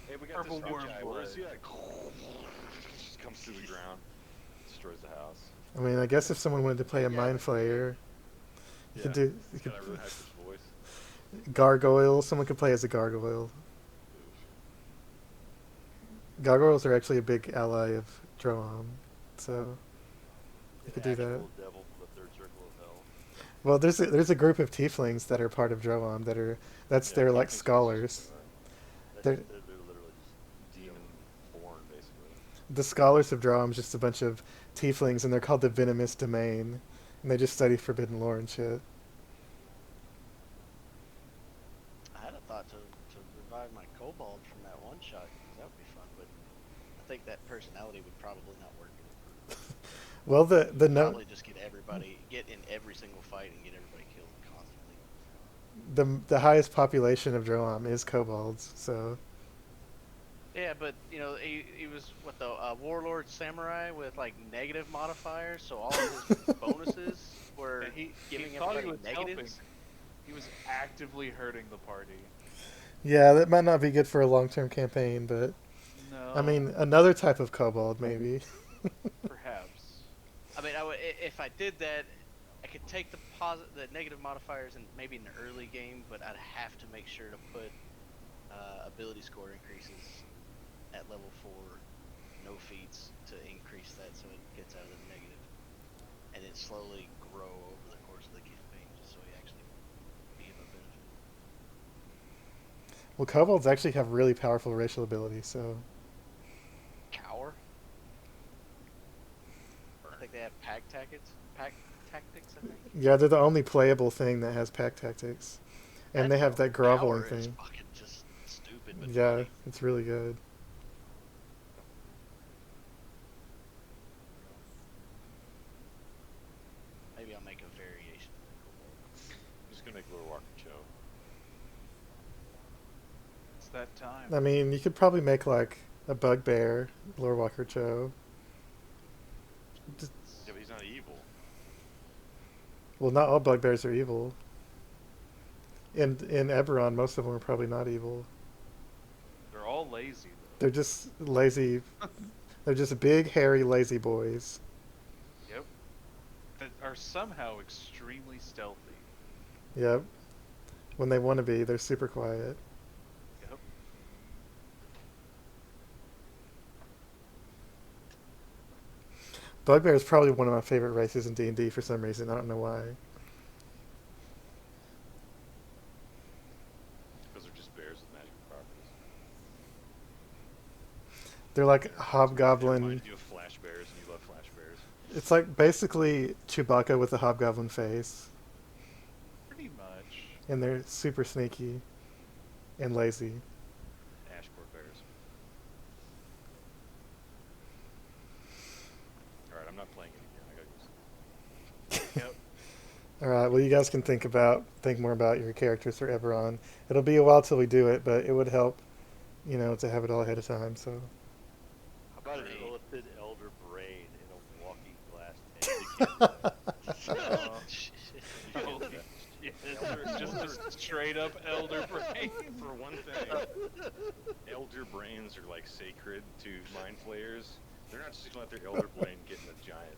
Hey, we got
Purple
this
worm
guy. Where is he
blood.
at? Just comes through the ground, destroys the house.
I mean, I guess if someone wanted to play a Mind Flayer, you could do. You
He's
could
got a really high pitched voice.
Gargoyle. Someone could play as a Gargoyle. Gargoyles are actually a big ally of Droam, so you could do that.
Actual devil from the third circle of hell.
Well, there's a group of Tieflings that are part of Droam that's their like
Tieflings are
scholars.
just,
They're-
They're literally just
demon born, basically.
The scholars of Droam is just a bunch of Tieflings, and they're called the Venomous Domain, and they just study forbidden lore and shit.
I had a thought to revive my kobold from that one shot, 'cause that would be fun, but I think that personality would probably not work.
Well, the no,
Probably just get in every single fight and get everybody killed constantly.
the highest population of Droam is kobolds, so
Yeah, but he was what the warlord samurai with like negative modifiers, so all of his bonuses were
And he
giving
thought he
everybody
was helping.
negatives.
He was actively hurting the party.
yeah, that might not be good for a long-term campaign, but
No.
I mean, another type of kobold maybe.
perhaps.
I mean, if I did that, I could take the negative modifiers and maybe in the early game, but I'd have to make sure to put ability score increases at level 4, no feats to increase that so it gets out of the negative, and then slowly grow over the course of the campaign, just so he actually be of a benefit.
Well, kobolds actually have really powerful racial abilities, so
Cower. I think they have pack tactics. I think.
yeah, they're the only playable thing that has pack tactics, and they have that groveling
Cower is
thing.
fucking just stupid, but
Yeah,
funny.
it's really good.
Maybe I'll make a variation of the kobold.
I'm just gonna make Lord Walker Cho.
It's that time.
I mean, you could probably make like a bugbear, Lorewalker Cho.
Yeah, but he's not evil.
Well, not all bugbears are evil. In Eberron, most of them are probably not evil.
They're all lazy though.
They're just lazy. They're just big, hairy, lazy boys.
Yep. That are somehow extremely stealthy.
Yep. When they want to be, they're super quiet.
Yep.
Bugbear is probably one of my favorite races in D&D for some reason. I don't know why.
Because they're just bears with magical properties.
They're like
It
hobgoblin.
reminds you of flash bears, and you love flash bears.
It's like basically Chewbacca with a hobgoblin face.
Pretty much.
And they're super sneaky and lazy.
Ashcore bears. Alright, I'm not playing it again. I gotta go sleep.
Yep.
All right. Well, you guys can think more about your characters for Eberron. It'll be a while till we do it, but it would help, to have it all ahead of time. So
How about an
Great.
illithid elder brain in a walking glass tank?
Holy shit. Just a straight up elder brain.
For one thing, elder brains are like sacred to mind flayers. They're not just gonna let their elder brain get in a giant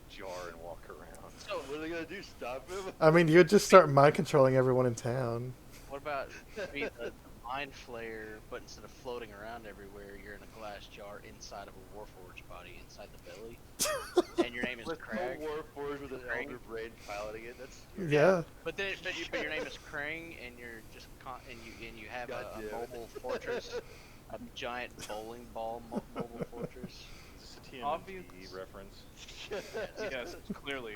jar and walk around.
So
What are they gonna do? Stop him?
I mean, you'd just start mind controlling everyone in town.
what about be the mind flayer, but instead of floating around everywhere, you're in a glass jar inside of a warforged body, inside the belly, and your name is
With
Crag.
no warforged with an
Crag.
elder brain piloting it. That's
Yeah.
But your name is Krang, and you're just and you have
God
a
damn it.
mobile fortress, a giant bowling ball mobile fortress.
Is this a TMNT
Obvious.
reference?
Yes, clearly.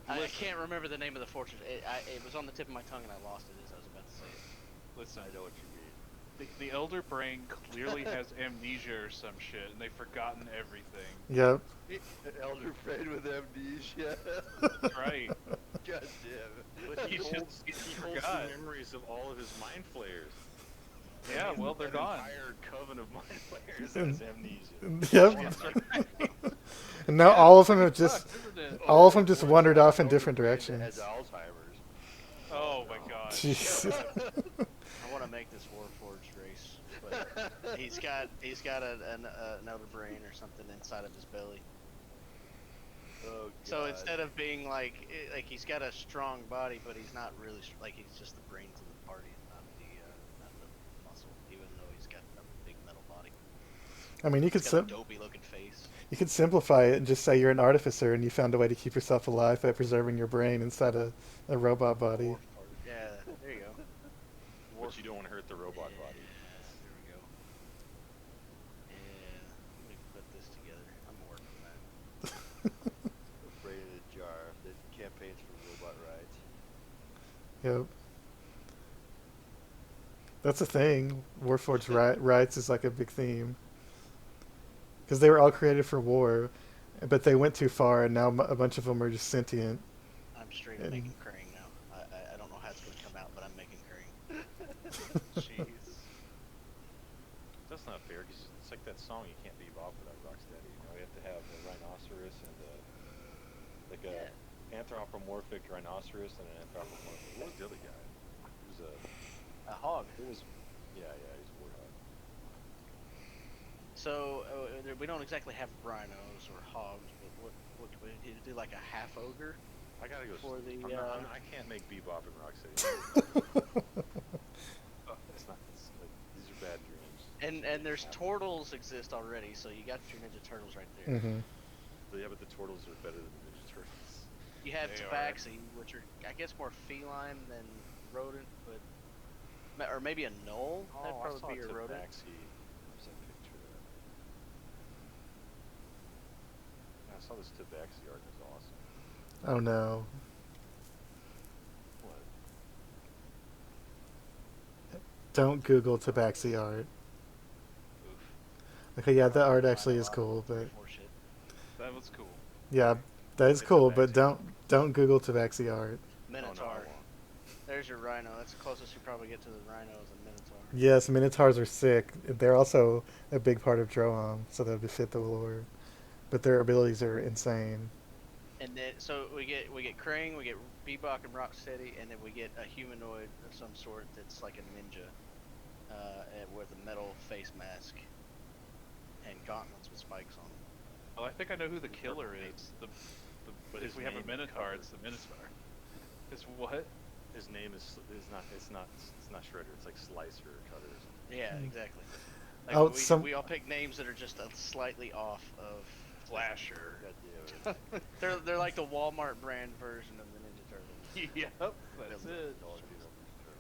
I can't remember the name of the fortress. It was on the tip of my tongue, and I lost it as I was about to say it.
Listen,
I know what you mean.
the elder brain clearly has amnesia or some shit, and they've forgotten everything.
Yep.
An elder friend with amnesia.
Right.
God damn it.
But he
He's
holds,
just-
he
he
holds
forgot.
the memories of all of his mind flayers.
Yeah, well, they're
An
gone.
entire coven of mind flayers in his amnesia.
Yep.
That's right.
And now
Yeah,
all of them have
it
just
sucks, isn't it?
all of them just
Or
wandered
it's
off in
an elder
different
friend that
directions.
Has Alzheimer's.
Oh my god.
Jesus.
I want to make this Warforged race, but he's got an elder brain or something inside of his belly.
Oh,
So
God.
instead of being like he's got a strong body, but he's not really like he's just the brains of the party, not the muscle. Even though he's got a big metal body,
I mean, you could
he's got a dopey looking face.
you could simplify it and just say you're an artificer and you found a way to keep yourself alive by preserving your brain inside a robot body.
Yeah, there you go.
But you don't want to hurt the robot body.
There we go. Yeah, let me put this together. I'm working on that.
A brain in a jar that campaigns for robot rights.
Yep. That's a thing. Warforged rights is like a big theme. Because they were all created for war, but they went too far, and now a bunch of them are just sentient.
I'm straight
And-
making Krang now. I don't know how it's gonna come out, but I'm making Krang.
Jeez.
That's not fair, because it's like that song, you can't be Bob without Rocksteady. You know, you have to have a rhinoceros and like a anthropomorphic rhinoceros and an anthropomorphic. What was the other guy? He was
A hog.
It was, yeah, he's a warthog.
So we don't exactly have rhinos or hogs, but what would you do? Like a half ogre?
I gotta go.
For the,
I can't make Bebop and Rocksteady. It's not. It's like, these are bad dreams.
And there's turtles exist already, so you got your Ninja Turtles right there.
Mm-hmm.
Yeah, but the turtles are better than the Ninja Turtles.
You have
They are.
Tabaxi, which are I guess more feline than rodent, but or maybe a gnoll. That'd
I
probably
saw
be your rodent.
Tabaxi. Where's that picture at? Yeah, I saw this Tabaxi art. It was awesome.
Oh no.
What?
Don't Google Tabaxi art.
Oof.
Okay, yeah, the art actually is cool, but
More shit.
That was cool.
yeah, that is
It's
cool, but
Tabaxi.
don't Google Tabaxi art.
Minotaur.
Oh, no, I won't.
There's your rhino. That's the closest you probably get to the rhinos and Minotaur.
Yes, Minotaurs are sick. They're also a big part of Droham, so that would fit the lore. But their abilities are insane.
And then so we get Krang, we get Bebop and Rocksteady, and then we get a humanoid of some sort that's like a ninja, with a metal face mask and gauntlets with spikes on them.
Well, I think I know who the killer is.
But
If
his
we have a
name
Minotaur,
covers.
it's the Minotaur. It's what?
His name is not Shredder. It's like Slicer or Cutter or something.
Yeah,
Hmm.
exactly. Like
Oh,
we all pick names that are just slightly off of.
Flasher.
God damn it.
They're like the Walmart brand version of the Ninja Turtles.
Yep, that's it.
Dollar General Turtle.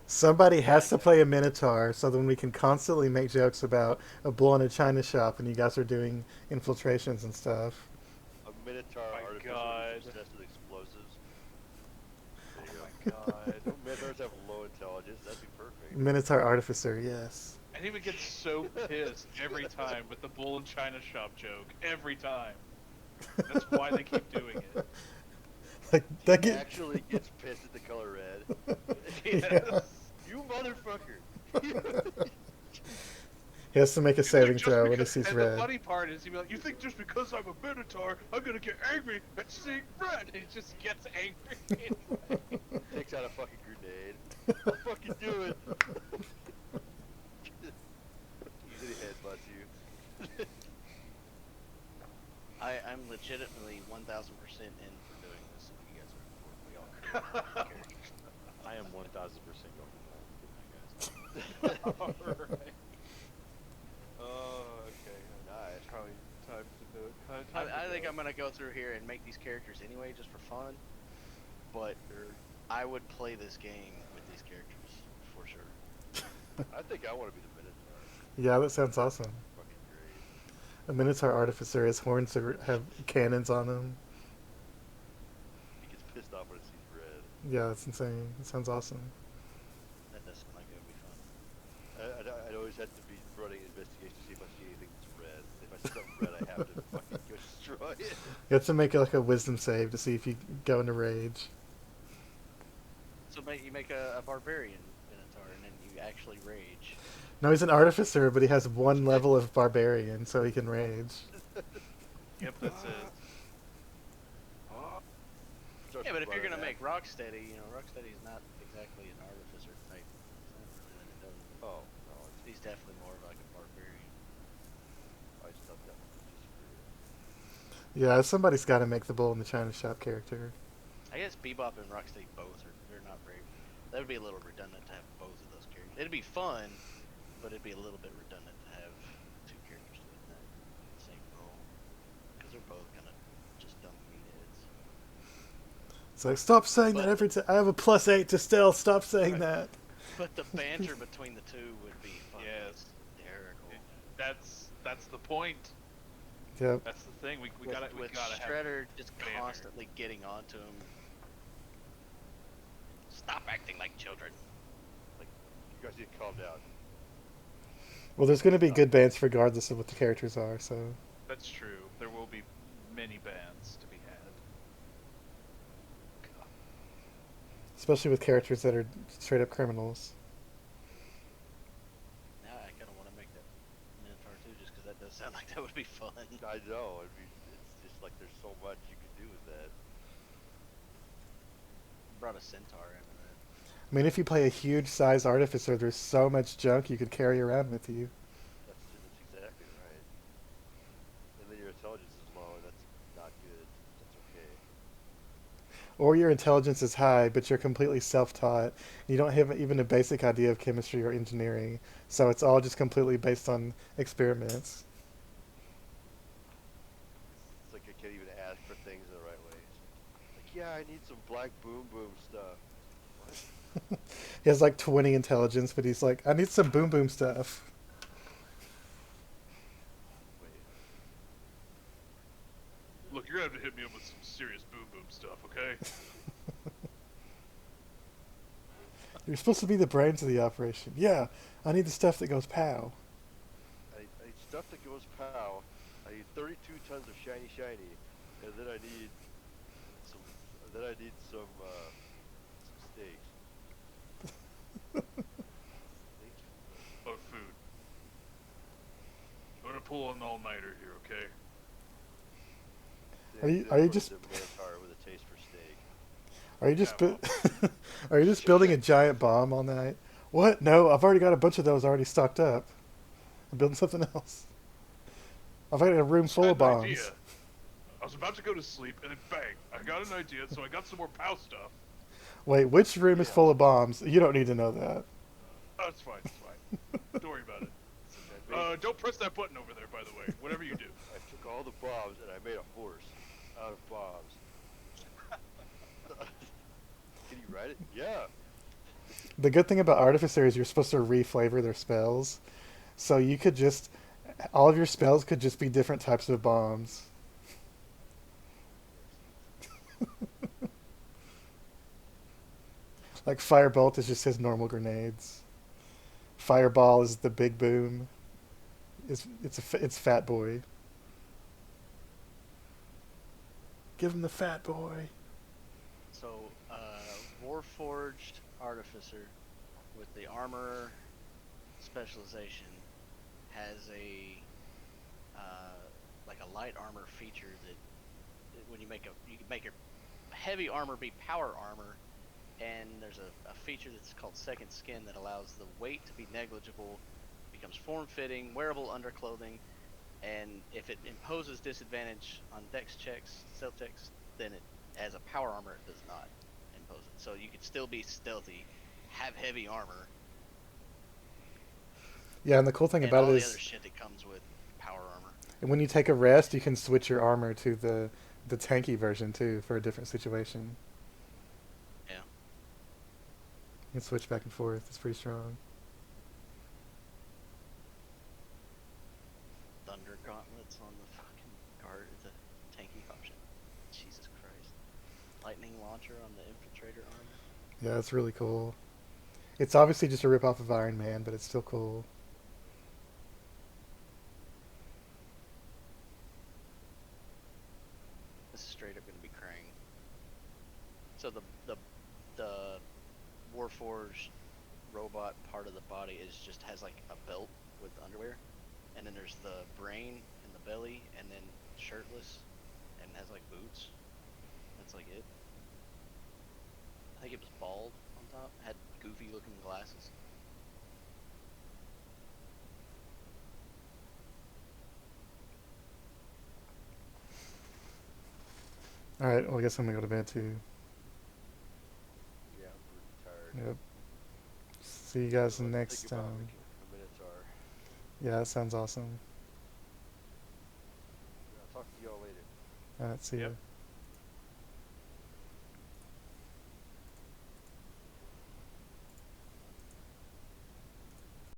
Somebody has to play a Minotaur, so then we can constantly make jokes about a bull in a china shop, and you guys are doing infiltrations and stuff.
A Minotaur
My
artificer
God.
who's obsessed with explosives. There you
Oh my god.
go. Minotaurs have low intelligence. That'd be perfect.
Minotaur artificer, yes.
And he would get so pissed every time with the bull in China shop joke. Every time. That's why they keep doing it.
Like that
He
get
actually gets pissed at the color red.
Yes.
You motherfucker!
he has to make a
You think
saving
just
throw when he
because-
sees
and
red.
the funny part is he'd be like, you think just because I'm a Minotaur, I'm gonna get angry at seeing red? And he just gets angry anyway.
Takes out a fucking grenade. I'll fucking do it! Then he headbutts you.
I'm legitimately 1,000% in for doing this. If you guys are, we all create characters.
I am 1,000% going for that. Good night, guys.
Alright. Oh, okay.
Nice.
Probably time to do it.
I think I'm gonna go through here and make these characters anyway, just for fun. But I would play this game with these characters for sure.
I think I want to be the Minotaur.
Yeah, that sounds awesome.
Fucking great.
A Minotaur artificer, his horns have cannons on them.
He gets pissed off when he sees red.
Yeah, that's insane. It sounds awesome.
That does sound like it would be fun.
pretend to be running an investigation to see if I see anything that's red. If I see something red, I have to fucking go destroy it.
You have to make like a wisdom save to see if you go into rage.
So you make a barbarian Minotaur, and then you actually rage.
No, he's an artificer, but he has one level of barbarian, so he can rage.
Yep, that's it.
Starts
Yeah, but if you're
running
gonna
at-
make Rocksteady, you know, Rocksteady's not exactly an artificer type. It's not really that it doesn't-
Oh, no, it's,
He's definitely more of like a barbarian.
I just thought that was just weird.
Yeah, somebody's got to make the bull in the china shop character.
I guess Bebop and Rocksteady both are. They're not very. That would be a little redundant to have both of those characters. It'd be fun, but it'd be a little bit redundant to have two characters doing that same role, because they're both kind of just dumb meatheads.
It's like, stop saying that
But-
every time. I have a +8 to stealth. Stop saying that.
But the banter between the two would be fucking
Yes.
hysterical.
That's the point.
Yep.
That's the thing. We
With,
gotta
with
have.
Shredder just
banter.
constantly getting onto him. Stop acting like children.
You guys need to calm down.
Well, there's going to be good bands regardless of what the characters are, so.
That's true. There will be many bands to be had.
Especially with characters that are straight up criminals.
Now I kind of want to make that Minotaur too, just because that does sound like that would be fun.
I know. It's just like there's so much you can do with that.
Brought a centaur into that.
I mean, if you play a huge size artificer, there's so much junk you could carry around with you.
That's exactly right. And then your intelligence is low, and that's not good. That's okay.
Or your intelligence is high, but you're completely self-taught. You don't have even a basic idea of chemistry or engineering, so it's all just completely based on experiments.
It's like I can't even ask for things in the right ways. Like, yeah, I need some black boom boom stuff. What?
He has like 20 intelligence, but he's like, I need some boom boom stuff.
Wait.
Look, you're gonna have to hit me up with some serious boom boom stuff, okay?
You're supposed to be the brains of the operation. Yeah, I need the stuff that goes pow.
I need stuff that goes pow. I need 32 tons of shiny, and then I need some. Then I need some steaks. Steaks?
Of food. I'm gonna pull an all-nighter here, okay?
Are you-
That
are you
was
just-
a Minotaur with a taste for steak.
Are you just
Yeah,
are you just building a giant bomb all night? What? No, I've already got a bunch of those already stocked up. I'm building something else. I've got a room full
Had
of
an
bombs.
idea. I was about to go to sleep, and then bang! I got an idea, so I got some more POW stuff.
Wait, which room is
Yeah.
full of bombs? You don't need to know that.
Oh, it's fine, it's fine. Don't worry about it.
I made-
Don't press that button over there, by the way. Whatever you do.
I took all the bombs and I made a horse out of bombs. Can you ride it? Yeah.
The good thing about Artificer is you're supposed to reflavor their spells. So you could just... all of your spells could just be different types of bombs. Like Firebolt is just his normal grenades. Fireball is the big boom. It's Fat Boy. Give him the Fat Boy.
So, Warforged Artificer with the Armorer specialization has a like a light armor feature that when you can make your heavy armor be power armor, and there's a feature that's called Second Skin that allows the weight to be negligible, becomes form-fitting, wearable underclothing, and if it imposes disadvantage on dex checks, stealth checks, then it, as a power armor, it does not impose it. So you could still be stealthy, have heavy armor,
Yeah, and the cool thing
and
about
all
it
the
is
other shit that comes with power armor.
when you take a rest, you can switch your armor to the tanky version too for a different situation.
Yeah.
You can switch back and forth. It's pretty strong.
Thunder gauntlets on the fucking guard, the tanky option. Jesus Christ. Lightning launcher on the infiltrator armor.
Yeah, it's really cool. It's obviously just a rip off of Iron Man, but it's still cool.
is straight up gonna be Krang. So the Warforged robot part of the body is just has like a belt with underwear, and then there's the brain and the belly, and then shirtless, and has like boots. That's like it. I think it was bald on top, had goofy looking glasses.
All right. Well, I guess I'm gonna go to bed too.
Yeah, I'm pretty tired.
Yep. See you guys
Let's
next
think about
time.
making a Minotaur.
Yeah, that sounds awesome.
I'll talk to y'all later.
All right. See
Yep.
ya.